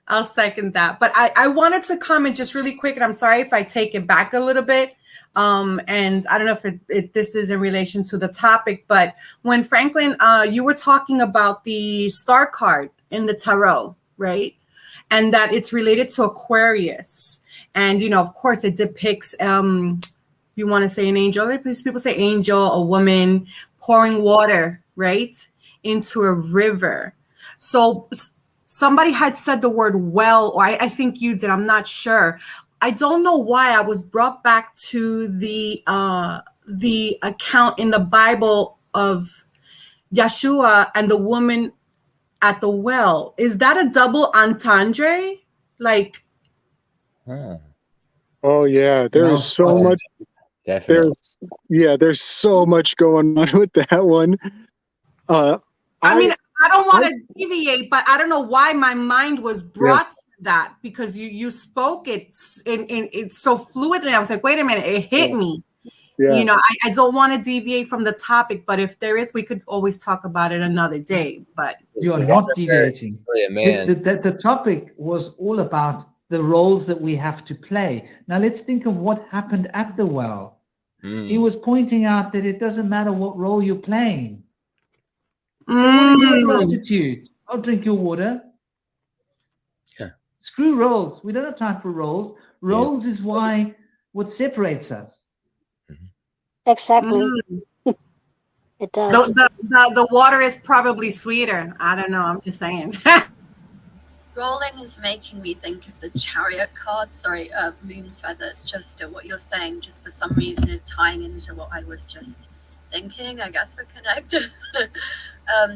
I'll second that. But I wanted to comment just really quick, and I'm sorry if I take it back a little bit. And I don't know if this is in relation to the topic, but when Franklin, you were talking about the star card in the tarot, right? And that it's related to Aquarius. And, of course, it depicts, you want to say an angel, people say angel, a woman pouring water, right, into a river. So somebody had said the word well, or I think you did, I'm not sure. I don't know why I was brought back to the account in the Bible of Yeshua and the woman at the well. Is that a double entendre? Like, Oh yeah, there is so much. Definitely. There's so much going on with that one. I mean, I don't want to deviate, but I don't know why my mind was brought to that, because you spoke it in it's so fluidly. I was like, wait a minute, it hit me. Yeah. You know, I don't want to deviate from the topic, but if there is, we could always talk about it another day. But you are not deviating. Man. The topic was all about the roles that we have to play. Now let's think of what happened at the well. He was pointing out that it doesn't matter what role you're playing. So what if you're a prostitute? I'll drink your water. Yeah. Screw roles. We don't have time for roles. Roles is what separates us. Exactly. It does. The water is probably sweeter. I don't know. I'm just saying. Rolling is making me think of the chariot card. Sorry, moon feathers. Just what you're saying, just for some reason, is tying into what I was just thinking. I guess we're connected.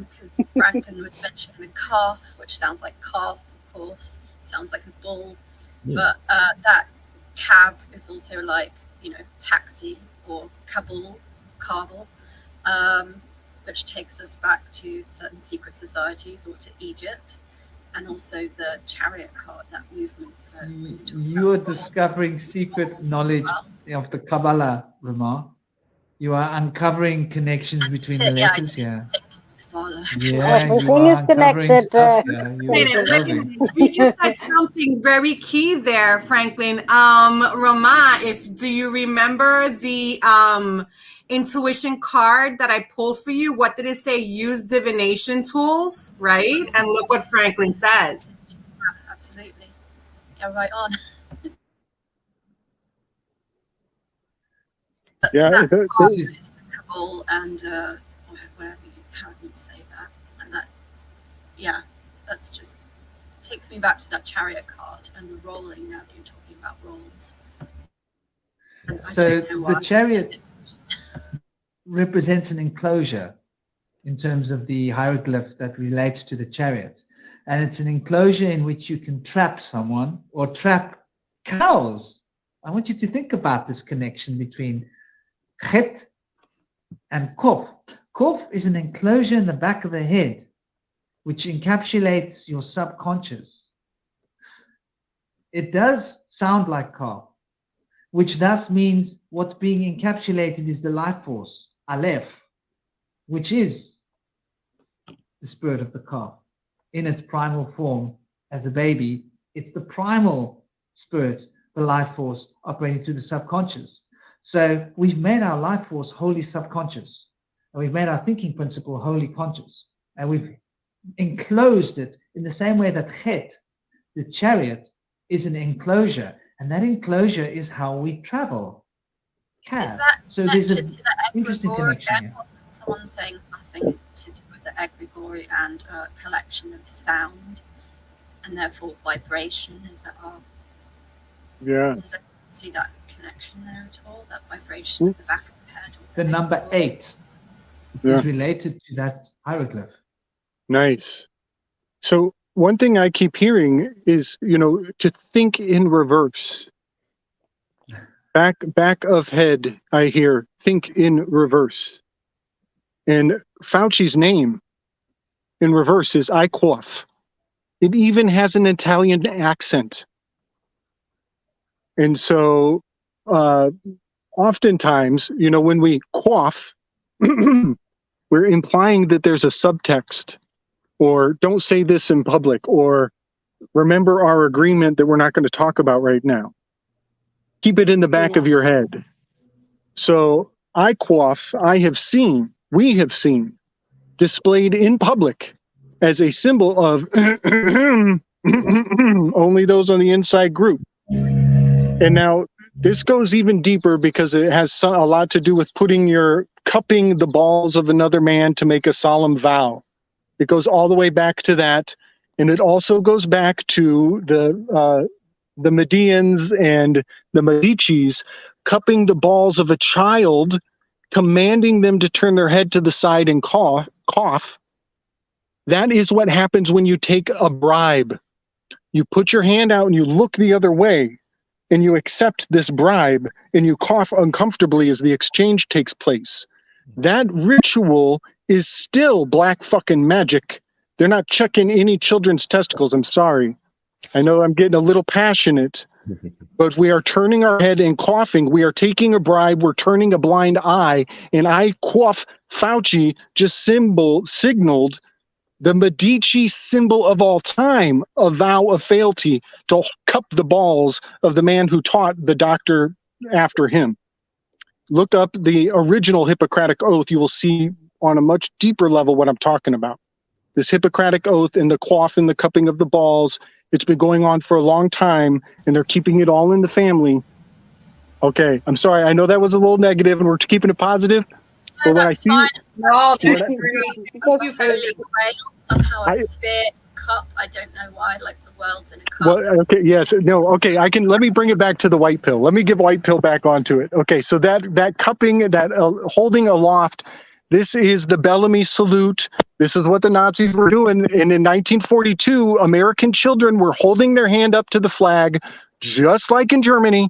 Because Franklin was mentioning the calf, which sounds like calf, of course. Sounds like a bull. But that cab is also like, taxi or Kabul, which takes us back to certain secret societies or to Egypt. And also the chariot card, that movement. So you are discovering secret knowledge of the Kabbalah, Ramah. You are uncovering connections between the letters here. Yeah, everything is connected. You just said something very key there, Franklin. Ramah, do you remember the intuition card that I pulled for you? What did it say? Use divination tools, right? And look what Franklin says. Absolutely. Yeah, right on. Yeah, this is the Kabul and whatever you can't say that. And that, that's just takes me back to that chariot card and the rolling. Now that you're talking about rolls. So the chariot represents an enclosure in terms of the hieroglyph that relates to the chariot. And it's an enclosure in which you can trap someone or trap cows. I want you to think about this connection between chet and kof. Kof is an enclosure in the back of the head, which encapsulates your subconscious. It does sound like kaf, which thus means what's being encapsulated is the life force, Aleph, which is the spirit of the calf in its primal form as a baby. It's the primal spirit, the life force operating through the subconscious. So we've made our life force wholly subconscious, and we've made our thinking principle wholly conscious, and we've enclosed it in the same way that chet, the chariot, is an enclosure, and that enclosure is how we travel. Is that so there's an to the interesting connection here. Wasn't someone saying something to do with the egregore and collection of sound and therefore vibration? Is that does it see that connection there at all? That vibration at the back of the head? The number 8 is related to that hieroglyph. Nice. So one thing I keep hearing is, to think in reverse. Back of head, I hear think in reverse. And Fauci's name in reverse is I cough. It even has an Italian accent. And so oftentimes, when we cough, we're implying that there's a subtext, or don't say this in public, or remember our agreement that we're not going to talk about right now. Keep it in the back of your head. So I cough, we have seen, displayed in public as a symbol of only those on the inside group. And now this goes even deeper because it has a lot to do with cupping the balls of another man to make a solemn vow. It goes all the way back to that. And it also goes back to the the Medians and the Medicis cupping the balls of a child, commanding them to turn their head to the side and cough. That is what happens when you take a bribe. You put your hand out and you look the other way and you accept this bribe and you cough uncomfortably as the exchange takes place. That ritual is still black fucking magic. They're not checking any children's testicles. I'm sorry. I know I'm getting a little passionate, but we are turning our head and coughing. We are taking a bribe. We're turning a blind eye. And I cough Fauci just signaled the Medici symbol of all time, a vow of fealty to cup the balls of the man who taught the doctor after him. Look up the original Hippocratic Oath. You will see on a much deeper level what I'm talking about. This Hippocratic Oath and the quaff and the cupping of the balls, it's been going on for a long time, and they're keeping it all in the family. Okay, I'm sorry. I know that was a little negative, and we're keeping it positive. No, But when I that's see fine. No, that's What I- great. Holy Grail, somehow a I- sphere cup. I don't know why, like the world's in a cup. Well, okay, yes, no, okay. Let me bring it back to the white pill. Let me give white pill back onto it. Okay, so that cupping, that holding aloft, this is the Bellamy salute. This is what the Nazis were doing. And in 1942, American children were holding their hand up to the flag, just like in Germany,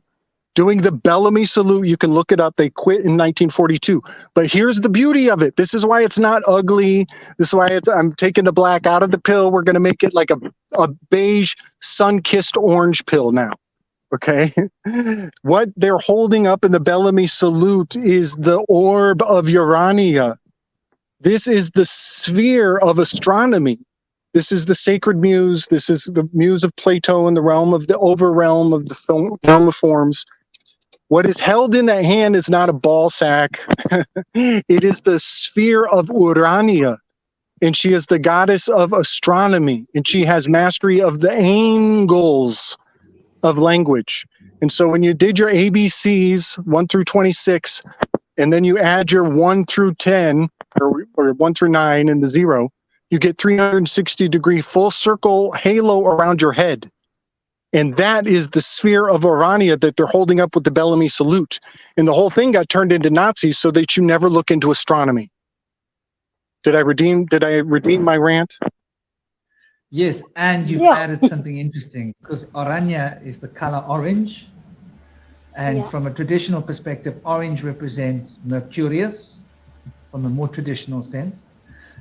doing the Bellamy salute. You can look it up. They quit in 1942. But here's the beauty of it. This is why it's not ugly. This is why I'm taking the black out of the pill. We're going to make it like a beige, sun-kissed orange pill now. Okay? What they're holding up in the Bellamy salute is the orb of Urania. This is the sphere of astronomy. This is the sacred muse. This is the muse of Plato in the realm of the overrealm of the realm of forms. What is held in that hand is not a ball sack. It is the sphere of Urania. And she is the goddess of astronomy. And she has mastery of the angles of language. And so when you did your ABCs, 1 through 26, and then you add your 1 through 10, or 1 through 9 and the 0, you get 360-degree full circle halo around your head. And that is the sphere of Urania that they're holding up with the Bellamy salute. And the whole thing got turned into Nazis so that you never look into astronomy. Did I redeem my rant? Yes, and you've Yeah. added something interesting, because Orania is the color orange. And Yeah. from a traditional perspective, orange represents Mercurius, from a more traditional sense.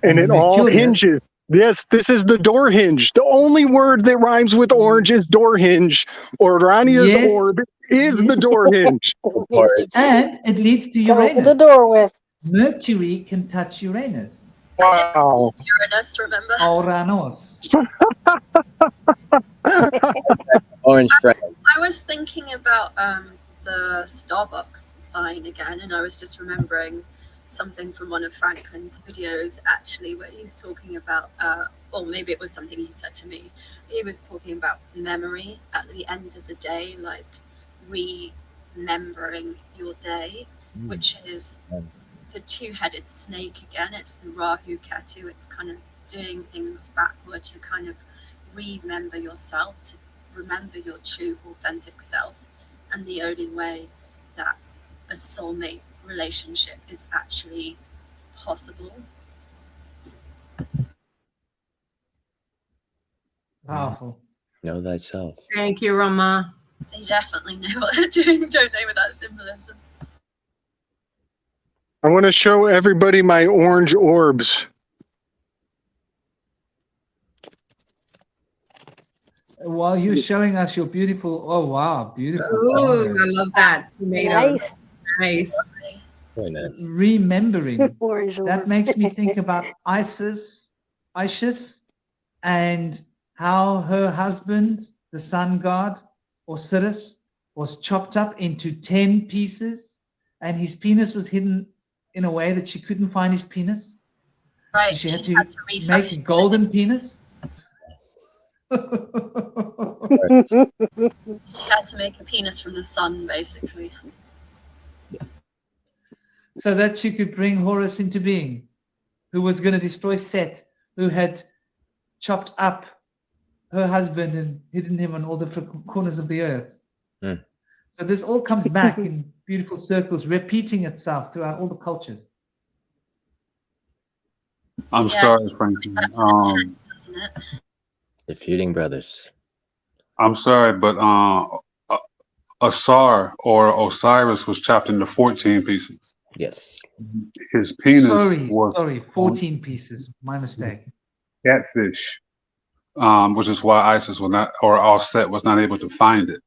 And it all Mercurius- hinges. Yes, this is the door hinge. The only word that rhymes with orange is door hinge. Urania's Yes. orb is the Yes. door hinge. Porridge. And it leads to To open Uranus. the door with. Mercury can touch Uranus. Wow. Uranus, remember? Uranus. Orange friends. I was thinking about the Starbucks sign again, and I was just remembering something from one of Franklin's videos, actually, where he's talking about, or maybe it was something he said to me. He was talking about memory at the end of the day, like remembering your day, which is the two-headed snake again. It's the Rahu Ketu. It's kind of doing things backward to kind of remember yourself, to remember your true authentic self. And the only way that a soulmate relationship is actually possible. Powerful. Know thyself. Thank you, Rama. They definitely know what they're doing, don't they, with that symbolism? I want to show everybody my orange orbs. While you're showing us your beautiful, oh wow, beautiful. Ooh, colors. I love that. Tomatoes. Nice. Nice. Very nice. Remembering. Orange That orbs. makes me think about Isis, and how her husband, the sun god, Osiris, was chopped up into 10 pieces, and his penis was hidden in a way that she couldn't find his penis. Right. She had to refashion make a it. golden penis. She had to make a penis from the sun, basically. Yes. So that she could bring Horus into being, who was going to destroy Set, who had chopped up her husband and hidden him on all different corners of the earth. Mm. So this all comes back in beautiful circles, repeating itself throughout all the cultures. I'm sorry, Frankie. Doesn't it? The feuding brothers. I'm sorry, but Asar or Osiris was chopped into 14 pieces. Yes. His penis was Sorry, 14 pieces. My mistake. catfish, which is why ISIS was not, or Offset was not able to find it.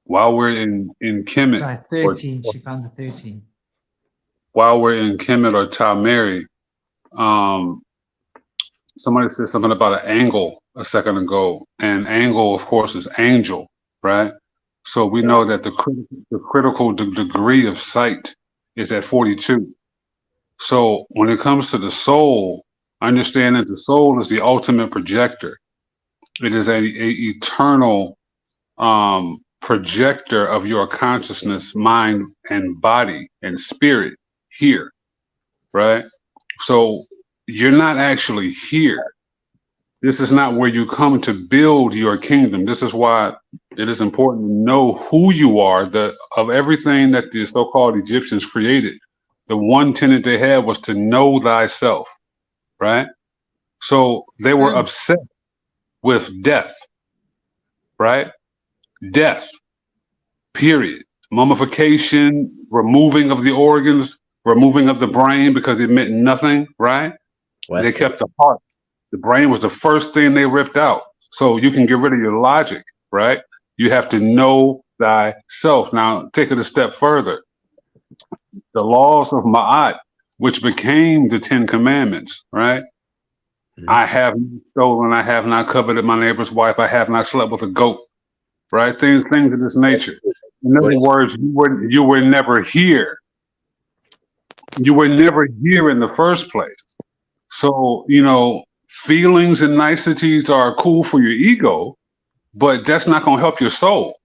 While we're in Kemet, Sorry, 13. She found the 13. while we're in Kemet or Talmeri, somebody said something about an angle a second ago, and angle, of course, is angel, right? So we know that the critical degree of sight is at 42. So when it comes to the soul, understand that the soul is the ultimate projector. It is a eternal projector of your consciousness, mind, and body and spirit here, right? So you're not actually here. This is not where you come to build your kingdom. This is why it is important to know who you are. Of everything that the so-called Egyptians created, the one tenet they had was to know thyself, right? So they were upset with death, right? Death, period. Mummification, removing of the organs, removing of the brain because it meant nothing, right? They kept the heart. The brain was the first thing they ripped out. So you can get rid of your logic, right? You have to know thyself. Now, take it a step further. The laws of Ma'at, which became the 10 Commandments, right? Mm-hmm. I have not stolen, I have not coveted my neighbor's wife, I have not slept with a goat, right? Things of this nature. In other words, you were never here. You were never here in the first place. So, feelings and niceties are cool for your ego, but that's not going to help your soul.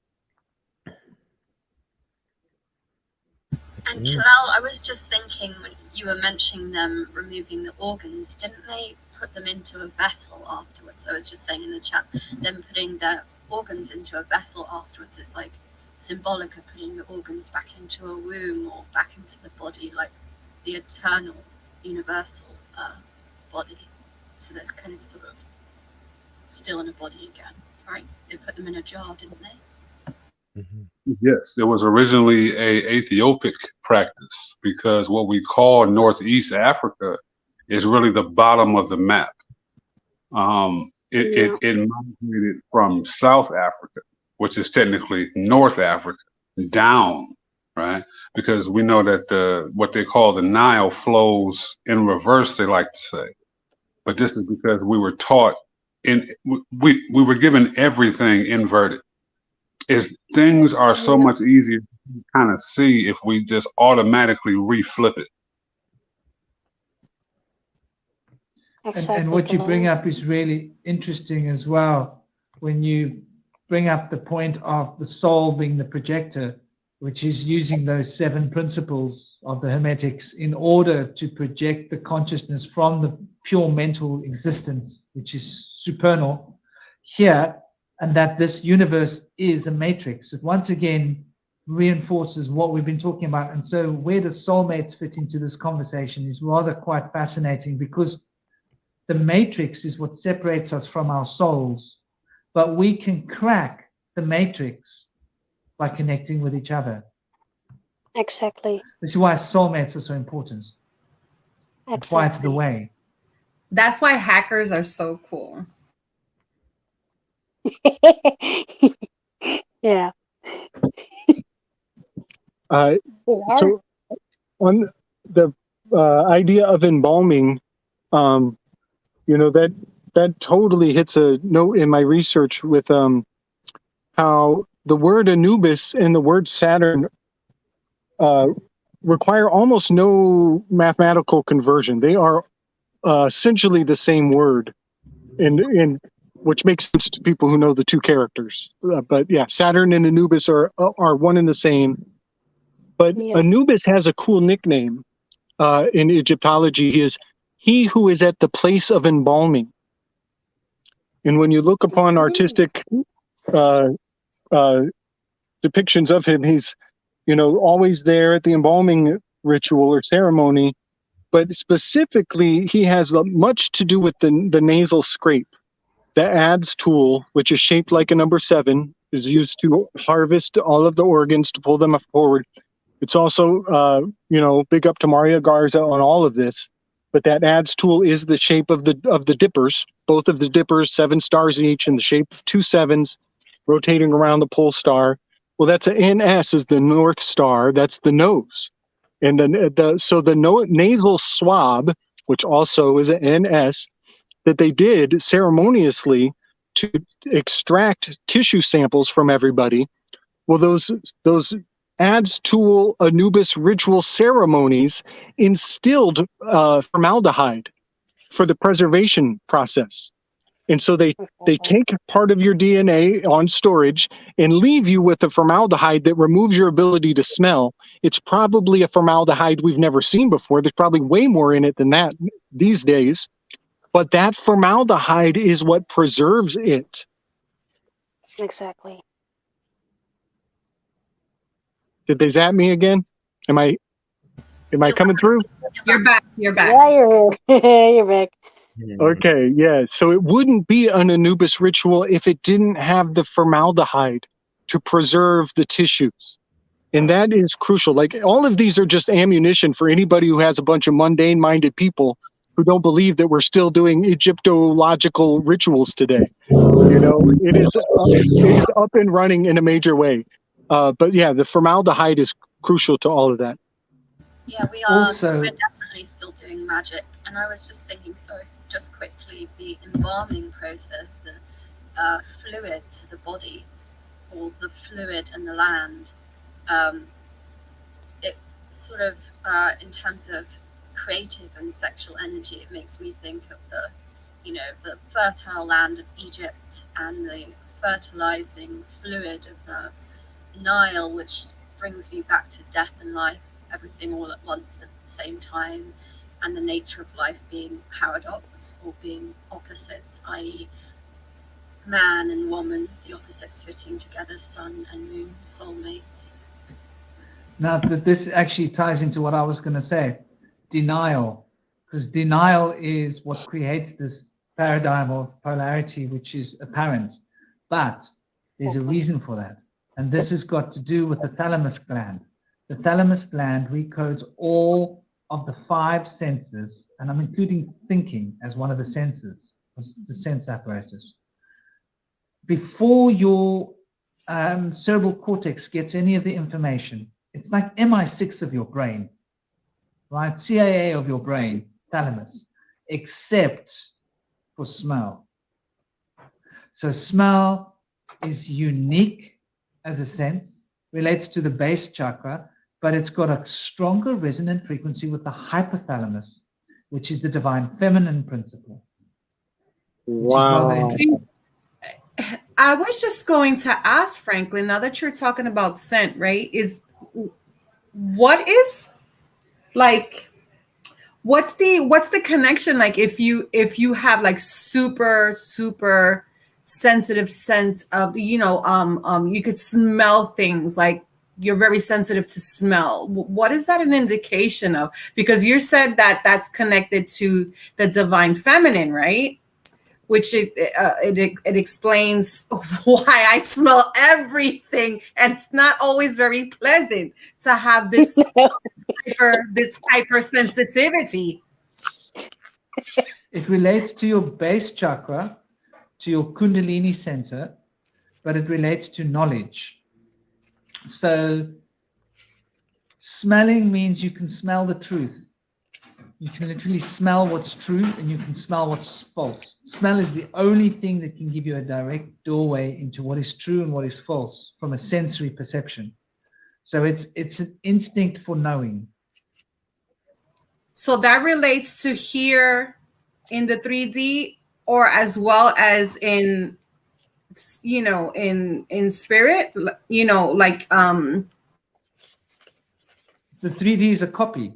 And Kalal, I was just thinking when you were mentioning them removing the organs, didn't they put them into a vessel afterwards? I was just saying in the chat, them putting their organs into a vessel afterwards is like symbolic of putting the organs back into a womb or back into the body, like the eternal, universal body. So that's kind of sort of still in a body again, right? They put them in a jar, didn't they? Mm-hmm. Yes, it was originally a Ethiopic practice because what we call Northeast Africa is really the bottom of the map. It migrated from South Africa, which is technically North Africa, down, right? Because we know that what they call the Nile flows in reverse, they like to say. But this is because we were taught we were given everything inverted. Things are so much easier to kind of see if we just automatically reflip it. Exactly. And what you bring up is really interesting as well. When you bring up the point of the soul being the projector, which is using those 7 principles of the Hermetics in order to project the consciousness from the pure mental existence, which is supernal, here, and that this universe is a matrix. It once again reinforces what we've been talking about. And so where the soulmates fit into this conversation is rather quite fascinating, because the matrix is what separates us from our souls, but we can crack the matrix by connecting with each other. Exactly. This is why soulmates are so important. Exactly. That's why it's the way. That's why hackers are so cool. Yeah. So on the idea of embalming, that totally hits a note in my research with how the word Anubis and the word Saturn require almost no mathematical conversion. They are essentially the same word, in which makes sense to people who know the two characters. But yeah, Saturn and Anubis are one and the same. But Anubis has a cool nickname in Egyptology. He is he who is at the place of embalming. And when you look upon artistic depictions of him, he's, always there at the embalming ritual or ceremony. But specifically, he has much to do with the nasal scrape. The adze tool, which is shaped like a number 7, is used to harvest all of the organs to pull them forward. It's also, big up to Maria Garza on all of this. But that adze tool is the shape of the dippers, both of the dippers, 7 stars each, in the shape of 2 7s, rotating around the pole star. Well, that's an NS is the North Star. That's the nose, and then the nasal swab, which also is an NS, that they did ceremoniously to extract tissue samples from everybody. Well, those adze tool Anubis ritual ceremonies instilled formaldehyde for the preservation process. And so they take part of your DNA on storage and leave you with a formaldehyde that removes your ability to smell. It's probably a formaldehyde we've never seen before. There's probably way more in it than that these days. But that formaldehyde is what preserves it. Exactly. Did they zap me again? Am I coming through? You're back. You're back. Yeah, you're here. You're back. Okay, yeah. So it wouldn't be an Anubis ritual if it didn't have the formaldehyde to preserve the tissues. And that is crucial. Like, all of these are just ammunition for anybody who has a bunch of mundane-minded people who don't believe that we're still doing Egyptological rituals today. It is up and running in a major way. But yeah, the formaldehyde is crucial to all of that. Yeah, we're Also, definitely still doing magic. And I was just thinking, sorry, just quickly, the embalming process, the fluid to the body, or the fluid and the land, it sort of, in terms of creative and sexual energy, it makes me think of the fertile land of Egypt and the fertilizing fluid of the Nile, which brings me back to death and life, everything all at once at the same time, and the nature of life being paradox or being opposites, i.e. man and woman, the opposites fitting together, sun and moon, soulmates. now that this actually ties into what I was going to say, denial, because denial is what creates this paradigm of polarity, which is apparent, but there's a reason for that. And this has got to do with the thalamus gland. The thalamus gland recodes all of the 5 senses, and I'm including thinking as one of the senses, the sense apparatus. Before your cerebral cortex gets any of the information, it's like MI6 of your brain, right? CIA of your brain, thalamus, except for smell. So smell is unique as a sense, relates to the base chakra, but it's got a stronger resonant frequency with the hypothalamus, which is the divine feminine principle. Wow. I was just going to ask Franklin, now that you're talking about scent, right? What's the connection? Like, if you have like super sensitive sense of, you could smell things, like you're very sensitive to smell. What is that an indication of? Because you said that that's connected to the divine feminine, right? Which it explains why I smell everything, and it's not always very pleasant to have this hypersensitivity. It relates to your base chakra, to your kundalini center, but it relates to knowledge. So smelling means you can smell the truth. You can literally smell what's true and you can smell what's false. Smell is the only thing that can give you a direct doorway into what is true and what is false from a sensory perception. So it's an instinct for knowing. So that relates to here in the 3D, or as well as in, in spirit, like the 3D is a copy.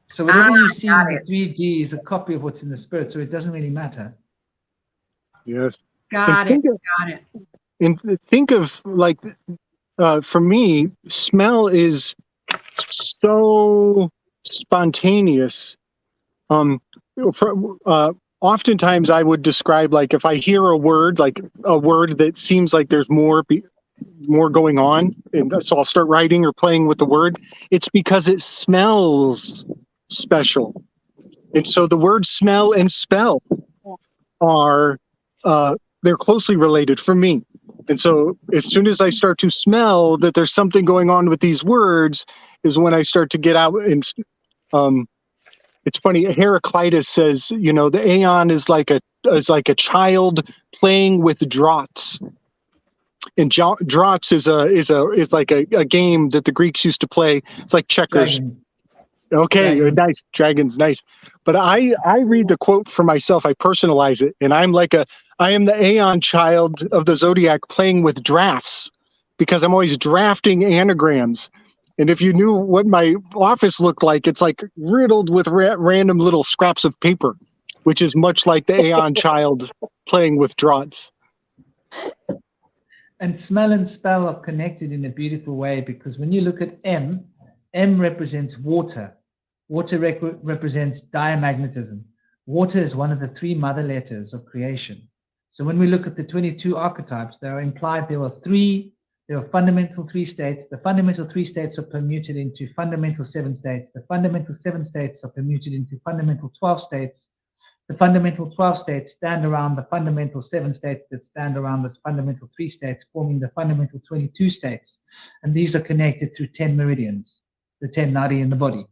So whatever you see in the 3D is a copy of what's in the spirit, so it doesn't really matter. Yes. Got it. Got it. And think of like, for me, smell is so spontaneous. Oftentimes I would describe, like, if I hear a word, like a word that seems like there's more going on, and so I'll start writing or playing with the word. It's because it smells special. And so the words smell and spell are they're closely related for me. And so as soon as I start to smell that there's something going on with these words is when I start to get out. And it's funny, Heraclitus says, you know, the aeon is like a child playing with draughts. And draughts is like a game that the Greeks used to play. It's like checkers. Dragons. Okay, Dragons. nice. Dragons, nice. But I read the quote for myself. I personalize it, and I am the Aeon child of the Zodiac playing with drafts, because I'm always drafting anagrams. And if you knew what my office looked like, it's like riddled with random little scraps of paper, which is much like the Aeon child playing with draughts. And smell and spell are connected in a beautiful way, because when you look at M represents water. Water represents diamagnetism. Water is one of the 3 mother letters of creation. So when we look at the 22 archetypes, they are implied there are fundamental 3 states. The fundamental 3 states are permuted into fundamental 7 states. The fundamental 7 states are permuted into fundamental 12 states. The fundamental 12 states stand around the fundamental 7 states that stand around this fundamental 3 states, forming the fundamental 22 states. And these are connected through 10 meridians, the 10 nadi in the body.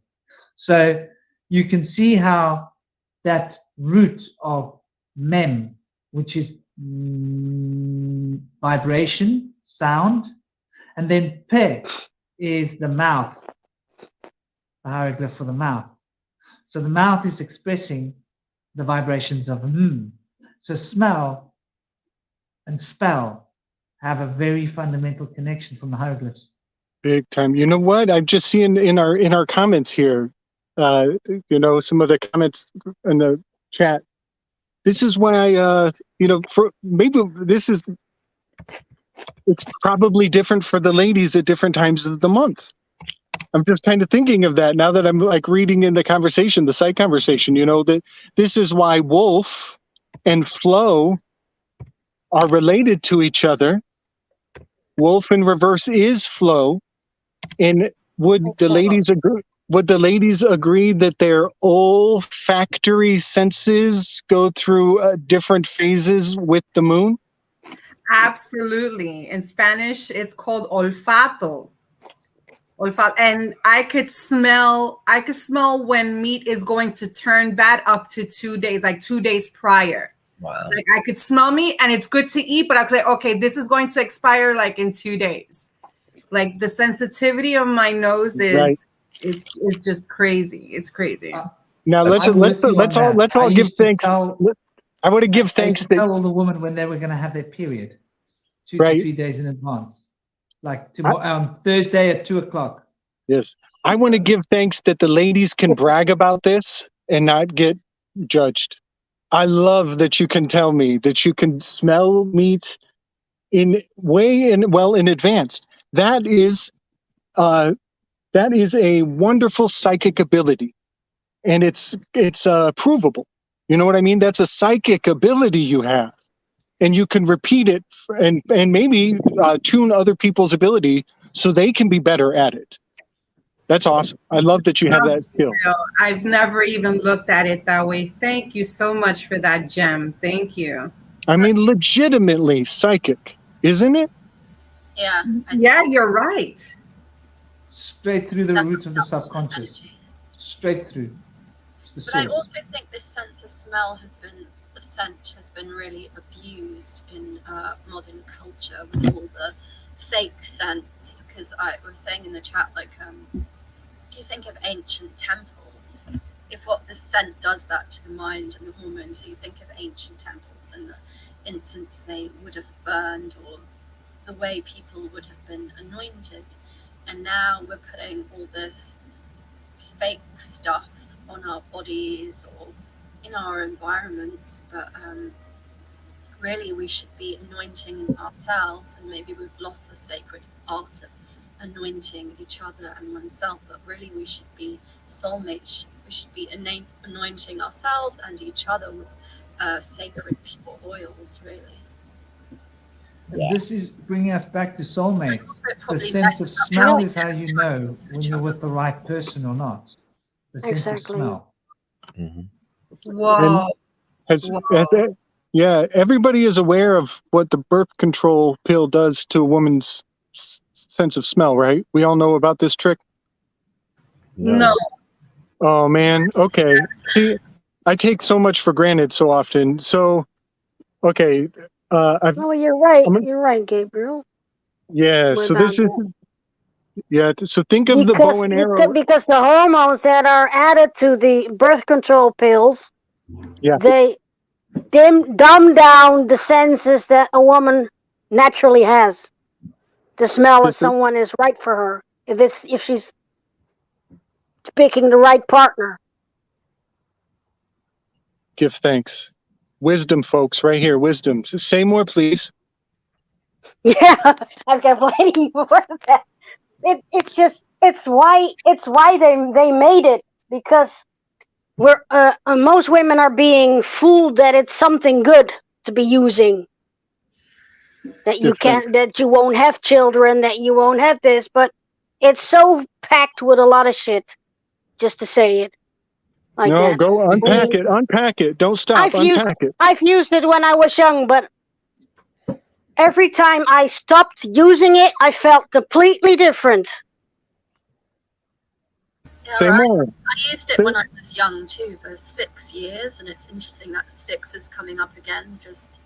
So you can see how that root of mem, which is vibration, sound, and then pe is the mouth, the hieroglyph for the mouth. So the mouth is expressing the vibrations of So smell and spell have a very fundamental connection from the hieroglyphs. Big time. You know what? I'm just seeing in our comments here, you know, some of the comments in the chat. This is when I, you know, for maybe it's probably different for the ladies at different times of the month. I'm just kind of thinking of that now that I'm like reading in the conversation, the side conversation, you know, that this is why wolf and flow are related to each other. Wolf in reverse is flow. And would the ladies agree that their olfactory senses go through different phases with the moon? Absolutely. In Spanish, it's called olfato. Olfato. And I could smell when meat is going to turn bad up to 2 days, like 2 days prior. Wow. Like I could smell meat and it's good to eat, but I could, okay, this is going to expire like in 2 days. Like the sensitivity of my nose is just crazy. It's crazy. Now let's all give thanks. I want to give thanks. Tell all the women when they were going to have their period, 2 to 3 days in advance, like tomorrow, Thursday at 2:00. Yes, I want to give thanks that the ladies can brag about this and not get judged. I love that you can tell me that you can smell meat in advance. That is a wonderful psychic ability, and it's provable. You know what I mean? That's a psychic ability you have, and you can repeat it and maybe tune other people's ability so they can be better at it. That's awesome. I love that you have that skill. I've never even looked at it that way. Thank you so much for that gem. Thank you. I mean, legitimately psychic, isn't it? Yeah. Yeah, you're right. Straight through the root of the subconscious. Straight through. But I also think this sense of smell the scent has been really abused in modern culture with all the fake scents. Because I was saying in the chat, like, you think of ancient temples, if what the scent does that to the mind and the hormones, so you think of ancient temples and the incense they would have burned or the way people would have been anointed. And now we're putting all this fake stuff on our bodies or in our environments, but really we should be anointing ourselves, and maybe we've lost the sacred art of anointing each other and oneself, but really we should be soulmates. We should be anointing ourselves and each other with sacred pure oils, really. And this is bringing us back to soulmates. The Probably sense less of about smell Yeah. is how you know when each you're other. with the right person or not. The sense of Exactly. smell. Whoa. Yeah, everybody is aware of what the birth control pill does to a woman's sense of smell, right? We all know about this trick. No. Oh man. Okay. See, I take so much for granted so often. So, okay. Oh, you're right. I'm- You're right, Gabriel. Yeah. So this is. Without Yeah. So think of the bow and arrow. because the hormones that are added to the birth control pills, Yeah. they dumb down the senses that a woman naturally has to smell if someone is right for her, if she's picking the right partner. Give thanks. Wisdom, folks, right here. Wisdom. Say more, please. Yeah, I've got plenty more of that. It's why they made it, because we're most women are being fooled that it's something good to be using, that you can't, that you won't have children, that you won't have this, but it's so packed with a lot of shit, just to say it like No, that. go I unpack mean, it. Unpack it. Don't stop. Unpack it. I've used it when I was young, but every time I stopped using it, I felt completely different. Yeah, Say more. I used it when I was young too, for 6 years, and it's interesting that 6 is coming up again, just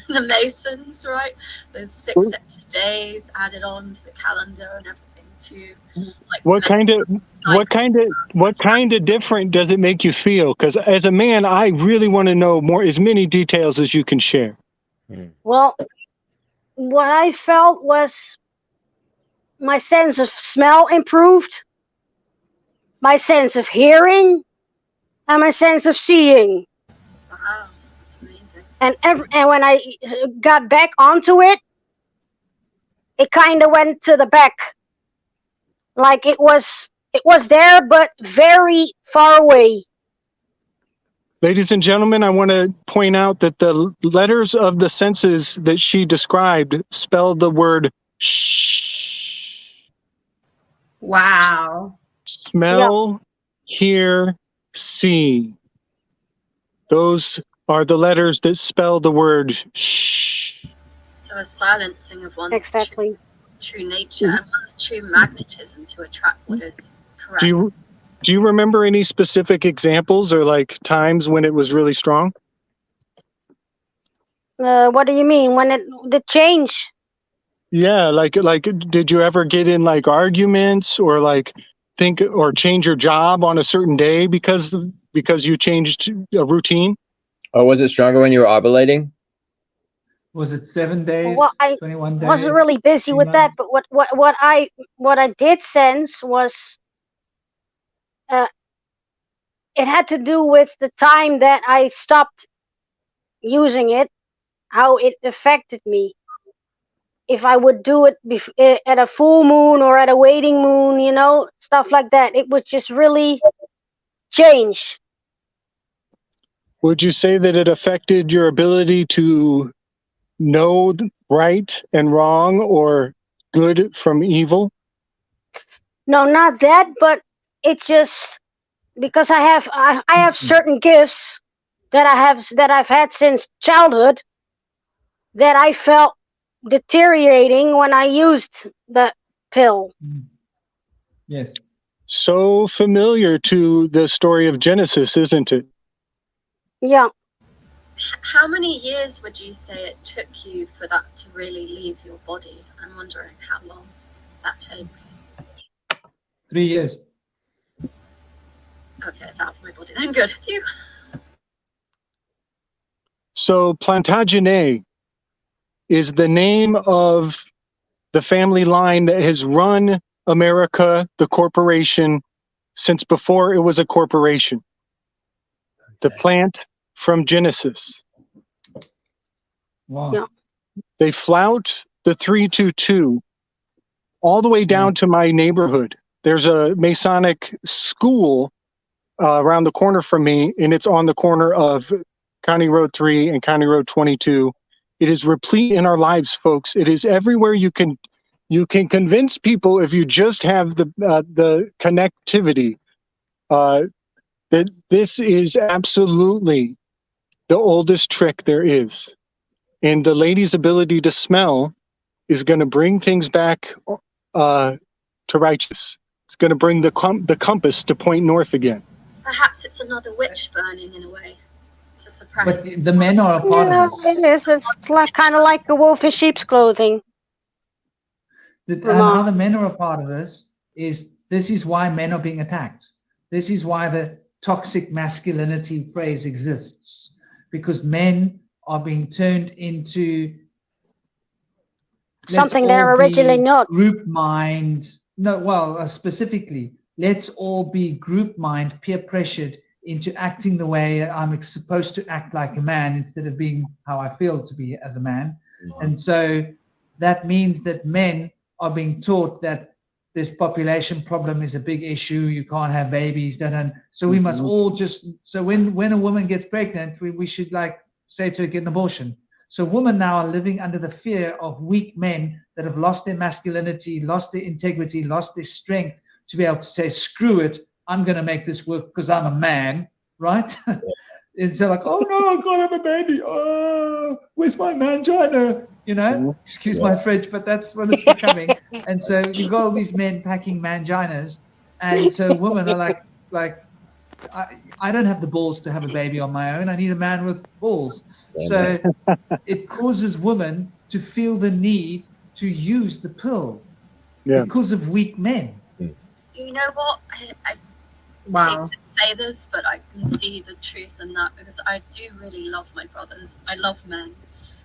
the Masons, right? There's 6 extra days added on to the calendar and everything too. Like What kind of different does it make you feel? Because as a man, I really want to know more, as many details as you can share. Well, what I felt was my sense of smell improved, my sense of hearing, and my sense of seeing. Wow, that's amazing. And when I got back onto it, it kind of went to the back, like it was there, but very far away. Ladies and gentlemen, I want to point out that the letters of the senses that she described spell the word shh. Wow. Smell, hear, see. Those are the letters that spell the word shh. So a silencing of one's true nature and one's true magnetism to attract what is correct. Do you remember any specific examples or like times when it was really strong? What do you mean? When the change? Yeah, like did you ever get in like arguments or like think or change your job on a certain day because you changed a routine? Or was it stronger when you were ovulating? Was it 7 days? Well, I 21 days? wasn't really busy with that, but what I did sense was it had to do with the time that I stopped using it, how it affected me. If I would do it at a full moon or at a waning moon, you know, stuff like that, it would just really change. Would you say that it affected your ability to know right and wrong or good from evil? No, not that, but it just, because I have certain gifts that I've had since childhood that I felt deteriorating when I used the pill. Yes. So familiar to the story of Genesis, isn't it? Yeah. How many years would you say it took you for that to really leave your body? I'm wondering how long that takes. 3 years. Okay, it's out of my body then. Good. Phew. So Plantagenet is the name of the family line that has run America, the corporation, since before it was a corporation. The plant from Genesis. Wow. Yeah. They flout the 322 all the way down to my neighborhood. There's a Masonic school around the corner from me, and it's on the corner of County Road 3 and County Road 22. It is replete in our lives, folks. It is everywhere. You can convince people if you just have the connectivity that this is absolutely the oldest trick there is. And the lady's ability to smell is going to bring things back to righteous. It's going to bring the compass to point north again. Perhaps it's another witch burning in a way to suppress. But the men are a part Yeah, of this. it is. It's like kind of like a wolf in sheep's clothing. And how the men are a part of this is why men are being attacked. This is why the toxic masculinity phrase exists, because men are being turned into Something they're originally not. Group mind. No, well, specifically, let's all be group mind, peer pressured into acting the way I'm supposed to act like a man instead of being how I feel to be as a man. Mm-hmm. And so that means that men are being taught that this population problem is a big issue. You can't have babies. So we must all just, so when a woman gets pregnant, we should like say to her, get an abortion. So women now are living under the fear of weak men that have lost their masculinity, lost their integrity, lost their strength to be able to say, screw it, I'm going to make this work because I'm a man, right? And so like, oh no, I can't have a baby. Oh, where's my mangina? You know, excuse my French, but that's what it's becoming. And so you've got all these men packing manginas. And so women are like, I don't have the balls to have a baby on my own. I need a man with balls. So it causes women to feel the need to use the pill because of weak men. You know what? I Wow. hate to say this, but I can see the truth in that because I do really love my brothers. I love men,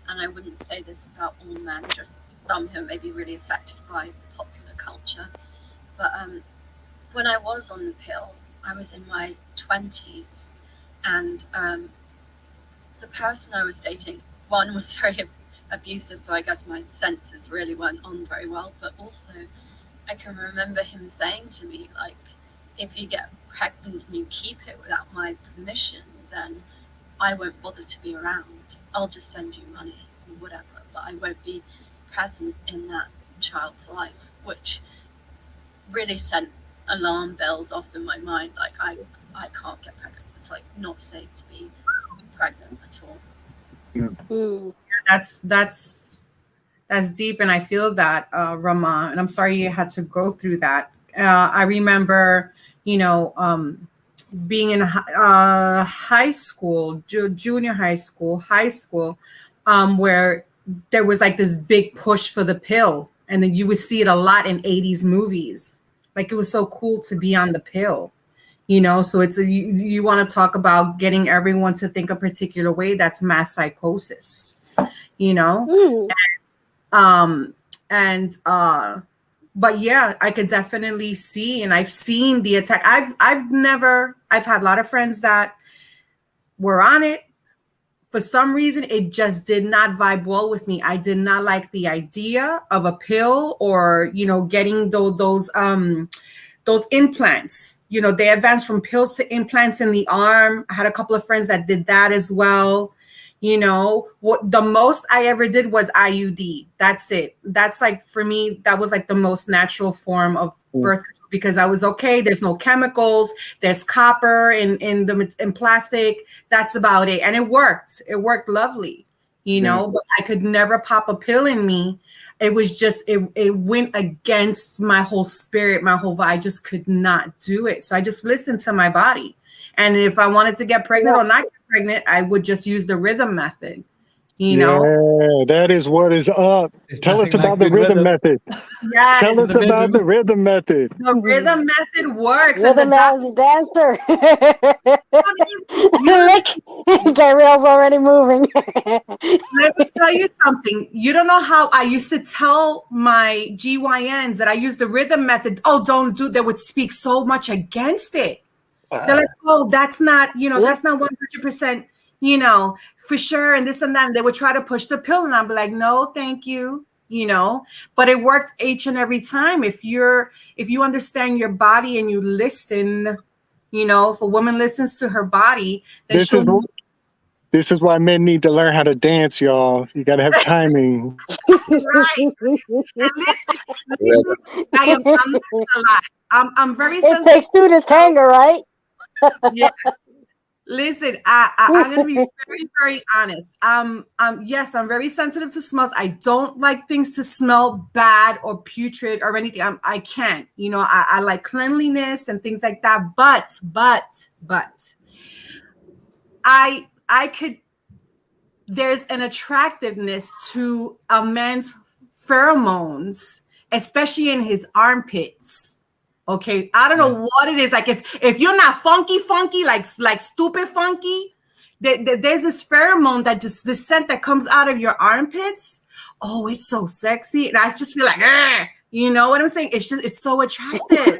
and I wouldn't say this about all men, just some who may be really affected by popular culture. But when I was on the pill, I was in my 20s, and the person I was dating, one was very abusive, so I guess my senses really weren't on very well, but also I can remember him saying to me, like, if you get pregnant and you keep it without my permission, then I won't bother to be around. I'll just send you money or whatever, but I won't be present in that child's life, which really sent alarm bells off in my mind. Like, I can't get pregnant. It's like not safe to be pregnant at all. That's deep, and I feel that, Rama, and I'm sorry you had to go through that. I remember, being in high school, junior high school, where there was like this big push for the pill, and then you would see it a lot in 80s movies. Like, it was so cool to be on the pill, so it's you want to talk about getting everyone to think a particular way. That's mass psychosis, but yeah, I could definitely see, and I've seen the attack. I've had a lot of friends that were on it. For some reason, it just did not vibe well with me. I did not like the idea of a pill or, getting those implants. They advanced from pills to implants in the arm. I had a couple of friends that did that as well. What the most I ever did was IUD. That's it. That's like, for me, that was like the most natural form of birth control, because I was okay. There's no chemicals. There's copper in plastic. That's about it. And it worked. It worked lovely, but I could never pop a pill in me. It was just, it went against my whole spirit, my whole vibe. I just could not do it. So I just listened to my body. And if I wanted to get pregnant or not get pregnant, I would just use the rhythm method, Yeah, that is what is up. Tell us about the rhythm method. Yes. Tell us about the rhythm method. The rhythm method works. Rhythm as a dancer. Look, Gabriel's already moving. Let me tell you something. You don't know how I used to tell my GYNs that I use the rhythm method. Oh, don't do. They would speak so much against it. Wow. They're like, oh, that's not, that's not 100%, you know, for sure, and this and that. And they would try to push the pill, and I'd be like, no, thank you, you know. But it worked each and every time. If you understand your body and you listen, you know, if a woman listens to her body, then This is why men need to learn how to dance, y'all. You got to have timing. right. And listen, I'm not gonna lie. I'm very It sensitive. takes two to tango, right? Yeah. Listen, I'm gonna be very, very honest. Yes, I'm very sensitive to smells. I don't like things to smell bad or putrid or anything. I can't. You know, I like cleanliness and things like that. But I could. There's an attractiveness to a man's pheromones, especially in his armpits. Okay, I don't know what it is. Like if you're not funky, like stupid funky, there's this pheromone that just the scent that comes out of your armpits. Oh, it's so sexy, and I just feel like, you know what I'm saying? It's so attractive.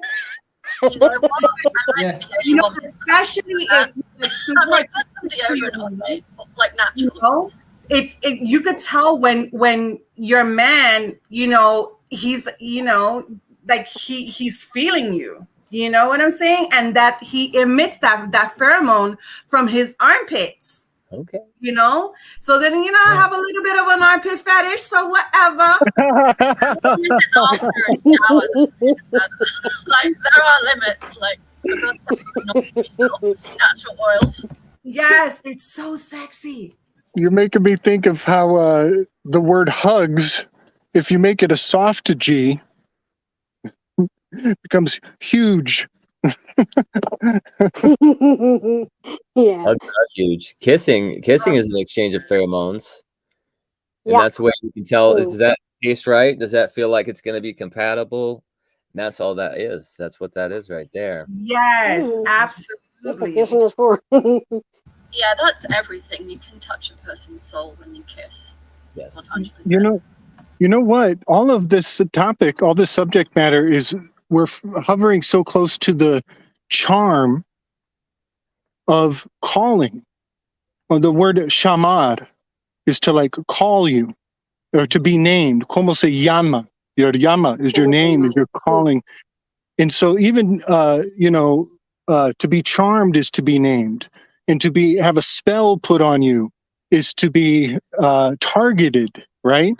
You know what? You know, especially if it's super like natural. You know, you could tell when your man, you know, he's, you know, like he's feeling you. You know what I'm saying? And that he emits that pheromone from his armpits. Okay. You know, so then, you know, I have a little bit of an armpit fetish, so whatever. Like there are limits. Like for God's sake, natural oils. Yes, it's so sexy. You're making me think of how the word hugs, if you make it a soft G, becomes huge. Yeah. Hugs are huge. Kissing is an exchange of pheromones. And that's where you can tell, does that taste right? Does that feel like it's going to be compatible? And that's all that is. That's what that is right there. Yes, absolutely. Kissing is for. Yeah, that's everything. You can touch a person's soul when you kiss. Yes. 100%. You know what? All of this topic, all this subject matter is we're hovering so close to the charm of calling. Well, the word shamar is to like call you or to be named. Como se llama? Your llama is your name, is your calling. And so even, you know, to be charmed is to be named. And to have a spell put on you is to be targeted, right?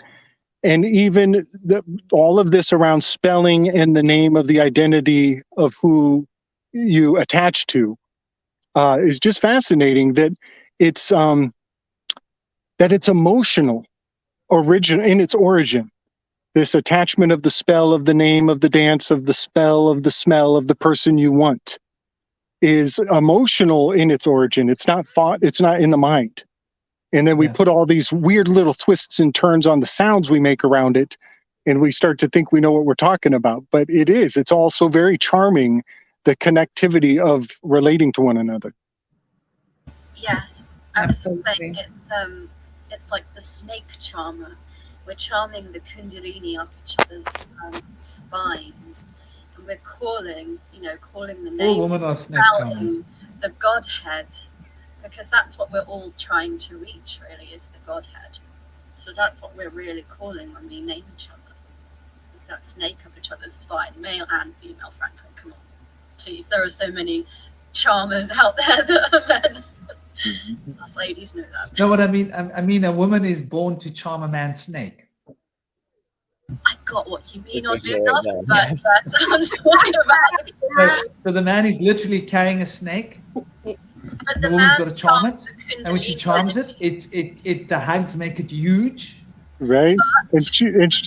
And even all of this around spelling and the name of the identity of who you attach to is just fascinating. That it's emotional, in its origin. This attachment of the spell of the name of the dance of the spell of the smell of the person you want is emotional in its origin. It's not thought. It's not in the mind. And then we put all these weird little twists and turns on the sounds we make around it. And we start to think we know what we're talking about. But it's also very charming, the connectivity of relating to one another. Yes, absolutely. It's like the snake charmer. We're charming the kundalini up each other's spines. And we're calling the name, spelling the Godhead. Because that's what we're all trying to reach, really, is the Godhead. So that's what we're really calling when we name each other. Is that snake up each other's spine, male and female, frankly. Come on. Please, there are so many charmers out there that are men. Us ladies know that. No, what I mean? I mean, a woman is born to charm a man's snake. I got what you mean, oddly enough, but yes, I'm talking about it. So the man is literally carrying a snake. But the woman's got to charm it, and when she charms it, the hugs make it huge, right? And she has,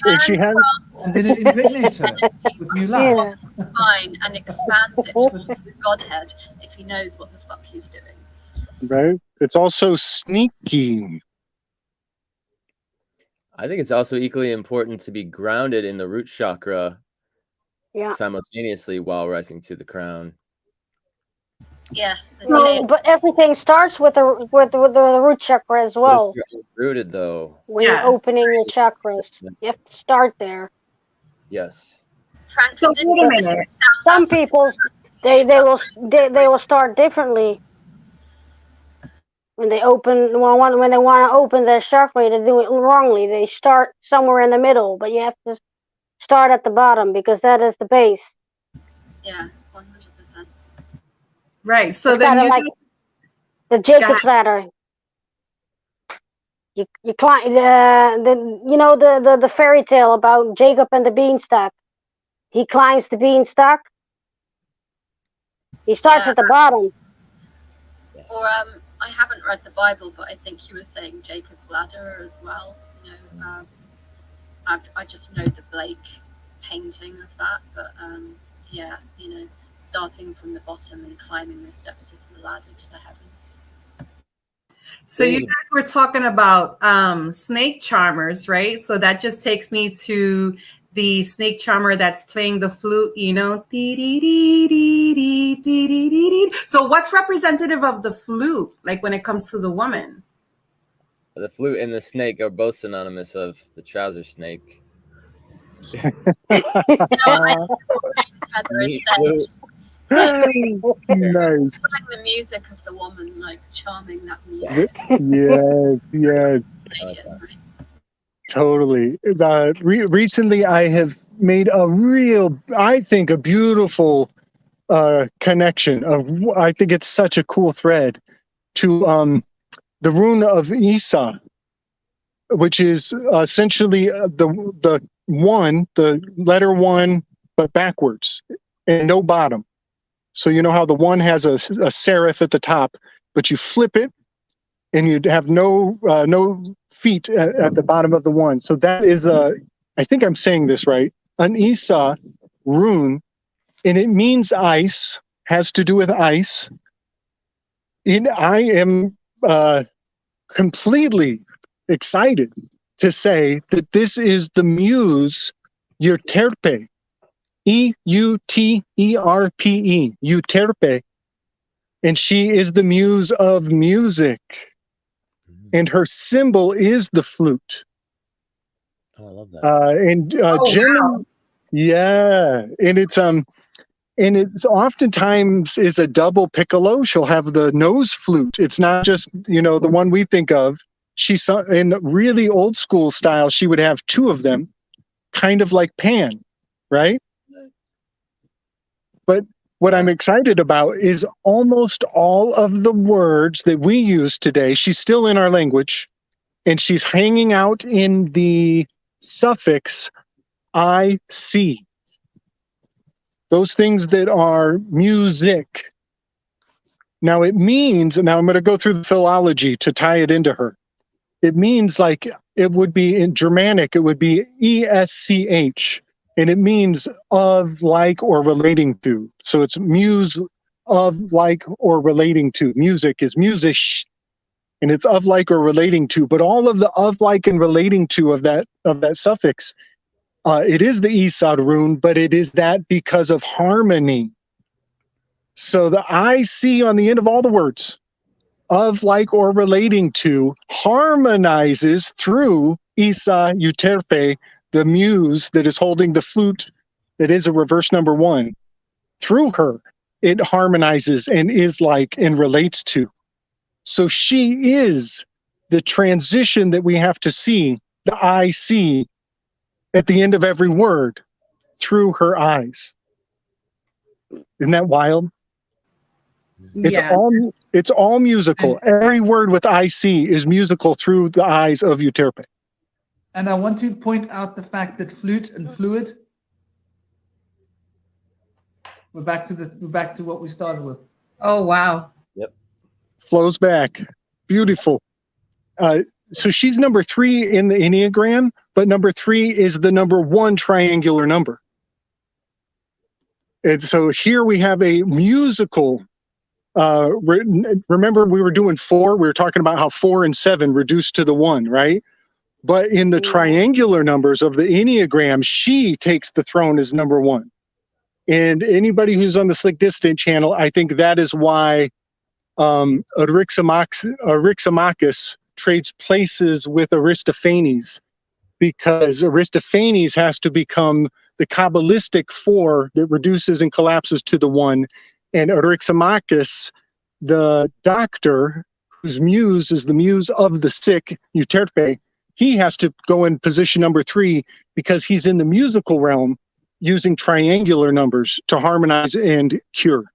and then it impregnates her with new life. Spine and expands it towards the Godhead if he knows what the fuck he's doing. Right. It's also sneaky. I think it's also equally important to be grounded in the root chakra simultaneously while rising to the crown. Yes. But everything starts with the root chakra as well. It's rooted though. When you're opening your chakras, you have to start there. Yes. So wait a minute. Some people they will start differently. when they want to open their chakra, they do it wrongly. They start somewhere in the middle, but you have to start at the bottom because that is the base. Yeah, 100%. Right. So It's then kind of you like the Jacob's ladder. You climb the fairy tale about Jacob and the beanstalk. He climbs the beanstalk. He starts Yeah. at the bottom. Yes. Or I haven't read the Bible, but I think you were saying Jacob's ladder as well. You know, I just know the Blake painting of that, but yeah, you know, starting from the bottom and climbing the steps of the ladder to the heavens. So you guys were talking about snake charmers, right? So that just takes me to the snake charmer that's playing the flute, you know. So what's representative of the flute, like when it comes to the woman? The flute and the snake are both synonymous of the trouser snake. No, I Heather is said, Nice. the music of the woman, like charming that music. Yes. Totally. Recently, I have made I think, a beautiful connection I think it's such a cool thread to the rune of Isa, which is essentially the letter one, but backwards and no bottom. So you know how the one has a serif at the top, but you flip it and you have no feet at the bottom of the one. So that is I think I'm saying this right, an Isa rune, and it means ice, has to do with ice. And I am completely excited to say that this is the muse Euterpe, Euterpe, Euterpe, and she is the muse of music, and her symbol is the flute. Oh, I love that. Wow. Yeah, and it's oftentimes is a double piccolo. She'll have the nose flute. It's not just, the one we think of. She's in really old school style. She would have two of them, kind of like Pan, right? But what I'm excited about is almost all of the words that we use today. She's still in our language, and she's hanging out in the suffix IC. Those things that are music. Now it means, now I'm going to go through the philology to tie it into her. It means like, it would be in Germanic, it would be ESCH, and it means of, like, or relating to. So it's muse, of, like, or relating to. Music is musisch, and it's of, like, or relating to. But all of the of, like, and relating to of that suffix, it is the Isad rune, but it is that because of harmony. So the IC on the end of all the words, of, like, or relating to, harmonizes through Isa Euterpe, the muse that is holding the flute that is a reverse number one. Through her, it harmonizes and is like and relates to. So she is the transition that we have to see, the IC, at the end of every word through her eyes. Isn't that wild? It's all musical. Every word with IC is musical through the eyes of Euterpe. And I want to point out the fact that flute and fluid, we're back to what we started with. Oh, wow. Yep. Flows back. Beautiful. So she's number 3 in the Enneagram, but number 3 is the number 1 triangular number. And so here we have a musical. Remember, we were doing 4. We were talking about how 4 and 7 reduced to the 1, right? But in the triangular numbers of the Enneagram, she takes the throne as number 1. And anybody who's on the Slick Distant channel, I think that is why Eryximachus trades places with Aristophanes, because Aristophanes has to become the Kabbalistic 4 that reduces and collapses to the 1. And Eryximachus, the doctor whose muse is the muse of the sick, Euterpe, he has to go in position number 3 because he's in the musical realm using triangular numbers to harmonize and cure.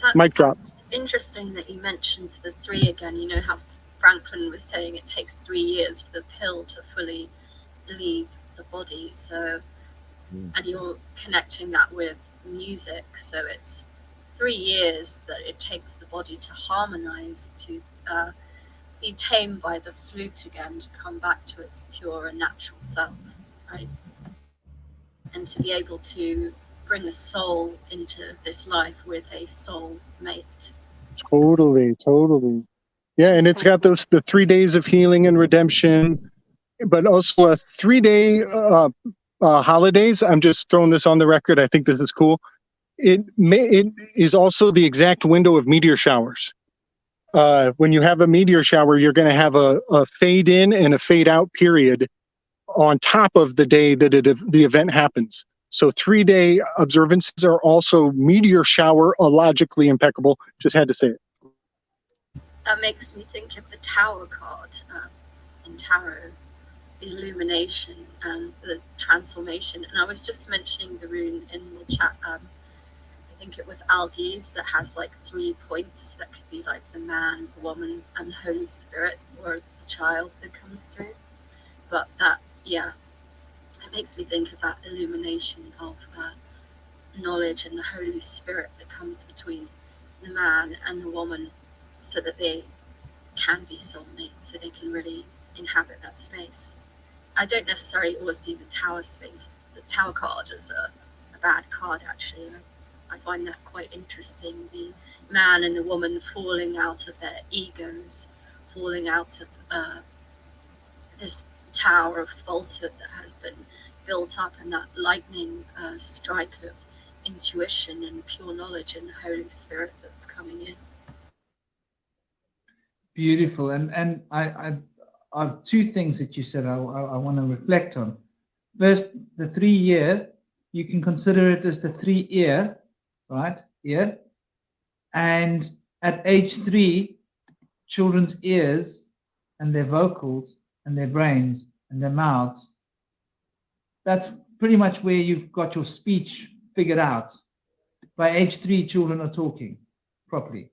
That's Mic drop. interesting that you mentioned the 3 again. You know how Franklin was saying it takes 3 years for the pill to fully leave the body. So, and you're connecting that with music. So it's 3 years that it takes the body to harmonize, to be tamed by the flute again, to come back to its pure and natural self, right? And to be able to bring a soul into this life with a soul mate. Totally. Yeah, and it's got the 3 days of healing and redemption, but also a 3-day holidays. I'm just throwing this on the record. I think this is cool. It is also the exact window of meteor showers. When you have a meteor shower, you're going to have a fade in and a fade out period on top of the day that the event happens. So 3-day observances are also meteor shower-ologically impeccable. Just had to say it. That makes me think of the Tower card in Tarot, the illumination and the transformation. And I was just mentioning the rune in the chat. I think it was Algies that has like 3 points that could be like the man, the woman, and the Holy Spirit, or the child that comes through. But that, yeah, it makes me think of that illumination of knowledge and the Holy Spirit that comes between the man and the woman, so that they can be soulmates, so they can really inhabit that space. I don't necessarily always see the Tower space, the Tower card, as a bad card, actually. I find that quite interesting. The man and the woman falling out of their egos, falling out of this tower of falsehood that has been built up, and that lightning strike of intuition and pure knowledge and the Holy Spirit that's coming in. Beautiful. And I 2 things that you said I want to reflect on. First, the 3 year, you can consider it as the 3 ear, right? Ear. And at age 3, children's ears and their vocals and their brains and their mouths, that's pretty much where you've got your speech figured out. By age 3, children are talking properly.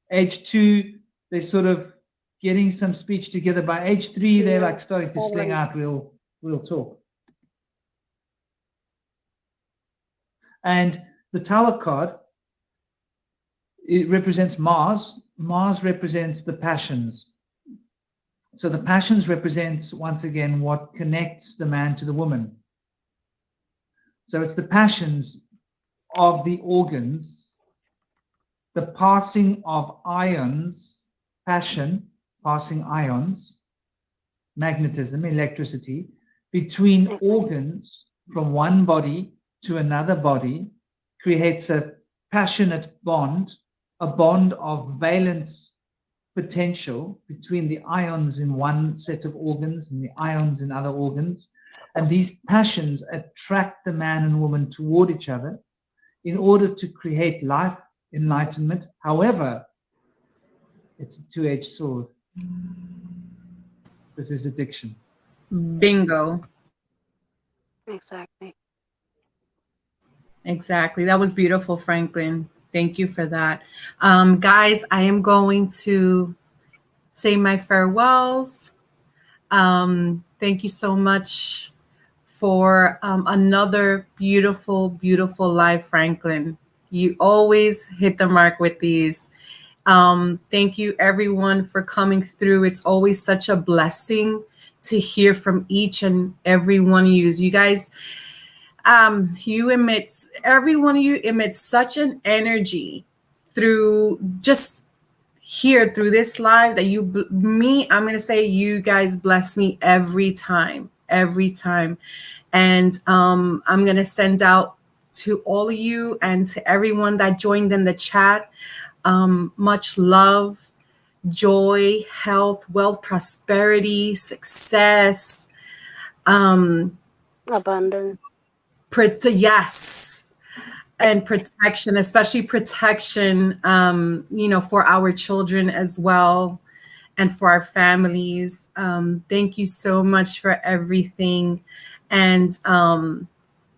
Age 2, they're sort of getting some speech together. By age 3, they're like starting to sling out, we'll talk. And the Tower card, it represents Mars. Mars represents the passions. So the passions represents, once again, what connects the man to the woman. So it's the passions of the organs, the passing of ions, passion, passing ions, magnetism, electricity, between organs from one body to another body, creates a passionate bond, a bond of valence potential between the ions in one set of organs and the ions in other organs. And these passions attract the man and woman toward each other in order to create life, enlightenment. However, it's a 2-edged sword. This is addiction. Bingo. Exactly. That was beautiful, Franklin. Thank you for that. Guys, I am going to say my farewells. Thank you so much for another beautiful, beautiful live, Franklin. You always hit the mark with these. Thank you, everyone, for coming through. It's always such a blessing to hear from each and every one of you. You guys, every one of you emits such an energy through just here through this live that I'm going to say you guys bless me every time. And I'm going to send out to all of you and to everyone that joined in the chat, much love, joy, health, wealth, prosperity, success, abundance. Yes. and protection, especially protection, you know, for our children as well, and for our families. Thank you so much for everything, and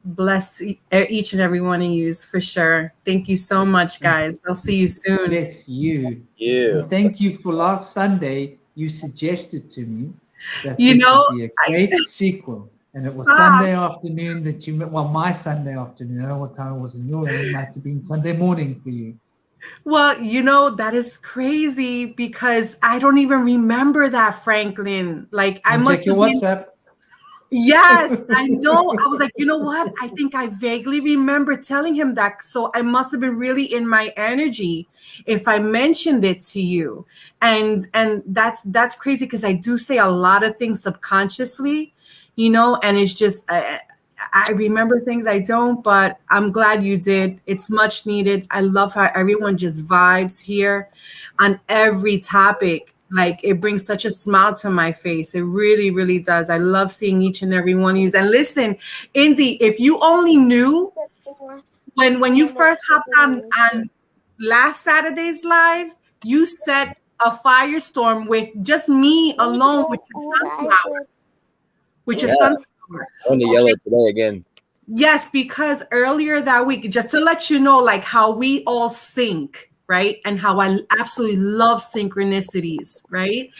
bless each and every one of you for sure. Thank you so much, guys. I'll see you soon. Bless you. You. And thank you for last Sunday. You suggested to me that You this know, would be a great sequel. And it was Stop. Sunday afternoon that you met. Well, my Sunday afternoon. I don't know what time it was in your end. It might have been Sunday morning for you. Well, you know, that is crazy because I don't even remember that, Franklin. Like, I And must check your have been. WhatsApp. Yes, I know. I was like, you know what? I think I vaguely remember telling him that. So I must have been really in my energy if I mentioned it to you. And that's crazy because I do say a lot of things subconsciously, you know, and it's just I remember things I don't, but I'm glad you did. It's much needed. I love how everyone just vibes here on every topic. Like, it brings such a smile to my face. It really, really does. I love seeing each and every one of you. And listen, Indy, if you only knew when you first hopped on last Saturday's live, you set a firestorm with just me alone with your sunflower. With your Yeah. sunflower. I'm going to yell it today again. Yes, because earlier that week, just to let you know, like how we all sync, right? And how I absolutely love synchronicities, right?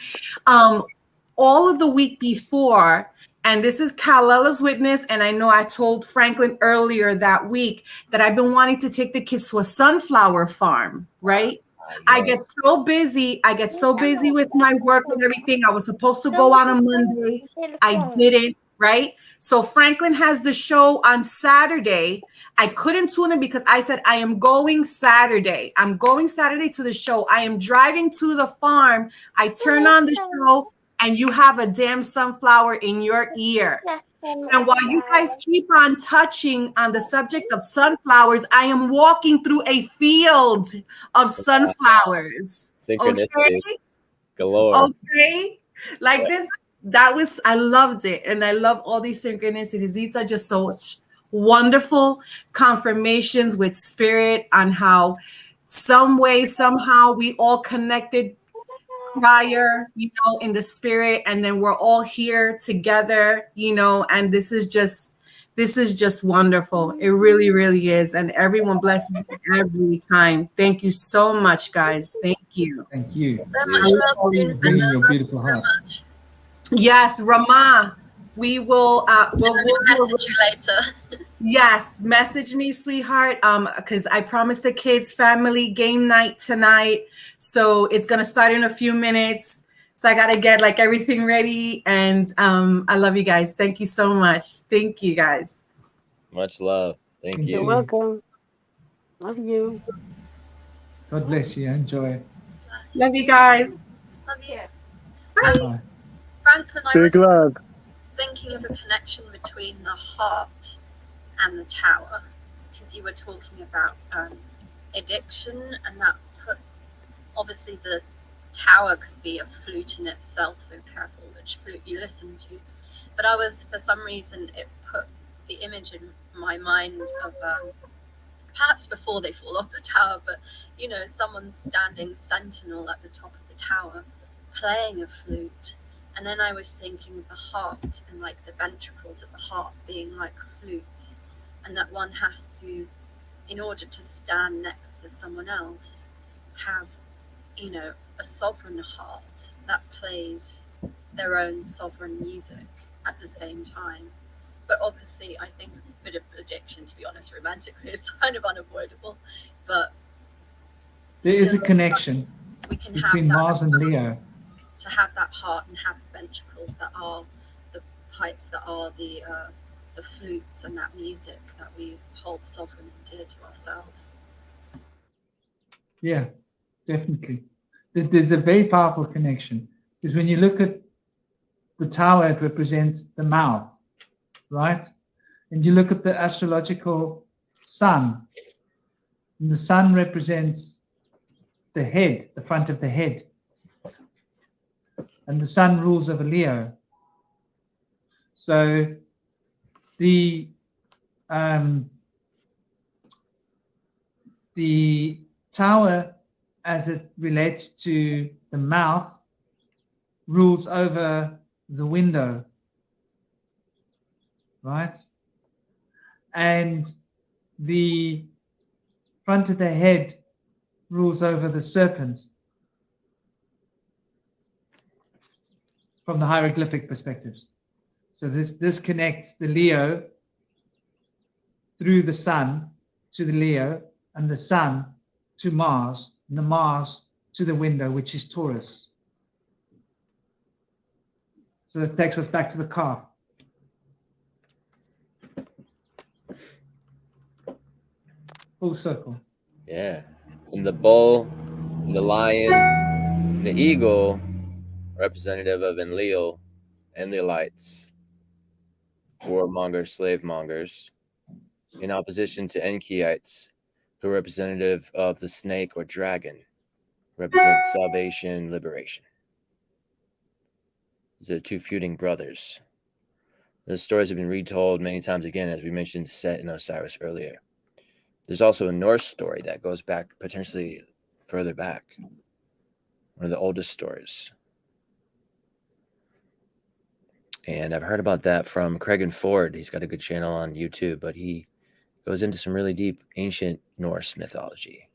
All of the week before, and this is Kalella's witness, and I know I told Franklin earlier that week that I've been wanting to take the kids to a sunflower farm, right? I get so busy. I get so busy with my work and everything. I was supposed to go on a Monday. I didn't, right? So Franklin has the show on Saturday. I couldn't tune in because I said, I am going Saturday. I'm going Saturday to the show. I am driving to the farm. I turn on the show and you have a damn sunflower in your ear. And while you guys keep on touching on the subject of sunflowers, I am walking through a field of sunflowers. Synchronicity. Okay? Galore. Okay? Like this, that was, I loved it. And I love all these synchronicities. These are just such wonderful confirmations with spirit on how some way, somehow we all connected prior, you know, in the spirit, and then we're all here together, you know, and this is just wonderful. It really, really is. And everyone blesses me every time. Thank you so much, guys. Thank you. Thank you. So much love, Bringing your beautiful heart. much. Yes, Rama. We will we'll do message you later. Yes, message me, sweetheart. Because I promised the kids family game night tonight. So it's gonna start in a few minutes. So I gotta get like everything ready. And I love you guys. Thank you so much. Thank you guys. Much love. Thank you. You're welcome. Love you. God bless you. Enjoy. Love you guys. Love you. Bye. Franklin, I Big was love. thinking of a connection between the heart and the tower, because you were talking about addiction, and that put, obviously the tower could be a flute in itself, so careful which flute you listen to. But I was, for some reason, it put the image in my mind of perhaps before they fall off the tower, but you know, someone standing sentinel at the top of the tower playing a flute. And then I was thinking of the heart and like the ventricles of the heart being like flutes, and that one has to, in order to stand next to someone else, have, you know, a sovereign heart that plays their own sovereign music at the same time. But obviously, I think a bit of addiction, to be honest, romantically, is kind of unavoidable. But There is a still, connection we can between have that, Mars and Leo. to have that heart and have the ventricles that are the pipes, that are the flutes, and that music that we hold sovereign and dear to ourselves. Yeah, definitely. There's a very powerful connection, because when you look at the tower, it represents the mouth, right? And you look at the astrological sun, and the sun represents the head, the front of the head. And the sun rules over Leo. So the the tower, as it relates to the mouth, rules over the window, right? And the front of the head rules over the serpent from the hieroglyphic perspectives. So this connects the Leo through the sun to the Leo, and the sun to Mars, and the Mars to the window, which is Taurus. So that takes us back to the calf. Full circle. Yeah. And the bull, the lion, the eagle, representative of Enlil and the Elites, warmongers, slave mongers, in opposition to Enkyites, who are representative of the snake or dragon, represent salvation, liberation. These are two feuding brothers. The stories have been retold many times again, as we mentioned Set and Osiris earlier. There's also a Norse story that goes back potentially further back, one of the oldest stories. And I've heard about that from Craig and Ford. He's got a good channel on YouTube, but he goes into some really deep ancient Norse mythology.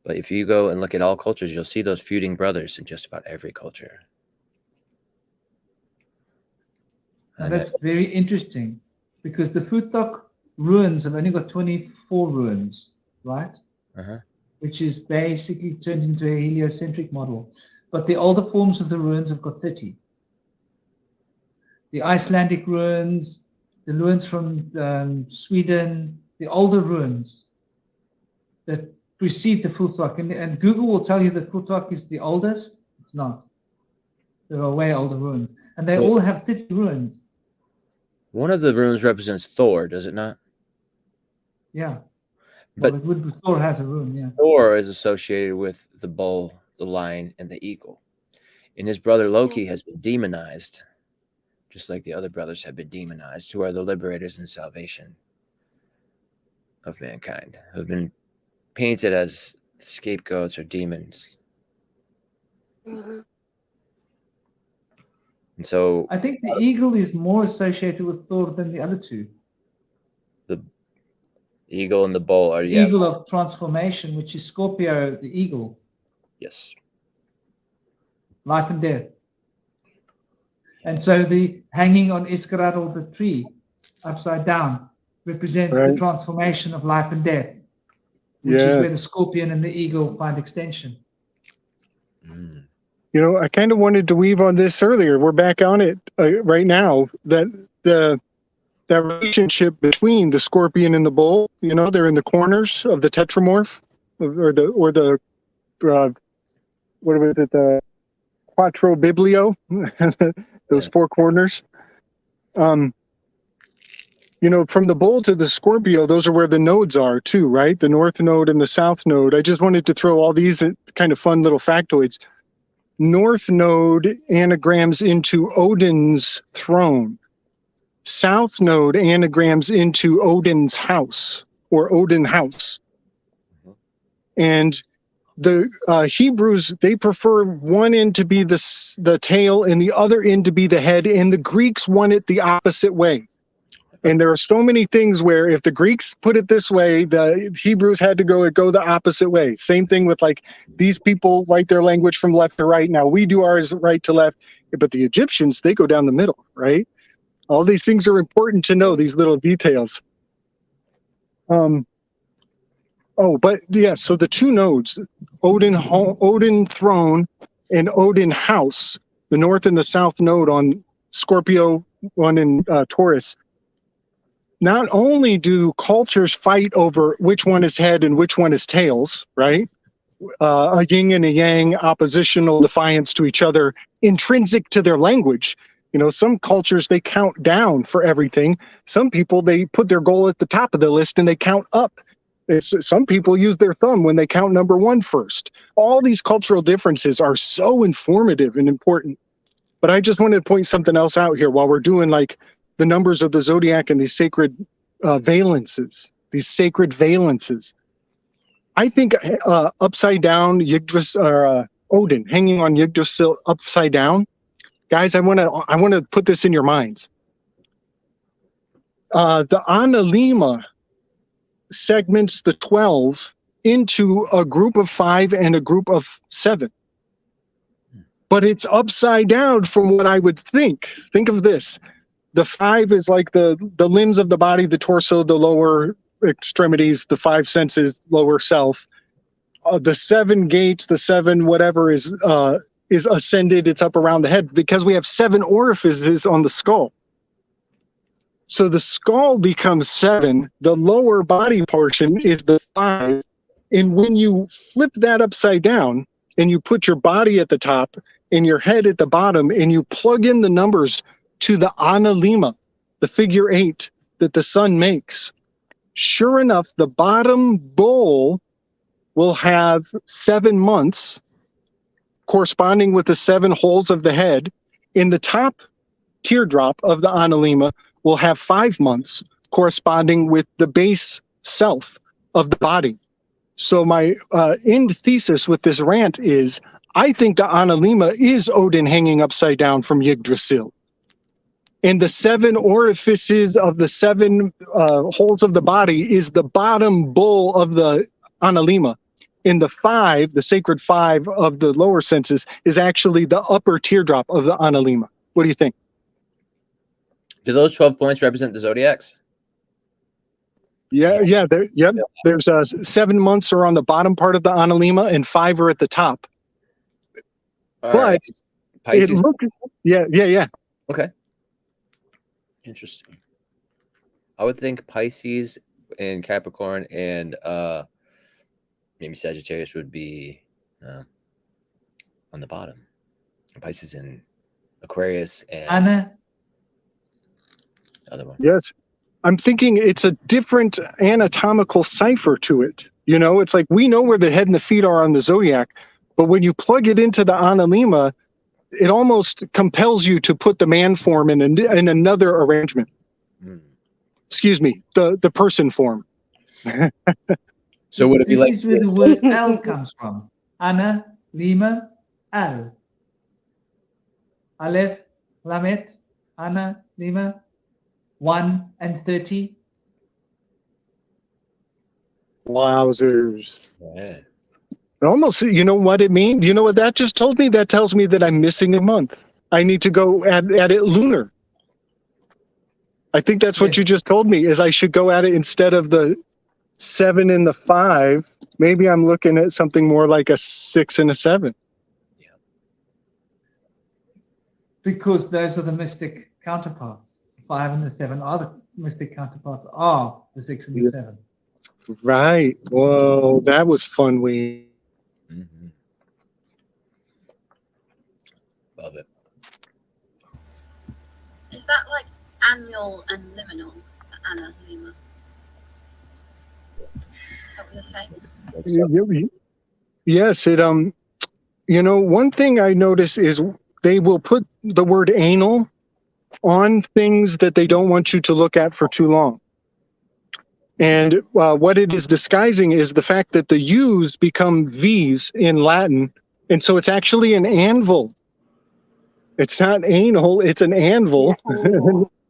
But if you go and look at all cultures, you'll see those feuding brothers in just about every culture. And that's very interesting, because the Futok ruins have only got 24 ruins, right? Which is basically turned into a heliocentric model. But the older forms of the ruins have got 30. The Icelandic ruins, the ruins from Sweden, the older ruins that precede the Futok. And Google will tell you that Futok is the oldest. It's not. There are way older ruins. And they all have 30 ruins. One of the runes represents Thor, does it not? Yeah. But well, it would, Thor has a rune, yeah. Thor is associated with the bull, the lion, and the eagle. And his brother Loki has been demonized, just like the other brothers have been demonized, who are the liberators and salvation of mankind, who have been painted as scapegoats or demons. Mhm. And so I think the eagle is more associated with Thor than the other two. the eagle and the bull are, Eagle of transformation, which is Scorpio, the eagle. Yes. Life and death. And so the hanging on Iscaradal, the tree, upside down, represents the transformation of life and death, which is where the scorpion and the eagle find extension. You know, I kind of wanted to weave on this earlier. We're back on it right now. That relationship between the scorpion and the bull, you know, they're in the corners of the tetramorph, or the what was it, the quattro biblio, those four corners. You know, from the bull to the Scorpio, those are where the nodes are too, right? The north node and the south node. I just wanted to throw all these kind of fun little factoids. North node anagrams into Odin's throne. South node anagrams into Odin's house, or Odin house. And the Hebrews, they prefer one end to be the tail and the other end to be the head, and the Greeks want it the opposite way. And there are so many things where if the Greeks put it this way, the Hebrews had to go the opposite way. Same thing with, like, these people write their language from left to right. Now we do ours right to left, but the Egyptians, they go down the middle, right? All these things are important to know, these little details. But yeah, so the two nodes, Odin throne and Odin house, the north and the south node on Scorpio, one in Taurus. Not only do cultures fight over which one is head and which one is tails, right? A yin and a yang, oppositional defiance to each other, intrinsic to their language. You know, some cultures, they count down for everything. Some people, they put their goal at the top of the list and they count up. Some people use their thumb when they count number one first. All these cultural differences are so informative and important. But I just wanted to point something else out here while we're doing, like, the numbers of the zodiac and these sacred valences, these sacred valences. I think upside down Odin hanging on Yggdrasil upside down. Guys, I want to put this in your minds. The Analema segments the 12 into a group of 5 and a group of 7. But it's upside down from what I would think. Think of this. The 5 is like the limbs of the body, the torso, the lower extremities, the 5 senses, lower self. The 7 gates, the 7 whatever is ascended, it's up around the head because we have 7 orifices on the skull. So the skull becomes 7, the lower body portion is the 5, and when you flip that upside down and you put your body at the top and your head at the bottom and you plug in the numbers to the Analema, the figure 8 that the sun makes, sure enough, the bottom bowl will have 7 months corresponding with the 7 holes of the head. In the top teardrop of the Analema will have 5 months corresponding with the base self of the body. So my end thesis with this rant is, I think the Analema is Odin hanging upside down from Yggdrasil. And the 7 orifices of the 7 holes of the body is the bottom bowl of the Analema. In the 5, the sacred 5 of the lower senses is actually the upper teardrop of the Analema. What do you think? Do those 12 points represent the zodiacs? Yeah. There's 7 months are on the bottom part of the Analema and 5 are at the top. All But right. Pisces. Yeah. Okay. Interesting. I would think Pisces and Capricorn and maybe Sagittarius would be on the bottom. Pisces and Aquarius and Anna, the other one. Yes. I'm thinking it's a different anatomical cipher to it. You know, it's like we know where the head and the feet are on the zodiac, but when you plug it into the Analema, it almost compels you to put the man form in another arrangement. Excuse me, the person form. So would it be like this is where the word L comes from. Anna, Lima, L. Aleph, Lamet, Anna, Lima, 1 and 30. Wowzers. Yeah. Almost, you know what it means? You know what that just told me? That tells me that I'm missing a month. I need to go at it lunar. I think that's what you just told me, is I should go at it instead of the 7 and the 5. Maybe I'm looking at something more like a 6 and a 7. Yeah. Because those are the mystic counterparts. The 5 and the 7 are the mystic counterparts of the 6 and the 7. Right. Whoa, that was fun. Mm-hmm. Love it. Is that like annual and liminal, the Anna Lima? Is that what you're saying? Yes, it you know, one thing I notice is they will put the word anal on things that they don't want you to look at for too long. And what it is disguising is the fact that the U's become V's in Latin. And so it's actually an anvil. It's not anal, it's an anvil.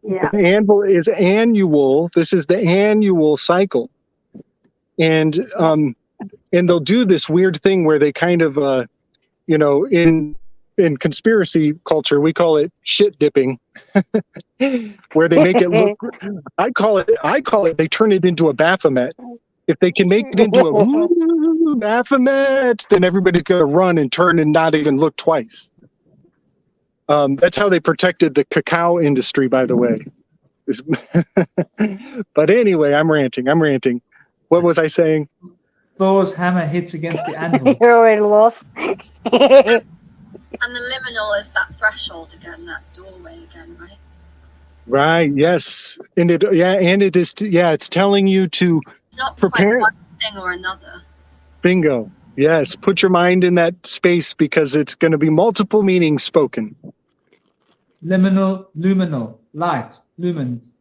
Yeah. The anvil is annual. This is the annual cycle. And they'll do this weird thing where they kind of, you know, in conspiracy culture, we call it shit dipping, where they make it look, I call it, they turn it into a Baphomet. If they can make it into a Baphomet, then everybody's going to run and turn and not even look twice. That's how they protected the cacao industry, by the way. But anyway, I'm ranting. What was I saying? Thor's hammer hits against the anvil. You're already lost. And the liminal is that threshold again, that doorway again, right? Right. Yes. And it is. It's telling you to Not prepare. quite one thing or another. Bingo. Yes. Put your mind in that space because it's going to be multiple meanings spoken. Liminal, luminal, light, lumens.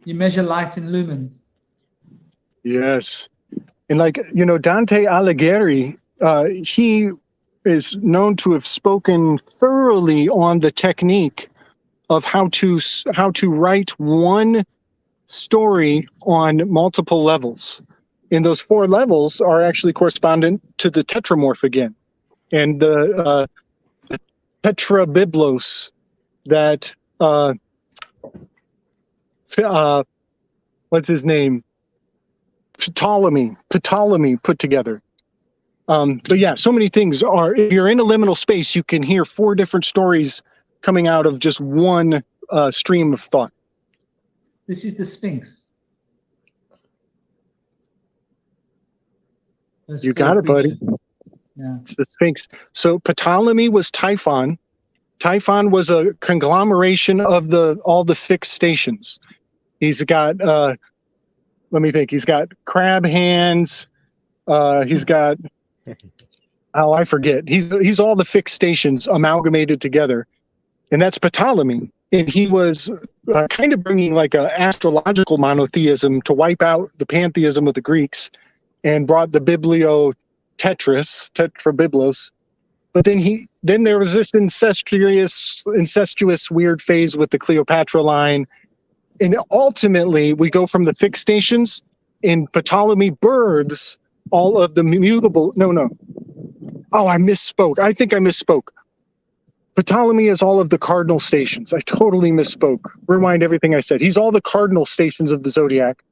You measure light in lumens. Yes. And like, you know, Dante Alighieri, he is known to have spoken thoroughly on the technique of how to write one story on multiple levels. And those 4 levels are actually correspondent to the tetramorph again. And the tetrabiblos that what's his name? Ptolemy put together. But yeah, so many things are, if you're in a liminal space, you can hear 4 different stories coming out of just one stream of thought. This is the Sphinx. Those You four got it, buddy. creatures. Yeah. It's the Sphinx. So Ptolemy was Typhon. Typhon was a conglomeration of all the fixed stations. He's got, let me think, he's got crab hands. He's got, oh, I forget. He's all the fixed stations amalgamated together. And that's Ptolemy. And he was kind of bringing like an astrological monotheism to wipe out the pantheism of the Greeks, and brought the tetrabiblos. But then there was this incestuous weird phase with the Cleopatra line. And ultimately we go from the fixed stations, and Ptolemy births all of the mutable. No. Oh, I misspoke. I think I misspoke. Ptolemy is all of the cardinal stations. I totally misspoke. Rewind everything I said. He's all the cardinal stations of the zodiac.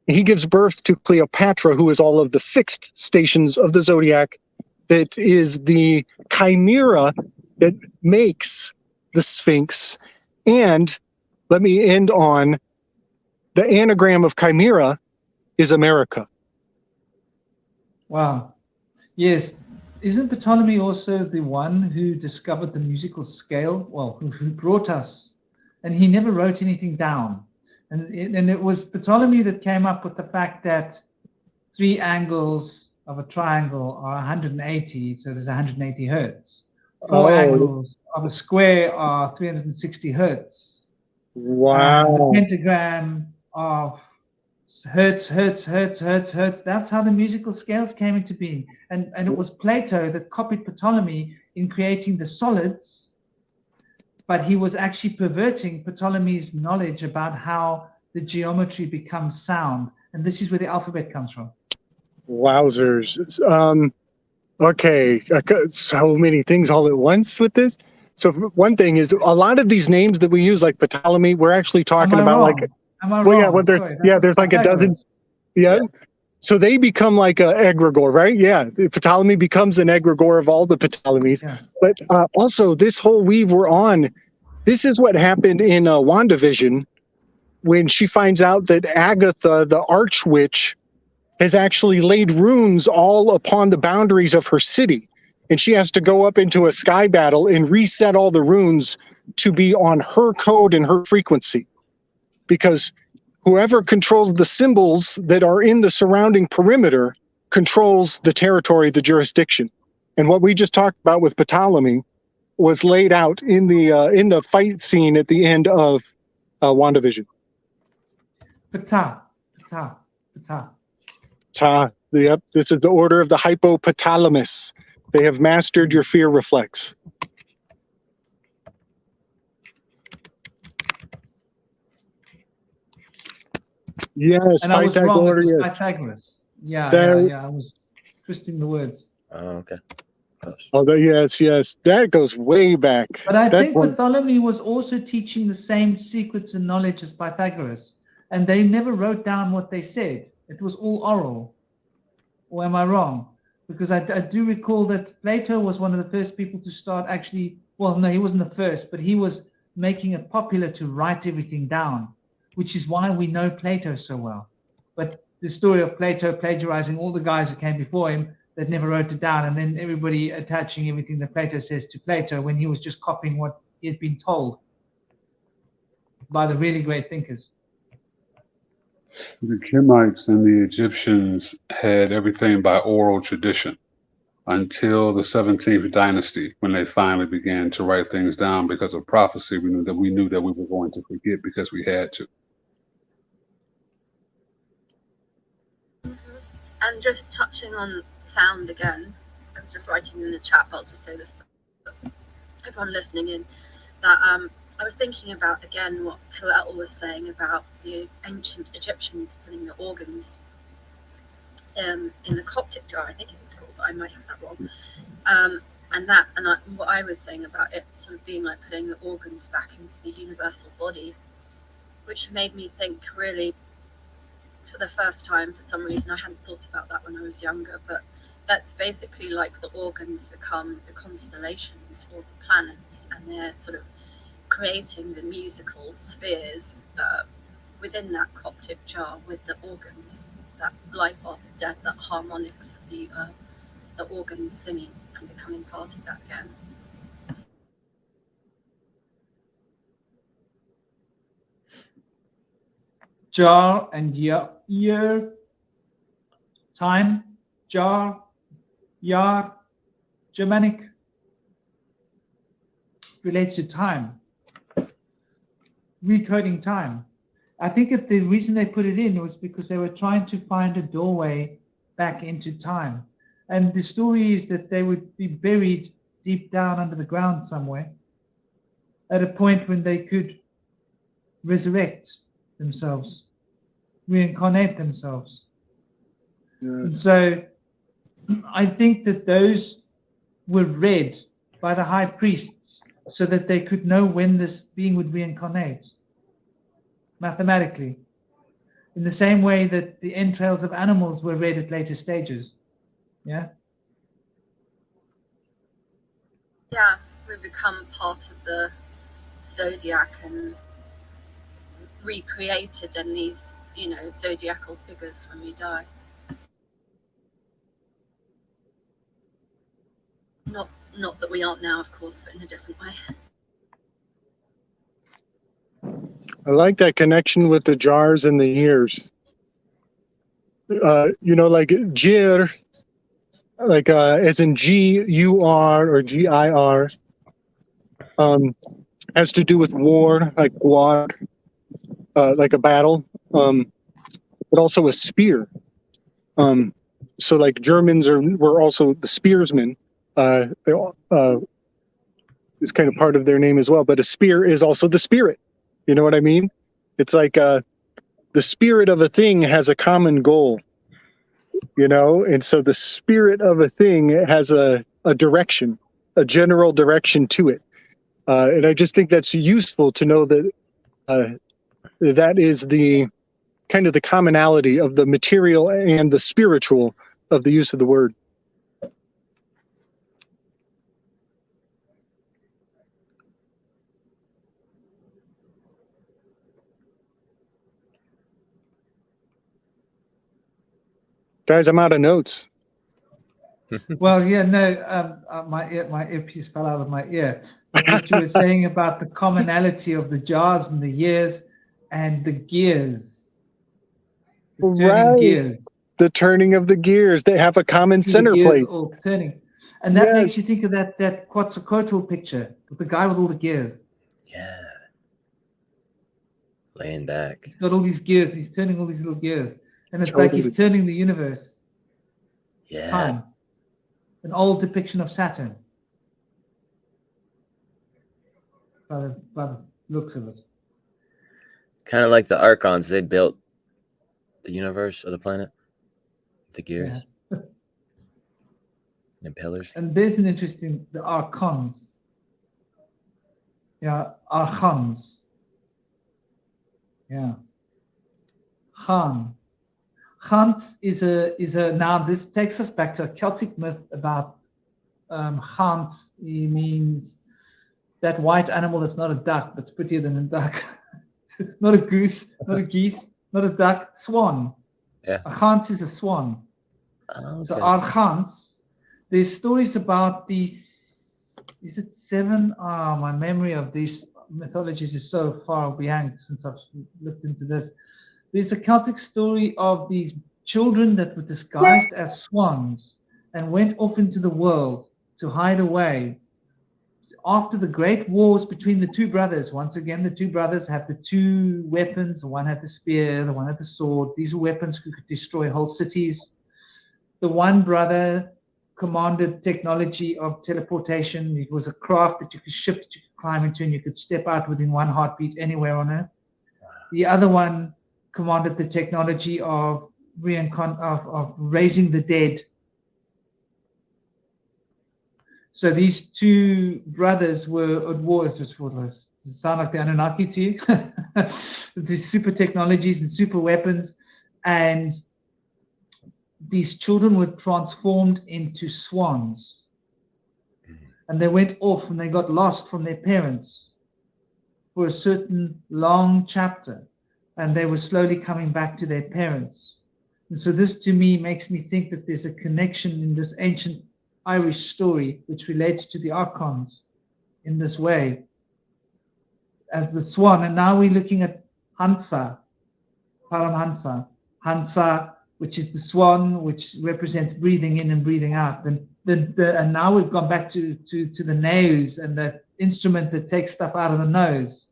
He gives birth to Cleopatra, who is all of the fixed stations of the zodiac. That is the chimera that makes the Sphinx. And let me end on the anagram of chimera is America. Wow. Yes. Isn't Ptolemy also the one who discovered the musical scale? Well, who brought us, and he never wrote anything down. And it was Ptolemy that came up with the fact that 3 angles of a triangle are 180, so there's 180 hertz. 4 angles of a square are 360 hertz. Wow. The pentagram of hertz. That's how the musical scales came into being. And it was Plato that copied Ptolemy in creating the solids, but he was actually perverting Ptolemy's knowledge about how the geometry becomes sound. And this is where the alphabet comes from. Wowzers. Okay, I got so many things all at once with this. So one thing is, a lot of these names that we use, like Ptolemy, we're actually talking about wrong? like, Am I well, wrong? there's like a dozen. Yeah. So they become like a egregore, right? Yeah. Ptolemy becomes an egregore of all the Ptolemies. Yeah. But also this whole weave we're on, this is what happened in WandaVision when she finds out that Agatha, the Archwitch, has actually laid runes all upon the boundaries of her city. And she has to go up into a sky battle and reset all the runes to be on her code and her frequency. Because whoever controls the symbols that are in the surrounding perimeter controls the territory, the jurisdiction. And what we just talked about with Ptolemy was laid out in the fight scene at the end of WandaVision. Ptah. Yep, this is the order of the hypopothalamus. They have mastered your fear reflex. Yes, And I was wrong. It was Pythagoras. Pythagoras. Yeah, I was twisting the words. Oh, okay. Oh, yes. That goes way back. But I think Ptolemy was also teaching the same secrets and knowledge as Pythagoras. And they never wrote down what they said. It was all oral. Or am I wrong? Because I do recall that Plato was one of the first people to start actually, well, no, he wasn't the first, but he was making it popular to write everything down, which is why we know Plato so well. But the story of Plato plagiarizing all the guys who came before him that never wrote it down, and then everybody attaching everything that Plato says to Plato when he was just copying what he had been told by the really great thinkers. The Kemites and the Egyptians had everything by oral tradition until the 17th dynasty, when they finally began to write things down because of prophecy. We knew that we were going to forget because we had to. And just touching on sound again, I was just writing in the chat, but I'll just say this for everyone listening in, that I was thinking about, again, what Hillel was saying about the ancient Egyptians putting the organs in the Coptic jar, I think it was called, but I might have that wrong. What I was saying about it sort of being like putting the organs back into the universal body, which made me think really, for the first time, for some reason, I hadn't thought about that when I was younger, but that's basically like the organs become the constellations or the planets, and they're sort of creating the musical spheres within that Coptic jar with the organs, that life after death, that harmonics of the organs singing and becoming part of that again. Jar and year, time, jar, yar, Germanic, relates to time, recoding time. I think that the reason they put it in was because they were trying to find a doorway back into time. And the story is that they would be buried deep down under the ground somewhere at a point when they could resurrect themselves, reincarnate themselves. Yes. And so I think that those were read by the high priests so that they could know when this being would reincarnate mathematically, in the same way that the entrails of animals were read at later stages. Yeah? Yeah, we become part of the zodiac and recreated in these, zodiacal figures when we die. Not that we aren't now, of course, but in a different way. I like that connection with the jars and the years. Like jir, like as in G-U-R or G-I-R, has to do with war, like war, like a battle, but also a spear. So like Germans were also the spearsmen. Is kind of part of their name as well. But a spear is also the spirit. You know what I mean? It's like the spirit of a thing has a common goal. And so the spirit of a thing has a direction, a general direction to it. And I just think that's useful to know that that is the kind of the commonality of the material and the spiritual of the use of the word. Guys, I'm out of notes. Well, yeah, no, my earpiece fell out of my ear. But what you were saying about the commonality of the jars and the years and the gears, the turning gears. The turning of the gears. They have a common center place. All turning. And that makes you think of that Quetzalcoatl picture with the guy with all the gears. Yeah. Laying back. He's got all these gears. He's turning all these little gears. And it's like he's turning the universe. Yeah. Time. An old depiction of Saturn. By the looks of it. Kind of like the Archons. They built the universe or the planet. The gears. Yeah. And pillars. And there's an interesting, the Archons. Yeah, Archons. Yeah. Khan. Khans is a now this takes us back to a Celtic myth about Khans. He means that white animal that's not a duck, but it's prettier than a duck. Not a goose, not a geese, not a duck, swan. Yeah. A Khans is a swan. Oh, okay. So our Khans, there's stories about these, is it 7? My memory of these mythologies is so far behind since I've looked into this. There's a Celtic story of these children that were disguised as swans and went off into the world to hide away. After the great wars between the two brothers, once again, the two brothers had the two weapons. The one had the spear, the one had the sword. These were weapons who could destroy whole cities. the one brother commanded technology of teleportation. It was a craft that you could ship, that you could climb into, and you could step out within one heartbeat anywhere on Earth. The other one commanded the technology of raising the dead. So these two brothers were at war. Does it sound like the Anunnaki to you? These super technologies and super weapons, and these children were transformed into swans, and they went off and they got lost from their parents for a certain long chapter, and they were slowly coming back to their parents. And so this to me makes me think that there's a connection in this ancient Irish story which relates to the archons in this way as the swan. And now we're looking at Hansa, Paramhansa, Hansa, which is the swan, which represents breathing in and breathing out. And now we've gone back to the nose and the instrument that takes stuff out of the nose,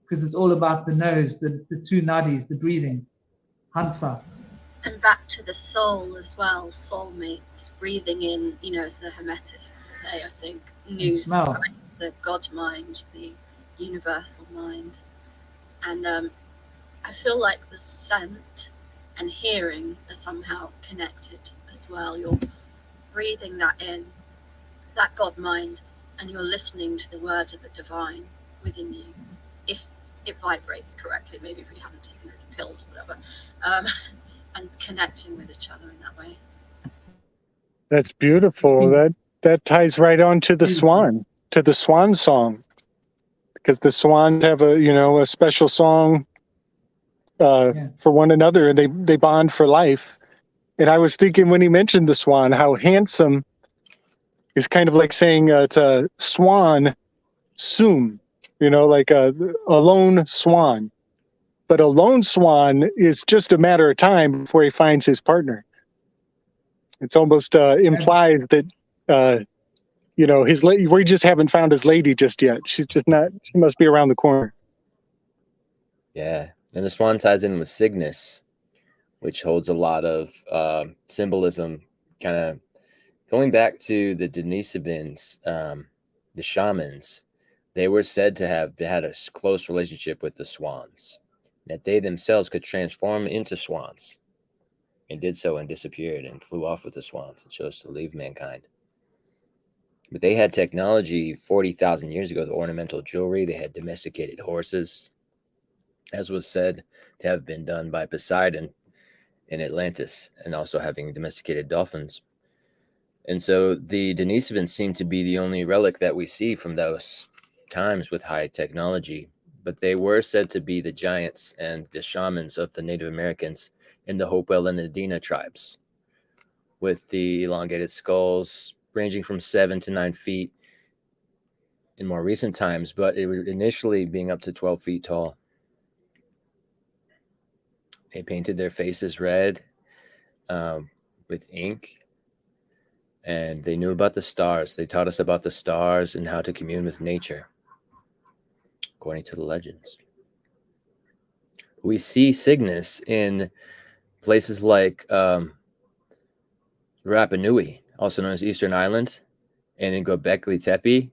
because it's all about the nose, the two nadis, the breathing. Hansa. And back to the soul as well, soulmates, breathing in, as the Hermetists say, I think, nous, right? The God mind, the universal mind. And I feel like the scent and hearing are somehow connected as well. You're breathing that in, that God mind, and you're listening to the word of the divine within you, if it vibrates correctly, maybe if you haven't taken loads of pills or whatever. And connecting with each other in that way. That's beautiful. That ties right on to the swan, to the swan song, because the swans have a special song for one another, and they bond for life. And I was thinking when he mentioned the swan, how handsome is kind of like saying it's a swan soon, like a lone swan. But a lone swan is just a matter of time before he finds his partner. It's almost implies that, we just haven't found his lady just yet. She's just not, she must be around the corner. Yeah. And the swan ties in with Cygnus, which holds a lot of symbolism, kind of going back to the Denisovans, the shamans. They were said to have had a close relationship with the swans, that they themselves could transform into swans, and did so and disappeared and flew off with the swans and chose to leave mankind. But they had technology 40,000 years ago, the ornamental jewelry. They had domesticated horses, as was said to have been done by Poseidon in Atlantis, and also having domesticated dolphins. And so the Denisovans seem to be the only relic that we see from those times with high technology. But they were said to be the giants and the shamans of the Native Americans in the Hopewell and Adena tribes, with the elongated skulls ranging from 7 to 9 feet in more recent times, but it was initially being up to 12 feet tall. They painted their faces red with ink, and they knew about the stars. They taught us about the stars and how to commune with nature, according to the legends. We see Cygnus in places like Rapa Nui, also known as Eastern Island, and in Göbekli Tepe.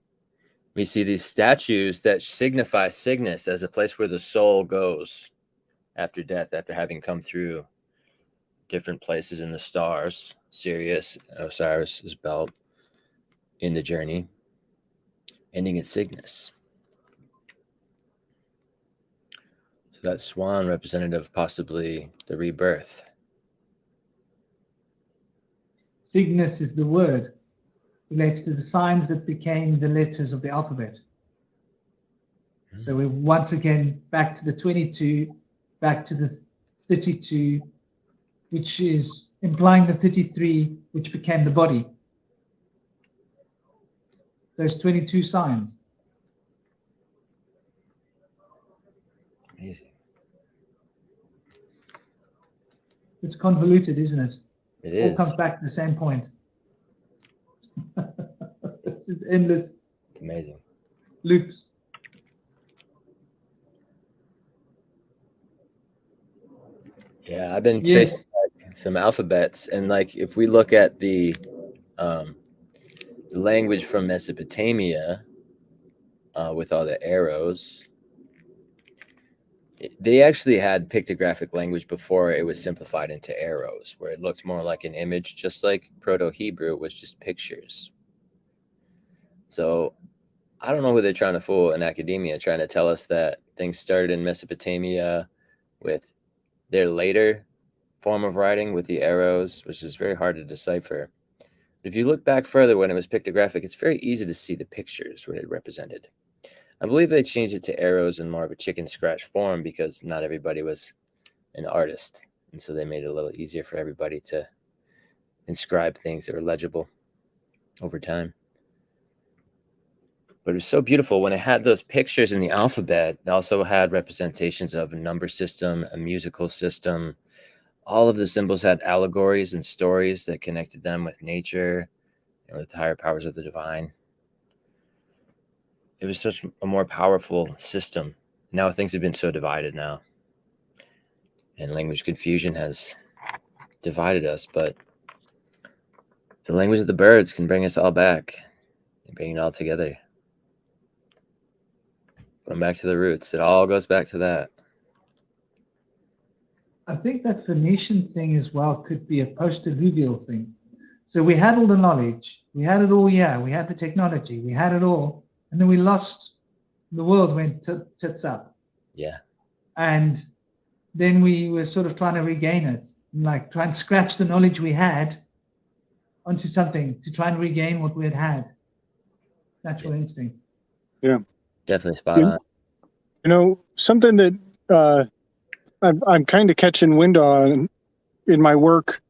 We see these statues that signify Cygnus as a place where the soul goes after death, after having come through different places in the stars, Sirius, Osiris' belt, in the journey, ending at Cygnus. So that swan representative, possibly the rebirth. Cygnus is the word, relates to the signs that became the letters of the alphabet. So we're once again back to the 22, back to the 32, which is implying the 33, which became the body. Those 22 signs. Amazing. It's convoluted, isn't it? It All is. comes back to the same point. It's endless. It's amazing. Loops. Yeah, I've been Yes. tracing some alphabets, and like if we look at the language from Mesopotamia with all the arrows, they actually had pictographic language before it was simplified into arrows, where it looked more like an image, just like Proto-Hebrew was just pictures. So I don't know who they're trying to fool in academia, trying to tell us that things started in Mesopotamia with their later form of writing with the arrows, which is very hard to decipher. If you look back further when it was pictographic, it's very easy to see the pictures when it represented. I believe they changed it to arrows in more of a chicken scratch form because not everybody was an artist. And so they made it a little easier for everybody to inscribe things that were legible over time. But it was so beautiful when it had those pictures in the alphabet. It also had representations of a number system, a musical system. All of the symbols had allegories and stories that connected them with nature and with the higher powers of the divine. It was such a more powerful system. Now things have been so divided now. And language confusion has divided us, but the language of the birds can bring us all back and bring it all together. Going back to the roots, it all goes back to that. I think that Phoenician thing as well could be a post-alluvial thing. So we had all the knowledge, we had it all, yeah, we had the technology, we had it all, and then we lost, the world went tits up. Yeah. And then we were sort of trying to regain it, like try and scratch the knowledge we had onto something to try and regain what we had. Natural instinct. Yeah. Definitely spot on. You know, something that I'm kind of catching wind on in my work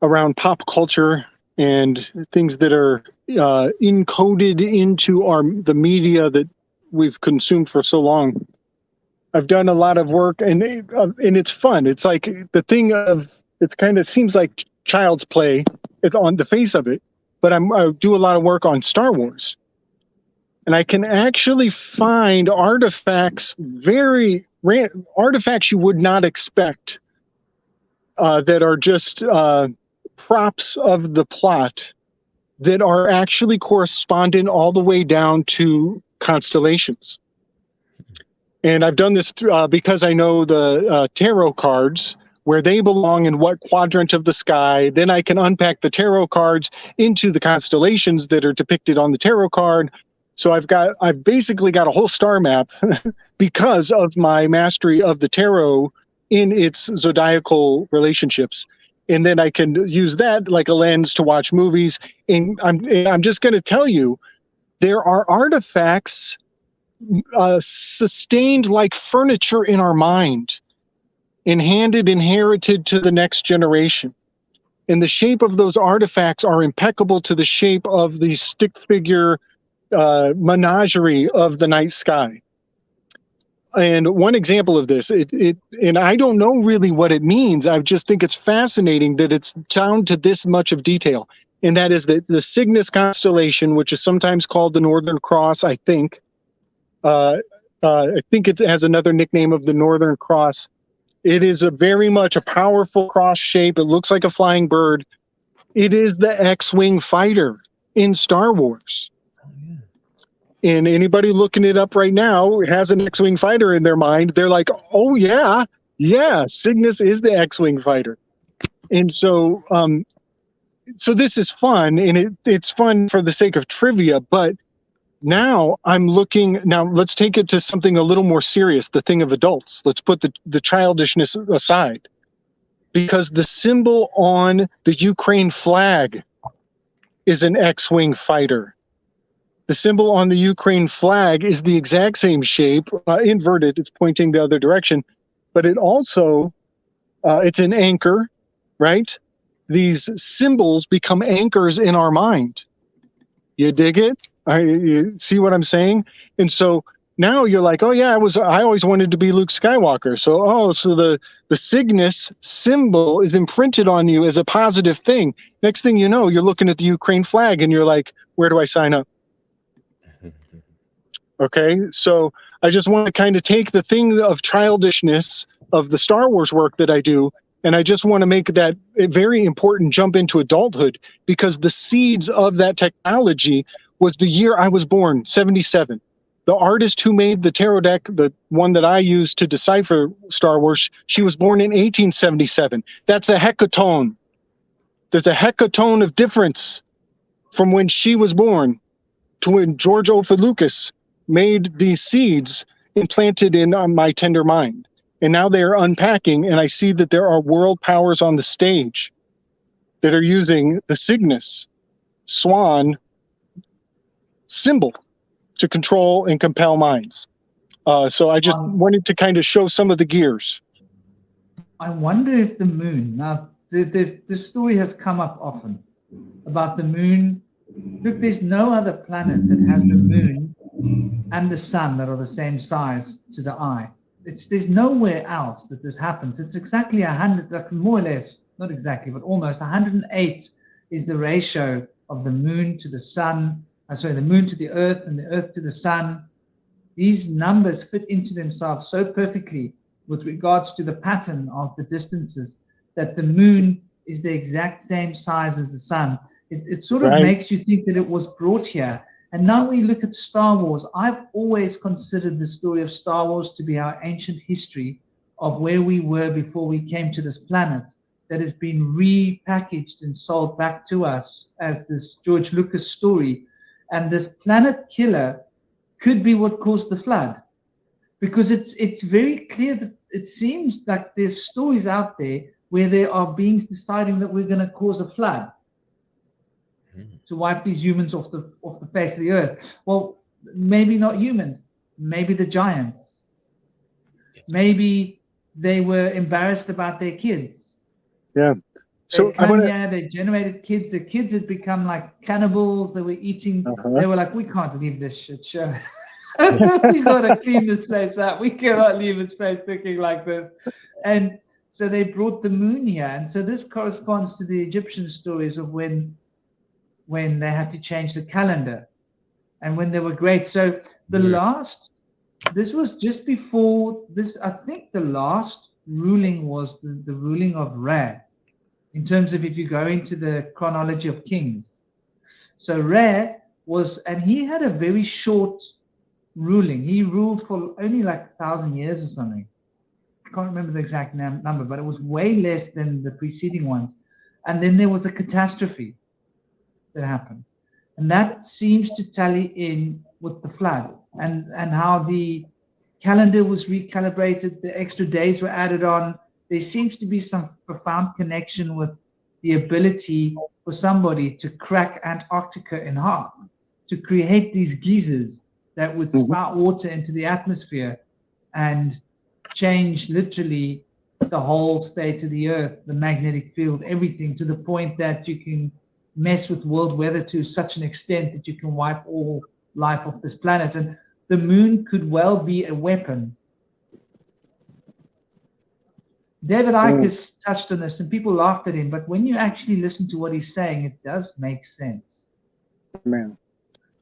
around pop culture and things that are encoded into the media that we've consumed for so long. I've done a lot of work, and it's fun. It's like the thing of, it kind of seems like child's play. It's on the face of it, but I do a lot of work on Star Wars. And I can actually find artifacts, artifacts you would not expect, that are just props of the plot that are actually correspondent all the way down to constellations. And I've done this because I know the tarot cards, where they belong in what quadrant of the sky. Then I can unpack the tarot cards into the constellations that are depicted on the tarot card. So I've basically got a whole star map because of my mastery of the tarot in its zodiacal relationships. And then I can use that like a lens to watch movies. And I'm just going to tell you, there are artifacts sustained like furniture in our mind and inherited to the next generation. And the shape of those artifacts are impeccable to the shape of the stick figure menagerie of the night sky. And one example of this, and I don't know really what it means. I just think it's fascinating that it's down to this much of detail. And that is that the Cygnus constellation, which is sometimes called the Northern Cross, I think it has another nickname of the Northern Cross. It is very much a powerful cross shape. It looks like a flying bird. It is the X-Wing fighter in Star Wars. And anybody looking it up right now has an X-Wing fighter in their mind. They're like, oh, yeah, Cygnus is the X-Wing fighter. And so so this is fun, and it's fun for the sake of trivia. But now let's take it to something a little more serious, the thing of adults. Let's put the childishness aside. Because the symbol on the Ukraine flag is an X-Wing fighter. The symbol on the Ukraine flag is the exact same shape, inverted. It's pointing the other direction, but it also, it's an anchor, right? These symbols become anchors in our mind. You dig it? You see what I'm saying? And so now you're like, oh yeah, I always wanted to be Luke Skywalker. So the Cygnus symbol is imprinted on you as a positive thing. Next thing you know, you're looking at the Ukraine flag and you're like, where do I sign up? Okay, so I just want to kind of take the thing of childishness of the Star Wars work that I do And I just want to make that a very important jump into adulthood, because the seeds of that technology was the year I was born, 77. The artist who made the tarot deck, the one that I used to decipher Star Wars, she was born in 1877. That's a hecatone. There's a hecatone of difference from when she was born to when George Lucas made these seeds implanted in my tender mind. And now they are unpacking, and I see that there are world powers on the stage that are using the Cygnus swan symbol to control and compel minds. So I just wanted to kind of show some of the gears. I wonder if the moon, now the story has come up often about the moon. Look, there's no other planet that has the moon and the sun that are the same size to the eye. There's nowhere else that this happens. It's exactly 100, like more or less, not exactly, but almost 108 is the ratio of the moon to the sun. The moon to the earth and the earth to the sun. These numbers fit into themselves so perfectly with regards to the pattern of the distances that the moon is the exact same size as the sun. It sort of makes you think that it was brought here. And now we look at Star Wars. I've always considered the story of Star Wars to be our ancient history of where we were before we came to this planet, that has been repackaged and sold back to us as this George Lucas story. And this planet killer could be what caused the flood, because it's very clear that it seems like there's stories out there where there are beings deciding that we're going to cause a flood to wipe these humans off the face of the earth. Well, maybe not humans, maybe the giants. Maybe they were embarrassed about their kids. Yeah. So they generated kids. The kids had become like cannibals. They were eating. They were like, we can't leave this shit show. We got to clean this place up. We cannot leave this place thinking like this. And so they brought the moon here. And so this corresponds to the Egyptian stories of when they had to change the calendar and when they were great. So this was just before this, I think the last ruling was the ruling of Ra, in terms of if you go into the chronology of kings. So Ra was, and he had a very short ruling. He ruled for only like 1,000 years or something. I can't remember the exact number, but it was way less than the preceding ones. And then there was a catastrophe that happened, and that seems to tally in with the flood and how the calendar was recalibrated, the extra days were added on. There seems to be some profound connection with the ability for somebody to crack Antarctica in half, to create these geysers that would spout water into the atmosphere and change literally the whole state of the earth, the magnetic field, everything, to the point that you can mess with world weather to such an extent that you can wipe all life off this planet. And the moon could well be a weapon. David Icke has touched on this and people laughed at him, but when you actually listen to what he's saying, it does make sense. Man.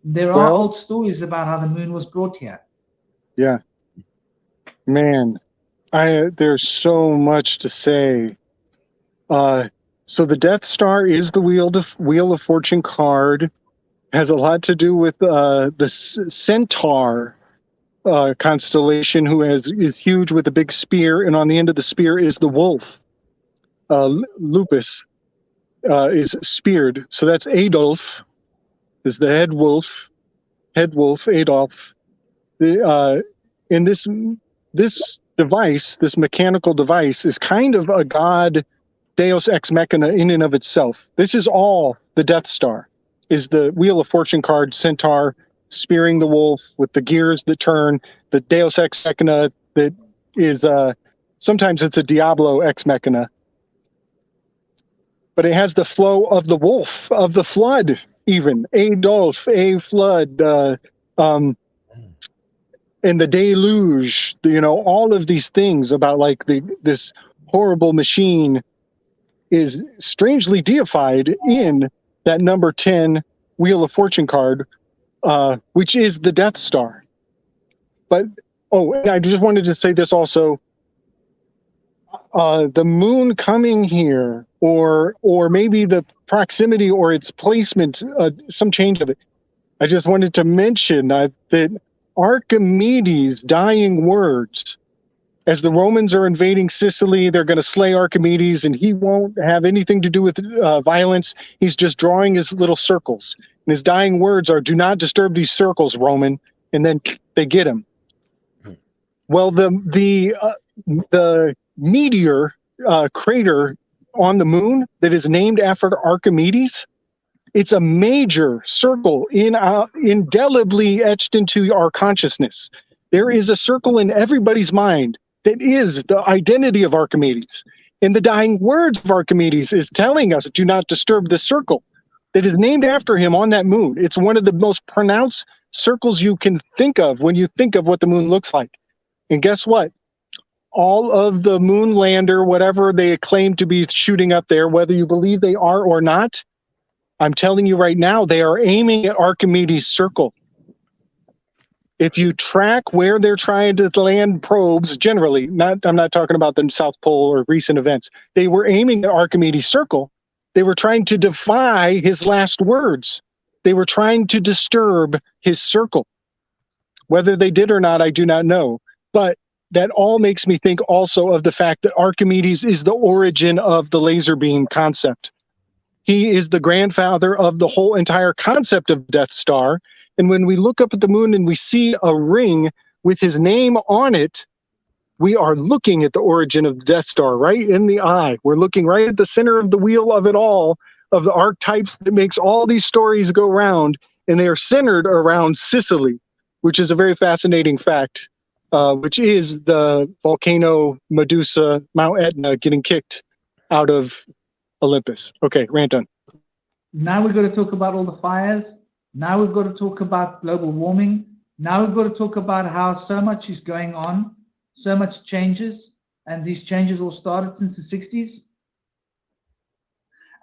There are old stories about how the moon was brought here. Yeah. Man, there's so much to say. So the Death Star is the Wheel of Fortune card. Has a lot to do with the Centaur constellation, who is huge with a big spear, and on the end of the spear is the wolf. Lupus is speared, so that's Adolf, is the head wolf, Adolf. And this device, this mechanical device, is kind of a god Deus Ex Machina in and of itself. This is all the Death Star, is the Wheel of Fortune card, Centaur, spearing the wolf with the gears that turn, the Deus Ex Machina that is, sometimes it's a Diablo Ex Machina. But it has the flow of the wolf, of the flood, even. Adolf, a flood, and the deluge, all of these things about like this horrible machine is strangely deified in that number 10 Wheel of Fortune card, which is the Death Star. But, and I just wanted to say this also. the moon coming here, or maybe the proximity or its placement, some change of it. I just wanted to mention that Archimedes' dying words, as the Romans are invading Sicily, they're going to slay Archimedes, and he won't have anything to do with violence. He's just drawing his little circles. And his dying words are, "Do not disturb these circles, Roman." And then they get him. Well, the meteor crater on the moon that is named after Archimedes, it's a major circle indelibly etched into our consciousness. There is a circle in everybody's mind that is the identity of Archimedes. And the dying words of Archimedes is telling us, do not disturb this circle that is named after him on that moon. It's one of the most pronounced circles you can think of when you think of what the moon looks like. And guess what? All of the moon lander, whatever they claim to be shooting up there, whether you believe they are or not, I'm telling you right now, they are aiming at Archimedes' circle. If you track where they're trying to land probes, generally, I'm not talking about the South Pole or recent events, they were aiming at Archimedes' circle. They were trying to defy his last words. They were trying to disturb his circle. Whether they did or not, I do not know. But that all makes me think also of the fact that Archimedes is the origin of the laser beam concept. He is the grandfather of the whole entire concept of Death Star. And when we look up at the moon and we see a ring with his name on it, we are looking at the origin of the Death Star right in the eye. We're looking right at the center of the wheel of it all, of the archetypes that makes all these stories go round. And they are centered around Sicily, which is a very fascinating fact. Which is the volcano Medusa, Mount Etna, getting kicked out of Olympus. Okay, rant done. Now we've got to talk about all the fires. Now we've got to talk about global warming. Now we've got to talk about how so much is going on, so much changes, and these changes all started since the 60s.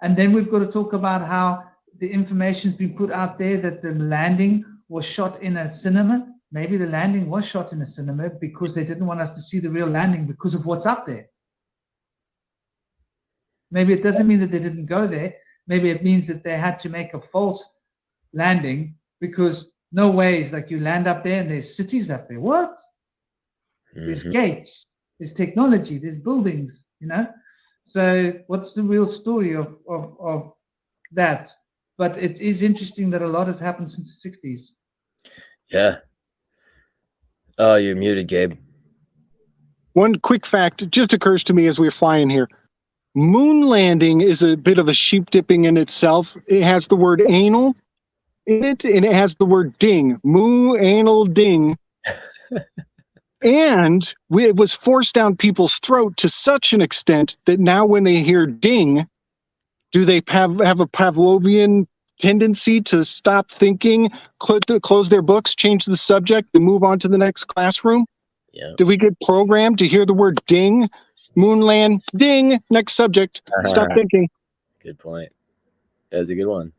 And then we've got to talk about how the information's been put out there that the landing was shot in a cinema. Maybe the landing was shot in a cinema because they didn't want us to see the real landing because of what's up there. Maybe it doesn't mean that they didn't go there. Maybe it means that they had to make a false landing because no ways, like you land up there and there's cities up there. What? There's gates, there's technology, there's buildings, you know? So what's the real story of that? But it is interesting that a lot has happened since the 60s. Yeah. Oh, you're muted, Gabe. One quick fact just occurs to me as we're flying here. Moon landing is a bit of a sheep dipping in itself. It has the word anal in it, and it has the word ding. Moo, anal, ding. And it was forced down people's throat to such an extent that now when they hear ding, do they have a Pavlovian tendency to stop thinking, close their books, change the subject, and move on to the next classroom? Yeah. Do we get programmed to hear the word ding, moonland, ding, next subject, stop thinking? Good point. That's a good one.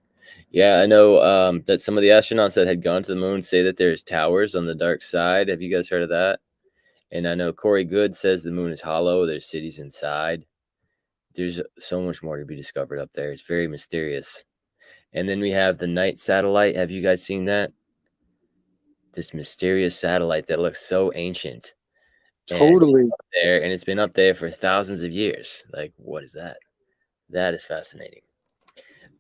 Yeah, I know that some of the astronauts that had gone to the moon say that there's towers on the dark side. Have you guys heard of that? And I know Corey Good says the moon is hollow. There's cities inside. There's so much more to be discovered up there. It's very mysterious. And then we have the night satellite. Have you guys seen that? This mysterious satellite that looks so ancient. Totally. And it's been up there for thousands of years. Like, what is that? That is fascinating.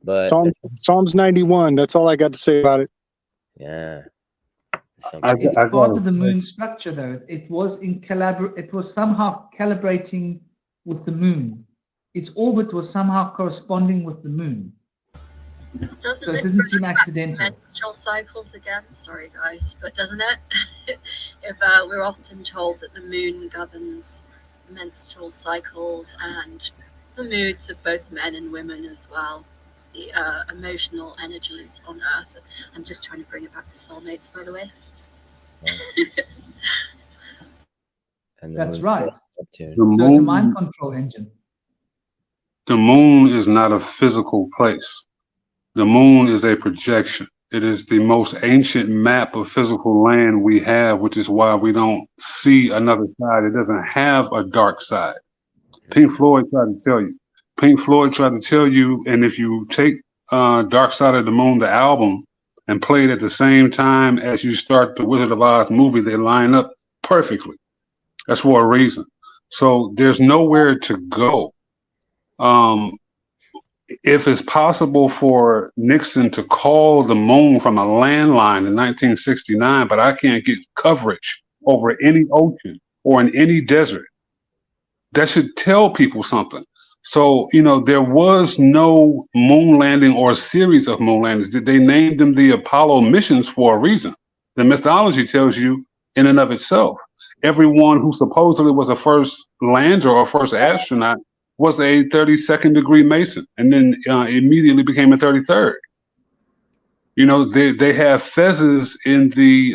But Psalms 91. That's all I got to say about it. Yeah. It's part of the moon structure, though. It was It was somehow calibrating with the moon. Its orbit was somehow corresponding with the moon. Doesn't So it this didn't bring seem back accidental. menstrual cycles again? Sorry, guys, but doesn't it? If we're often told that the moon governs menstrual cycles and the moods of both men and women as well, the emotional energies on Earth. I'm just trying to bring it back to soulmates, by the way. And That's right. The So it's a moon, mind control engine. the moon is not a physical place. The moon is a projection. It is the most ancient map of physical land we have, which is why we don't see another side. It doesn't have a dark side. Pink Floyd tried to tell you. Pink Floyd tried to tell you, and if you take Dark Side of the Moon, the album, and play it at the same time as you start the Wizard of Oz movie, they line up perfectly. That's for a reason. So there's nowhere to go. If it's possible for Nixon to call the moon from a landline in 1969, but I can't get coverage over any ocean or in any desert, that should tell people something. So, there was no moon landing or a series of moon landings. They named them the Apollo missions for a reason. The mythology tells you in and of itself. Everyone who supposedly was a first lander or first astronaut was a 32nd degree Mason and then immediately became a 33rd. They have fezzes in the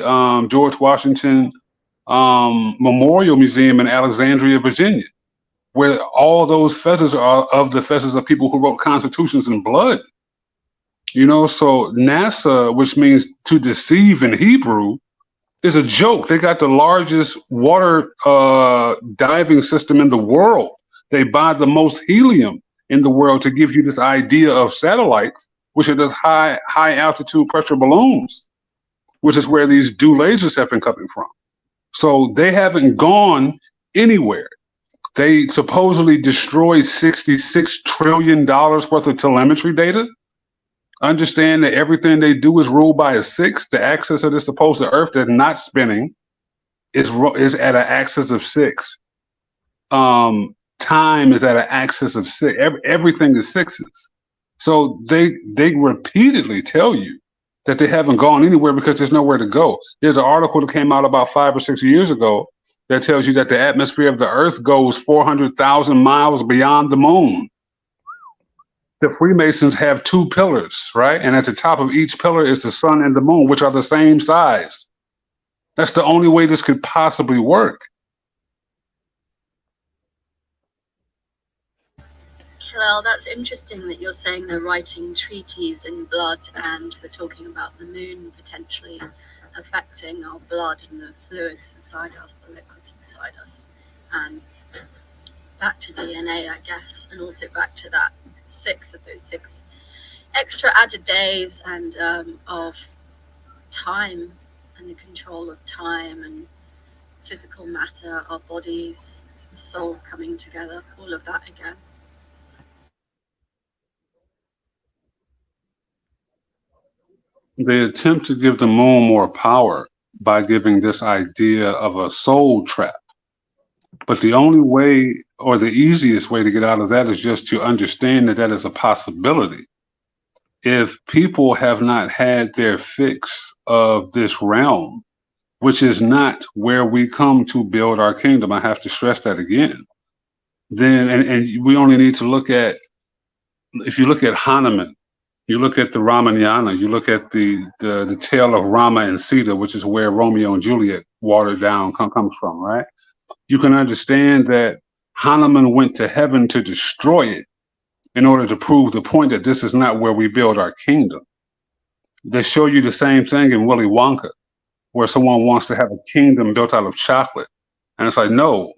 George Washington Memorial Museum in Alexandria, Virginia, where all those feathers are of the feathers of people who wrote constitutions in blood. So NASA, which means to deceive in Hebrew, is a joke. They got the largest water diving system in the world. They buy the most helium in the world to give you this idea of satellites, which are just high altitude pressure balloons, which is where these dew lasers have been coming from. So they haven't gone anywhere. They supposedly destroyed $66 trillion worth of telemetry data. Understand that everything they do is ruled by a 6. The axis of this supposed Earth that's not spinning is at an axis of 6. Time is at an axis of 6. Everything is 6s. So they repeatedly tell you that they haven't gone anywhere because there's nowhere to go. There's an article that came out about 5 or 6 years ago that tells you that the atmosphere of the Earth goes 400,000 miles beyond the moon. The Freemasons have 2 pillars, right? And at the top of each pillar is the sun and the moon, which are the same size. That's the only way this could possibly work. Well, that's interesting that you're saying they're writing treaties in blood, and we're talking about the moon potentially affecting our blood and the fluids inside us, the liquids inside us. And back to DNA, I guess, and also back to that 6 of those 6 extra added days and of time and the control of time and physical matter, our bodies, the souls coming together, all of that again. They attempt to give the moon more power by giving this idea of a soul trap. But the only way or the easiest way to get out of that is just to understand that that is a possibility. If people have not had their fix of this realm, which is not where we come to build our kingdom, I have to stress that again, then, and we only need to look at, if you look at Hanuman, you look at the Ramayana, you look at the tale of Rama and Sita, which is where Romeo and Juliet watered down comes from, right? You can understand that Hanuman went to heaven to destroy it in order to prove the point that this is not where we build our kingdom. They show you the same thing in Willy Wonka, where someone wants to have a kingdom built out of chocolate. And it's like, no,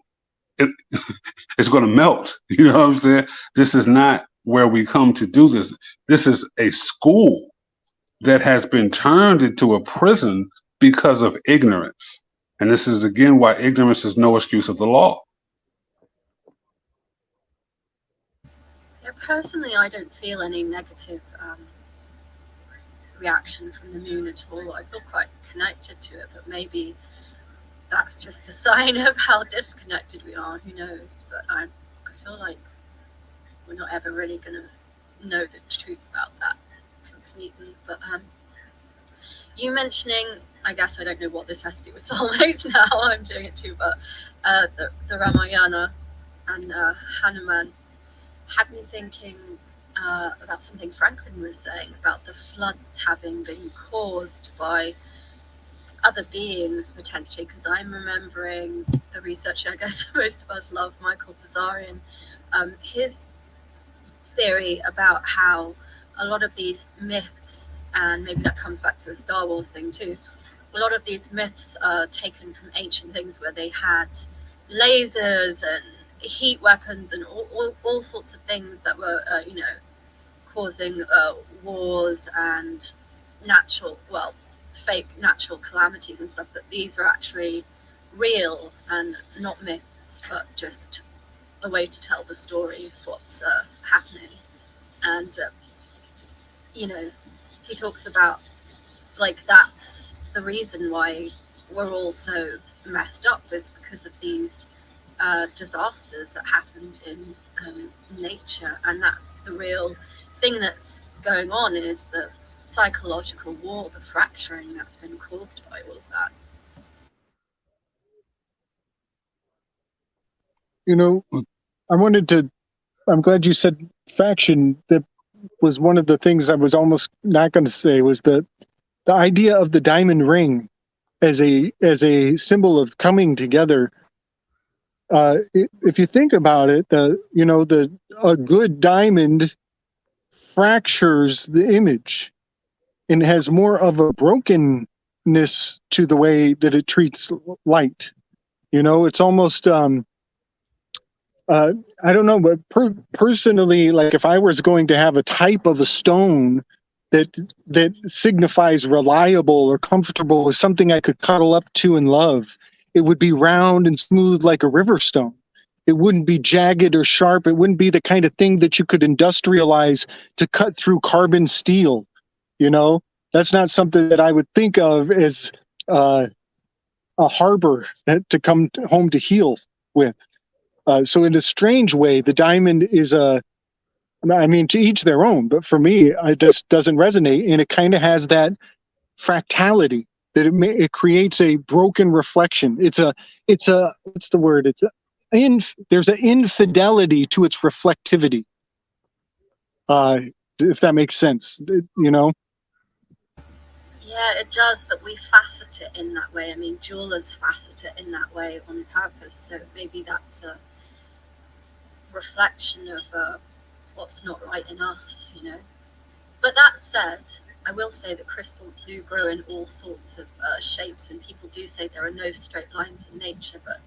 it's going to melt. You know what I'm saying? This is not where we come to do this. This is a school that has been turned into a prison because of ignorance. And this is, again, why ignorance is no excuse of the law. Yeah, personally, I don't feel any negative reaction from the moon at all. I feel quite connected to it, but maybe that's just a sign of how disconnected we are. Who knows? But I feel like we're not ever really going to know the truth about that completely. But you mentioning, I guess I don't know what this has to do with soulmates now, I'm doing it too, but the Ramayana and Hanuman had me thinking about something Franklin was saying about the floods having been caused by other beings potentially, because I'm remembering the researcher I guess most of us love, Michael Tazarian, his theory about how a lot of these myths, and maybe that comes back to the Star Wars thing too, a lot of these myths are taken from ancient things where they had lasers and heat weapons and all sorts of things that were, you know, causing wars and fake natural calamities and stuff, that these are actually real and not myths, but just a way to tell the story of what's happening. And you know, he talks about, like, that's the reason why we're all so messed up, is because of these disasters that happened in nature, and that the real thing that's going on is the psychological war, the fracturing that's been caused by all of that. You know, I'm glad you said faction. That was one of the things I was almost not going to say, was the idea of the diamond ring as a symbol of coming together. If you think about it, a good diamond fractures the image and has more of a brokenness to the way that it treats light. You know, it's almost I don't know, but personally, like, if I was going to have a type of a stone that signifies reliable or comfortable, or something I could cuddle up to and love, it would be round and smooth like a river stone. It wouldn't be jagged or sharp. It wouldn't be the kind of thing that you could industrialize to cut through carbon steel. You know, that's not something that I would think of as a harbor to come home to heal with. So in a strange way, the diamond is I mean, to each their own, but for me, it just doesn't resonate. And it kind of has that fractality that it creates a broken reflection. It's a, what's the word? There's an infidelity to its reflectivity. If that makes sense, you know? Yeah, it does, but we facet it in that way. I mean, jewelers facet it in that way on purpose, so maybe that's a reflection of what's not right in us, you know. But that said, I will say that crystals do grow in all sorts of shapes, and people do say there are no straight lines in nature, but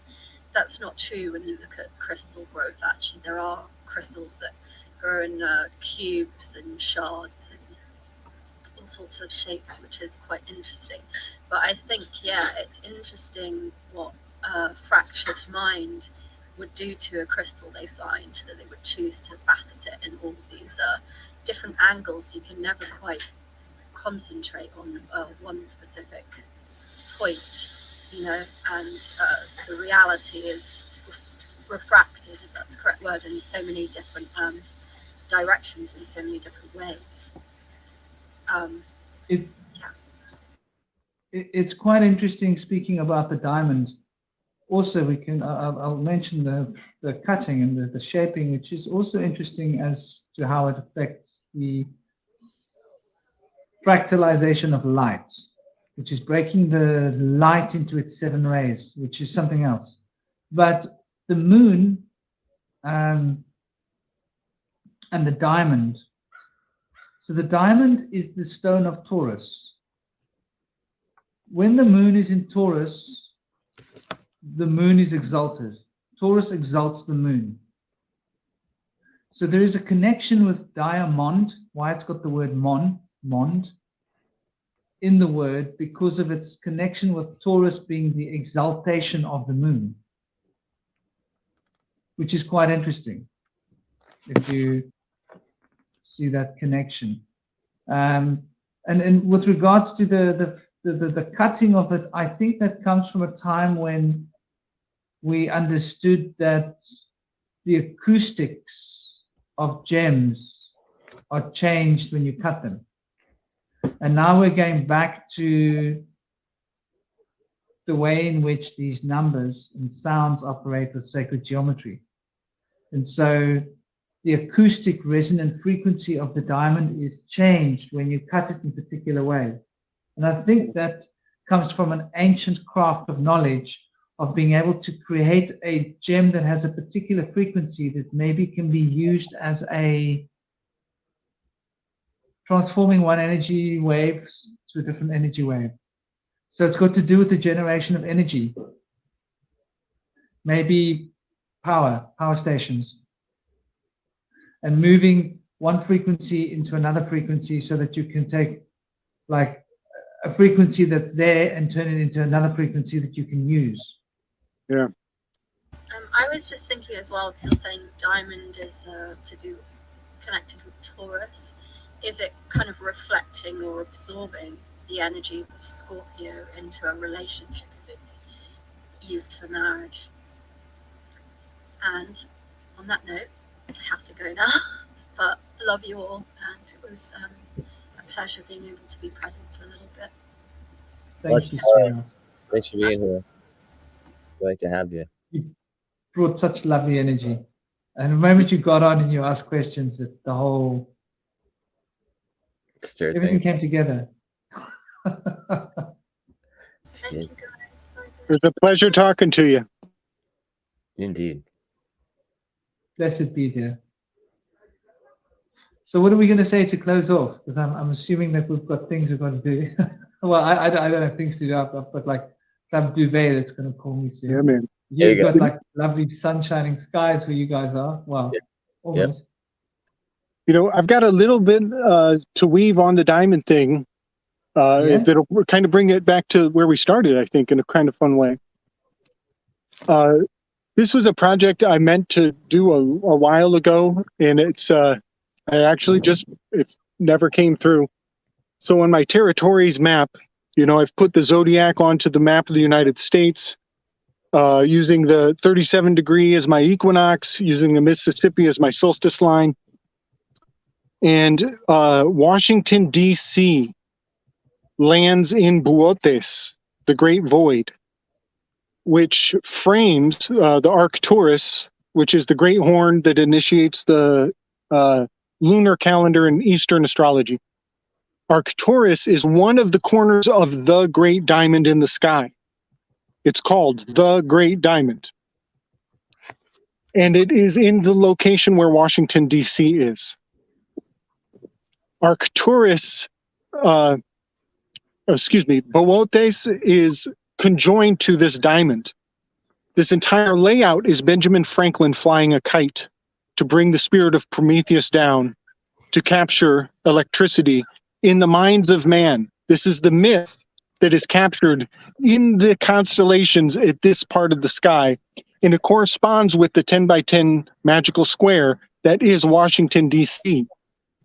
that's not true when you look at crystal growth. Actually, there are crystals that grow in cubes and shards and all sorts of shapes, which is quite interesting. But I think, yeah, it's interesting what fractured mind would do to a crystal they find, that they would choose to facet it in all these different angles. You can never quite concentrate on one specific point, you know, and the reality is refracted, if that's the correct word, in so many different directions, in so many different ways. It's quite interesting, speaking about the diamond. Also, we can I'll mention the cutting and the shaping, which is also interesting as to how it affects the fractalization of light, which is breaking the light into its 7 rays, which is something else. But the moon and the diamond. So the diamond is the stone of Taurus. When the moon is in Taurus, the moon is exalted. Taurus exalts the moon. So there is a connection with diamond, why it's got the word mond, in the word, because of its connection with Taurus being the exaltation of the moon, which is quite interesting if you see that connection. And with regards to the cutting of it, I think that comes from a time when we understood that the acoustics of gems are changed when you cut them. And now we're going back to the way in which these numbers and sounds operate with sacred geometry. And so the acoustic resonant frequency of the diamond is changed when you cut it in particular ways. And I think that comes from an ancient craft of knowledge of being able to create a gem that has a particular frequency that maybe can be used as a transforming one energy wave to a different energy wave. So it's got to do with the generation of energy. Maybe power stations, and moving one frequency into another frequency so that you can take like a frequency that's there and turn it into another frequency that you can use. Yeah. I was just thinking as well, if you're saying diamond is to do connected with Taurus, is it kind of reflecting or absorbing the energies of Scorpio into a relationship if it's used for marriage? And on that note, I have to go now, but love you all, and it was a pleasure being able to be present for a little bit. Thank you, sweetheart. Thanks for being here. I'd like to have you. You brought such lovely energy. And the moment you got on and you asked questions, the whole everything came together. Thank you guys. Bye. It was a pleasure talking to you. Indeed. Blessed be, dear. So what are we going to say to close off? Because I'm assuming that we've got things we've got to do. Well, I don't have things to do. I've got like Club Duvet that's going to call me soon. Yeah, man. You've got like lovely sun shining skies where you guys are. Wow. Yep. Almost. Yep. You know, I've got a little bit to weave on the diamond thing. That'll kind of bring it back to where we started, I think, in a kind of fun way. This was a project I meant to do a while ago, and it's I actually it never came through. So on my territories map, you know, I've put the zodiac onto the map of the United States, using the 37 degree as my equinox, using the Mississippi as my solstice line. And Washington, D.C. lands in Buotes, the Great Void, which frames the Arcturus, which is the Great Horn that initiates the lunar calendar in Eastern astrology. Arcturus is one of the corners of the Great Diamond in the sky. It's called the Great Diamond. And it is in the location where Washington, D.C. is. Arcturus, Boötes is conjoined to this diamond. This entire layout is Benjamin Franklin flying a kite to bring the spirit of Prometheus down to capture electricity in the minds of man. This is the myth that is captured in the constellations at this part of the sky, and it corresponds with the 10 by 10 magical square that is Washington, D.C.,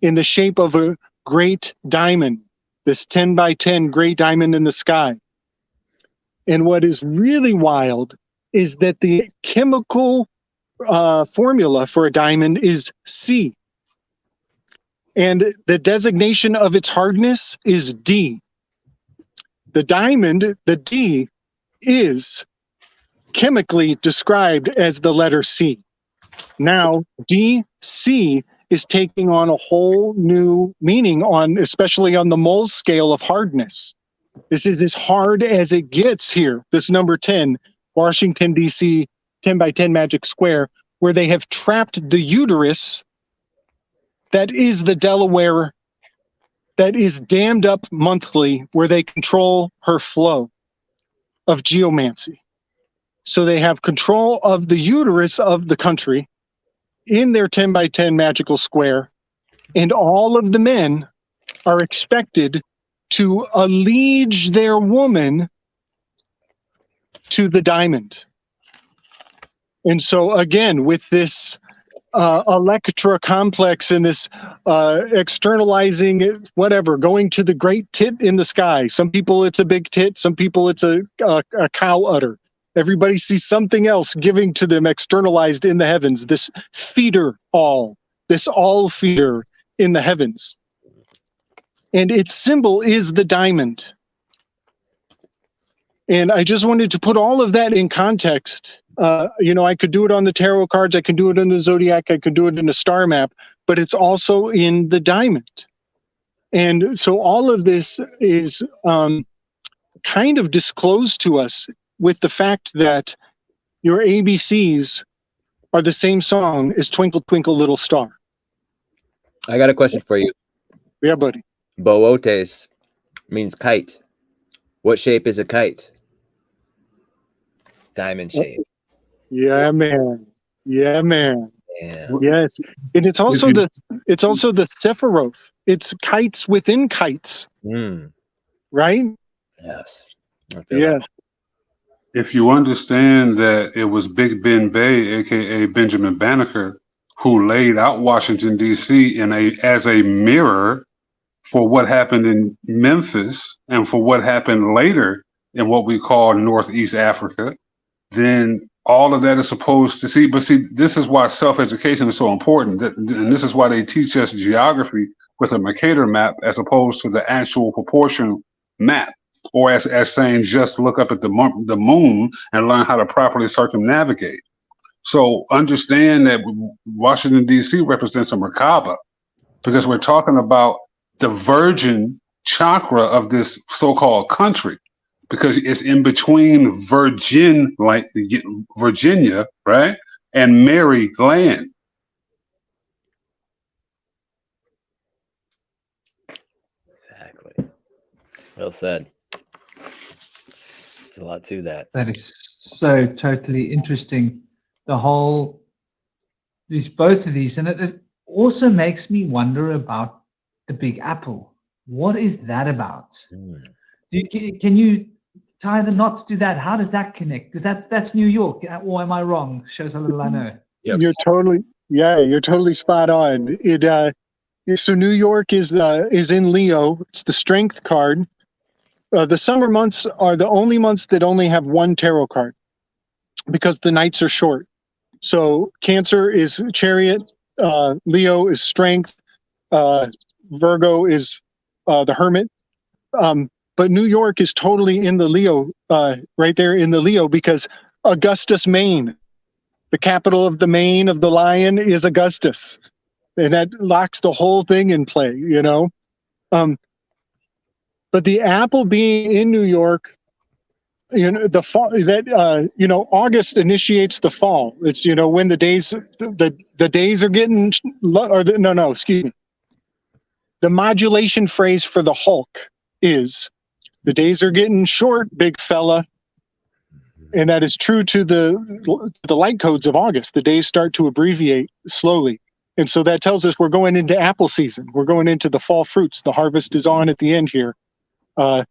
in the shape of a great diamond, this 10 by 10 great diamond in the sky. And what is really wild is that the chemical formula for a diamond is C. And the designation of its hardness is D. The diamond, the D, is chemically described as the letter C. Now, DC is taking on a whole new meaning especially on the mole scale of hardness. This is as hard as it gets here, this number 10, Washington, D.C., 10 by 10 magic square, where they have trapped the uterus that is the Delaware, that is dammed up monthly, where they control her flow of geomancy. So they have control of the uterus of the country in their 10 by 10 magical square, and all of the men are expected to allege their woman to the diamond. And so again, with this Electra complex and this externalizing whatever, going to the great tit in the sky. Some people it's a big tit, some people it's a cow udder. Everybody sees something else giving to them externalized in the heavens, this feeder all, this all feeder in the heavens. And its symbol is the diamond. And I just wanted to put all of that in context. You know, I could do it on the tarot cards, I can do it in the zodiac, I could do it in a star map, but it's also in the diamond. And so all of this is kind of disclosed to us with the fact that your ABCs are the same song as Twinkle Twinkle Little Star. I got a question for you. Yeah, buddy. Boötes means kite. What shape is a kite? Diamond shape. Yeah, man. Yeah, man. Yeah. Yes, and it's also you- the Sephiroth. It's kites within kites, Mm, right? yes. I feel Yes. If you understand that it was Big Ben Bay, aka Benjamin Banneker, who laid out Washington D.C. as a mirror for what happened in Memphis and for what happened later in what we call Northeast Africa, then all of that is supposed to see. But see, this is why self-education is so important, and this is why they teach us geography with a Mercator map as opposed to the actual proportion map, or as saying just look up at the moon and learn how to properly circumnavigate. So understand that Washington D.C. represents a Merkaba, because we're talking about the virgin chakra of this so-called country, because it's in between Virginia, right, and Mary land. Exactly. Well said. There's a lot to that. That is so totally interesting. The whole, both of these, and it also makes me wonder about the Big Apple. What is that about? Mm. Can you tie the knots to that? How does that connect? Because that's New York, or am I wrong? Shows how little I know. Yep. You're totally spot on. So New York is in Leo. It's the strength card. The summer months are the only months that only have one tarot card because the nights are short. So Cancer is Chariot, Leo is Strength, Virgo is the Hermit. But New York is totally in the Leo, right there in the Leo, because Augustus, Maine, the capital of the Maine of the lion is Augustus. And that locks the whole thing in play, you know? But the apple being in New York, you know, the fall that August initiates the fall. It's when the days are getting excuse me. The modulation phrase for the Hulk is the days are getting short, big fella. And that is true to the light codes of August. The days start to abbreviate slowly. And so that tells us we're going into apple season. We're going into the fall fruits. The harvest is on at the end here. But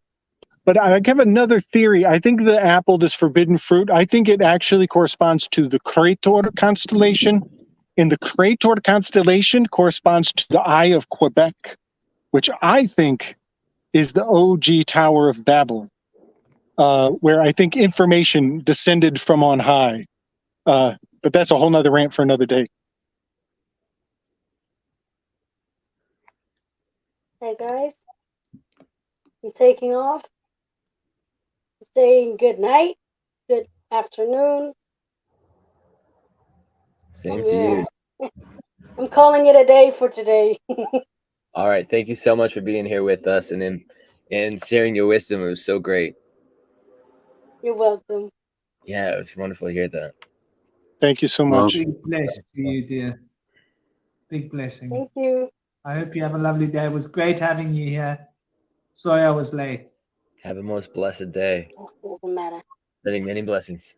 I have another theory. I think the apple, this forbidden fruit, I think it actually corresponds to the Creator constellation. And the Creator constellation corresponds to the Eye of Quebec, which I think is the OG Tower of Babel, where I think information descended from on high. But that's a whole nother rant for another day. Hey guys, I'm taking off. Saying good night, good afternoon. Same to you. I'm calling it a day for today. All right. Thank you so much for being here with us and sharing your wisdom. It was so great. You're welcome. Yeah, it was wonderful to hear that. Thank you so much. Big blessing to you, dear. Big blessings. Thank you. I hope you have a lovely day. It was great having you here. Sorry I was late. Have a most blessed day. It doesn't matter. Sending many blessings.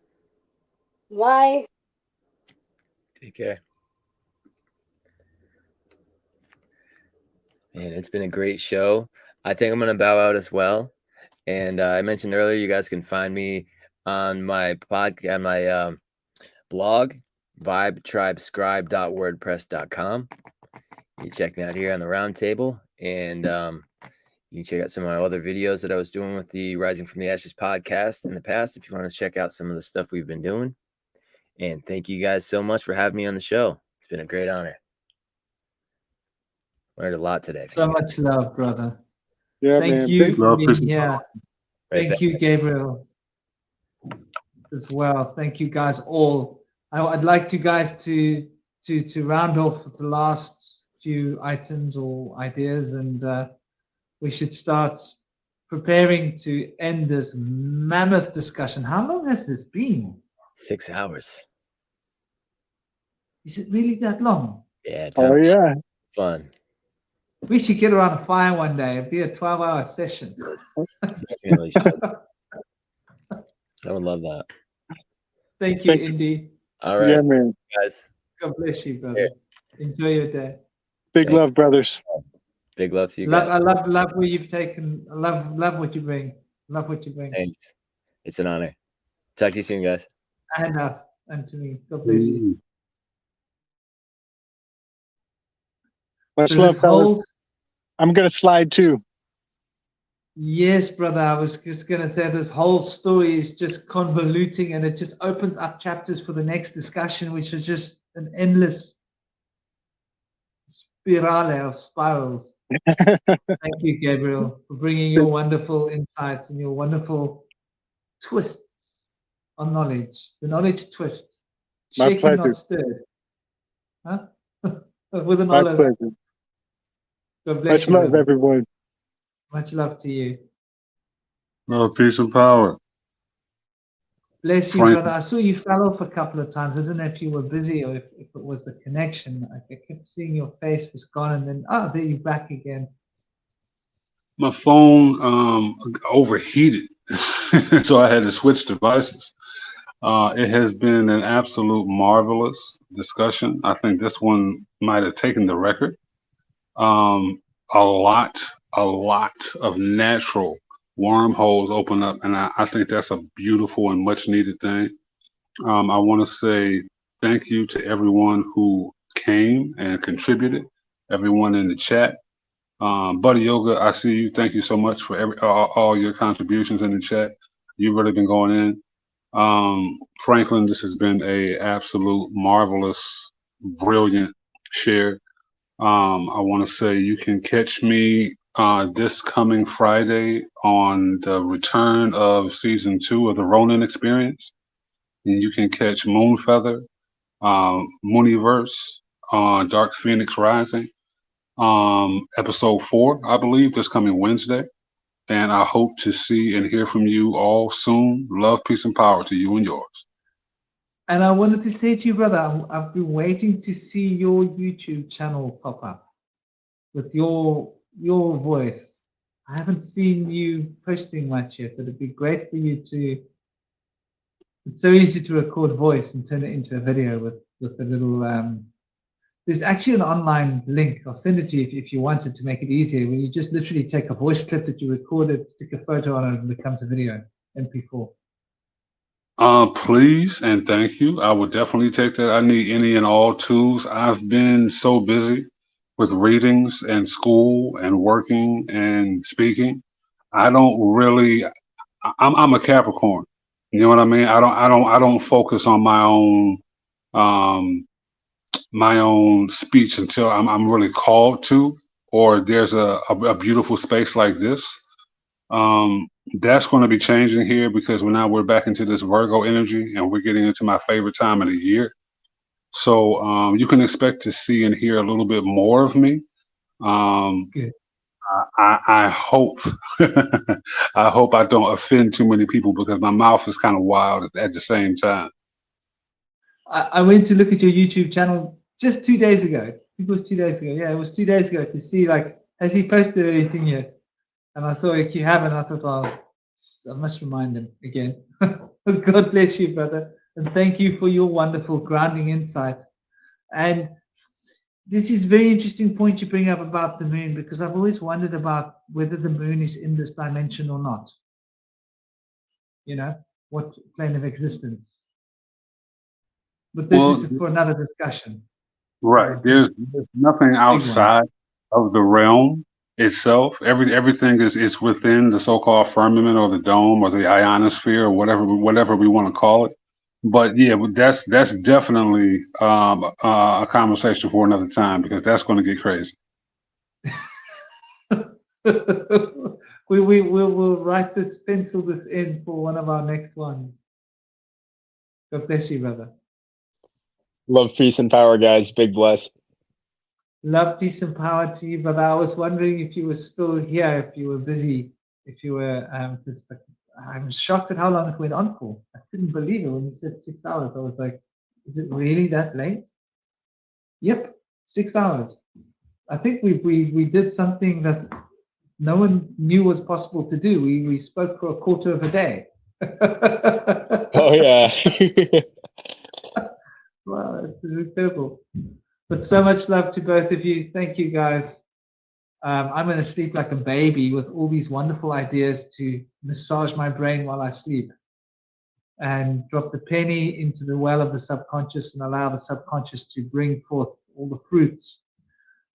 Bye. Take care. Man, it's been a great show. I think I'm going to bow out as well. And I mentioned earlier, you guys can find me on my podcast, on my blog, vibetribescribe.wordpress.com. You can check me out here on the round table, and you can check out some of my other videos that I was doing with the Rising from the Ashes podcast in the past if you want to check out some of the stuff we've been doing. And thank you guys so much for having me on the show. It's been a great honor. Learned a lot today. So much love, brother. Yeah, Thank man. you for love, being peace. here. Right Thank back. you, Gabriel, as well. Thank you, guys, all. I'd like you guys to round off with the last few items or ideas, and we should start preparing to end this mammoth discussion. How long has this been? 6 hours. Is it really that long? Yeah. Oh, yeah. Fun. We should get around a fire one day. It'd be a 12-hour session. Definitely should. I would love that. Thank you, Indy. All right, Yeah, man. guys. God bless you, brother. Enjoy your day. Big Thank love, brothers. Big love to you Love, guys. I love where you've taken. I love what you bring. Love what you bring. Thanks. It's an honor. Talk to you soon, guys. And us, and to me. God bless you. Much So love, this fellas. whole I'm gonna slide too. Yes, brother. I was just going to say this whole story is just convoluting, and it just opens up chapters for the next discussion, which is just an endless spirale of spirals. Thank you, Gabriel, for bringing your wonderful insights and your wonderful twists on knowledge. The knowledge twist. My Shaken, pleasure. not stirred. Huh? With an My olive. pleasure. God bless Much you, love, brother. everyone. Much love to you. Love, peace, and power. Bless you, Frank. brother. I saw you fell off a couple of times. I don't know if you were busy or if it was the connection. I kept seeing your face was gone, and then there you're back again. My phone overheated, so I had to switch devices. It has been an absolute marvelous discussion. I think this one might have taken the record. A lot of natural wormholes open up, and I think that's a beautiful and much needed thing. I want to say thank you to everyone who came and contributed, everyone in the chat. Buddy Yoga, I see you. Thank you so much for all your contributions in the chat. You've really been going in. Franklin, this has been a absolute marvelous, brilliant share. I want to say you can catch me this coming Friday on the return of season 2 of the Ronin Experience. And you can catch Moonfeather, Mooniverse, Dark Phoenix Rising, episode 4, I believe, this coming Wednesday. And I hope to see and hear from you all soon. Love, peace, and power to you and yours. And I wanted to say to you, brother, I've been waiting to see your YouTube channel pop up with your voice. I haven't seen you posting much yet, but it'd be great for you to. It's so easy to record voice and turn it into a video with a little. There's actually an online link. I'll send it to you if you wanted to make it easier. Where you just literally take a voice clip that you recorded, stick a photo on it, and it becomes a video, MP4. Please and thank you. I would definitely take that. I need any and all tools. I've been so busy with readings and school and working and speaking. I don't really. I'm a Capricorn. You know what I mean? I don't focus on my own speech until I'm really called to, or there's a beautiful space like this. That's going to be changing here because we're back into this Virgo energy and we're getting into my favorite time of the year. So you can expect to see and hear a little bit more of me. Good. I hope I hope I don't offend too many people because my mouth is kind of wild at the same time. I went to look at your YouTube channel just 2 days ago. I think it was 2 days ago. Yeah, it was 2 days ago to see, like, has he posted anything yet? And I saw, like, you haven't. I thought, well, I must remind him again. God bless you, brother. And thank you for your wonderful grounding insight. And this is a very interesting point you bring up about the moon, because I've always wondered about whether the moon is in this dimension or not. You know, what plane of existence. But this is for another discussion. Right. There's nothing outside of the realm itself. Everything is within the so-called firmament or the dome or the ionosphere or whatever we want to call it. But yeah, that's definitely a conversation for another time because that's going to get crazy. We'll write this, pencil this in for one of our next ones. God bless you, brother. Love, peace, and power, guys. Big bless. Love, peace, and power to you, brother. I was wondering if you were still here, if you were busy, if you were. Because I was shocked at how long it went on for. I couldn't believe it when you said 6 hours. I was like, is it really that late? Yep, 6 hours. I think we did something that no one knew was possible to do. We spoke for a quarter of a day. Oh yeah. is incredible. But so much love to both of you. Thank you, guys. I'm going to sleep like a baby with all these wonderful ideas to massage my brain while I sleep and drop the penny into the well of the subconscious and allow the subconscious to bring forth all the fruits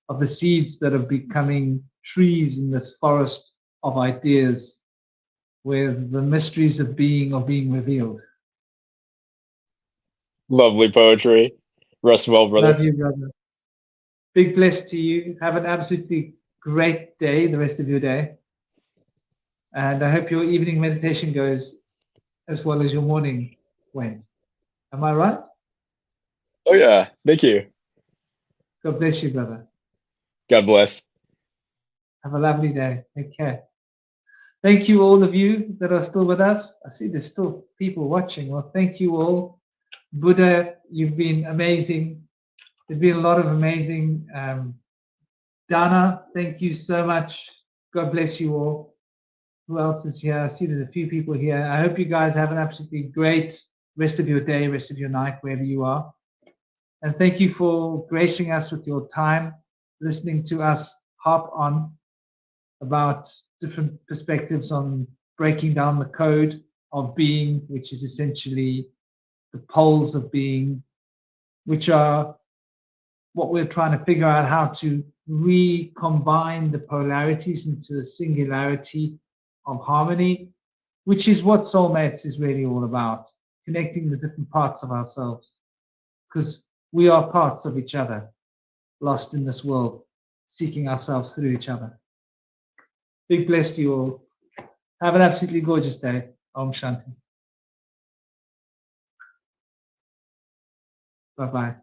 of the seeds that are becoming trees in this forest of ideas where the mysteries of being are being revealed. Lovely poetry. Rest well, brother. Love you, brother. Big bless to you. Have an absolutely great day, the rest of your day. And I hope your evening meditation goes as well as your morning went. Am I right? Oh, yeah. Thank you. God bless you, brother. God bless. Have a lovely day. Take care. Thank you, all of you that are still with us. I see there's still people watching. Well, thank you all. Buddha, you've been amazing. There's been a lot of amazing. Dana, thank you so much. God bless you all. Who else is here? I see there's a few people here. I hope you guys have an absolutely great rest of your day, rest of your night, wherever you are. And thank you for gracing us with your time, listening to us harp on about different perspectives on breaking down the code of being, which is essentially the poles of being, which are what we're trying to figure out how to recombine the polarities into a singularity of harmony, which is what soulmates is really all about, connecting the different parts of ourselves, because we are parts of each other, lost in this world, seeking ourselves through each other. Big bless to you all. Have an absolutely gorgeous day. Om Shanti. Bye-bye.